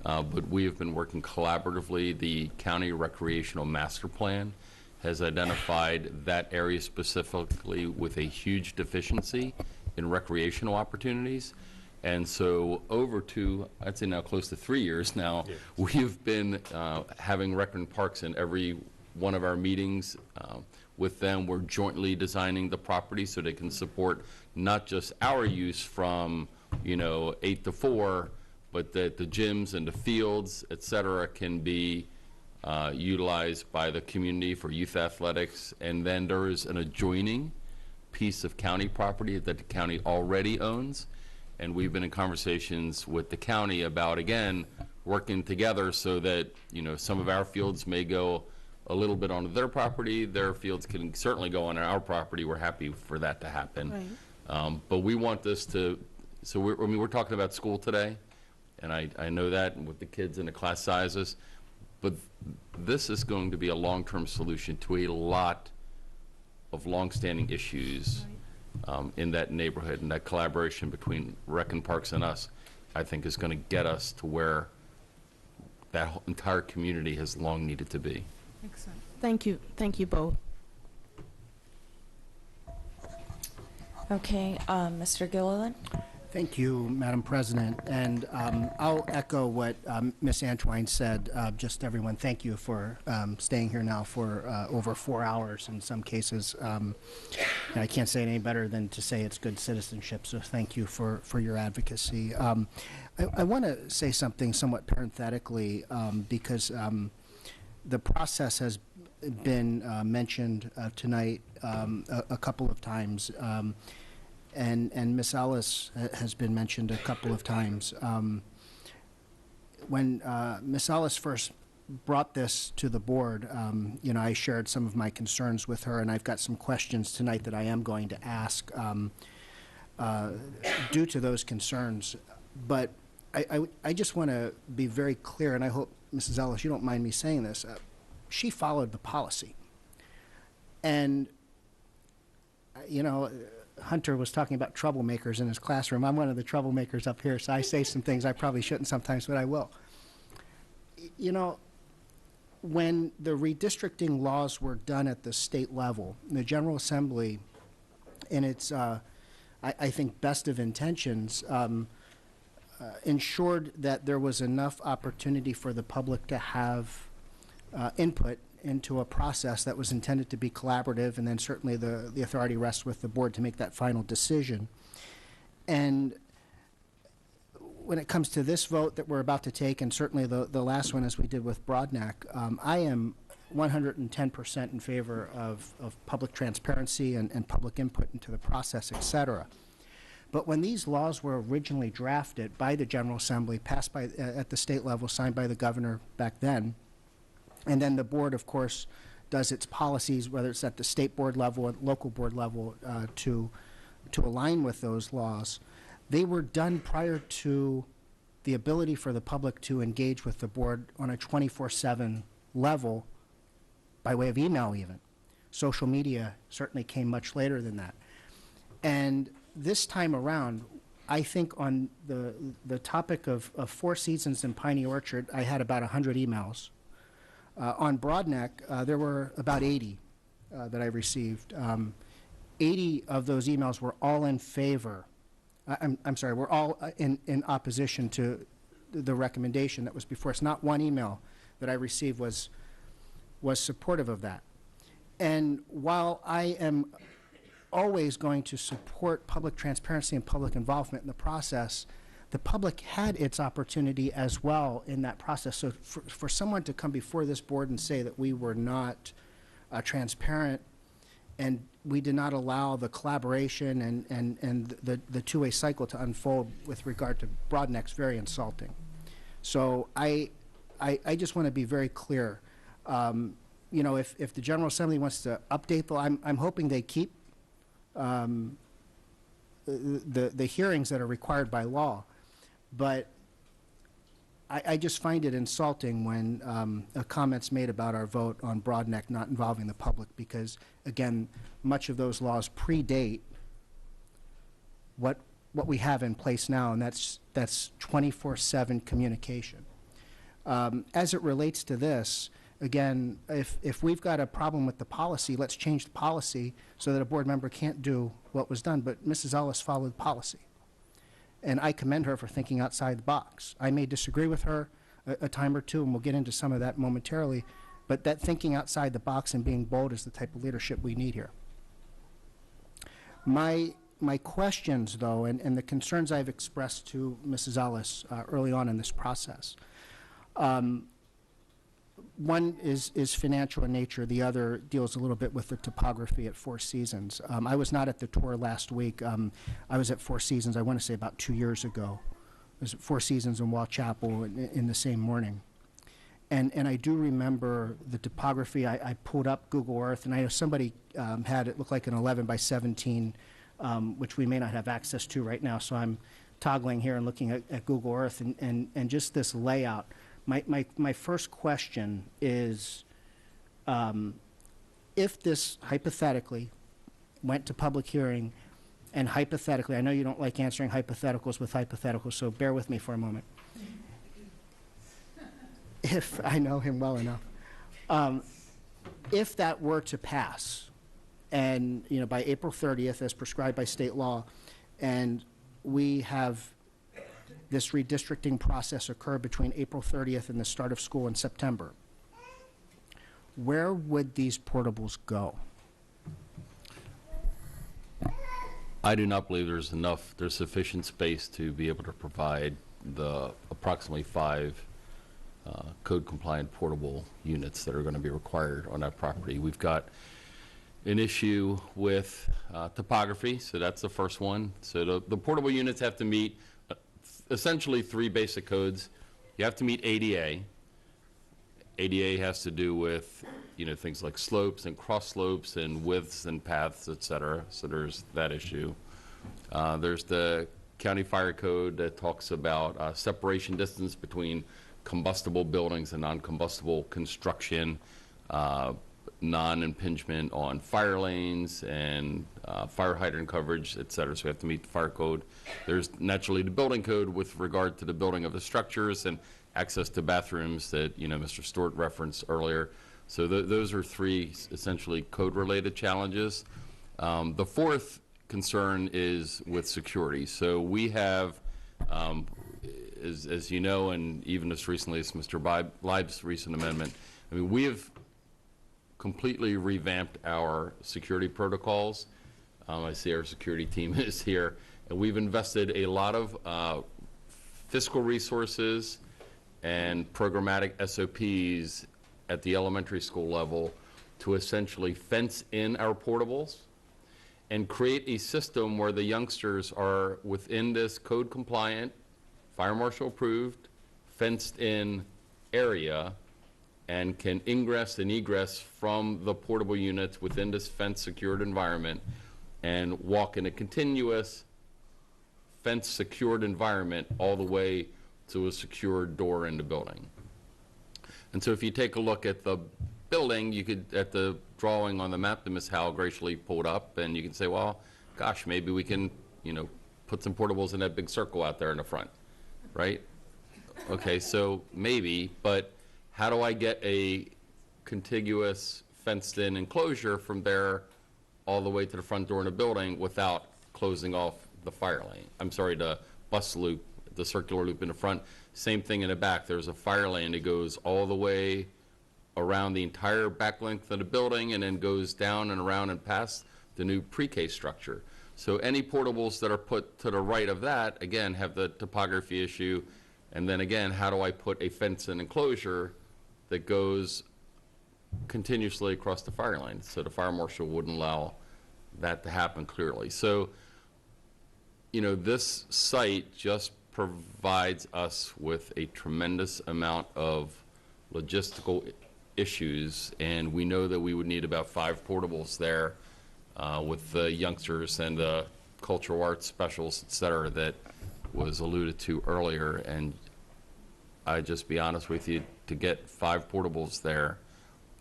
but we have been working collaboratively. The county recreational master plan has identified that area specifically with a huge deficiency in recreational opportunities. And so I'd say now close to 3 years now, we have been having rec and parks in every one of our meetings with them. We're jointly designing the property so they can support not just our use from 8 to 4, but that the gyms and the fields, et cetera, can be utilized by the community for youth athletics. And then there is an adjoining piece of county property that the county already owns. And we've been in conversations with the county about, again, working together so that, some of our fields may go a little bit onto their property. Their fields can certainly go on our property. We're happy for that to happen. Right. But we want this to, so we're talking about school today, and I know that with the kids and the class sizes, but this is going to be a long-term solution to a lot of long-standing issues in that neighborhood, and that collaboration between Rec and Parks and us, I think, is going to get us to where that entire community has long needed to be. Excellent. Thank you. Thank you both. Okay, Mr. Gilliland? Thank you, Madam President. And I'll echo what Ms. Antwine said. Just everyone, thank you for staying here now for over 4 hours in some cases. And I can't say it any better than to say it's good citizenship, so thank you for your advocacy. I want to say something somewhat parenthetically because the process has been mentioned tonight a couple of times. And Ms. Ellis has been mentioned a couple of times. When Ms. Ellis first brought this to the board, I shared some of my concerns with her, and I've got some questions tonight that I am going to ask due to those concerns. But I just want to be very clear, and I hope, Mrs. Ellis, you don't mind me saying this. She followed the policy. And, Hunter was talking about troublemakers in his classroom. I'm one of the troublemakers up here, so I say some things I probably shouldn't sometimes, but I will. When the redistricting laws were done at the state level, the General Assembly, in its, I think, best of intentions, ensured that there was enough opportunity for the public to have input into a process that was intended to be collaborative, and then certainly the authority rests with the board to make that final decision. And when it comes to this vote that we're about to take, and certainly the last one as we did with Broadneck, I am 110% in favor of public transparency and public input into the process, et cetera. But when these laws were originally drafted by the General Assembly, passed by at the state level, signed by the governor back then, and then the board, of course, does its policies, whether it's at the state board level or local board level, to align with those laws. They were done prior to the ability for the public to engage with the board on a 24/7 level by way of email even. Social media certainly came much later than that. And this time around, I think on the topic of Four Seasons and Piney Orchard, I had about 100 emails. On Broadneck, there were about 80 that I received. 80 of those emails were all in favor. I'm sorry, were all in opposition to the recommendation that was before us. Not one email that I received was supportive of that. And while I am always going to support public transparency and public involvement in the process, the public had its opportunity as well in that process. So for someone to come before this board and say that we were not transparent and we did not allow the collaboration and the two-way cycle to unfold with regard to Broadneck's very insulting. So I just want to be very clear. you know, if the General Assembly wants to update the, I'm hoping they keep the hearings that are required by law. But I just find it insulting when a comment's made about our vote on Broadneck not involving the public, because, again, much of those laws predate what we have in place now, and that's 24/7 communication. As it relates to this, again, if we've got a problem with the policy, let's change the policy so that a board member can't do what was done. But Mrs. Ellis followed policy, and I commend her for thinking outside the box. I may disagree with her a time or two, and we'll get into some of that momentarily, but that thinking outside the box and being bold is the type of leadership we need here. My questions, though, and the concerns I've expressed to Mrs. Ellis early on in this process, one is financial in nature. The other deals a little bit with the topography at Four Seasons. I was not at the tour last week. I was at Four Seasons, I want to say about 2 years ago. I was at Four Seasons in Wall Chapel in the same morning. And I do remember the topography. I pulled up Google Earth, and I know somebody had it look like an 11 by 17, which we may not have access to right now. So I'm toggling here and looking at Google Earth, and just this layout. My first question is, if this hypothetically went to public hearing, and hypothetically, I know you don't like answering hypotheticals with hypotheticals, so bear with me for a moment. If I know him well enough, if that were to pass, and you know, by April 30th, as prescribed by state law, and we have this redistricting process occur between April 30th and the start of school in September, where would these portables go? I do not believe there's sufficient space to be able to provide the approximately 5 code-compliant portable units that are going to be required on that property. We've got an issue with topography, so that's the first one. So the portable units have to meet essentially 3 basic codes. You have to meet ADA. ADA has to do with, you know, things like slopes and cross slopes and widths and paths, et cetera. So there's that issue. There's the county fire code that talks about separation distance between combustible buildings and non-combustible construction, non-impingement on fire lanes and fire hydrant coverage, et cetera. So we have to meet the fire code. There's naturally the building code with regard to the building of the structures and access to bathrooms that, you know, Mr. Stewart referenced earlier. So those are 3 essentially code-related challenges. The fourth concern is with security. So we have, as you know, and even as recently as Mr. Leib's recent amendment, I mean, we have completely revamped our security protocols. I see our security team is here, and we've invested a lot of fiscal resources and programmatic SOPs at the elementary school level to essentially fence in our portables and create a system where the youngsters are within this code compliant, fire marshal approved, fenced in area and can ingress and egress from the portable units within this fence secured environment and walk in a continuous fence secured environment all the way to a secured door in the building. And so if you take a look at the building, you could, at the drawing on the map that Ms. Howell graciously pulled up, and you can say, well, gosh, maybe we can, you know, put some portables in that big circle out there in the front, right? Okay, so maybe, but how do I get a contiguous fenced-in enclosure from there all the way to the front door in the building without closing off the fire lane? I'm sorry, the bus loop, the circular loop in the front. Same thing in the back. There's a fire lane that goes all the way around the entire back length of the building and then goes down and around and past the new pre-K structure. So any portables that are put to the right of that, again, have the topography issue. And then again, how do I put a fence and enclosure that goes continuously across the fire lane? So the fire marshal wouldn't allow that to happen clearly. So, you know, this site just provides us with a tremendous amount of logistical issues, and we know that we would need about 5 portables there with the youngsters and the cultural arts specials, et cetera, that was alluded to earlier. And I'd just be honest with you, to get 5 portables there,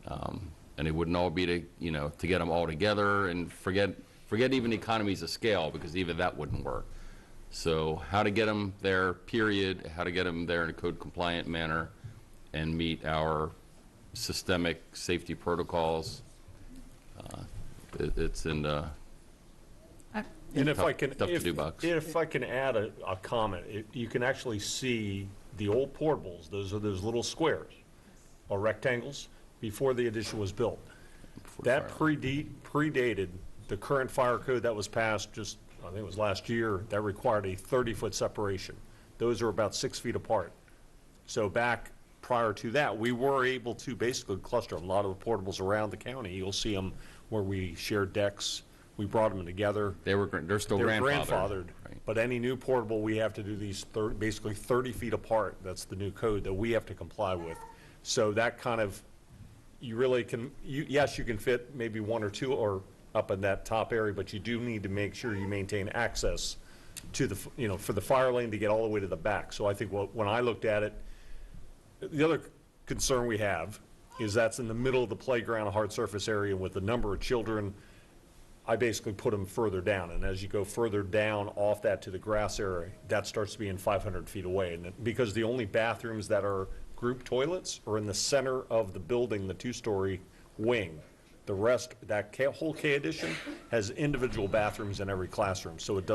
and it wouldn't all be to get them all together, and forget even economies of scale, because even that wouldn't work. So how to get them there, period, how to get them there in a code compliant manner and meet our systemic safety protocols. It's in the And if I can, tough to do box. if I can add a comment, you can actually see the old portables. Those are those little squares or rectangles before the addition was built. That predated the current fire code that was passed just, I think it was last year, that required a 30-foot separation. Those are about 6 feet apart. So back prior to that, we were able to basically cluster a lot of the portables around the county. You'll see them where we shared decks. We brought them together. They're still grandfathered. Right. But any new portable, we have to do these basically 30 feet apart. That's the new code that we have to comply with. So that kind of, you really can, yes, you can fit maybe 1 or 2 or up in that top area, but you do need to make sure you maintain access to the, for the fire lane to get all the way to the back. So I think when I looked at it, the other concern we have is that's in the middle of the playground, a hard surface area with the number of children. I basically put them further down, and as you go further down off that to the grass area, that starts being 500 feet away. And because the only bathrooms that are group toilets are in the center of the building, the 2-story wing. The rest, that whole K addition has individual bathrooms in every classroom, so it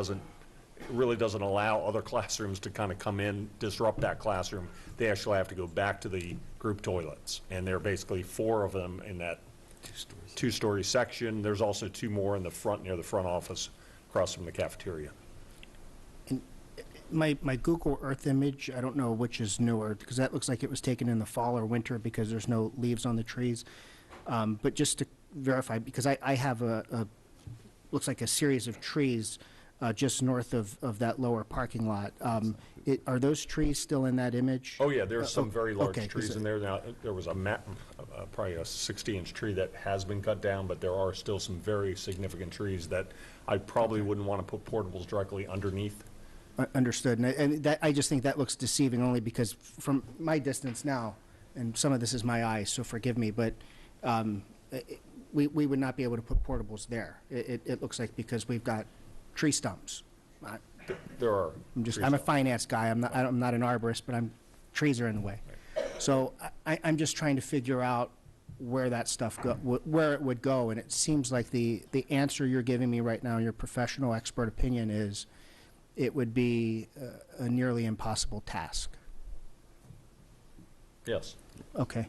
really doesn't allow other classrooms to kind of come in, disrupt that classroom. They actually have to go back to the group toilets, and there are basically 4 of them in that 2-story section. There's also 2 more in the front, near the front office, across from the cafeteria. And my Google Earth image, I don't know which is newer, because that looks like it was taken in the fall or winter because there's no leaves on the trees. But just to verify, because I have looks like a series of trees just north of that lower parking lot. Are those trees still in that image? Oh yeah, there's some very large okay, trees in there. Now, there was probably a 60-inch tree that has been cut down, but there are still some very significant trees that I probably wouldn't want to put portables directly underneath. Understood. And that, I just think that looks deceiving only because from my distance now, and some of this is my eyes, so forgive me, but we would not be able to put portables there. It looks like because we've got tree stumps. There are. I'm a finance guy. I'm not an arborist, but trees are in the way. So I'm just trying to figure out where that stuff where it would go, and it seems like the answer you're giving me right now, your professional expert opinion, is it would be a nearly impossible task. Yes. Okay.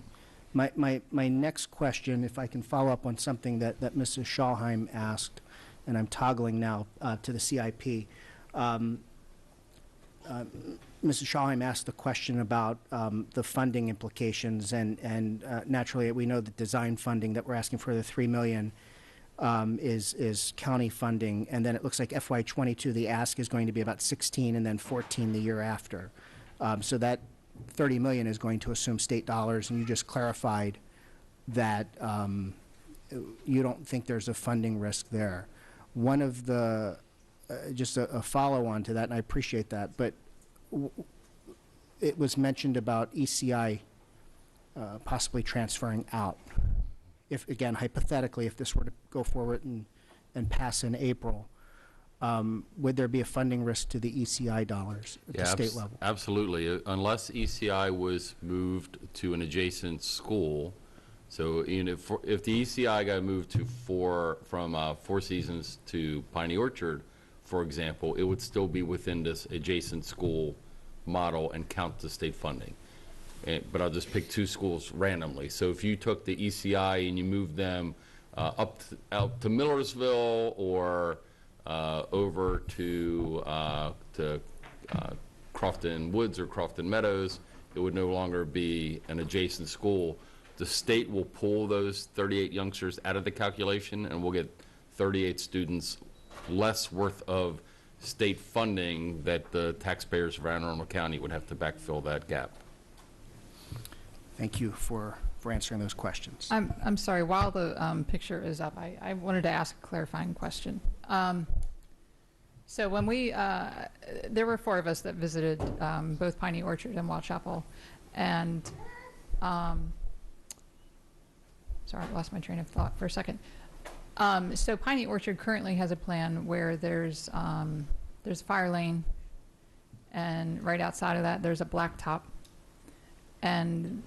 My next question, if I can follow up on something that Mrs. Schalheim asked, and I'm toggling now to the CIP. Mrs. Schalheim asked the question about the funding implications, and naturally we know that design funding that we're asking for, the $3 million, is county funding, and then it looks like FY22 the ask is going to be about 16 and then 14 the year after. So that $30 million is going to assume state dollars, and you just clarified that you don't think there's a funding risk there. One of the, just a follow-on to that, and I appreciate that, but it was mentioned about ECI possibly transferring out. If, again, hypothetically, if this were to go forward and pass in April, would there be a funding risk to the ECI dollars at the state level? Absolutely. Unless ECI was moved to an adjacent school, so if the ECI got moved to from Four Seasons to Piney Orchard, for example, it would still be within this adjacent school model and count the state funding. But I'll just pick 2 schools randomly. So if you took the ECI and you moved them out to Millersville or over to Crofton Woods or Crofton Meadows, it would no longer be an adjacent school. The state will pull those 38 youngsters out of the calculation, and we'll get 38 students less worth of state funding that the taxpayers of Anne Arundel County would have to backfill that gap. Thank you for for answering those questions. I'm sorry, while the picture is up, I wanted to ask a clarifying question. So when there were 4 of us that visited both Piney Orchard and Wild Chapel, and sorry, I lost my train of thought for a second. So Piney Orchard currently has a plan where there's a fire lane, and right outside of that there's a blacktop. And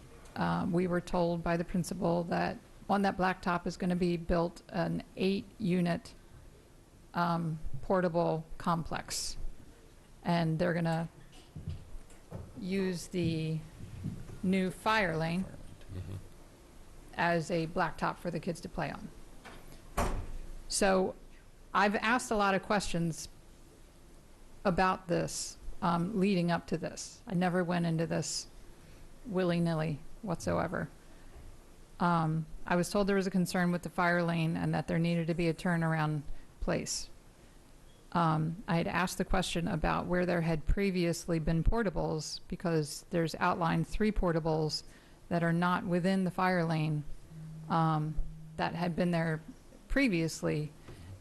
we were told by the principal that on that blacktop is going to be built an 8-unit portable complex, and they're going to use the new fire lane as a blacktop for the kids to play on. So I've asked a lot of questions about this leading up to this. I never went into this willy-nilly whatsoever. I was told there was a concern with the fire lane and that there needed to be a turnaround place. I had asked the question about where there had previously been portables, because there's outlined 3 portables that are not within the fire lane that had been there previously,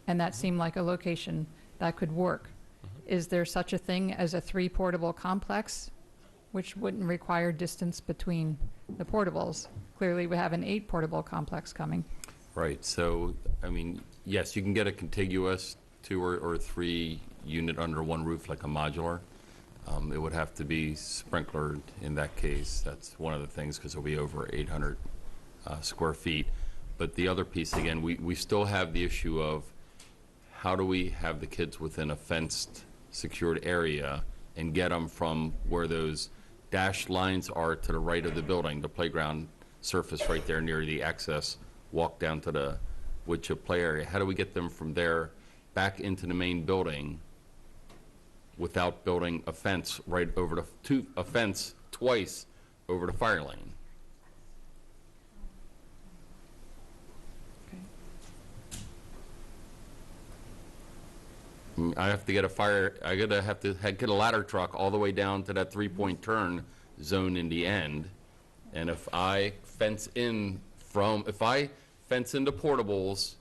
and that seemed like a location that could work. Is there such a thing as a 3 portable complex, which wouldn't require distance between the portables? Clearly we have an 8 portable complex coming. Right, so, I mean, yes, you can get a contiguous 2 or 3 unit under one roof, like a modular. It would have to be sprinklered in that case. That's one of the things, because it'll be over 800 square feet. But the other piece, again, we still have the issue of how do we have the kids within a fenced, secured area and get them from where those dashed lines are to the right of the building, the playground surface right there near the access, walk down to the wood chip play area. How do we get them from there back into the main building without building a fence right over a fence twice over the fire lane? I have to get have to get a ladder truck all the way down to that 3-point turn zone in the end. And if I fence into portables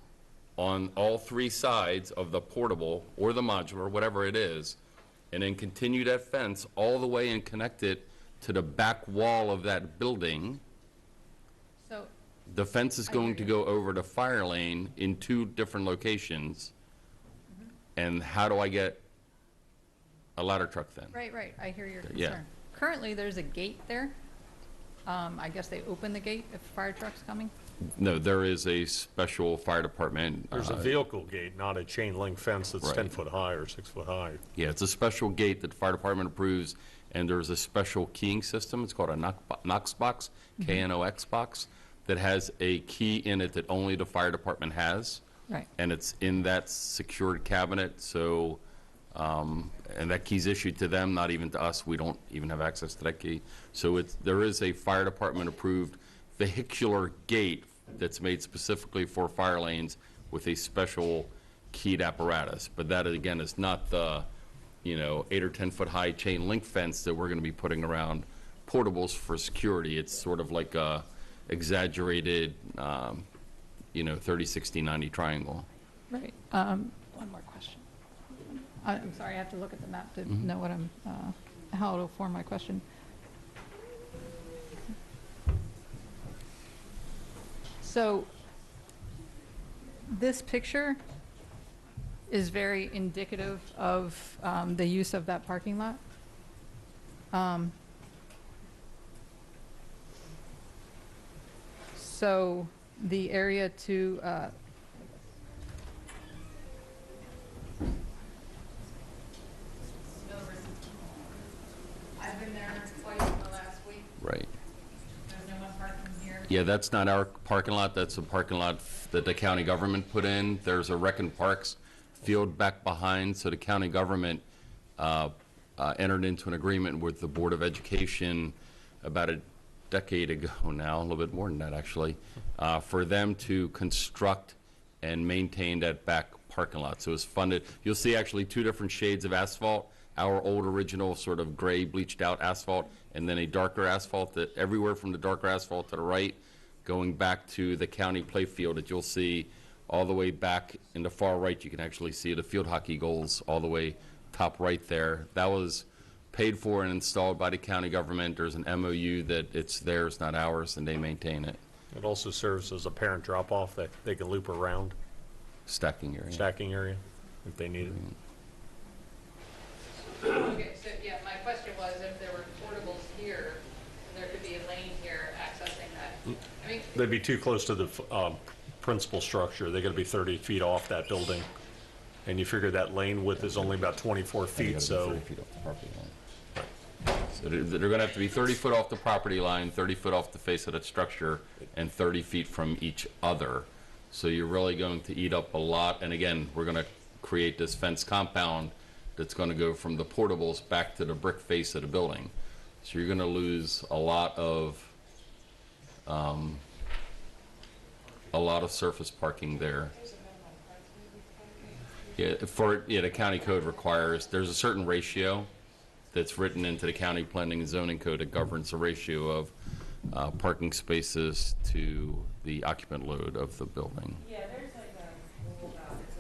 on all 3 sides of the portable or the modular, whatever it is, and then continue that fence all the way and connect it to the back wall of that building, so the fence is going to go over the fire lane in 2 different locations. And how do I get a ladder truck then? Right, I hear your concern. Yeah. Currently there's a gate there. I guess they open the gate if fire truck's coming? No, there is a special fire department. There's a vehicle gate, not a chain link fence that's Right. 10 foot high or 6 foot high. Yeah, it's a special gate that the fire department approves, and there's a special keying system. It's called a Knox box, K-N-O-X box, that has a key in it that only the fire department has. Right. And it's in that secured cabinet, so, and that key's issued to them, not even to us. We don't even have access to that key. So there is a fire department approved vehicular gate that's made specifically for fire lanes with a special keyed apparatus. But that, again, is not the, 8 or 10 foot high chain link fence that we're going to be putting around portables for security. It's sort of like a exaggerated, 30, 60, 90 triangle. Right. One more question. I'm sorry, I have to look at the map to know what how it'll form my question. So this picture is very indicative of the use of that parking lot. So the area to I've been there twice in the last week. Right. There's no one parking here. Yeah, that's not our parking lot. That's a parking lot that the county government put in. There's a Rec and Parks field back behind, so the county government entered into an agreement with the Board of Education about a decade ago now, a little bit more than that actually, for them to construct and maintain that back parking lot. So it's funded. You'll see actually 2 different shades of asphalt, our old original sort of gray bleached out asphalt, and then a darker asphalt that everywhere from the darker asphalt to the right going back to the county playfield that you'll see all the way back in the far right. You can actually see the field hockey goals all the way top right there. That was paid for and installed by the county government. There's an MOU that it's theirs, not ours, and they maintain it. It also serves as a parent drop-off that they can loop around. Stacking area. Stacking area, if they need it. Okay, so yeah, my question was if there were portables here, and there could be a lane here accessing that. I mean, They'd be too close to the principal structure. They're going to be 30 feet off that building. And you figure that lane width is only about 24 feet, so. 30 feet off the property line. So they're going to have to be 30 foot off the property line, 30 foot off the face of that structure, and 30 feet from each other. So you're really going to eat up a lot. And again, we're going to create this fence compound that's going to go from the portables back to the brick face of the building. So you're going to lose a lot of surface parking there. Yeah, the county code requires, there's a certain ratio that's written into the county planning and zoning code that governs the ratio of parking spaces to the occupant load of the building. Yeah, there's like a rule about it's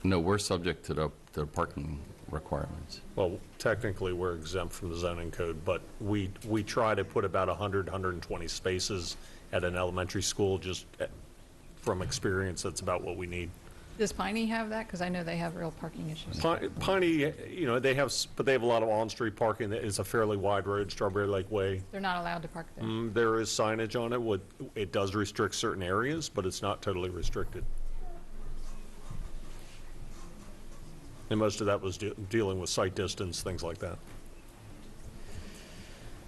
No, we're subject to the parking requirements. Well, technically, we're exempt from the zoning code, but we try to put about 100, 120 spaces at an elementary school. Just from experience, that's about what we need. does Piney have that? Because I know they have real parking issues. Piney, you know, they have a lot of on-street parking. That is a fairly wide road, Strawberry Lake Way. They're not allowed to park there. There is signage on it. It does restrict certain areas, but it's not totally restricted. And most of that was dealing with sight distance, things like that.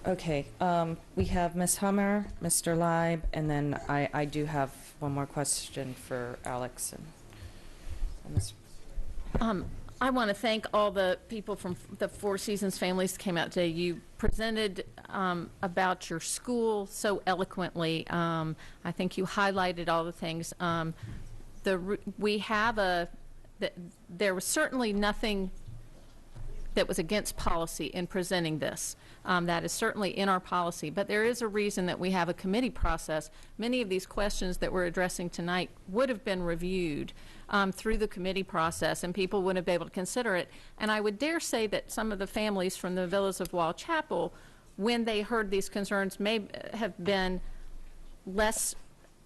Okay, we have Ms. Hummer, Mr. Leib, and then I do have one more question for Alex and Ms. I want to thank all the people from the Four Seasons families that came out today. You presented about your school so eloquently. I think you highlighted all the things. There was certainly nothing that was against policy in presenting this. That is certainly in our policy, but there is a reason that we have a committee process. Many of these questions that we're addressing tonight would have been reviewed through the committee process, and people wouldn't be able to consider it. And I would dare say that some of the families from the Villas of Wall Chapel, when they heard these concerns, may have been less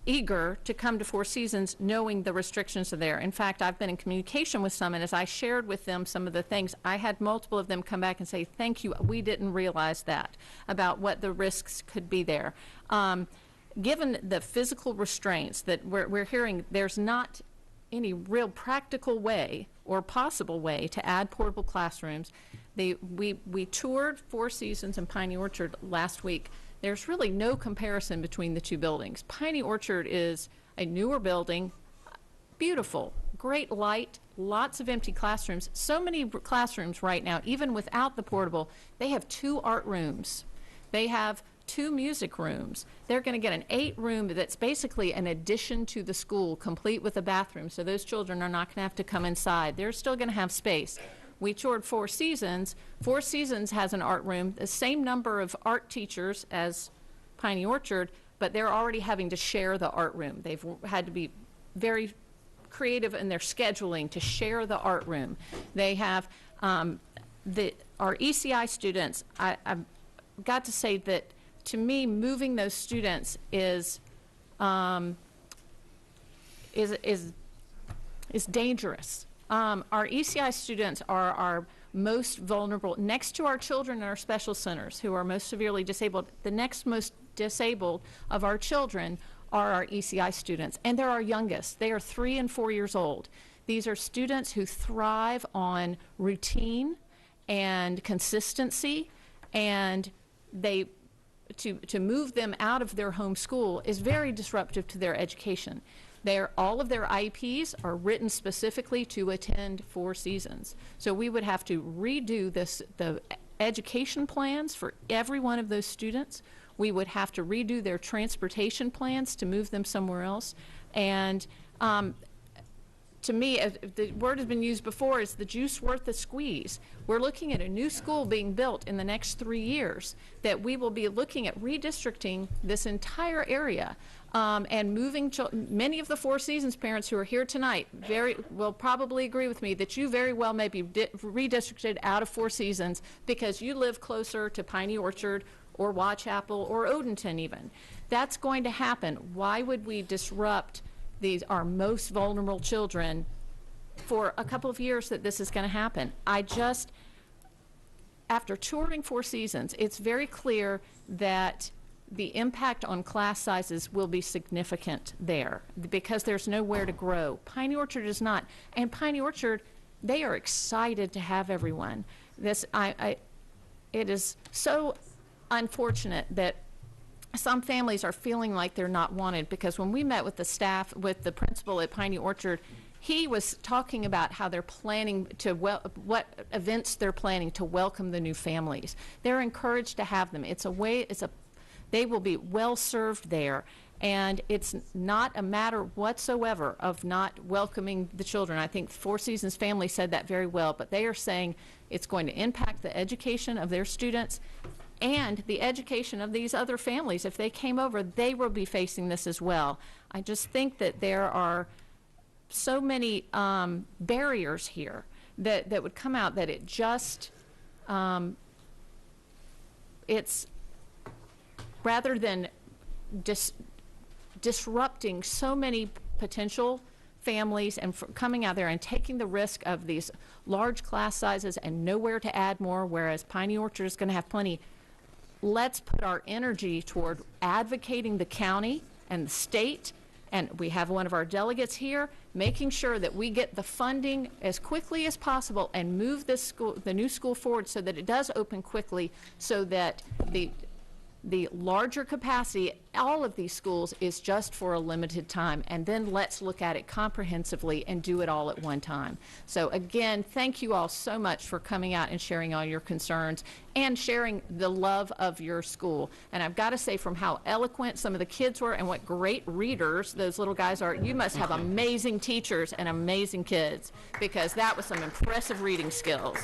eager to come to Four Seasons knowing the restrictions are there. In fact, I've been in communication with some, and as I shared with them some of the things, I had multiple of them come back and say, thank you, we didn't realize that, about what the risks could be there. Given the physical restraints that we're hearing, there's not any real practical way or possible way to add portable classrooms. We toured Four Seasons and Piney Orchard last week. There's really no comparison between the two buildings. Piney Orchard is a newer building, beautiful, great light, lots of empty classrooms. So many classrooms right now, even without the portable, they have 2 art rooms. They have 2 music rooms. They're going to get an 8-room that's basically an addition to the school, complete with a bathroom, so those children are not going to have to come inside. They're still going to have space. We toured Four Seasons. Four Seasons has an art room, the same number of art teachers as Piney Orchard, but they're already having to share the art room. They've had to be very creative in their scheduling to share the art room. They have our ECI students. I've got to say that to me, moving those students is dangerous. Our ECI students are our most vulnerable. Next to our children in our special centers who are most severely disabled, the next most disabled of our children are our ECI students, and they're our youngest. They are 3 and 4 years old. These are students who thrive on routine and consistency, and to move them out of their home school is very disruptive to their education. All of their IEPs are written specifically to attend Four Seasons. So we would have to redo the education plans for every one of those students. We would have to redo their transportation plans to move them somewhere else. And to me, the word has been used before, is the juice worth the squeeze. We're looking at a new school being built in the next 3 years, that we will be looking at redistricting this entire area, and moving many of the Four Seasons parents who are here tonight will probably agree with me that you very well may be redistricted out of Four Seasons because you live closer to Piney Orchard or Watchapel or Odenton even. That's going to happen. Why would we disrupt our most vulnerable children for a couple of years that this is going to happen? After touring Four Seasons, it's very clear that the impact on class sizes will be significant there because there's nowhere to grow. Piney Orchard is not. And Piney Orchard, they are excited to have everyone. It is so unfortunate that some families are feeling like they're not wanted, because when we met with the staff, with the principal at Piney Orchard, he was talking about how they're planning to, what events they're planning to welcome the new families. They're encouraged to have them. They will be well served there, and it's not a matter whatsoever of not welcoming the children. I think Four Seasons family said that very well, but they are saying it's going to impact the education of their students and the education of these other families. If they came over, they will be facing this as well. I just think that there are so many barriers here that would come out that it just, it's, rather than disrupting so many potential families and coming out there and taking the risk of these large class sizes and nowhere to add more, whereas Piney Orchard is going to have plenty, let's put our energy toward advocating the county and the state, and we have one of our delegates here, making sure that we get the funding as quickly as possible and move this school, the new school, forward so that it does open quickly, so that the larger capacity, all of these schools, is just for a limited time, and then let's look at it comprehensively and do it all at one time. So again, thank you all so much for coming out and sharing all your concerns and sharing the love of your school. And I've got to say, from how eloquent some of the kids were and what great readers those little guys are, you must have amazing teachers and amazing kids, because that was some impressive reading skills.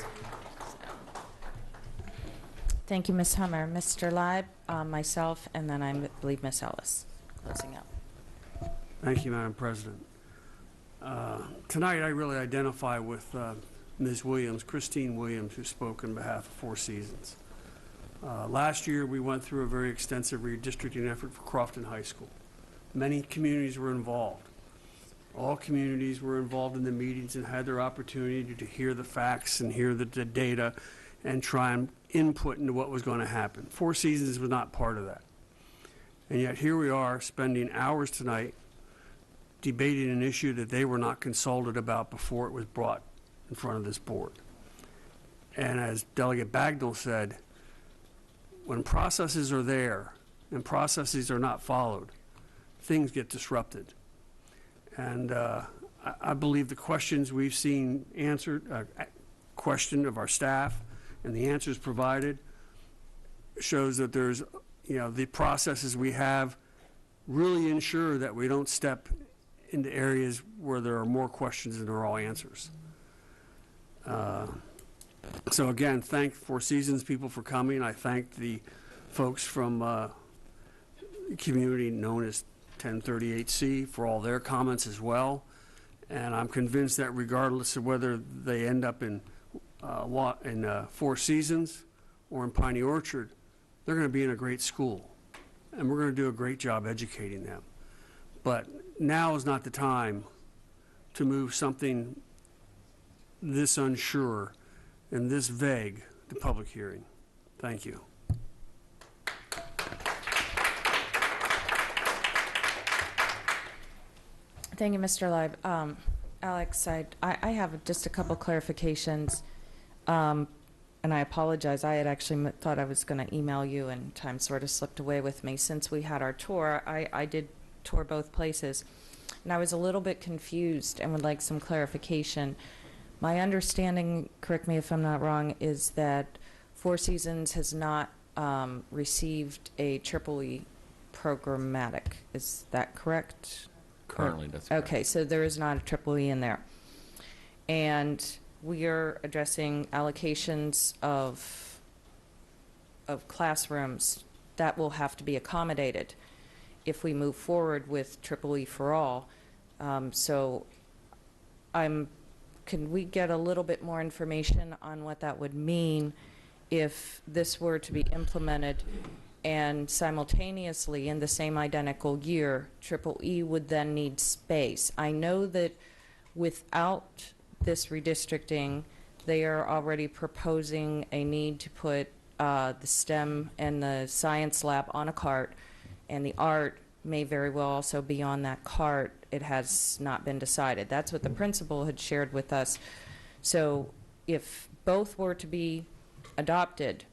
Thank you, Ms. Hummer. Mr. Leib, myself, and then I believe Ms. Ellis, closing up. Thank you, Madam President. Tonight, I really identify with Ms. Williams, Christine Williams, who spoke on behalf of Four Seasons. Last year, we went through a very extensive redistricting effort for Crofton High School. Many communities were involved. All communities were involved in the meetings and had their opportunity to hear the facts and hear the data and try and input into what was going to happen. Four Seasons was not part of that. And yet here we are spending hours tonight debating an issue that they were not consulted about before it was brought in front of this board. And as Delegate Bagnall said, when processes are there and processes are not followed, things get disrupted. And I believe the questions we've seen answered, question of our staff, and the answers provided shows that there's, the processes we have really ensure that we don't step into areas where there are more questions than there are all answers. So again, thank Four Seasons people for coming. I thank the folks from the community known as 1038C for all their comments as well. And I'm convinced that regardless of whether they end up in Four Seasons or in Piney Orchard, they're going to be in a great school, and we're going to do a great job educating them. But now is not the time to move something this unsure and this vague to public hearing. Thank you. Thank you, Mr. Leib. Alex, I have just a couple clarifications. And I apologize. I had actually thought I was going to email you, and time sort of slipped away with me. Since we had our tour, I did tour both places, and I was a little bit confused and would like some clarification. My understanding, correct me if I'm not wrong, is that Four Seasons has not received a EEE programmatic. Is that correct? Currently, that's correct. Okay, so there is not a triple E in there. And we are addressing allocations of classrooms that will have to be accommodated if we move forward with triple E for all. So can we get a little bit more information on what that would mean if this were to be implemented and simultaneously in the same identical year, triple E would then need space? I know that without this redistricting, they are already proposing a need to put the STEM and the science lab on a cart, and the art may very well also be on that cart. It has not been decided. That's what the principal had shared with us. So if both were to be adopted,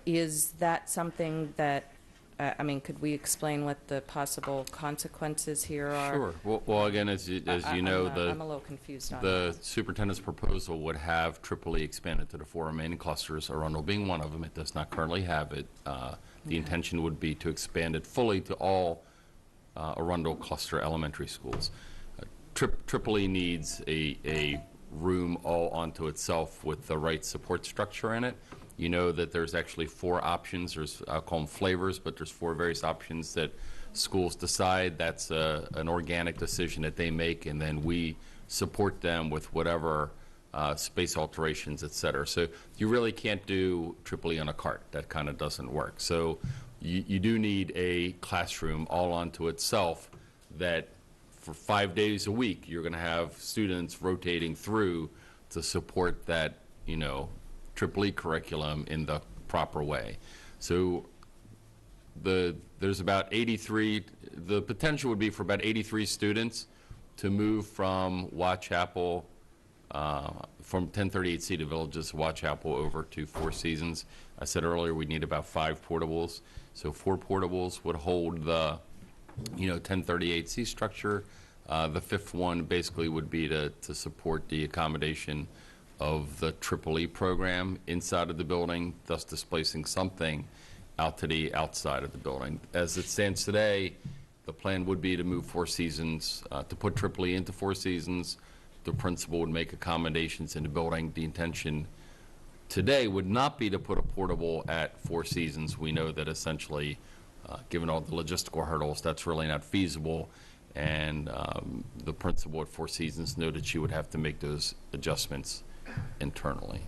is that something that, I mean, could we explain what the possible consequences here are? Sure. Well, again, as you know, I'm a little confused on the that. superintendent's proposal would have triple E expanded to the 4 remaining clusters, Arundel being one of them. It does not currently have it. The intention would be to expand it fully to all Arundel cluster elementary schools. Triple E needs a room all onto itself with the right support structure in it. You know that there's actually 4 options. I'll call them flavors, but there's 4 various options that schools decide. That's an organic decision that they make, and then we support them with whatever space alterations, et cetera. So you really can't do triple E on a cart. That kind of doesn't work. So you do need a classroom all onto itself that for 5 days a week you're going to have students rotating through to support that, triple E curriculum in the proper way. So there's about 83, the potential would be for about 83 students to move from Watchapel, from 1038C to Villages, Watchapel over to Four Seasons. I said earlier we need about 5 portables. So 4 portables would hold the 1038C structure. The 5th one basically would be to support the accommodation of the triple E program inside of the building, thus displacing something out to the outside of the building. As it stands today, the plan would be to move Four Seasons, to put triple E into Four Seasons. The principal would make accommodations in the building. The intention today would not be to put a portable at Four Seasons. We know that essentially, given all the logistical hurdles, that's really not feasible. And the principal at Four Seasons noted she would have to make those adjustments internally.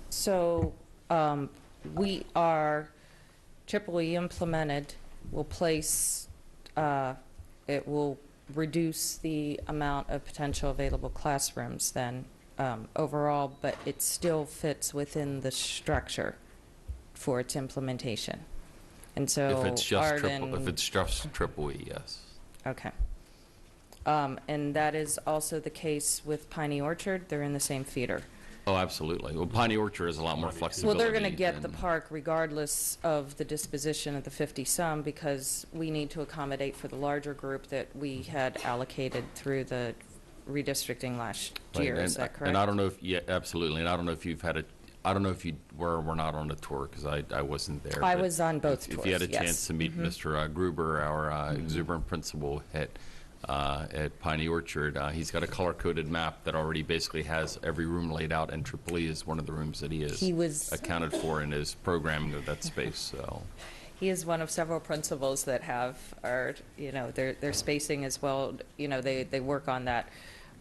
So we are triple E implemented, will place, it will reduce the amount of potential available classrooms then overall, but it still fits within the structure for its implementation. And so if it's just triple E, yes. Okay. And that is also the case with Piney Orchard. They're in the same feeder. Oh, absolutely. Well, Piney Orchard has a lot more flexibility. Well, they're going to get the park regardless of the disposition of the 50-some, because we need to accommodate for the larger group that we had allocated through the redistricting last year. Is that correct? And I don't know if, yeah, absolutely. And I don't know if you've had I don't know if you were or were not on the tour, because I wasn't there. I was on both tours. tours, If you had a yes. chance to meet Mr. Gruber, our exuberant principal at Piney Orchard, he's got a color-coded map that already basically has every room laid out, and Triple E is one of the rooms that he is accounted for in his programming of that space. So he is one of several principals that have their spacing as well. They work on that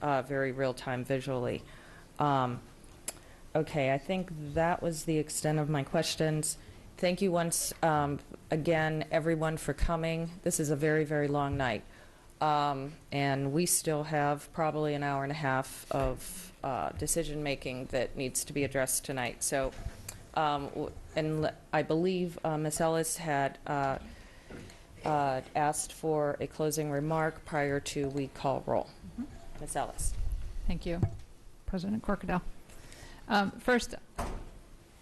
very real-time visually. Okay, I think that was the extent of my questions. Thank you once again, everyone, for coming. This is a very, very long night. And we still have probably an hour and a half of decision-making that needs to be addressed tonight. So, and I believe Ms. Ellis had asked for a closing remark prior to we call roll. Ms. Ellis. Thank you, President Corkadell. First,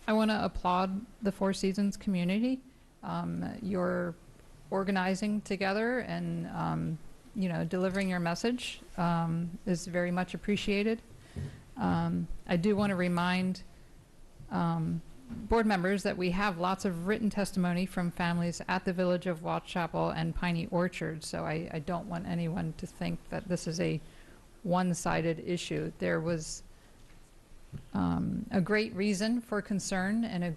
I want to applaud the Four Seasons community. You're organizing together and delivering your message is very much appreciated. I do want to remind board members that we have lots of written testimony from families at the Village of Wall-Chapel and Piney Orchard, so I don't want anyone to think that this is a one-sided issue. There was a great reason for concern, and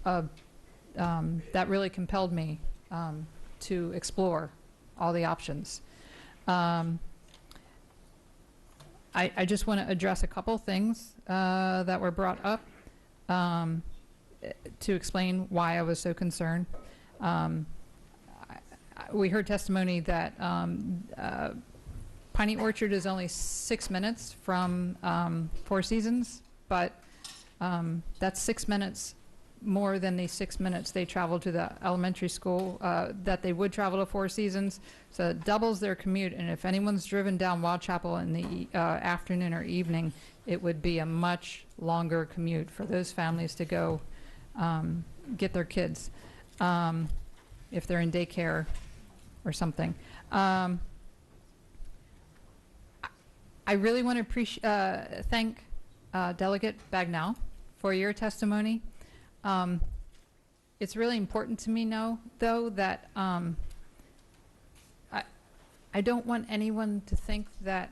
that really compelled me to explore all the options. I just want to address a couple things that were brought up to explain why I was so concerned. We heard testimony that Piney Orchard is only 6 minutes from Four Seasons, but that's 6 minutes more than the 6 minutes they travel to the elementary school that they would travel to Four Seasons. So it doubles their commute, and if anyone's driven down Wall-Chapel in the afternoon or evening, it would be a much longer commute for those families to go get their kids if they're in daycare or something. I really want to thank Delegate Bagnell for your testimony. It's really important to me though, that I don't want anyone to think that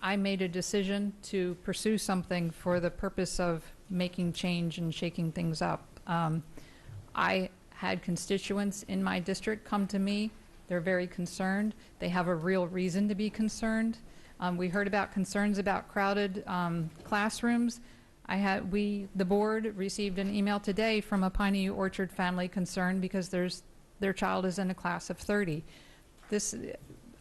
I made a decision to pursue something for the purpose of making change and shaking things up. I had constituents in my district come to me. They're very concerned. They have a real reason to be concerned. We heard about concerns about crowded classrooms. The board received an email today from a Piney Orchard family concerned because their child is in a class of 30.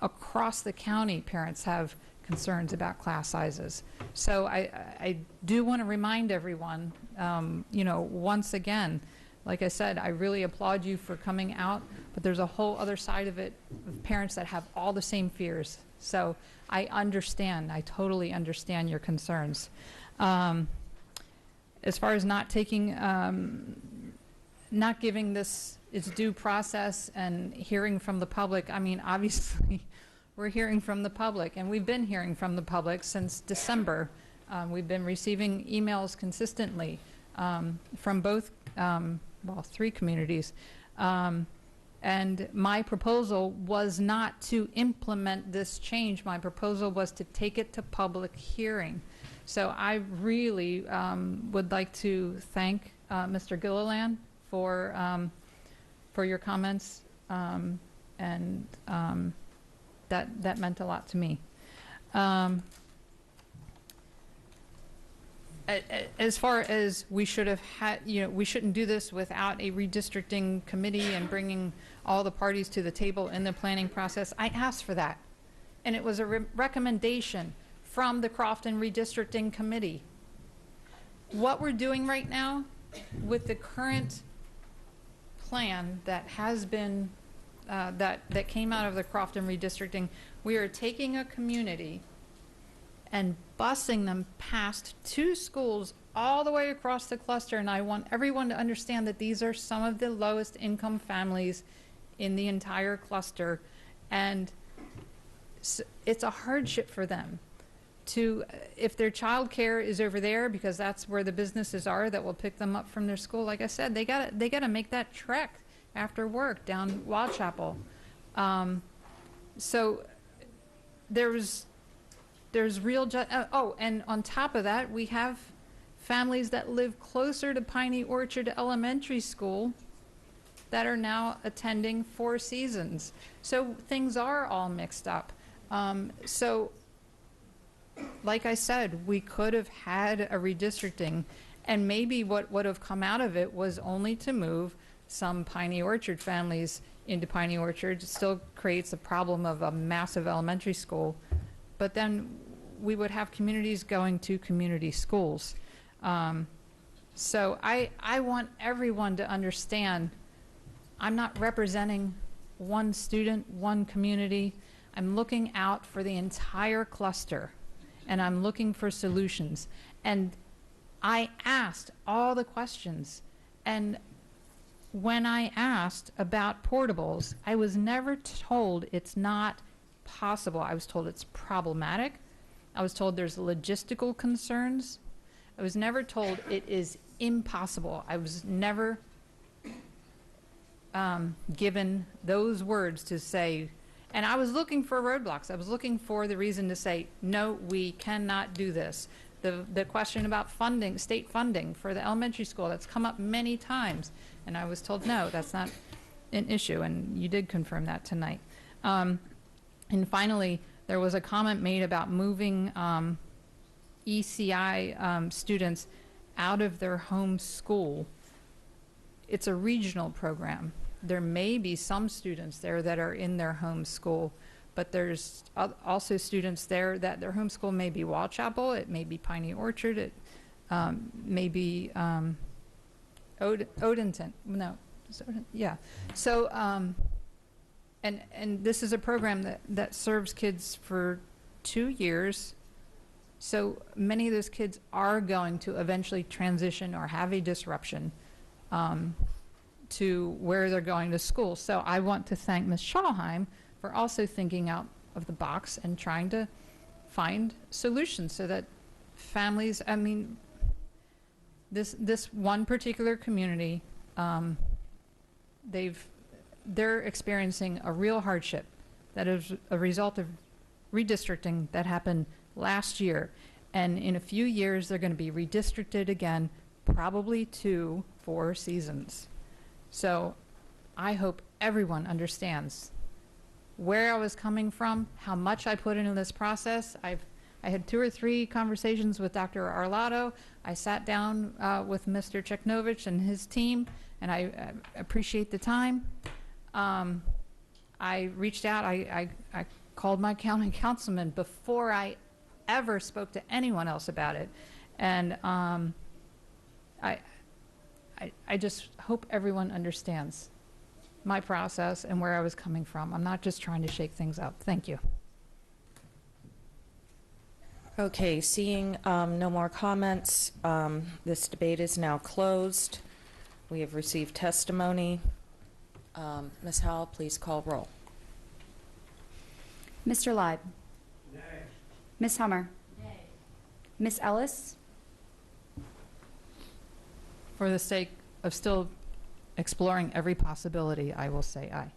Across the county, parents have concerns about class sizes. So I do want to remind everyone, once again, like I said, I really applaud you for coming out, but there's a whole other side of it, of parents that have all the same fears. So I totally understand your concerns. As far as not giving this its due process and hearing from the public, I mean, obviously, we're hearing from the public, and we've been hearing from the public since December. We've been receiving emails consistently from both, three communities. And my proposal was not to implement this change. My proposal was to take it to public hearing. So I really would like to thank Mr. Gilliland for your comments, and that meant a lot to me. As far as we should have had, we shouldn't do this without a redistricting committee and bringing all the parties to the table in the planning process. I asked for that, and it was a recommendation from the Crofton Redistricting Committee. What we're doing right now with the current plan that has been, that came out of the Crofton Redistricting, we are taking a community and busing them past two schools all the way across the cluster, and I want everyone to understand that these are some of the lowest income families in the entire cluster, and it's a hardship for them. If their child care is over there, because that's where the businesses are that will pick them up from their school, like I said, they gotta make that trek after work down Wall-Chapel. So there's real, and on top of that, we have families that live closer to Piney Orchard Elementary School that are now attending Four Seasons. So things are all mixed up. So like I said, we could have had a redistricting, and maybe what would have come out of it was only to move some Piney Orchard families into Piney Orchard. It still creates a problem of a massive elementary school, but then we would have communities going to community schools. So I want everyone to understand I'm not representing one student, one community. I'm looking out for the entire cluster, and I'm looking for solutions. And I asked all the questions, and when I asked about portables, I was never told it's not possible. I was told it's problematic. I was told there's logistical concerns. I was never told it is impossible. I was never given those words to say, and I was looking for roadblocks. I was looking for the reason to say, no, we cannot do this. The question about funding, state funding for the elementary school, that's come up many times. And I was told, no, that's not an issue. And you did confirm that tonight. And finally, there was a comment made about moving ECI students out of their home school. It's a regional program. There may be some students there that are in their home school, but there's also students there that their home school may be Wall Chapel, it may be Piney Orchard, it may be Odenton. No, yeah. So, and this is a program that serves kids for 2 years. So many of those kids are going to eventually transition or have a disruption to where they're going to school. So I want to thank Ms. Schallheim for also thinking out of the box and trying to find solutions so that families, I mean, this one particular community, they're experiencing a real hardship that is a result of redistricting that happened last year. And in a few years, they're going to be redistricted again, probably to 4 seasons. So I hope everyone understands where I was coming from, how much I put into this process. I had 2 or 3 conversations with Dr. Arlotto. I sat down with Mr. Cheknovich and his team, and I appreciate the time. I reached out. I called my county councilman before I ever spoke to anyone else about it. And I just hope everyone understands my process and where I was coming from. I'm not just trying to shake things up. Thank you. Okay, seeing no more comments, this debate is now closed. We have received testimony. Ms. Howell, please call roll. Mr. Leib? Nay. Ms. Hummer? Nay. Ms. Ellis? For the sake of still exploring every possibility, I will say aye.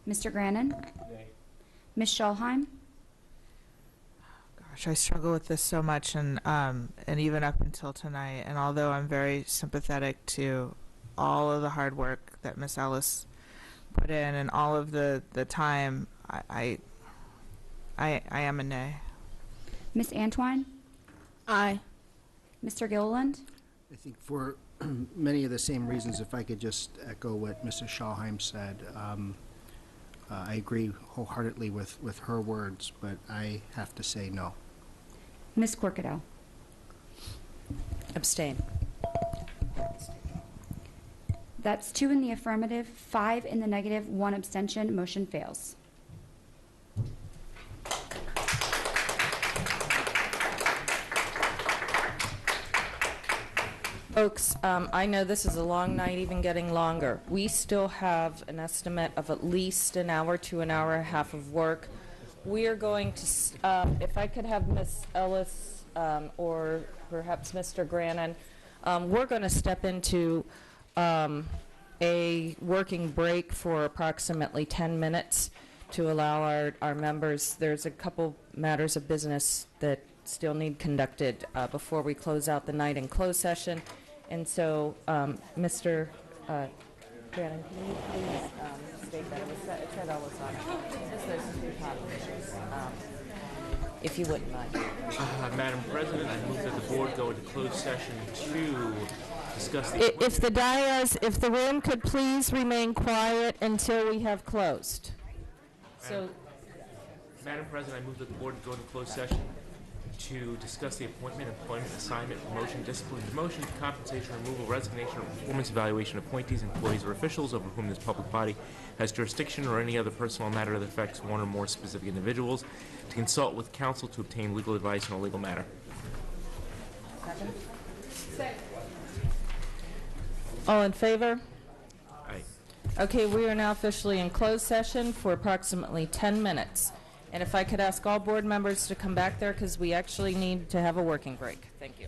Mr. Grannon? Nay. Ms. Schallheim? Gosh, I struggle with this so much, and even up until tonight. And although I'm very sympathetic to all of the hard work that Ms. Ellis put in and all of the time, I am a nay. Ms. Antwine? Aye. Mr. Gilliland? I think for many of the same reasons, if I could just echo what Mrs. Schallheim said, I agree wholeheartedly with her words, but I have to say no. Ms. Corkadell? Abstain. That's 2 in the affirmative, 5 in the negative, 1 abstention. Motion fails. Folks, I know this is a long night, even getting longer. We still have an estimate of at least an hour to an hour and a half of work. We are going to, if I could have Ms. Ellis or perhaps Mr. Grannon, we're going to step into a working break for approximately 10 minutes to allow our members. There's a couple matters of business that still need conducted before we close out the night in closed session. And so, Mr. Grannon, can you please state that? It said Ellis on it. Just those 2 confirmations, if you wouldn't mind. Madam President, I move that the board go into closed session to discuss the... If the room could please remain quiet until we have closed. So, Madam President, I move that the board go into closed session to discuss the appointment, employment, assignment, promotion, discipline, demotion, compensation, removal, resignation, or performance evaluation of appointees, employees, or officials over whom this public body has jurisdiction or any other personal matter that affects one or more specific individuals, to consult with counsel to obtain legal advice on a legal matter. all in favor? Aye. Okay, we are now officially in closed session for approximately 10 minutes. And if I could ask all board members to come back there, because we actually need to have a working break. Thank you.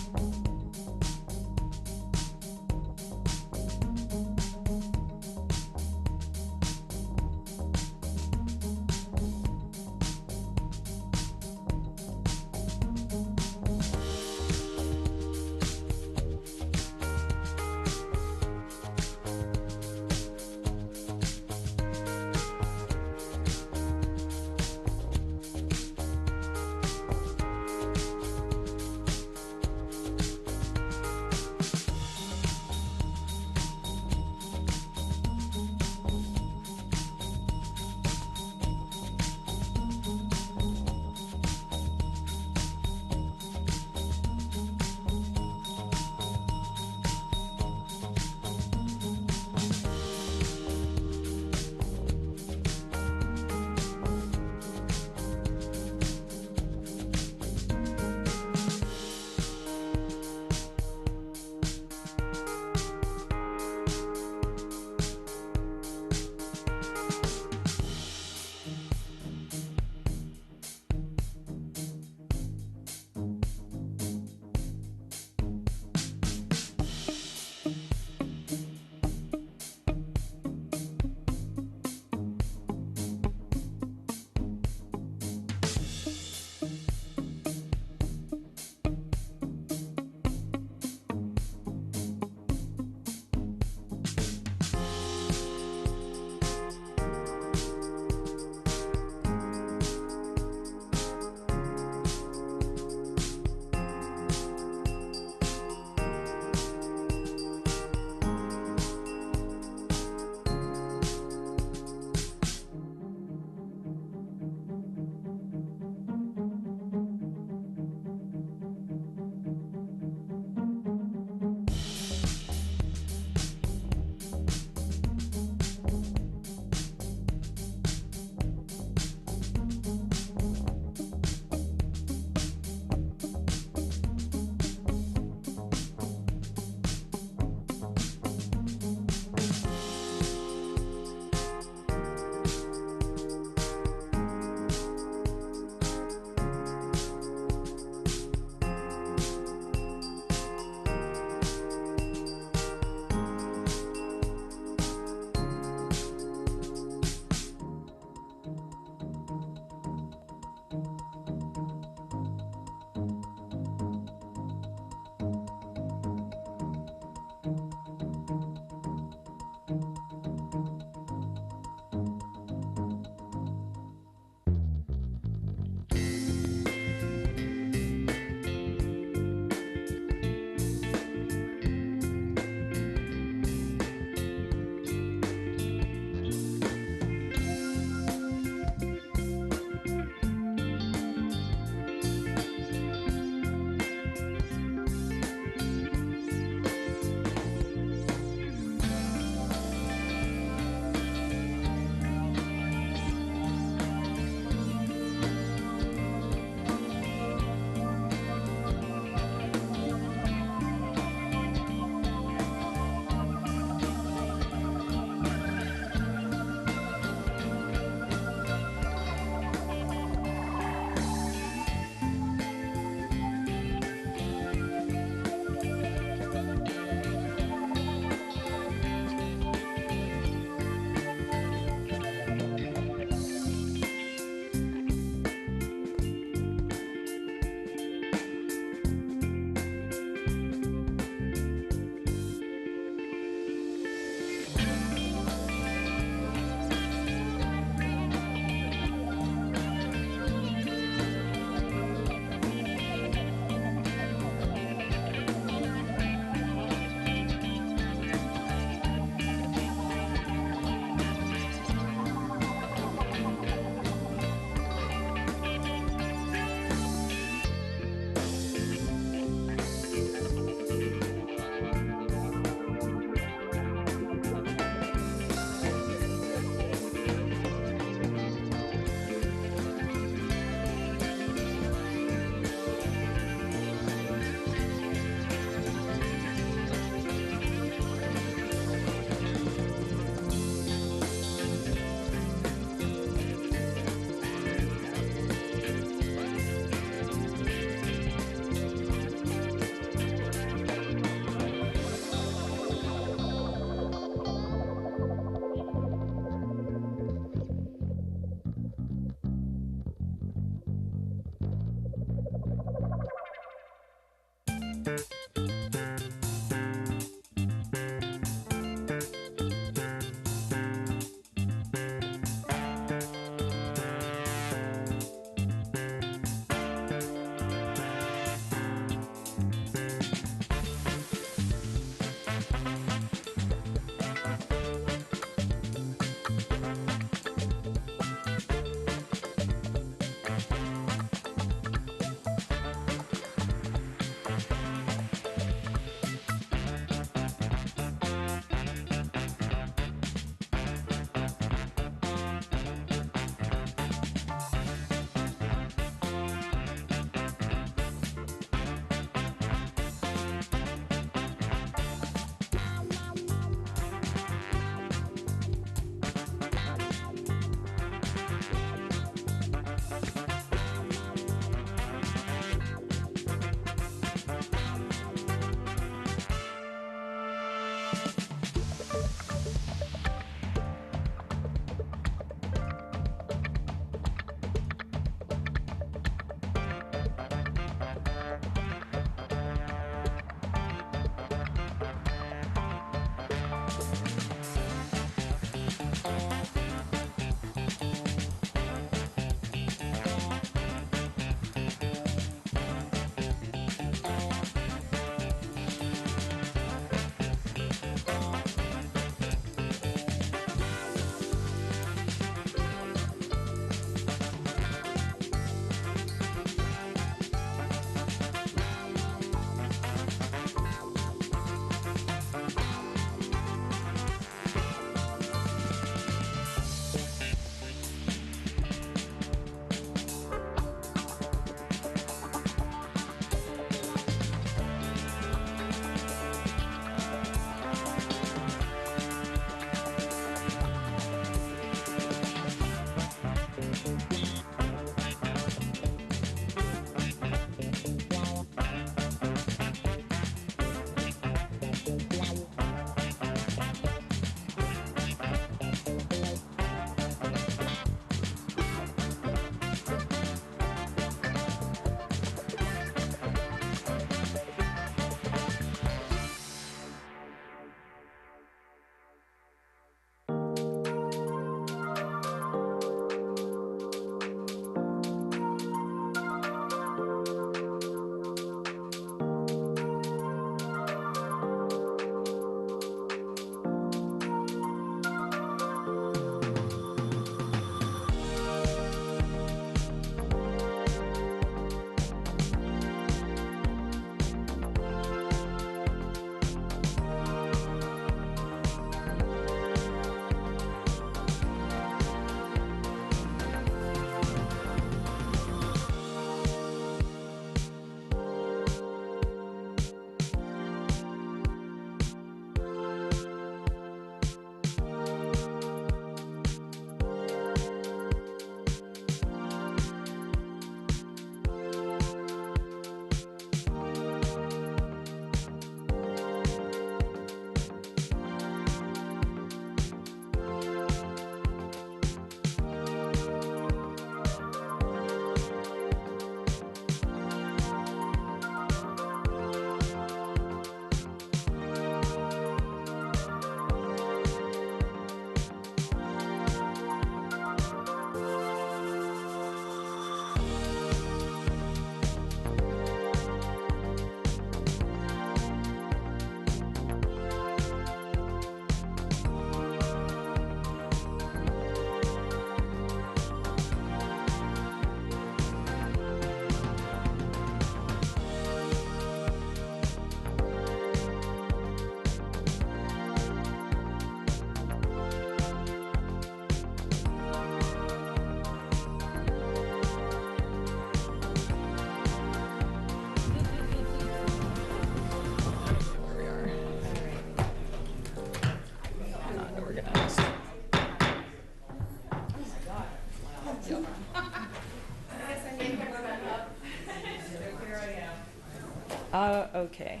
Okay,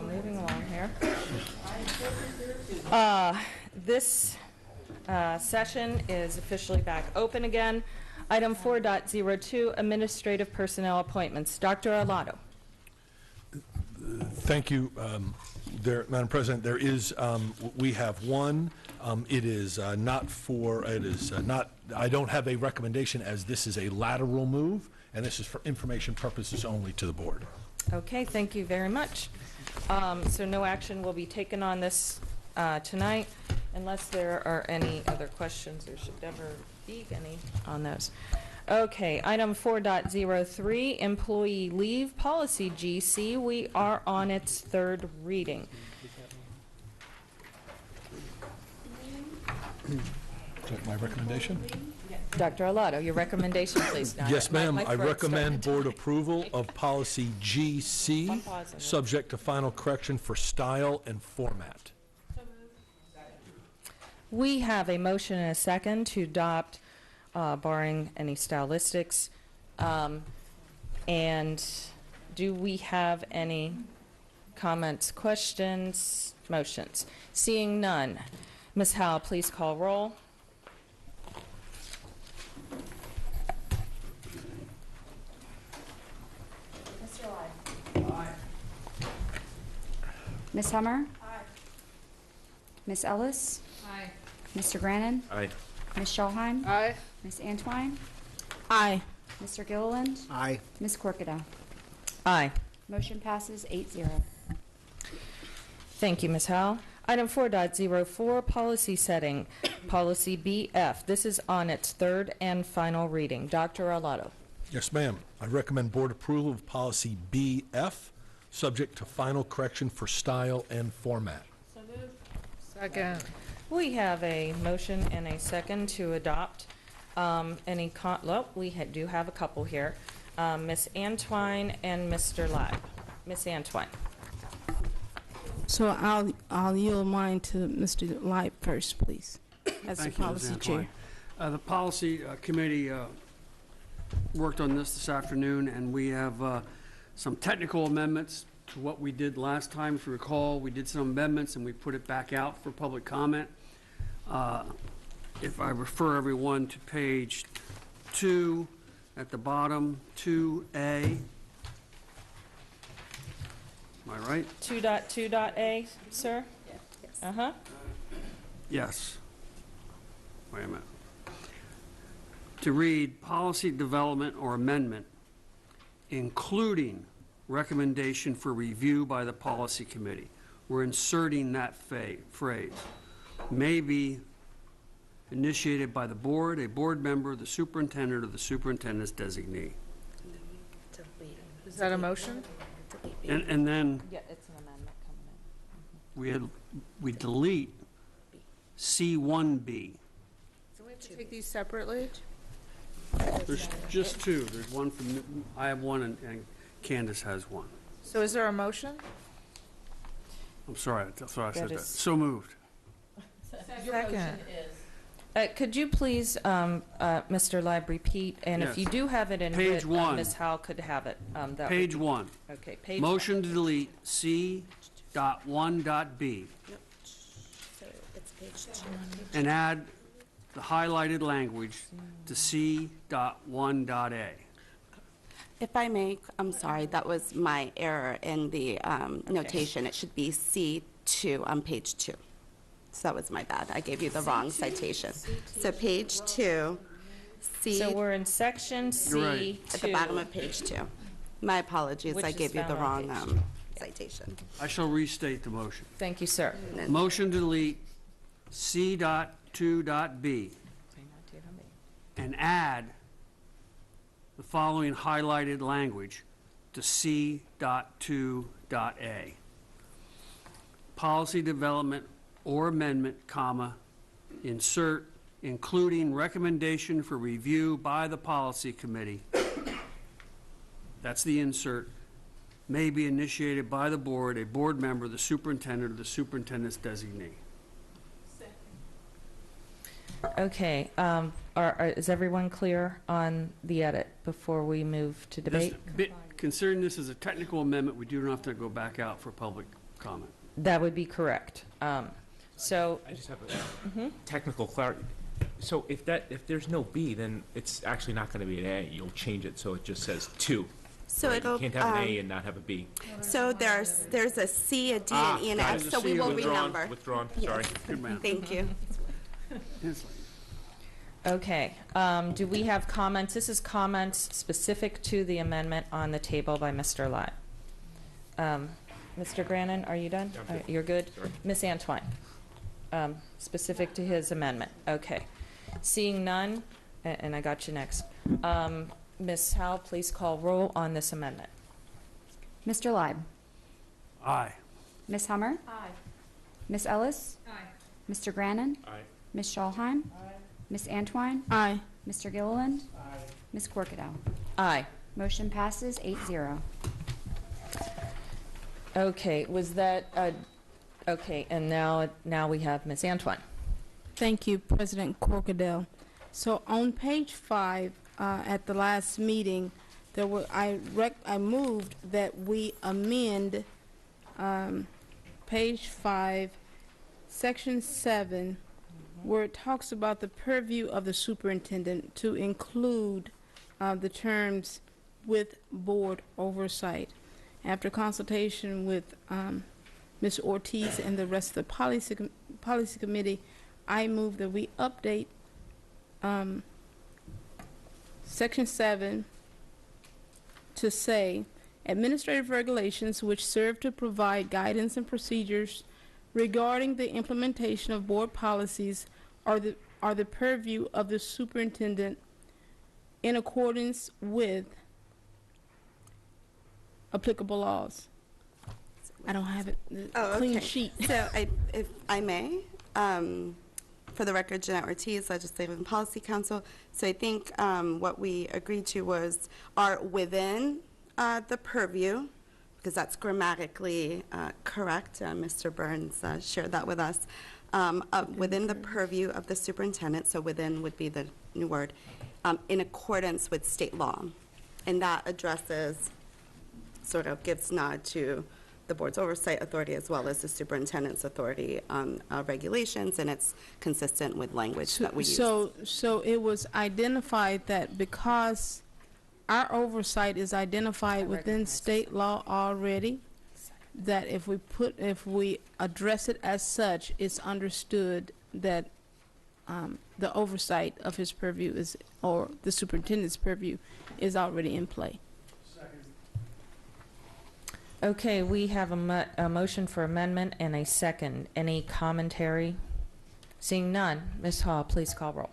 moving along here. This session is officially back open again. Item 4.02, administrative personnel appointments. Dr. Arlotto. Thank you, Madam President. There is, we have one. It is not for, I don't have a recommendation as this is a lateral move, and this is for information purposes only to the board. Okay, thank you very much. So no action will be taken on this tonight unless there are any other questions. There should never be any on those. Okay, item 4.03, employee leave policy GC. We are on its third reading. Is that my recommendation? Dr. Arlotto, your recommendation, please. Now, Yes, ma'am. I throat's recommend starting board approval of policy GC, subject to final correction for style and format. We have a motion and a second to adopt, barring any stylistics, and Do we have any comments, questions, motions? Seeing none. Ms. Howell, please call roll. Mr. Lyon? Aye. Ms. Hummer? Aye. Ms. Ellis? Aye. Mr. Grannon? Aye. Ms. Schallheim? Aye. Ms. Antwine? Aye. Mr. Gilliland? Aye. Ms. Corkadell? Aye. Motion passes 8-0. Thank you, Ms. Howell. Item 4.04, policy setting, policy BF. This is on its third and final reading. Dr. Arlotto. Yes, ma'am. I recommend board approval of policy BF, subject to final correction for style and format. Second. We have a motion and a second to adopt. We do have a couple here. Ms. Antwine and Mr. Ladd. Ms. Antwine. So I'll yield mine to Mr. Light first, please, as the Thank you, Ms. policy Antwine. chair. The policy committee worked on this afternoon, and we have some technical amendments to what we did last time. If you recall, we did some amendments and we put it back out for public comment. If I refer everyone to page 2 at the bottom, 2A. Am I right? 2.2.a, sir? Yes. Uh-huh. Yes. Wait a minute. To read policy development or amendment, including recommendation for review by the policy committee. We're inserting that phrase. May be initiated by the board, a board member, the superintendent, or the superintendent's designee. Is that a motion? And then Yeah, it's an amendment coming in. we delete C1B. So we have to take these separately? There's just two. There's one from, I have one and Candace has one. So is there a motion? I'm sorry, that's why I said that. is- So moved. Second. Could you please, Mr. Leib, repeat? And if Yes. you do have it in Page writ, one. Ms. Howell could have it. That would Page be- 1. Okay, page. Motion to delete C.1.b So it's page 2. and add the highlighted language to C.1.a. If I may, I'm sorry, that was my error in the notation. It should be C2 on page 2. So that was my bad. I gave you the wrong citation. So page 2, C, So we're in section You're right. C2. at the bottom of page 2. My apologies, Which I is gave you the found on wrong page citation. I shall restate the motion. Thank you, sir. Motion to delete C.2.b and add the following highlighted language to C.2.a. Policy development or amendment, comma, insert, including recommendation for review by the policy committee. That's the insert. May be initiated by the board, a board member, the superintendent, or the superintendent's designee. Okay, is everyone clear on the edit before we move to debate? Considering this is a technical amendment, we do not have to go back out for public comment. That would be correct. So, I just have a technical clarity. So if there's no B, then it's actually not going to be an A. You'll change it so it just says 2. So right? it'll, You can't have an A and not have a B. So there's a C, a D, an E, and an got F, it. so we will Withdrawn, renumber. Withdrawn, Yes. sorry. Good man. Thank you. okay, do we have comments? This is comments specific to the amendment on the table by Mr. Lott. Mr. Grannon, are you done? Yeah, I'm good. You're good? Sorry. Ms. Antwine, specific to his amendment. Okay. Seeing none, and I got you next. Ms. Howell, please call roll on this amendment. Mr. Leib? Aye. Ms. Hummer? Aye. Ms. Ellis? Aye. Mr. Grannon? Aye. Ms. Schallheim? Ms. Antwine? Aye. Mr. Gilliland? Ms. Corkadell? Aye. Motion passes 8-0. Okay, was that, okay, and now we have Ms. Antwine. Thank you, President Corkadell. So on page 5, at the last meeting, I moved that we amend page 5, section 7, where it talks about the purview of the superintendent to include the terms with board oversight. After consultation with Ms. Ortiz and the rest of the policy committee, I move that we update section 7 to say administrative regulations which serve to provide guidance and procedures regarding the implementation of board policies are the purview of the superintendent in accordance with applicable laws. I don't have it, the clean sheet. So if I may, for the record, Jeanette Ortiz, Legislative and Policy Council. So I think what we agreed to was are within the purview, because that's grammatically correct. Mr. Burns shared that with us. Within the purview of the superintendent, so within would be the new word, in accordance with state law. And that addresses, sort of gives nod to the board's oversight authority as well as the superintendent's authority on regulations, and it's consistent with language that we use. So it was identified that because our oversight is identified within state law already, that if we address it as such, it's understood that the oversight of his purview is, or the superintendent's purview is already in play. Okay, we have a motion for amendment and a second. Any commentary? Seeing none, Ms. Hall, please call roll.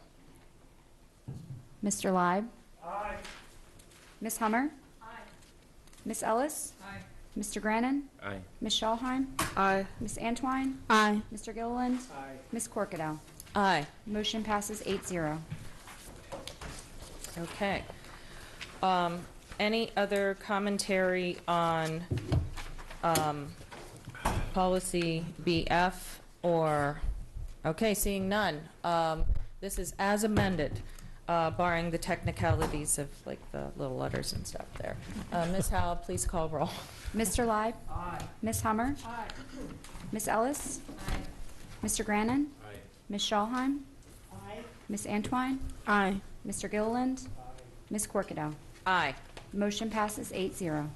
Mr. Leib? Aye. Ms. Hummer? Aye. Ms. Ellis? Aye. Mr. Grannon? Aye. Ms. Schallheim? Aye. Ms. Antwine? Aye. Mr. Gilliland? Aye. Ms. Corkadow? Aye. Motion passes 8-0. Okay. Any other commentary on policy BF or, okay, seeing none. This is as amended, barring the technicalities of like the little letters and stuff there. Ms. Howell, please call roll. Mr. Leib? Aye. Ms. Hummer? Aye. Ms. Ellis? Aye. Mr. Grannon? Aye. Ms. Schallheim? Aye. Ms. Antwine? Aye. Mr. Gilliland? Ms. Corkadow? Aye. Motion passes 8-0.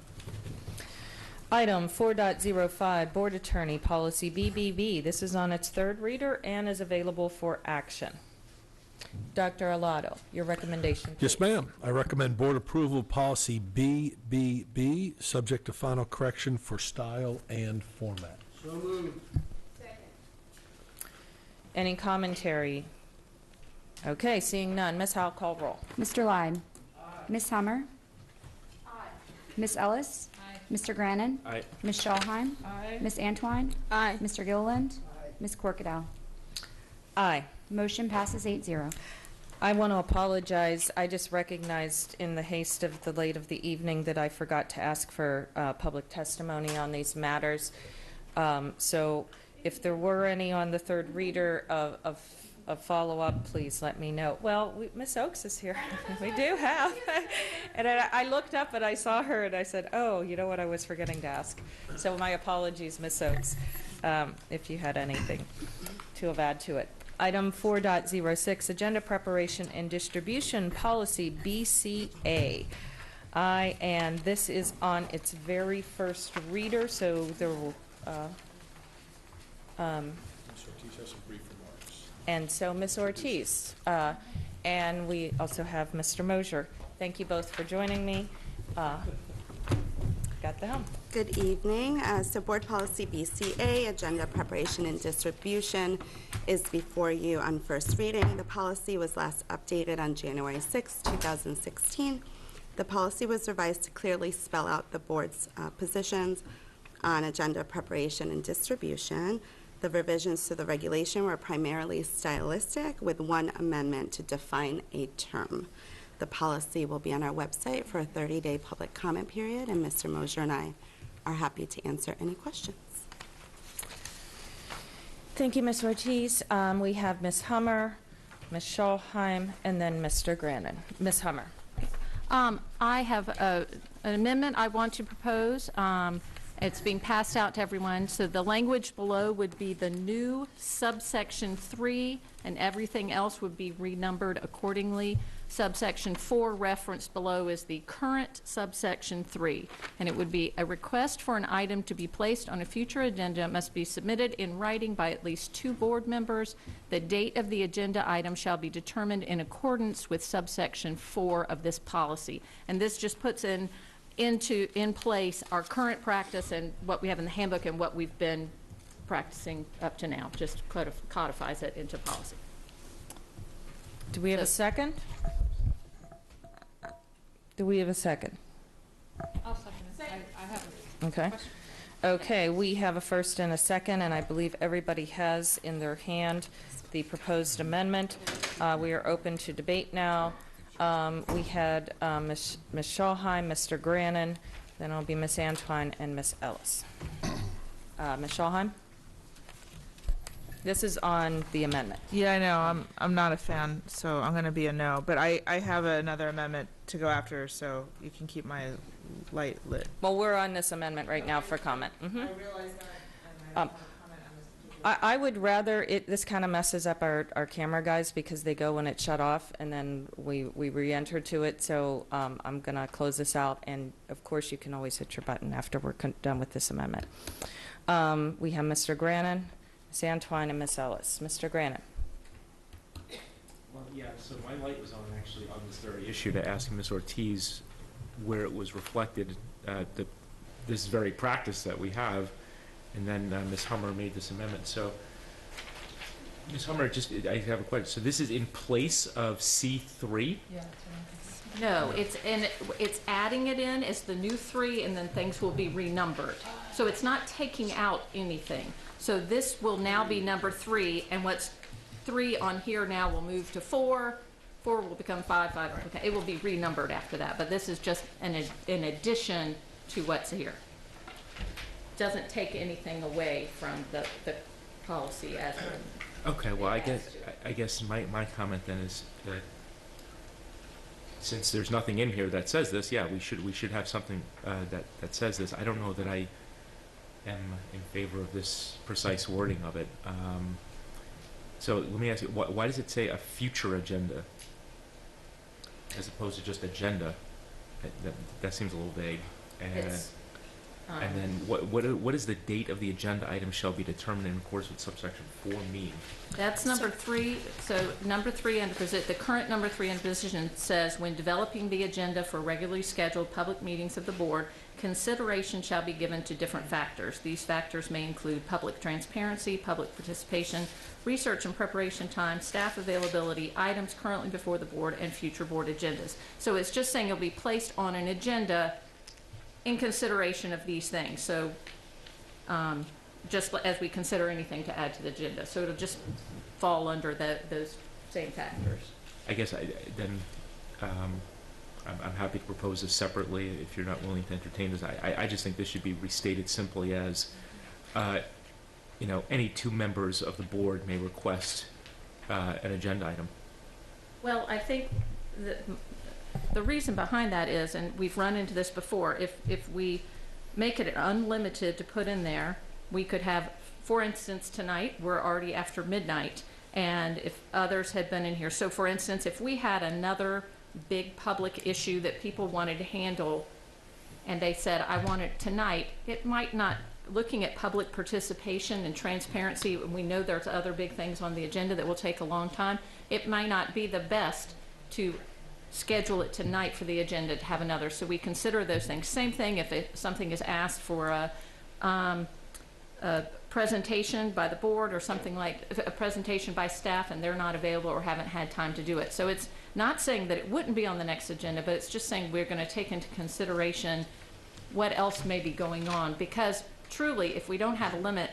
Item 4.05, Board Attorney Policy BBB. This is on its third reader and is available for action. Dr. Alado, your recommendation, please. Yes, ma'am. I recommend board approval of policy BBB, subject to final correction for style and format. So moved. Any commentary? Okay, seeing none. Ms. Howell, call roll. Mr. Leib? Ms. Hummer? Aye. Ms. Ellis? Aye. Mr. Grannon? Aye. Ms. Schallheim? Aye. Ms. Antwine? Aye. Mr. Gilliland? Aye. Ms. Corkadow? Aye. Motion passes 8-0. I want to apologize. I just recognized in the haste of the late of the evening that I forgot to ask for public testimony on these matters. So if there were any on the third reader of follow-up, please let me know. Well, Ms. Oakes is here. We do have. And I looked up and I saw her and I said, oh, you know what, I was forgetting to ask. So my apologies, Ms. Oakes, if you had anything to add to it. Item 4.06, Agenda Preparation and Distribution Policy BCA. And this is on its very first reader, so there will, and so Ms. Ortiz, and we also have Mr. Mosier. Thank you both for joining me. Got the helm. Good evening. So Board Policy BCA, Agenda Preparation and Distribution, is before you on first reading. The policy was last updated on January 6, 2016. The policy was revised to clearly spell out the board's positions on agenda preparation and distribution. The revisions to the regulation were primarily stylistic, with one amendment to define a term. The policy will be on our website for a 30-day public comment period, and Mr. Mosier and I are happy to answer any questions. Thank you, Ms. Ortiz. We have Ms. Hummer, Ms. Schallheim, and then Mr. Grannon. Ms. Hummer. I have an amendment I want to propose. It's being passed out to everyone. So the language below would be the new subsection 3, and everything else would be renumbered accordingly. Subsection 4 referenced below is the current subsection 3, and it would be a request for an item to be placed on a future agenda must be submitted in writing by at least 2 board members. The date of the agenda item shall be determined in accordance with subsection 4 of this policy. And this just puts in place our current practice and what we have in the handbook and what we've been practicing up to now. Just codifies it into policy. Do we have a second? Do we have a second? I'll second it. I have a Okay. question. Okay, we have a first and a second, and I believe everybody has in their hand the proposed amendment. We are open to debate now. We had Ms. Schallheim, Mr. Grannon, then it'll be Ms. Antwine and Ms. Ellis. Ms. Schallheim? This is on the amendment. Yeah, I know. I'm not a fan, so I'm going to be a no. But I have another amendment to go after, so you can keep my light lit. Well, we're on this amendment right now for comment. I realize that. I would rather, this kind of messes up our camera guys because they go when it's shut off and then we re-enter to it. So I'm going to close this out. And of course, you can always hit your button after we're done with this amendment. We have Mr. Grannon, Ms. Antwine, and Ms. Ellis. Mr. Grannon. Well, yeah, so my light was on actually on this very issue to ask Ms. Ortiz where it was reflected, this very practice that we have. And then Ms. Hummer made this amendment. So, Ms. Hummer, I have a question. So this is in place of C3? Yeah. No, it's adding it in as the new 3, and then things will be renumbered. So it's not taking out anything. So this will now be number 3, and what's 3 on here now will move to 4. 4 will become 5. 5 will become, it will be renumbered after that. But this is just an addition to what's here. Doesn't take anything away from the policy as written. Okay, well, I guess my comment then is that since there's nothing in here that says this, yeah, we should have something that says this. I don't know that I am in favor of this precise wording of it. So let me ask you, why does it say a future agenda as opposed to just agenda? That seems a little vague. And then what is the date of the agenda item shall be determined in accordance with subsection 4 mean? That's number 3. So number 3 under the current number 3 in position says when developing the agenda for regularly scheduled public meetings of the board, consideration shall be given to different factors. These factors may include public transparency, public participation, research and preparation time, staff availability, items currently before the board, and future board agendas. So it's just saying it'll be placed on an agenda in consideration of these things. So just as we consider anything to add to the agenda. So it'll just fall under those same factors. I guess I'm happy to propose this separately if you're not willing to entertain this. I just think this should be restated simply as, any 2 members of the board may request an agenda item. Well, I think the reason behind that is, and we've run into this before, if we make it unlimited to put in there, we could have, for instance, tonight, we're already after midnight, and if others had been in here. So, for instance, if we had another big public issue that people wanted to handle, and they said, I want it tonight, it might not, looking at public participation and transparency, we know there's other big things on the agenda that will take a long time, it might not be the best to schedule it tonight for the agenda to have another. So we consider those things. Same thing if something is asked for a presentation by the board or something like a presentation by staff and they're not available or haven't had time to do it. So it's not saying that it wouldn't be on the next agenda, but it's just saying we're going to take into consideration what else may be going on. Because truly, if we don't have a limit,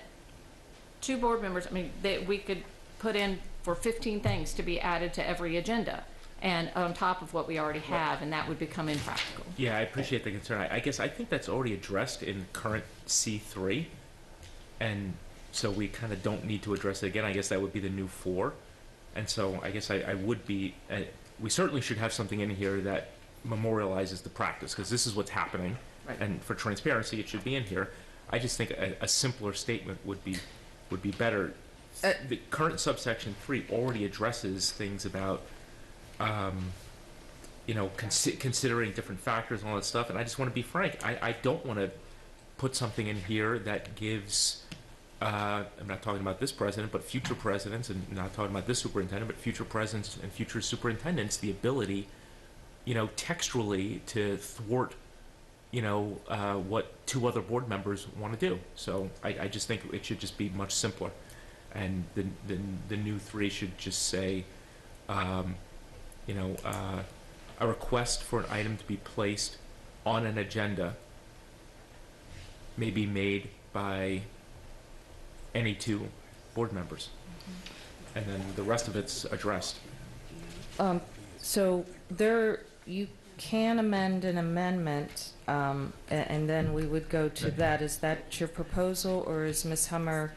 2 board members, we could put in for 15 things to be added to every agenda, and on top of what we already have, and that would become impractical. Yeah, I appreciate the concern. I guess I think that's already addressed in current C3, and so we kind of don't need to address it again. I guess that would be the new 4, and so I guess I would be. We certainly should have something in here that memorializes the practice, because this is what's happening. Right. And for transparency, it should be in here. I just think a simpler statement would be better. The current subsection 3 already addresses things about, considering different factors and all that stuff. And I just want to be frank. I don't want to put something in here that gives, I'm not talking about this president, but future presidents, and not talking about this superintendent, but future presidents and future superintendents, the ability, textually to thwart, what 2 other board members want to do. So I just think it should just be much simpler. And the new 3 should just say, a request for an item to be placed on an agenda may be made by any 2 board members. And then the rest of it's addressed. So you can amend an amendment, and then we would go to that. Is that your proposal, or is Ms. Hummer,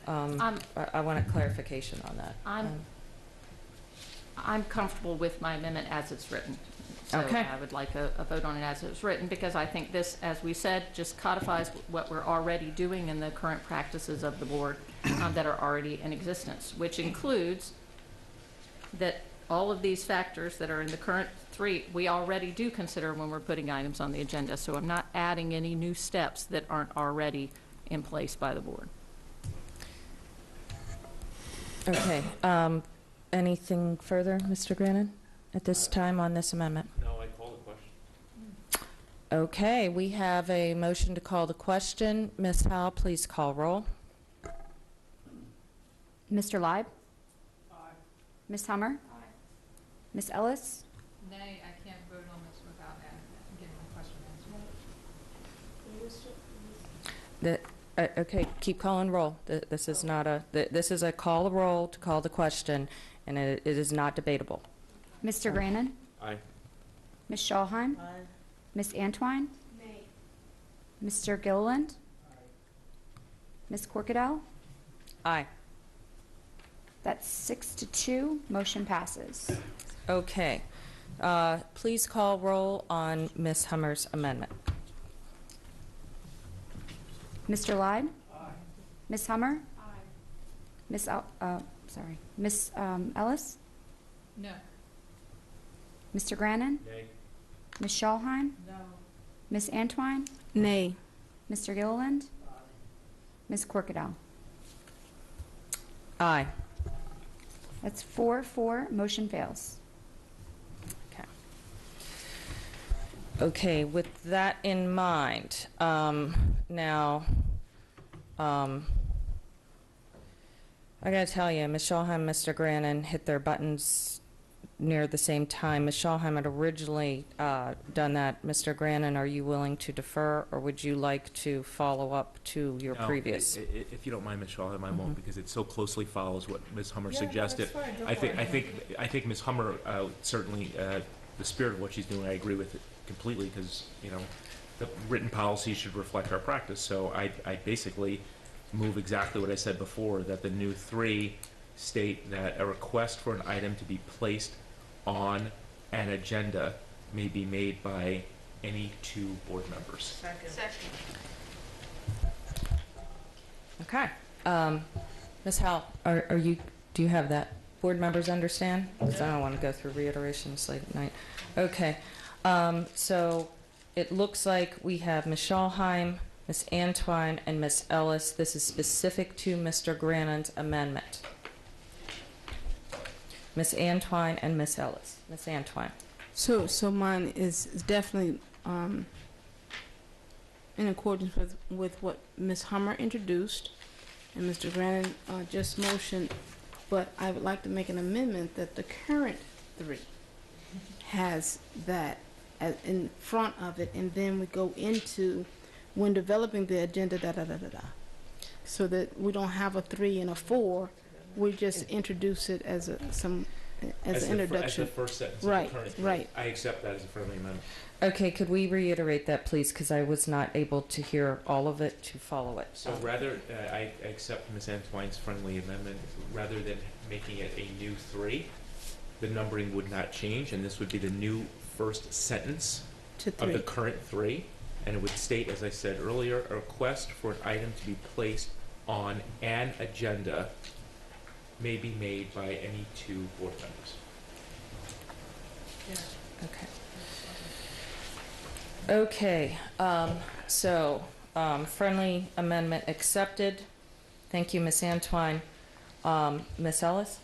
I want a clarification on that. I'm comfortable with my amendment as it's written. So Okay. I would like a vote on it as it's written, because I think this, as we said, just codifies what we're already doing in the current practices of the board that are already in existence, which includes that all of these factors that are in the current 3, we already do consider when we're putting items on the agenda. So I'm not adding any new steps that aren't already in place by the board. Okay. Anything further, Mr. Grannon, at this time on this amendment? No, I call the question. Okay, we have a motion to call the question. Ms. Howell, please call roll. Mr. Leib? Aye. Ms. Hummer? Aye. Ms. Ellis? Nay, I can't vote on this without getting the question answered. Okay, keep calling roll. This is not this is a call the roll to call the question, and it is not debatable. Mr. Grannon? Aye. Ms. Schallheim? Aye. Ms. Antwine? Nay. Mr. Gilliland? Aye. Ms. Corkadell? Aye. That's 6-2. Motion passes. Okay. Please call roll on Ms. Hummer's amendment. Mr. Leib? Aye. Ms. Hummer? Aye. Ms. Ellis? No. Mr. Grannon? Nay. Ms. Schallheim? No. Ms. Antwine? Nay. Mr. Gilliland? Ms. Corkadell? Aye. That's 4-4. Motion fails. Okay. Okay, with that in mind, now, I gotta tell you, Ms. Schallheim, Mr. Grannon hit their buttons near the same time. Ms. Schallheim had originally done that. Mr. Grannon, are you willing to defer, or would you like to follow up to your No, previous? If you don't mind, Ms. Schallheim, I won't, because it so closely follows what Ms. Hummer suggested. I think Ms. Hummer certainly, the spirit of what she's doing, I agree with it completely, because the written policy should reflect our practice. So I basically move exactly what I said before, that the new 3 state that a request for an item to be placed on an agenda may be made by any 2 board members. Second. Okay. Ms. Howell, do you have that? Board members understand? Because I don't want to go through reiterations late at night. Okay. So it looks like we have Ms. Schallheim, Ms. Antwine, and Ms. Ellis. This is specific to Mr. Grannon's amendment. Ms. Antwine and Ms. Ellis. Ms. Antwine. So mine is definitely in accordance with what Ms. Hummer introduced and Mr. Grannon just motioned, but I would like to make an amendment that the current 3 has that in front of it, and then we go into when developing the agenda, so that we don't have a 3 and a 4. We just introduce it as an introduction. As the first sentence. Right, Of the current right. I accept that as a friendly amendment. Okay, could we reiterate that, please? Because I was not able to hear all of it to follow it. So rather, I accept Ms. Antwine's friendly amendment. Rather than making it a new 3, the numbering would not change, and this would be the new first sentence To of the three. current three, and it would state, as I said earlier, a request for an item to be placed on an agenda may be made by any two board members. Okay. Okay, friendly amendment accepted. Thank you, Ms. Antwine. Ms. Ellis?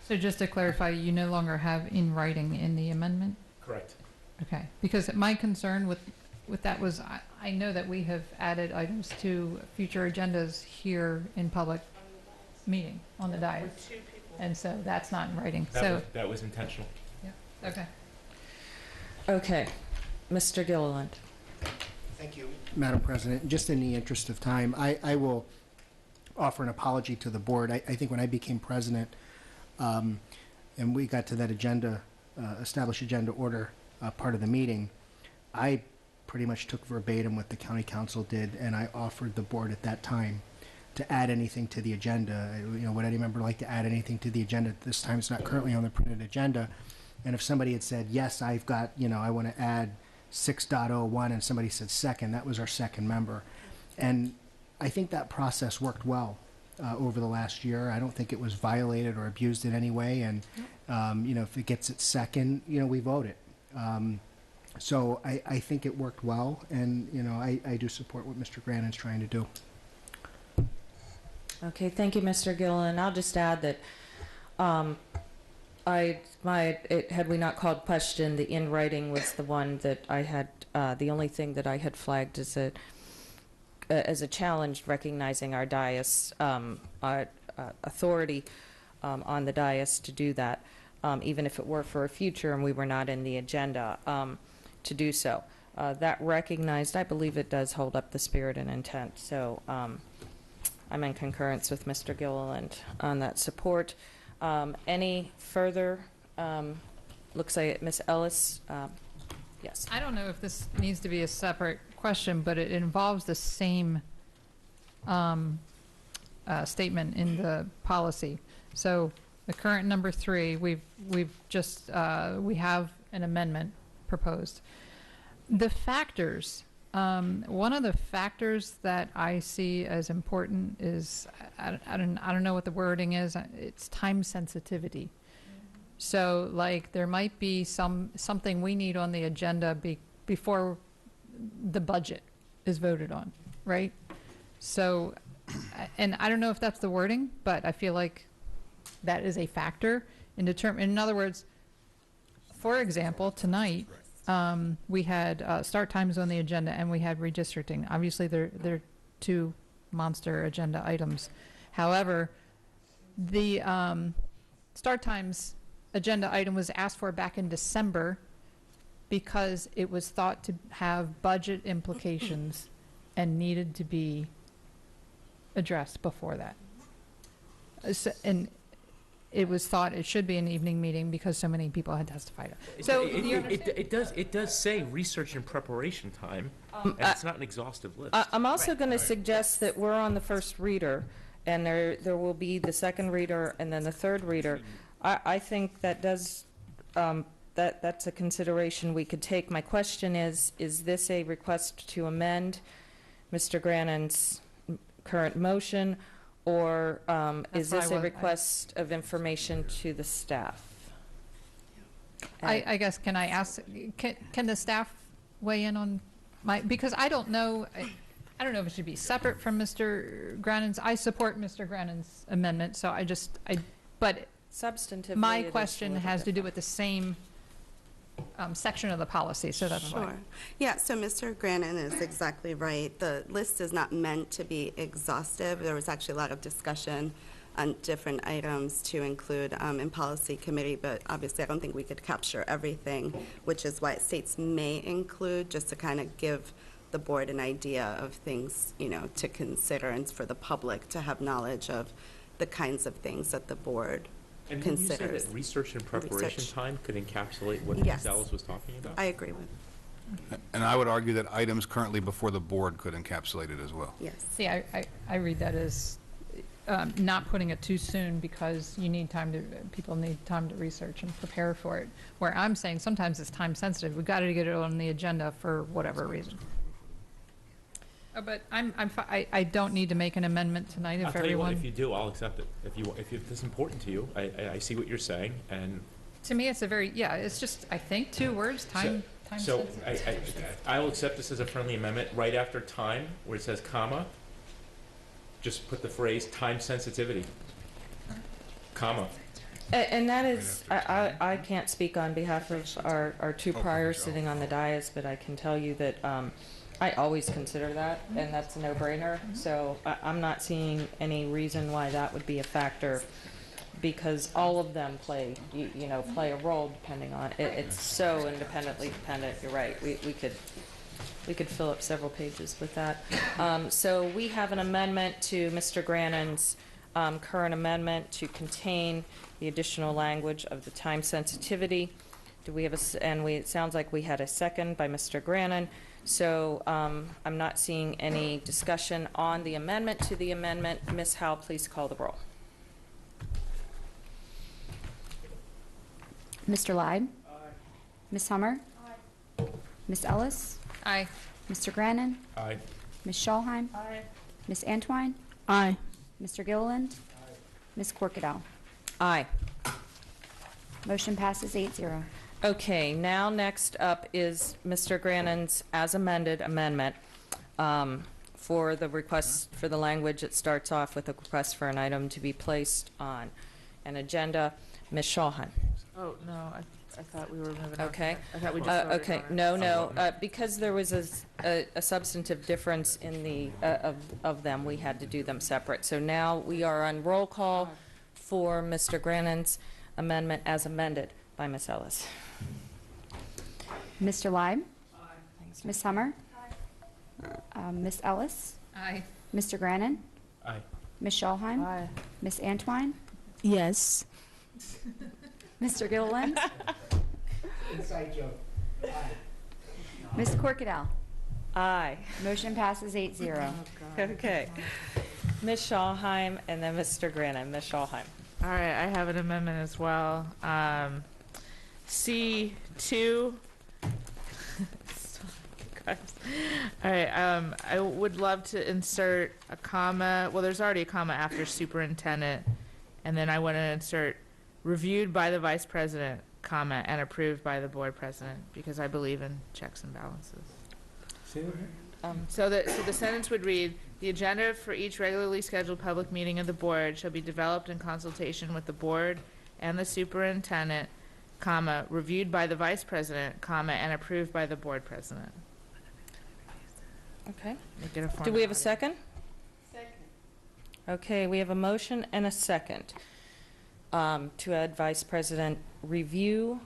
So just to clarify, you no longer have in writing in the amendment? Correct. Okay, because my concern with that was, I know that we have added items to future agendas here in public meeting on the dais. And so that's not in writing, so. That was intentional. Yeah, okay. Okay, Mr. Gilliland. Thank you, Madam President. Just in the interest of time, I will offer an apology to the board. I think when I became president, and we got to that agenda, established agenda order part of the meeting, I pretty much took verbatim what the county council did, and I offered the board at that time to add anything to the agenda. Would any member like to add anything to the agenda? This time it's not currently on the printed agenda. And if somebody had said, yes, I've got, I want to add 6.01, and somebody said second, that was our second member. And I think that process worked well over the last year. I don't think it was violated or abused in any way. And, if it gets its second, we vote it. So I think it worked well. And, I do support what Mr. Grannon's trying to do. Okay, thank you, Mr. Gilliland. I'll just add that had we not called question, the in writing was the one that I had, the only thing that I had flagged as a challenge, recognizing our dais, our authority on the dais to do that, even if it were for a future and we were not in the agenda to do so. That recognized, I believe it does hold up the spirit and intent. So I'm in concurrence with Mr. Gilliland on that support. Any further? Looks like Ms. Ellis. Yes. I don't know if this needs to be a separate question, but it involves the same statement in the policy. So the current number 3, we have an amendment proposed. The factors. One of the factors that I see as important is, I don't know what the wording is, it's time sensitivity. So like there might be something we need on the agenda before the budget is voted on, right? So, and I don't know if that's the wording, but I feel like that is a factor in other words, for example, tonight, we had start times on the agenda and we had redistricting. Obviously, they're two monster agenda items. However, the start times agenda item was asked for back in December because it was thought to have budget implications and needed to be addressed before that. And it was thought it should be an evening meeting because so many people had testified. So it does say research and preparation time, and it's not an exhaustive list. I'm also going to suggest that we're on the first reader, and there will be the second reader and then the third reader. I think that does that's a consideration we could take. My question is this a request to amend Mr. Grannon's current motion, or is this a request of information to the staff? I guess, can I ask, can the staff weigh in on because I don't know, I don't know if it should be separate from Mr. Grannon's. I support Mr. Grannon's amendment, so but substantively, my question has to do with the same section of the policy, so that's why. Sure. Yeah, so Mr. Grannon is exactly right. The list is not meant to be exhaustive. There was actually a lot of discussion on different items to include in policy committee, but obviously I don't think we could capture everything, which is why it states may include, just to kind of give the board an idea of things, to consider, and for the public to have knowledge of the kinds of things that the board And considers. you said that research and preparation time could encapsulate what Yes. Ms. Ellis was talking about? I agree with. And I would argue that items currently before the board could encapsulate it as well. Yes. See, I read that as not putting it too soon because people need time to research and prepare for it. Where I'm saying sometimes it's time sensitive. We've got to get it on the agenda for whatever reason. Oh, but I don't need to make an amendment tonight if I'll tell you what, everyone. if you do, I'll accept it. If it's important to you, I see what you're saying, and To me, it's it's just, I think, 2 words, time so sensitive. I'll accept this as a friendly amendment. Right after time, where it says comma, just put the phrase time sensitivity, comma. And that is, I can't speak on behalf of our 2 priors sitting on the dais, but I can tell you that I always consider that, and that's a no-brainer. So I'm not seeing any reason why that would be a factor, because all of them play a role depending on it. It's so independently dependent. You're right. We could fill up several pages with that. So we have an amendment to Mr. Grannon's current amendment to contain the additional language of the time sensitivity. Do we have it sounds like we had a second by Mr. Grannon. So I'm not seeing any discussion on the amendment to the amendment. Ms. Howell, please call the roll. Mr. Lyde? Aye. Ms. Hummer? Aye. Ms. Ellis? Aye. Mr. Grannon? Aye. Ms. Schalheim? Aye. Ms. Antwine? Aye. Mr. Gilliland? Ms. Corkadell? Aye. Motion passes 8-0. Okay, now next up is Mr. Grannon's as amended amendment for the request for the language. It starts off with a request for an item to be placed on an agenda. Ms. Schalheim. Oh, no, I thought we were moving on. Okay. I thought we just voted Okay, on it. no, because there was a substantive difference in the, of them, we had to do them separate. So now we are on roll call for Mr. Grannon's amendment as amended by Ms. Ellis. Mr. Lyde? Aye. Ms. Hummer? Aye. Ms. Ellis? Aye. Mr. Grannon? Aye. Ms. Schalheim? Aye. Ms. Antwine? Yes. Mr. Gilliland? Inside joke. Ms. Corkadell? Aye. Motion passes 8-0. Okay. Ms. Schalheim and then Mr. Grannon. Ms. Schalheim. All right, I have an amendment as well. C2. All right, I would love to insert a comma. Well, there's already a comma after superintendent, and then I want to insert reviewed by the vice president, comma, and approved by the board president, because I believe in checks and balances. Say that again? So the sentence would read, the agenda for each regularly scheduled public meeting of the board shall be developed in consultation with the board and the superintendent, comma, reviewed by the vice president, comma, and approved by the board president. Okay. Make it a Do we have a formality. second? Second. Okay, we have a motion and a second to add vice president review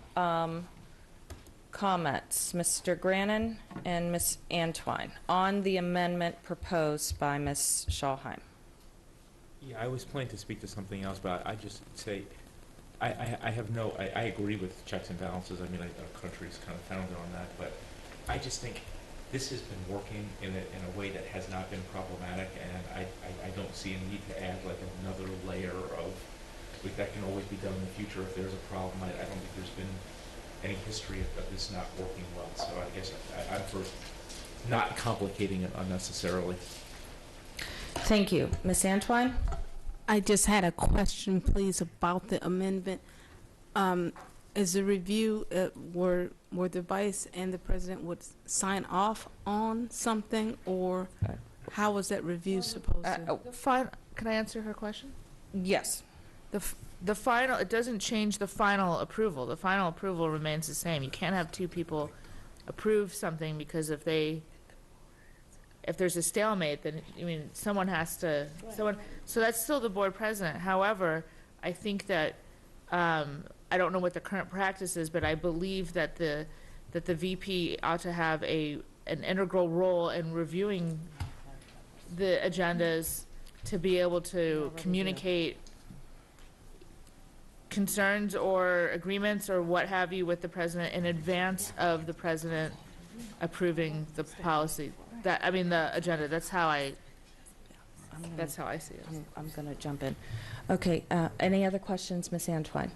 comments. Mr. Grannon and Ms. Antwine on the amendment proposed by Ms. Schalheim. Yeah, I was planning to speak to something else, but I just say, I agree with checks and balances. I mean, our country's kind of founded on that, but I just think this has been working in a way that has not been problematic, and I don't see a need to add like another layer of, that can always be done in the future if there's a problem. I don't think there's been any history of this not working well, so I guess I'm for not complicating it unnecessarily. Thank you. Ms. Antwine? I just had a question, please, about the amendment. Is the review where the vice and the president would sign off on something, or how was that review supposed to? Can I answer her question? Yes. The final, it doesn't change the final approval. The final approval remains the same. You can't have two people approve something because if there's a stalemate, then, I mean, someone has to, so that's still the board president. However, I think that, I don't know what the current practice is, but I believe that the VP ought to have an integral role in reviewing the agendas to be able to communicate concerns or agreements or what have you with the president in advance of the president approving the policy. The agenda. That's how I That's how I see it. I'm going to jump in. Okay, any other questions, Ms. Antoine?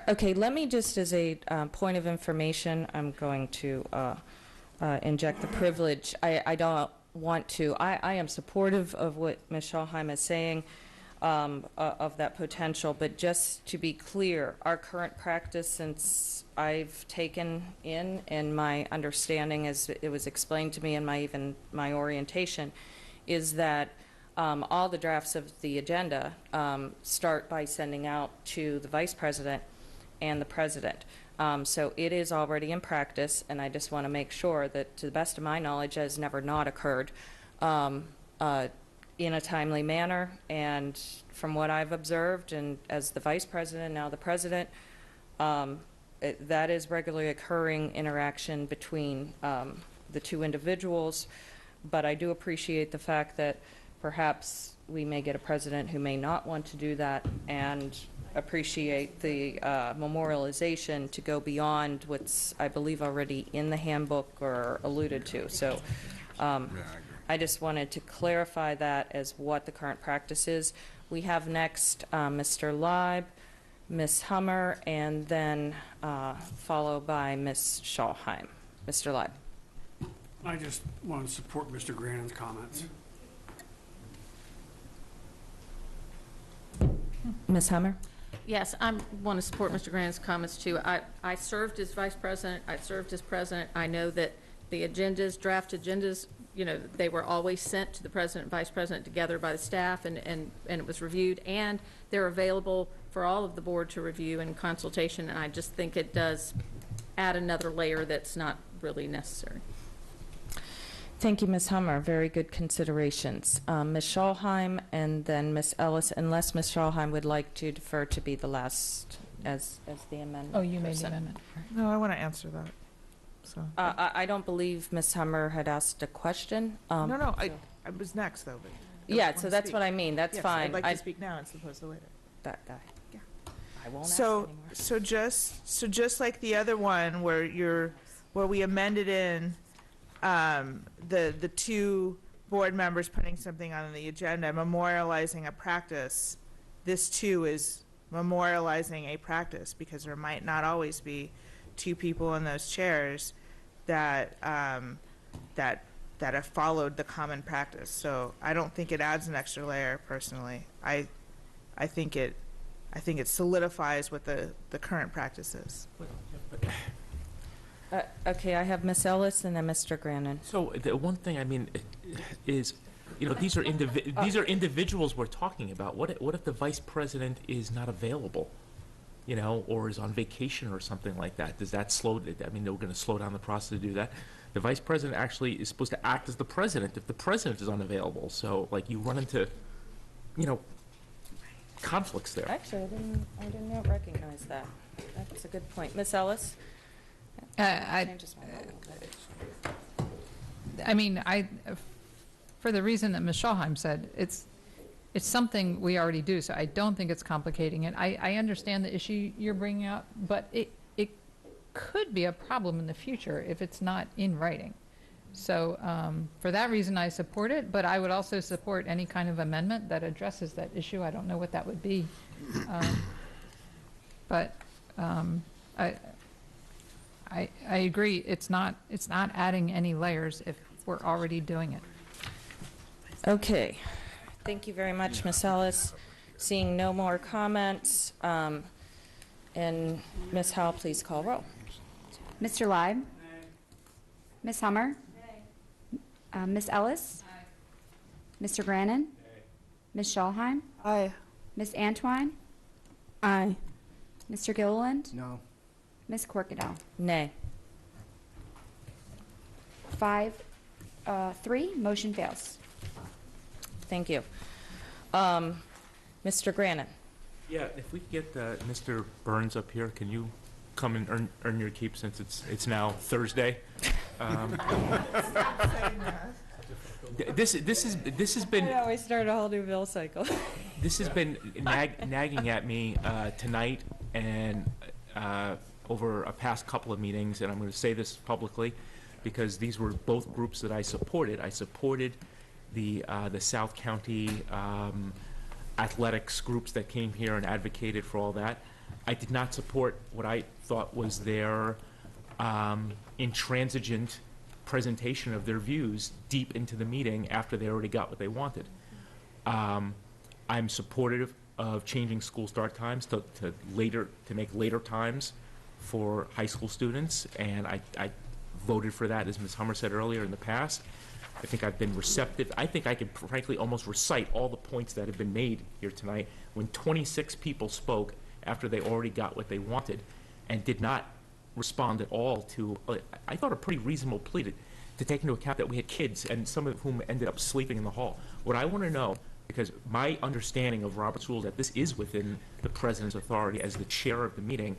Okay, let me just, as a point of information, I'm going to inject the privilege. I don't want to, I am supportive of what Ms. Schalheim is saying, of that potential, but just to be clear, our current practice, since I've taken in my understanding, as it was explained to me in my orientation, is that all the drafts of the agenda start by sending out to the Vice President and the President. So it is already in practice, and I just want to make sure that, to the best of my knowledge, has never not occurred in a timely manner. And from what I've observed, and as the Vice President, now the President, that is regularly occurring interaction between the two individuals. But I do appreciate the fact that perhaps we may get a president who may not want to do that, and appreciate the memorialization to go beyond what's, I believe, already in the handbook or alluded to. So I just wanted to clarify that as what the current practice is. We have next Mr. Leib, Ms. Hummer, and then followed by Ms. Schalheim. Mr. Leib. I just want to support Mr. Grannon's comments. Ms. Hummer? Yes, I want to support Mr. Grant's comments too. I served as vice president. I served as president. I know that the agendas, draft agendas, you know, they were always sent to the president and vice president together by the staff, and it was reviewed, and they're available for all of the board to review and consultation. And I just think it does add another layer that's not really necessary. Thank you, Ms. Hummer. Very good considerations. Ms. Schalheim and then Ms. Ellis, unless Ms. Schalheim would like to defer to be the last as the amendment. Oh, you made the person. amendment. No, I want to answer that. So. I don't believe Ms. Hummer had asked a question. No, I was next, though. But yeah, so that's what I mean. That's yes, fine. I'd like to speak now as opposed to later. That guy. Yeah. I won't so, ask anymore. So just like the other one where we amended in the two board members putting something on the agenda, memorializing a practice, this too is memorializing a practice, because there might not always be two people in those chairs that that have followed the common practice. So I don't think it adds an extra layer personally. I think it solidifies what the current practice is. Okay, I have Ms. Ellis and then Mr. Grannon. So the one thing, I mean, is, you know, these are individuals we're talking about. What if the vice president is not available, you know, or is on vacation or something like that? Does that slow? I mean, we're going to slow down the process to do that. The vice president actually is supposed to act as the president if the president is unavailable. So, like, you run into, you know, conflicts there. Actually, I didn't recognize that. That's a good point. Ms. Ellis? I mean, for the reason that Ms. Schalheim said, it's something we already do, so I don't think it's complicating it. I understand the issue you're bringing up, but it could be a problem in the future if it's not in writing. So for that reason, I support it, but I would also support any kind of amendment that addresses that issue. I don't know what that would be. But I agree. It's not adding any layers if we're already doing it. Okay. Thank you very much, Ms. Ellis. Seeing no more comments, and Ms. Howell, please call roll. Mr. Leib? Ms. Hummer? Ms. Ellis? Mr. Grannon? Ms. Schalheim? Aye. Ms. Antwine? Aye. Mr. Gilliland? No. Ms. Corkadell? Nay. 5-3, motion fails. Thank you. Mr. Grannon. Yeah, if we could get Mr. Burns up here, can you come and earn your keep since it's now Thursday? This has been. I always start a whole new bill cycle. This has been nagging at me tonight and over a past couple of meetings, and I'm going to say this publicly because these were both groups that I supported. I supported the South County athletics groups that came here and advocated for all that. I did not support what I thought was their intransigent presentation of their views deep into the meeting after they already got what they wanted. I'm supportive of changing school start times to make later times for high school students, and I voted for that, as Ms. Hummer said earlier, in the past. I think I've been receptive. I think I could frankly almost recite all the points that have been made here tonight when 26 people spoke after they already got what they wanted and did not respond at all to, I thought, a pretty reasonable plea to take into account that we had kids and some of whom ended up sleeping in the hall. What I want to know, because my understanding of Robert's Rule that this is within the president's authority as the chair of the meeting,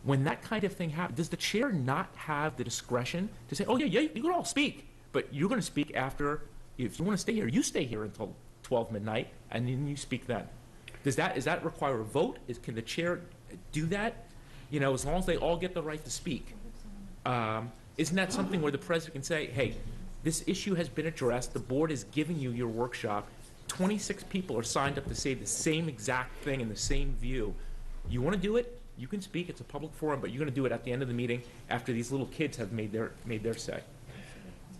when that kind of thing happens, does the chair not have the discretion to say, oh yeah, you can all speak, but you're going to speak after, if you want to stay here, you stay here until 12 midnight, and then you speak then? Does that require a vote? Can the chair do that? You know, as long as they all get the right to speak. Isn't that something where the president can say, hey, this issue has been addressed, the board is giving you your workshop, 26 people are signed up to say the same exact thing and the same view. You want to do it? You can speak, it's a public forum, but you're going to do it at the end of the meeting after these little kids have made their say.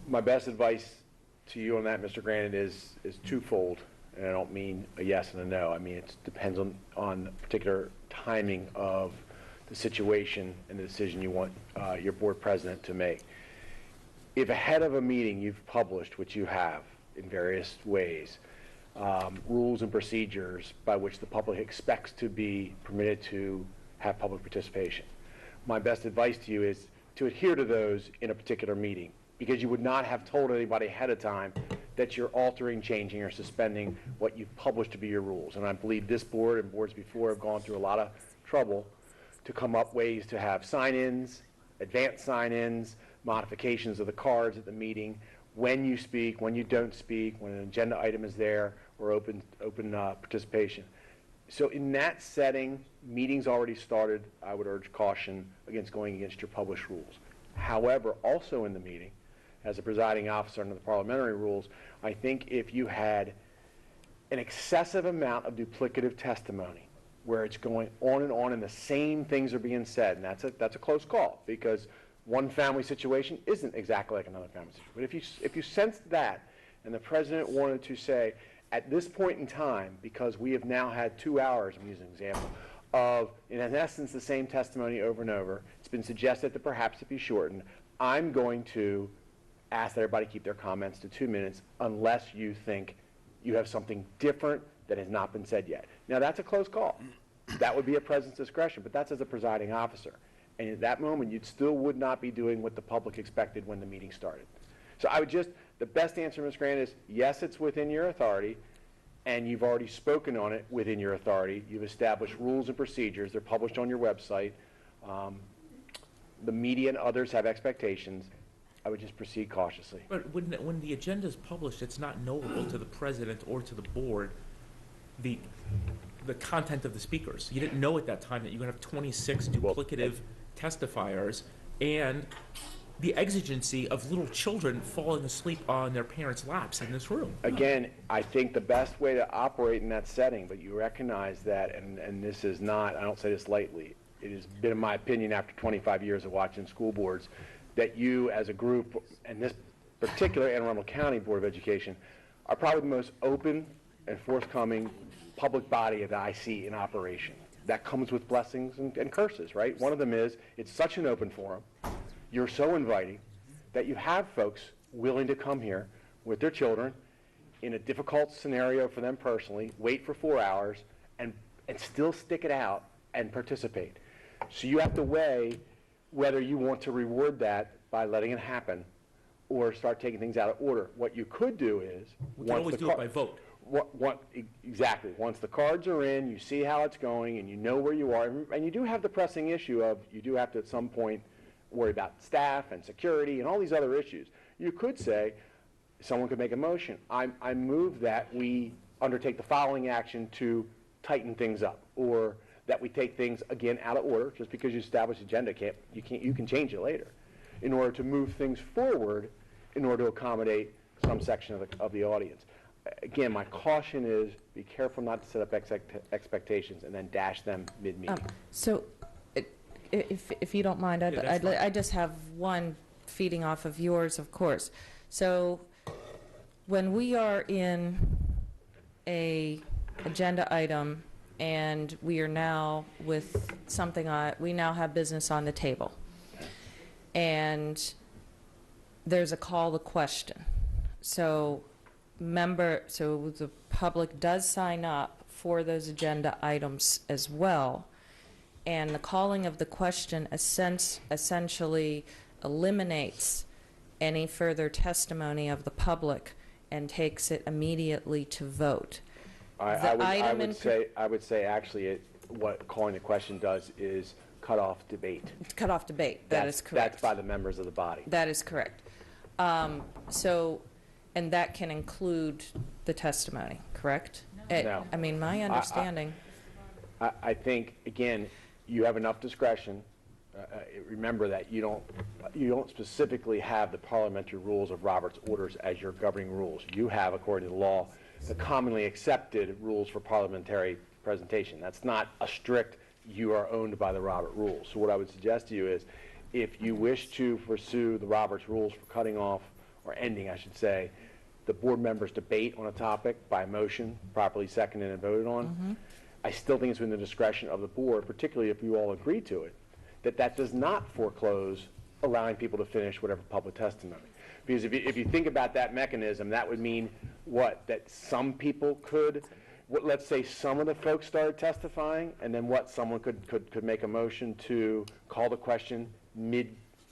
My best advice to you on that, Mr. Granite, is twofold, and I don't mean a yes and a no. I mean, it depends on particular timing of the situation and the decision you want your board president to make. If ahead of a meeting you've published, which you have in various ways, rules and procedures by which the public expects to be permitted to have public participation, my best advice to you is to adhere to those in a particular meeting, because you would not have told anybody ahead of time that you're altering, changing, or suspending what you've published to be your rules. And I believe this board and boards before have gone through a lot of trouble to come up ways to have sign-ins, advanced sign-ins, modifications of the cards at the meeting, when you speak, when you don't speak, when an agenda item is there, or open participation. So in that setting, meetings already started, I would urge caution against going against your published rules. However, also in the meeting, as a presiding officer under the parliamentary rules, I think if you had an excessive amount of duplicative testimony, where it's going on and the same things are being said, and that's a close call, because one family situation isn't exactly like another family situation. But if you sensed that, and the president wanted to say, at this point in time, because we have now had 2 hours, I'm using an example, of, in essence, the same testimony over and over, it's been suggested that perhaps it be shortened, I'm going to ask that everybody keep their comments to 2 minutes unless you think you have something different that has not been said yet. Now, that's a close call. That would be a president's discretion, but that's as a presiding officer. And at that moment, you still would not be doing what the public expected when the meeting started. So I would the best answer, Ms. Grant, is yes, it's within your authority, and you've already spoken on it within your authority. You've established rules and procedures. They're published on your website. The media and others have expectations. I would just proceed cautiously. But when the agenda is published, it's not knowable to the president or to the board the content of the speakers. You didn't know at that time that you're going to have 26 duplicative testifiers and the exigency of little children falling asleep on their parents' laps in this room. Again, I think the best way to operate in that setting, but you recognize that, and this is not, I don't say this lightly, it has been, in my opinion, after 25 years of watching school boards, that you as a group, and this particular Anne Arundel County Board of Education, are probably the most open and forthcoming public body that I see in operation. That comes with blessings and curses, right? One of them is, it's such an open forum, you're so inviting, that you have folks willing to come here with their children in a difficult scenario for them personally, wait for 4 hours, and still stick it out and participate. So you have to weigh whether you want to reward that by letting it happen or start taking things out of order. What you could do is... We can always do it by vote. Exactly. Once the cards are in, you see how it's going, and you know where you are, and you do have the pressing issue of you do have to at some point worry about staff and security and all these other issues. You could say, someone could make a motion, I move that we undertake the following action to tighten things up, or that we take things again out of order. Just because you establish an agenda, you can change it later, in order to move things forward, in order to accommodate some section of the audience. Again, my caution is be careful not to set up expectations and then dash them mid-meeting. So, if you don't mind, I just have one feeding off of yours, of course. So, when we are in a agenda item and we are now with something we now have business on the table, and there's a call to question. So the public does sign up for those agenda items as well, and the calling of the question essentially eliminates any further testimony of the public and takes it immediately to vote. I would say actually what calling the question does is cut off debate. Cut off debate. That is correct. That's by the members of the body. That is correct. And that can include the testimony, correct? No. I mean, my understanding. I think, again, you have enough discretion. Remember that you don't specifically have the parliamentary rules of Robert's orders as your governing rules. You have, according to the law, the commonly accepted rules for parliamentary presentation. That's not a strict, you are owned by the Robert rules. So what I would suggest to you is, if you wish to pursue the Robert's rules for cutting off, or ending, I should say, the board members' debate on a topic by motion, properly seconded and voted on, I still think it's within the discretion of the board, particularly if you all agree to it, that does not foreclose allowing people to finish whatever public testimony. Because if you think about that mechanism, that would mean what? That some people could, let's say some of the folks started testifying, and then someone could make a motion to call the question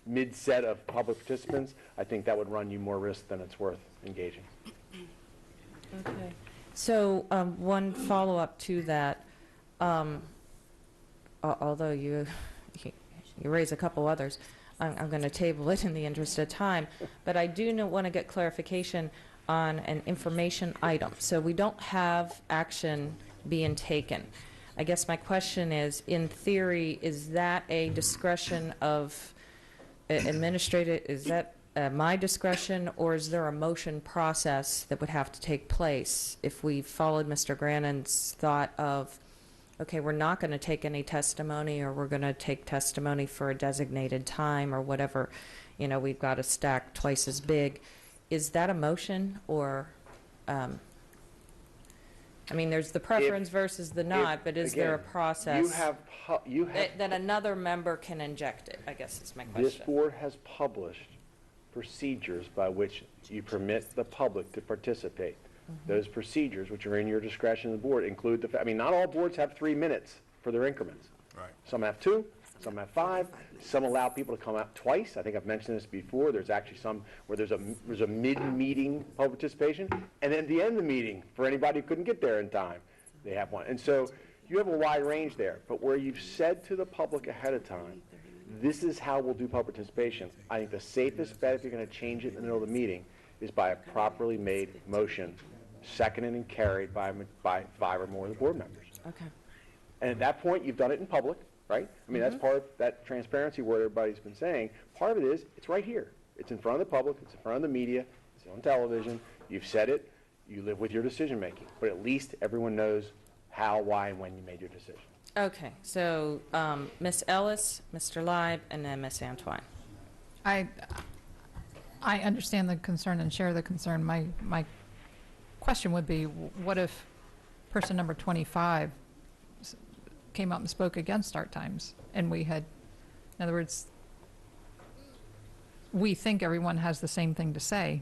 mid-set of public participants. I think that would run you more risk than it's worth engaging. Okay. So one follow-up to that, although you raise a couple others, I'm going to table it in the interest of time, but I do want to get clarification on an information item. So we don't have action being taken. I guess my question is, in theory, is that a discretion of administrative, is that my discretion, or is there a motion process that would have to take place if we followed Mr. Grannon's thought of, okay, we're not going to take any testimony, or we're going to take testimony for a designated time, or whatever, we've got a stack twice as big. Is that a motion, or, there's the preference versus the not, but is there a process that another member can inject it, I guess is my question. This board has published procedures by which you permit the public to participate. Those procedures, which are in your discretion of the board, include not all boards have 3 minutes for their increments. Right. Some have 2, some have 5, some allow people to come out twice. I think I've mentioned this before. There's actually some where there's a mid-meeting public participation, and then at the end of the meeting, for anybody who couldn't get there in time, they have one. And so you have a wide range there, but where you've said to the public ahead of time, this is how we'll do public participation, I think the safest bet, if you're going to change it in the middle of the meeting, is by a properly made motion, seconded and carried by 5 or more of the board members. Okay. And at that point, you've done it in public, right? That's part of that transparency word everybody's been saying. Part of it is, it's right here. It's in front of the public, it's in front of the media, it's on television. You've said it, you live with your decision making. But at least everyone knows how, why, and when you made your decision. Okay, so Ms. Ellis, Mr. Leib, and then Ms. Antoine. I understand the concern and share the concern. My question would be, what if person number 25 came up and spoke against start times, and we had, in other words, we think everyone has the same thing to say,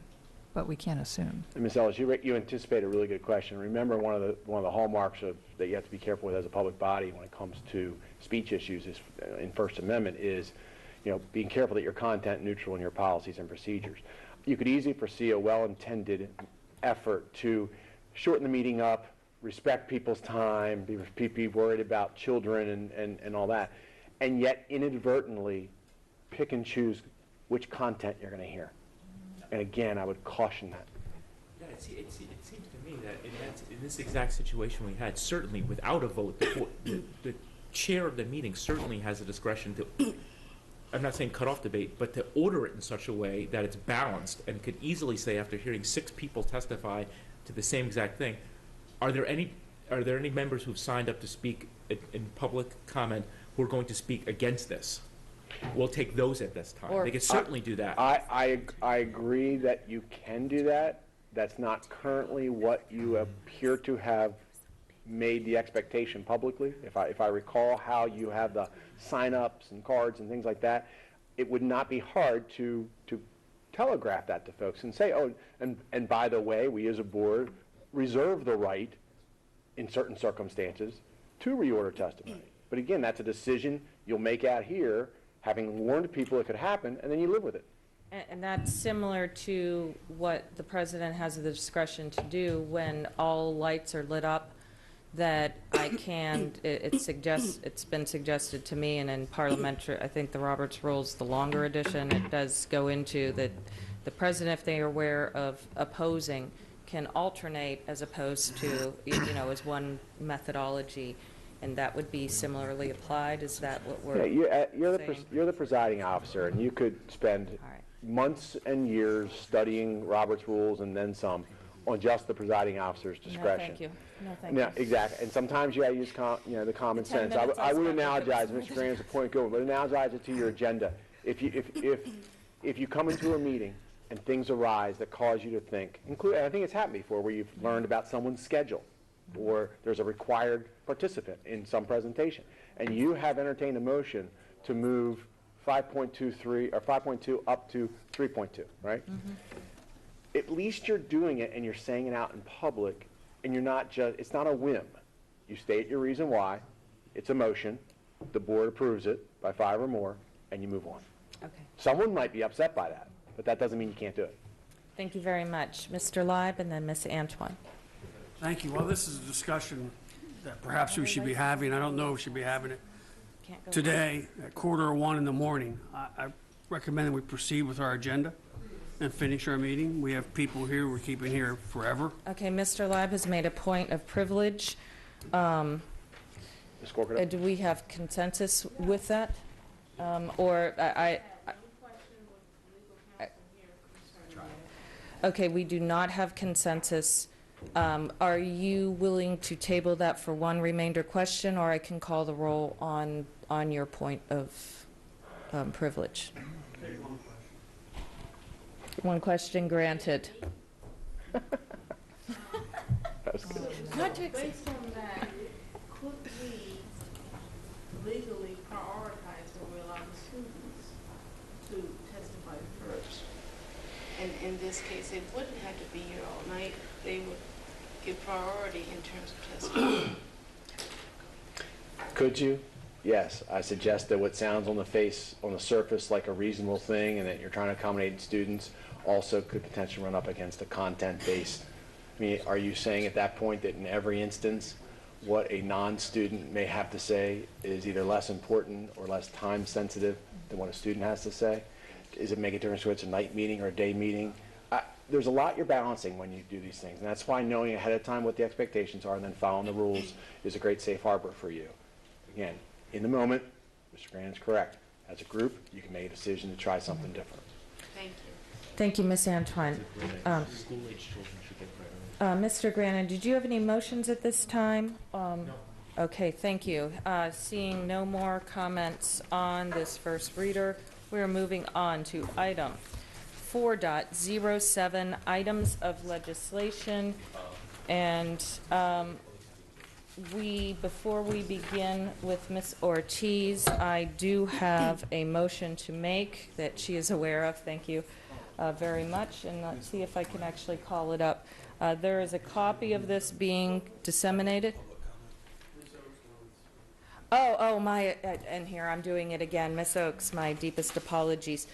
but we can't assume. And Ms. Ellis, you anticipate a really good question. Remember, one of the hallmarks that you have to be careful with as a public body when it comes to speech issues is, in First Amendment, is being careful that your content neutral in your policies and procedures. You could easily foresee a well-intended effort to shorten the meeting up, respect people's time, be worried about children and all that, and yet inadvertently pick and choose which content you're going to hear. And again, I would caution that. Yeah, it seems to me that in this exact situation we had, certainly without a vote, the chair of the meeting certainly has the discretion to I'm not saying cut off debate, but to order it in such a way that it's balanced and could easily say, after hearing 6 people testify to the same exact thing, are there any members who've signed up to speak in public comment who are going to speak against this? We'll take those at this time. They can certainly do that. I agree that you can do that. That's not currently what you appear to have made the expectation publicly. If I recall how you have the sign-ups and cards and things like that, it would not be hard to telegraph that to folks and say, oh, and by the way, we as a board reserve the right in certain circumstances to reorder testimony. But again, that's a decision you'll make out here, having warned people it could happen, and then you live with it. And that's similar to what the president has the discretion to do when all lights are lit up, that I can, it's been suggested to me, and in parliamentary, I think the Roberts Rules, the longer edition, it does go into that the president, if they are aware of opposing, can alternate as opposed to, as one methodology, and that would be similarly applied. Is that what we're saying? You're the presiding officer, and you could spend months and years studying Robert's Rules and then some on just the presiding officer's discretion. No, thank you. No, thank you. Yeah, exactly. And sometimes you got to use the common sense. I would analogize, Mr. Graham's a point going, but analogize it to your agenda. If you come into a meeting and things arise that cause you to think, and I think it's happened before, where you've learned about someone's schedule, or there's a required participant in some presentation, and you have entertained a motion to move 5.23 or 5.2 up to 3.2, right? Mm-hmm. At least you're doing it and you're saying it out in public, and you're not just, it's not a whim. You state your reason why, it's a motion, the board approves it by 5 or more, and you move on. Okay. Someone might be upset by that, but that doesn't mean you can't do it. Thank you very much. Mr. Leib and then Ms. Antoine. Thank you. Well, this is a discussion that perhaps we should be having. I don't know if we should be having it today at 1:45 in the morning. I recommend that we proceed with our agenda and finish our meeting. We have people here we're keeping here forever. Okay, Mr. Leib has made a point of privilege. Do we have consensus with that? Okay, we do not have consensus. Are you willing to table that for one remainder question, or I can call the roll on your point of privilege? One question granted. That was good. Based on that, could we legally prioritize what we allow the students to testify first? And in this case, it wouldn't have to be here all night. They would give priority in terms of testimony. Could you? Yes. I suggest that what sounds on the surface like a reasonable thing, and that you're trying to accommodate students, also could potentially run up against a content-based. I mean, are you saying at that point that in every instance, what a non-student may have to say is either less important or less time-sensitive than what a student has to say? Does it make a difference whether it's a night meeting or a day meeting? There's a lot you're balancing when you do these things, and that's why knowing ahead of time what the expectations are and then following the rules is a great safe harbor for you. Again, in the moment, Mr. Grant is correct. As a group, you can make a decision to try something different. Thank you. Thank you, Ms. Antoine. School-age children should get priority. Mr. Grannon, did you have any motions at this time? No. Okay, thank you. Seeing no more comments on this first reader, we are moving on to item 4.07, items of legislation. And before we begin with Ms. Ortiz, I do have a motion to make that she is aware of. Thank you very much. And let's see if I can actually call it up. There is a copy of this being disseminated. And here I'm doing it again. Ms. Oaks, my deepest apologies.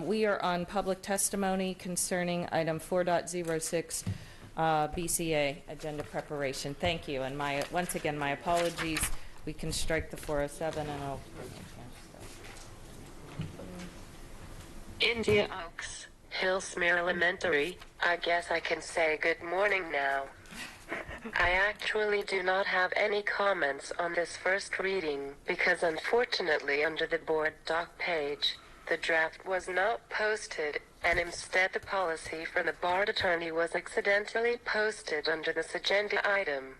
We are on public testimony concerning item 4.06, BCA, agenda preparation. Thank you. And once again, my apologies. We can strike the 407 and I'll... India Oaks, Hillsmere Elementary. I guess I can say good morning now. I actually do not have any comments on this first reading because unfortunately under the board doc page, the draft was not posted and instead the policy from the board attorney was accidentally posted under this agenda item.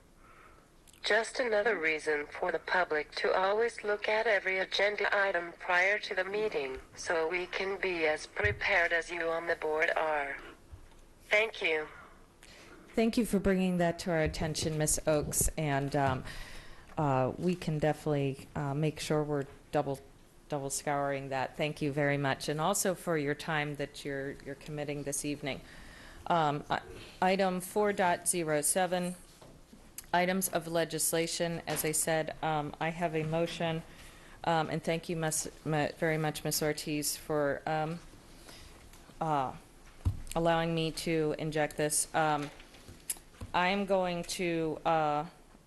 Just another reason for the public to always look at every agenda item prior to the meeting so we can be as prepared as you on the board are. Thank you. Thank you for bringing that to our attention, Ms. Oakes, and we can definitely make sure we're double scouring that. Thank you very much, and also for your time that you're committing this evening. Item 4.07, items of legislation. As I said, I have a motion, and thank you very much, Ms. Ortiz, for allowing me to inject this. I am going to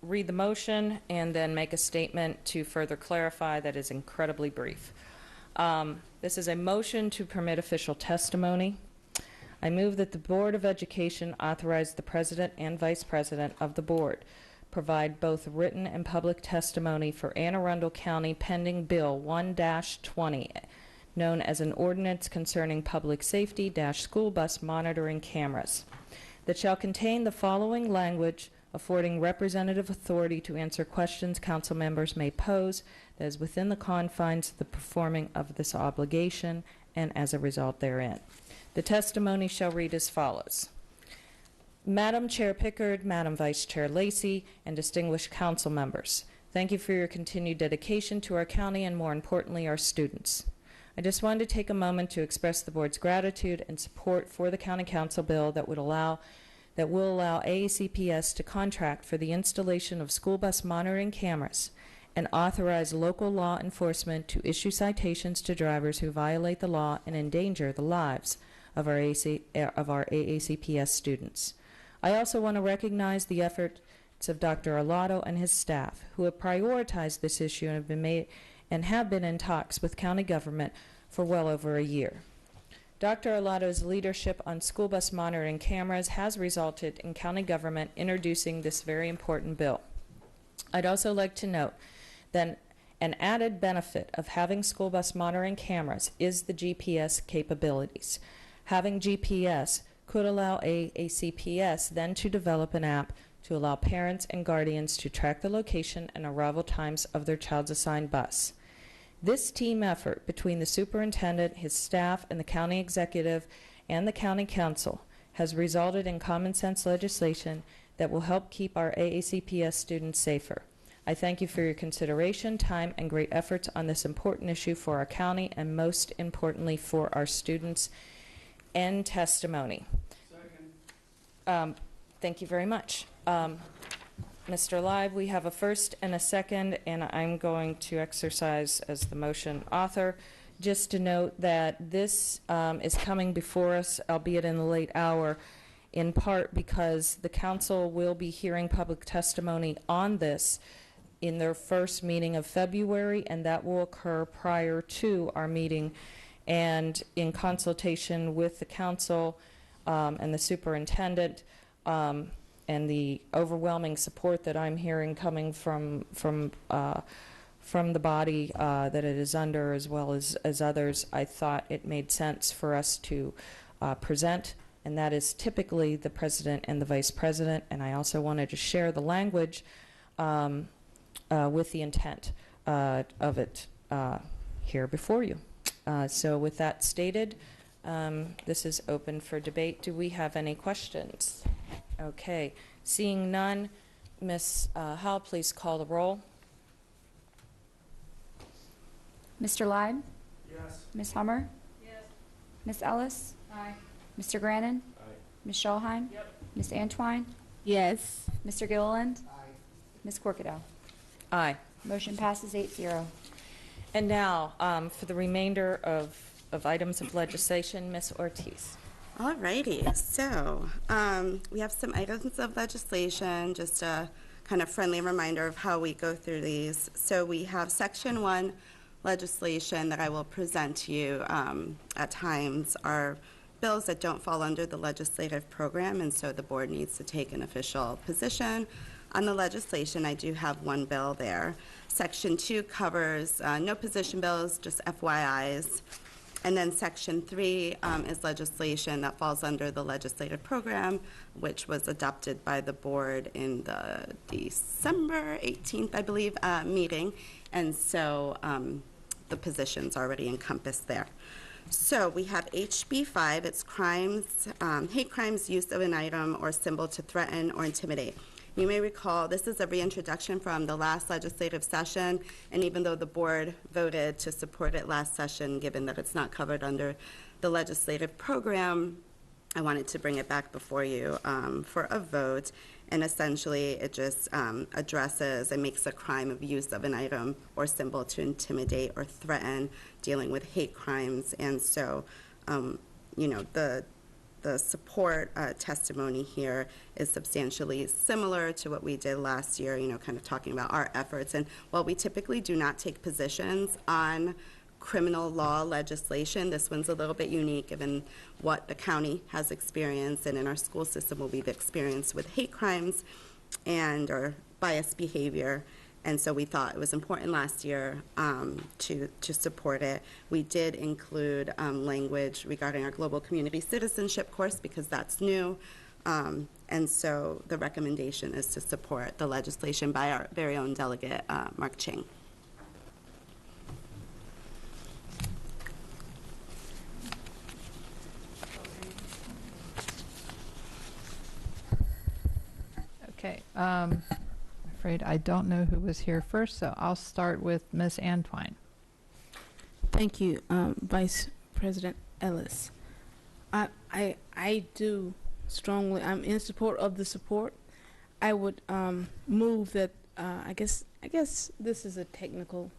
read the motion and then make a statement to further clarify that is incredibly brief. This is a motion to permit official testimony. I move that the Board of Education authorize the President and Vice President of the Board provide both written and public testimony for Anne Arundel County pending Bill 1-20, known as an ordinance concerning public safety - school bus monitoring cameras, that shall contain the following language affording representative authority to answer questions council members may pose that is within the confines of the performing of this obligation and as a result therein. The testimony shall read as follows. Madam Chair Pickard, Madam Vice Chair Lacey, and distinguished council members, thank you for your continued dedication to our county and more importantly our students. I just wanted to take a moment to express the board's gratitude and support for the county council bill that will allow AACPS to contract for the installation of school bus monitoring cameras and authorize local law enforcement to issue citations to drivers who violate the law and endanger the lives of our AACPS students. I also want to recognize the efforts of Dr. Arlotto and his staff who have prioritized this issue and have been in talks with county government for well over a year. Dr. Arlotto's leadership on school bus monitoring cameras has resulted in county government introducing this very important bill. I'd also like to note that an added benefit of having school bus monitoring cameras is the GPS capabilities. Having GPS could allow AACPS then to develop an app to allow parents and guardians to track the location and arrival times of their child's assigned bus. This team effort between the superintendent, his staff, and the county executive and the county council has resulted in common sense legislation that will help keep our AACPS students safer. I thank you for your consideration, time, and great efforts on this important issue for our county and most importantly for our students. End testimony. Thank you very much. Mr. Live, we have a first and a second, and I'm going to exercise as the motion author. Just to note that this is coming before us, albeit in the late hour, in part because the council will be hearing public testimony on this in their first meeting of February, and that will occur prior to our meeting. And in consultation with the council and the superintendent, and the overwhelming support that I'm hearing coming from the body that it is under, as well as others, I thought it made sense for us to present, and that is typically the president and the vice president. And I also wanted to share the language with the intent of it here before you. So with that stated, this is open for debate. Do we have any questions? Okay. Seeing none, Ms. Howell, please call the roll. Mr. Libe? Yes. Ms. Hummer? Yes. Ms. Ellis? Aye. Mr. Grannon? Aye. Ms. Schulheim? Yep. Ms. Antwine? Yes. Mr. Gilliland? Aye. Ms. Corkadow? Aye. Motion passes 8-0. And now, for the remainder of items of legislation, Ms. Ortiz. All righty, so we have some items of legislation, just a kind of friendly reminder of how we go through these. So we have Section 1 legislation that I will present to you at times. Our bills that don't fall under the legislative program, and so the board needs to take an official position on the legislation. I do have one bill there. Section 2 covers no position bills, just FYIs. And then Section 3 is legislation that falls under the legislative program, which was adopted by the board in the December 18th, I believe, meeting. And so the positions already encompassed there. So we have HB 5, it's crimes, hate crimes, use of an item or symbol to threaten or intimidate. You may recall this is a reintroduction from the last legislative session, and even though the board voted to support it last session, given that it's not covered under the legislative program, I wanted to bring it back before you for a vote. And essentially, it just addresses and makes a crime of use of an item or symbol to intimidate or threaten, dealing with hate crimes. And so, you know, the support testimony here is substantially similar to what we did last year, you know, kind of talking about our efforts. And while we typically do not take positions on criminal law legislation, this one's a little bit unique given what the county has experienced and in our school system what we've experienced with hate crimes and or biased behavior. And so we thought it was important last year to support it. We did include language regarding our global community citizenship course because that's new. And so the recommendation is to support the legislation by our very own delegate, Mark Ching. Okay. I'm afraid I don't know who was here first, so I'll start with Ms. Antwine. Thank you, Vice President Ellis. I do strongly, I'm in support of the support. I would move that, I guess this is a technical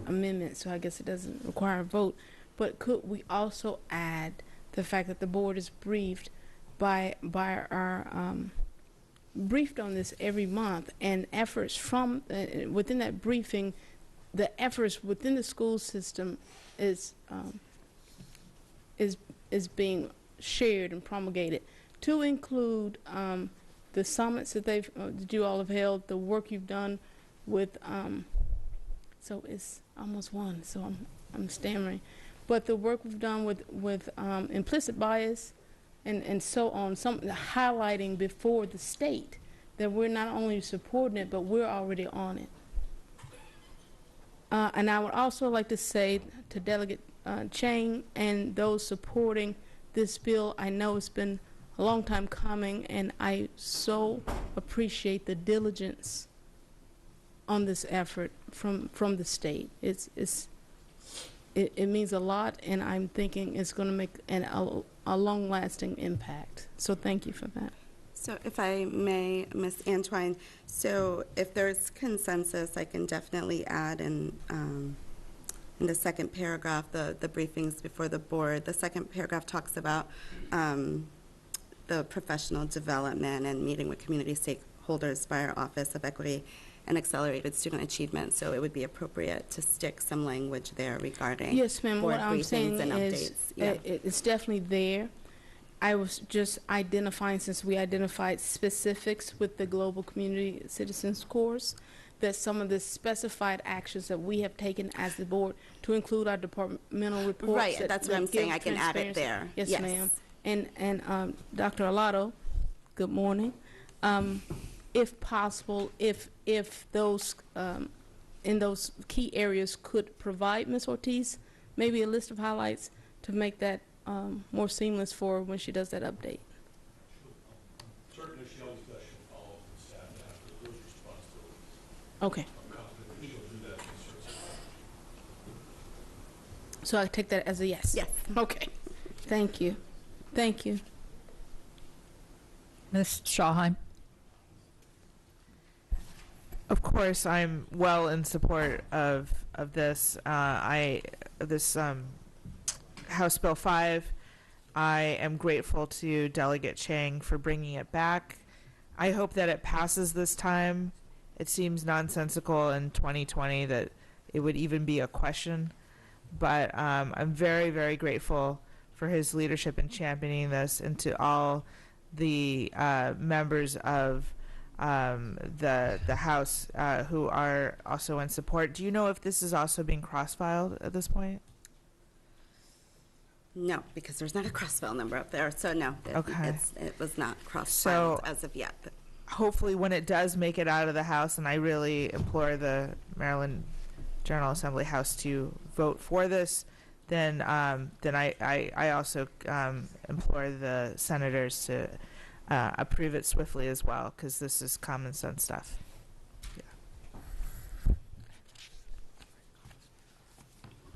amendment, so I guess it doesn't require a vote, but could we also add the fact that the board is briefed by our briefed on this every month, and efforts from within that briefing, the efforts within the school system is being shared and promulgated to include the summits that you all have held, the work you've done with so it's almost one, so I'm stammering, but the work we've done with implicit bias and so on, some highlighting before the state that we're not only supporting it, but we're already on it. And I would also like to say to Delegate Chang and those supporting this bill, I know it's been a long time coming, and I so appreciate the diligence on this effort from the state. It means a lot, and I'm thinking it's going to make a long-lasting impact. So thank you for that. So if I may, Ms. Antwine, so if there's consensus, I can definitely add in the second paragraph, the briefings before the board. The second paragraph talks about the professional development and meeting with community stakeholders by our Office of Equity and Accelerated Student Achievement. So it would be appropriate to stick some language there regarding yes, ma'am. board What I'm briefings saying and is updates. it's definitely there. I was just identifying, since we identified specifics with the Global Community Citizens course, that some of the specified actions that we have taken as the board to include our departmental reports. Right, that's what I'm saying. I can add it there. Yes, Yes. ma'am. And Dr. Alato, good morning. If possible, if those in those key areas could provide Ms. Ortiz maybe a list of highlights to make that more seamless for when she does that update. Certainly, she always does follow up with staff after those responsibilities. Okay. I'm confident she'll do that. So I take that as a yes. Yes. Okay. Thank you. Thank you. Ms. Shawheim. Of course, I'm well in support of this. House Bill 5. I am grateful to Delegate Chang for bringing it back. I hope that it passes this time. It seems nonsensical in 2020 that it would even be a question, but I'm very, very grateful for his leadership in championing this, and to all the members of the House who are also in support. Do you know if this is also being cross-filed at this point? No, because there's not a cross-file number up there, so no. Okay. It was not cross-filed So- as of yet. Hopefully when it does make it out of the House, and I really implore the Maryland General Assembly House to vote for this, then I also implore the senators to approve it swiftly as well, because this is common sense stuff.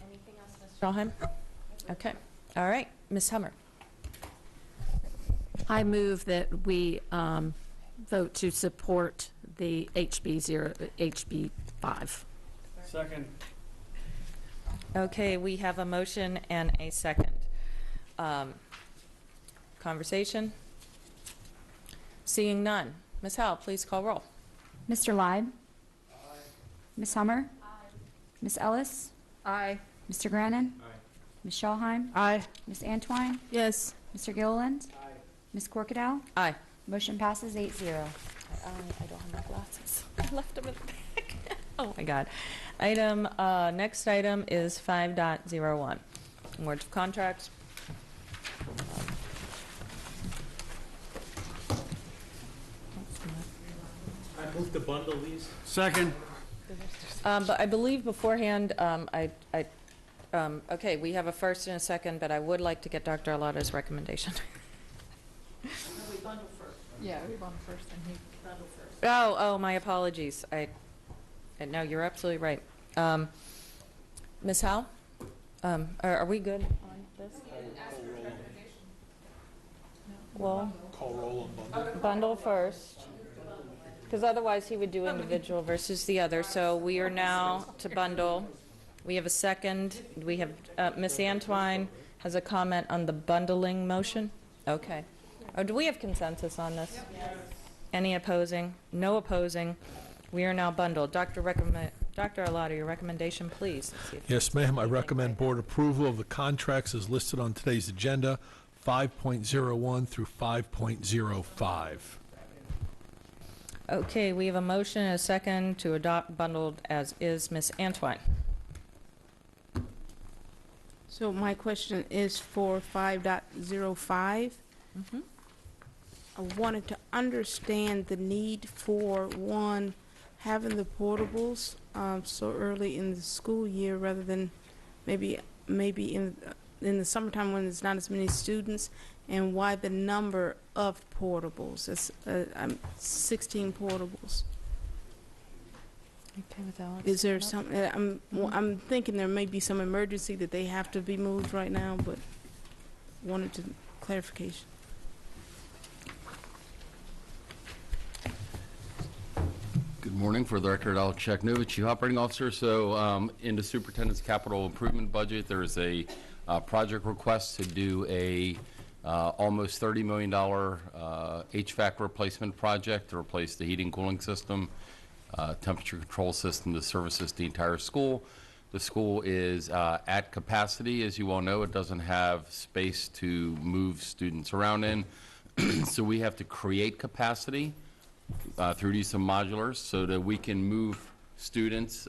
Anything else, Ms. Schulheim? Okay. All right. Ms. Hummer. I move that we vote to support the HB 5. Second. Okay, we have a motion and a second. Conversation? Seeing none. Ms. Howell, please call roll. Mr. Libe? Ms. Hummer? Ms. Ellis? Aye. Mr. Grannon? Ms. Schulheim? Aye. Ms. Antwine? Yes. Mr. Gilliland? Ms. Corkadow? Aye. Motion passes 8-0. I don't have my glasses. I left them in the back. Oh, my God. Next item is 5.01. Awards of contracts. I move to bundle these. Second. But I believe beforehand, okay, we have a first and a second, but I would like to get Dr. Alato's recommendation. We bundle first. Yeah, we bundle first and he bundle first. Oh, my apologies. No, you're absolutely right. Ms. Howell? Are we good on this? Well, Call roll on bundle. bundle first, because otherwise he would do individual versus the other. So we are now to bundle. We have a second. We have, Ms. Antwine has a comment on the bundling motion. Okay. Do we have consensus on this? Any opposing? No opposing. We are now bundled. Dr. Arlotta, your recommendation, please. Yes, ma'am. I recommend board approval of the contracts as listed on today's agenda, 5.01 through 5.05. Okay, we have a motion and a second to adopt bundled as is. Ms. Antwine. So my question is for 5.05. I wanted to understand the need for, one, having the portables so early in the school year rather than maybe in the summertime when there's not as many students, and why the number of portables. It's 16 portables. Okay with Alex? Is there some, I'm thinking there may be some emergency that they have to be moved right now, but wanted to clarification. Good morning. For the record, I'll check Novich, Chief Operating Officer. So in the Superintendent's Capital Improvement Budget, there is a project request to do a almost $30 million HVAC replacement project to replace the heating cooling system, temperature control system that services the entire school. The school is at capacity. As you all know, it doesn't have space to move students around in. So we have to create capacity through these some modulars so that we can move students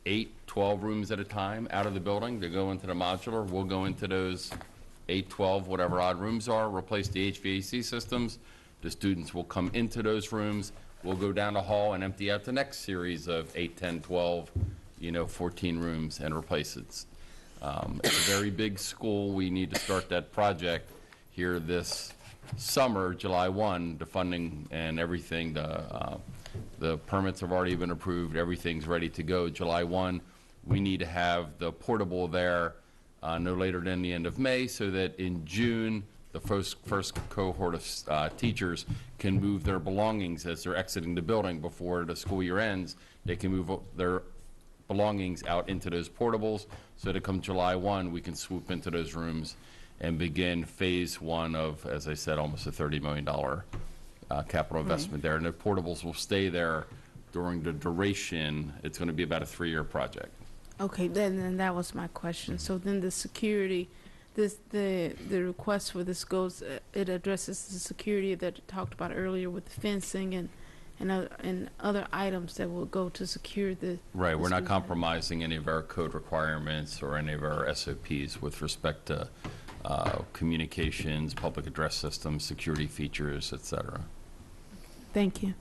8, 12 rooms at a time out of the building to go into the modular. We'll go into those 8, 12, whatever odd rooms are, replace the HVAC systems. The students will come into those rooms. We'll go down the hall and empty out the next series of 8, 10, 12, 14 rooms and replace it. It's a very big school. We need to start that project here this summer, July 1. The funding and everything, the permits have already been approved. Everything's ready to go. July 1, we need to have the portable there no later than the end of May, so that in June, the first cohort of teachers can move their belongings as they're exiting the building before the school year ends. They can move their belongings out into those portables, so that come July 1, we can swoop into those rooms and begin phase 1 of, as I said, almost a $30 million capital investment there. And the portables will stay there during the duration. It's going to be about a 3-year project. Okay, then that was my question. So then the security the request for this goes, it addresses the security that I talked about earlier with the fencing and other items that will go to secure the. Right, the we're not schools. compromising any of our code requirements or any of our SOPs with respect to communications, public address systems, security features, et cetera. Thank you.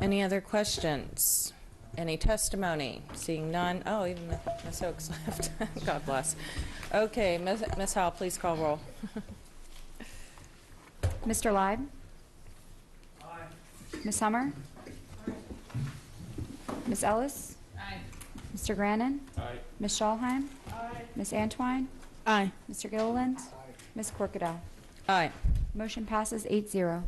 Any other questions? Any testimony? Seeing none. Oh, even Ms. Oaks left. God bless. Okay, Ms. Howell, please call roll. Mr. Lyde? Ms. Hummer? Ms. Ellis? Aye. Mr. Grannon? Aye. Ms. Schalheim? Ms. Antwine? Aye. Mr. Gilliland? Ms. Corkadow? Aye. Motion passes 8-0.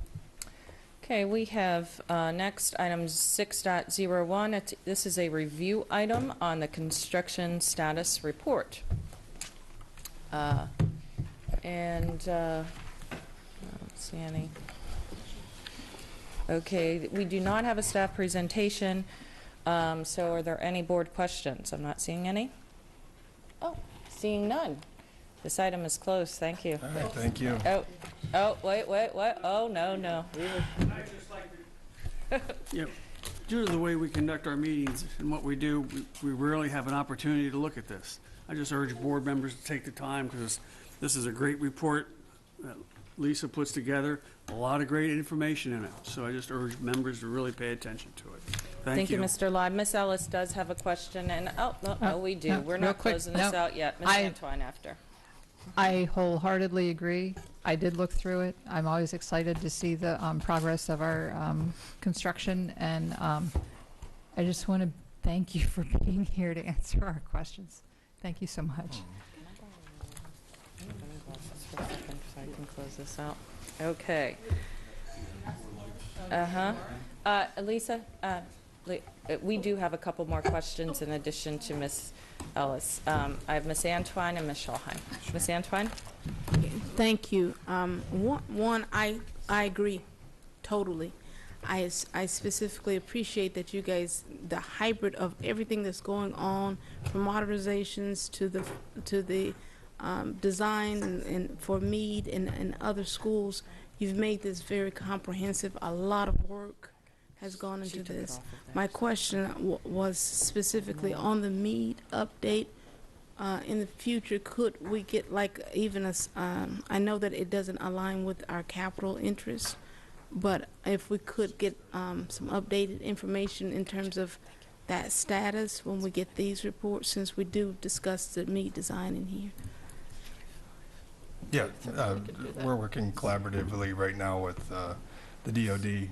Okay, we have next item 6.01. This is a review item on the construction status report. I don't see any. Okay, we do not have a staff presentation, so are there any board questions? I'm not seeing any. Oh, seeing none. This item is closed. Thank you. All right, thank you. Wait, what? Oh, no. I'd just like to... Due to the way we conduct our meetings and what we do, we rarely have an opportunity to look at this. I just urge board members to take the time because this is a great report that Lisa puts together, a lot of great information in it. So I just urge members to really pay attention to it. Thank you. Mr. Lyde. Miss Ellis does have a question, and no, we do. We're real not quick, closing this no. out yet. Ms. Antwine after. I wholeheartedly agree. I did look through it. I'm always excited to see the progress of our construction, and I just want to thank you for being here to answer our questions. Thank you so much. So I can close this out. Okay. Lisa, we do have a couple more questions in addition to Miss Ellis. I have Miss Antwine and Miss Schalheim. Miss Antwine? Thank you. I agree totally. I specifically appreciate that you guys, the hybrid of everything that's going on, from modernizations to the design and for Meade and other schools, you've made this very comprehensive. A lot of work has gone into this. My question was specifically on the Meade update. In the future, could we get like even I know that it doesn't align with our capital interests, but if we could get some updated information in terms of that status when we get these reports, since we do discuss the Meade design in here. Yeah, we're working collaboratively right now with the DOD,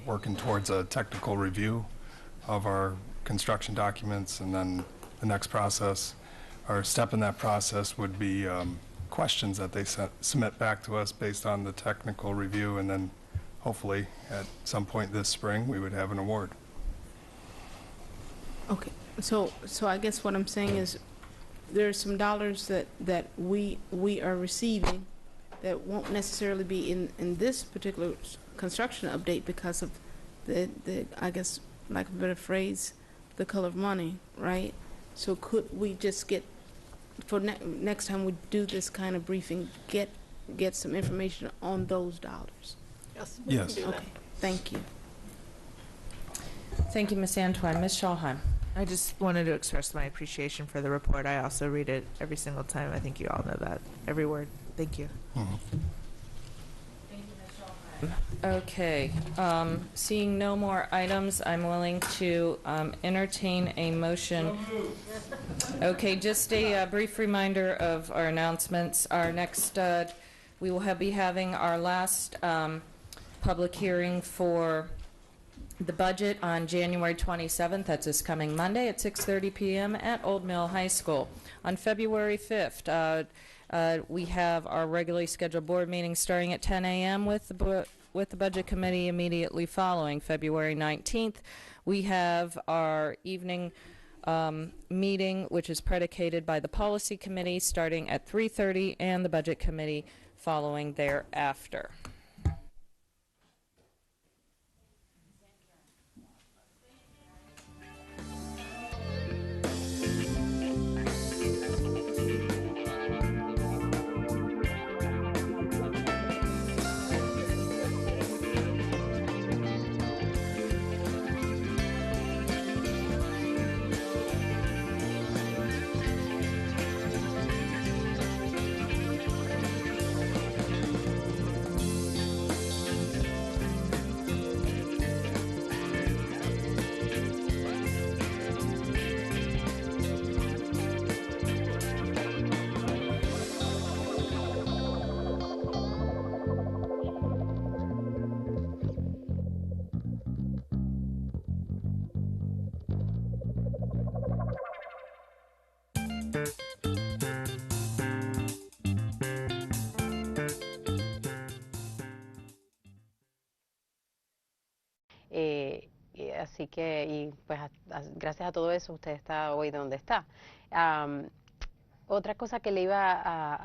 working towards a technical review of our construction documents, and then the next process, or step in that process would be questions that they submit back to us based on the technical review, and then hopefully at some point this spring we would have an award. Okay, so I guess what I'm saying is there's some dollars that we are receiving that won't necessarily be in this particular construction update because of the I guess, like a better phrase, the color of money, right? So could we just get, for next time we do this kind of briefing, get some information on those dollars? Yes. Okay, thank you. Thank you, Miss Antwine. Miss Schalheim. I just wanted to express my appreciation for the report. I also read it every single time. I think you all know that. Every word. Thank you. Okay, seeing no more items, I'm willing to entertain a motion. Okay, just a brief reminder of our announcements. Our next, we will be having our last public hearing for the budget on January 27th. That's this coming Monday at 6:30 p.m. at Old Mill High School. On February 5th, we have our regularly scheduled board meeting starting at 10 a.m. with the Budget Committee immediately following. February 19th, we have our evening meeting, which is predicated by the Policy Committee, starting at 3:30, and the Budget Committee following thereafter. Así que, y pues gracias a todo eso usted está hoy donde está. Otra cosa que le iba a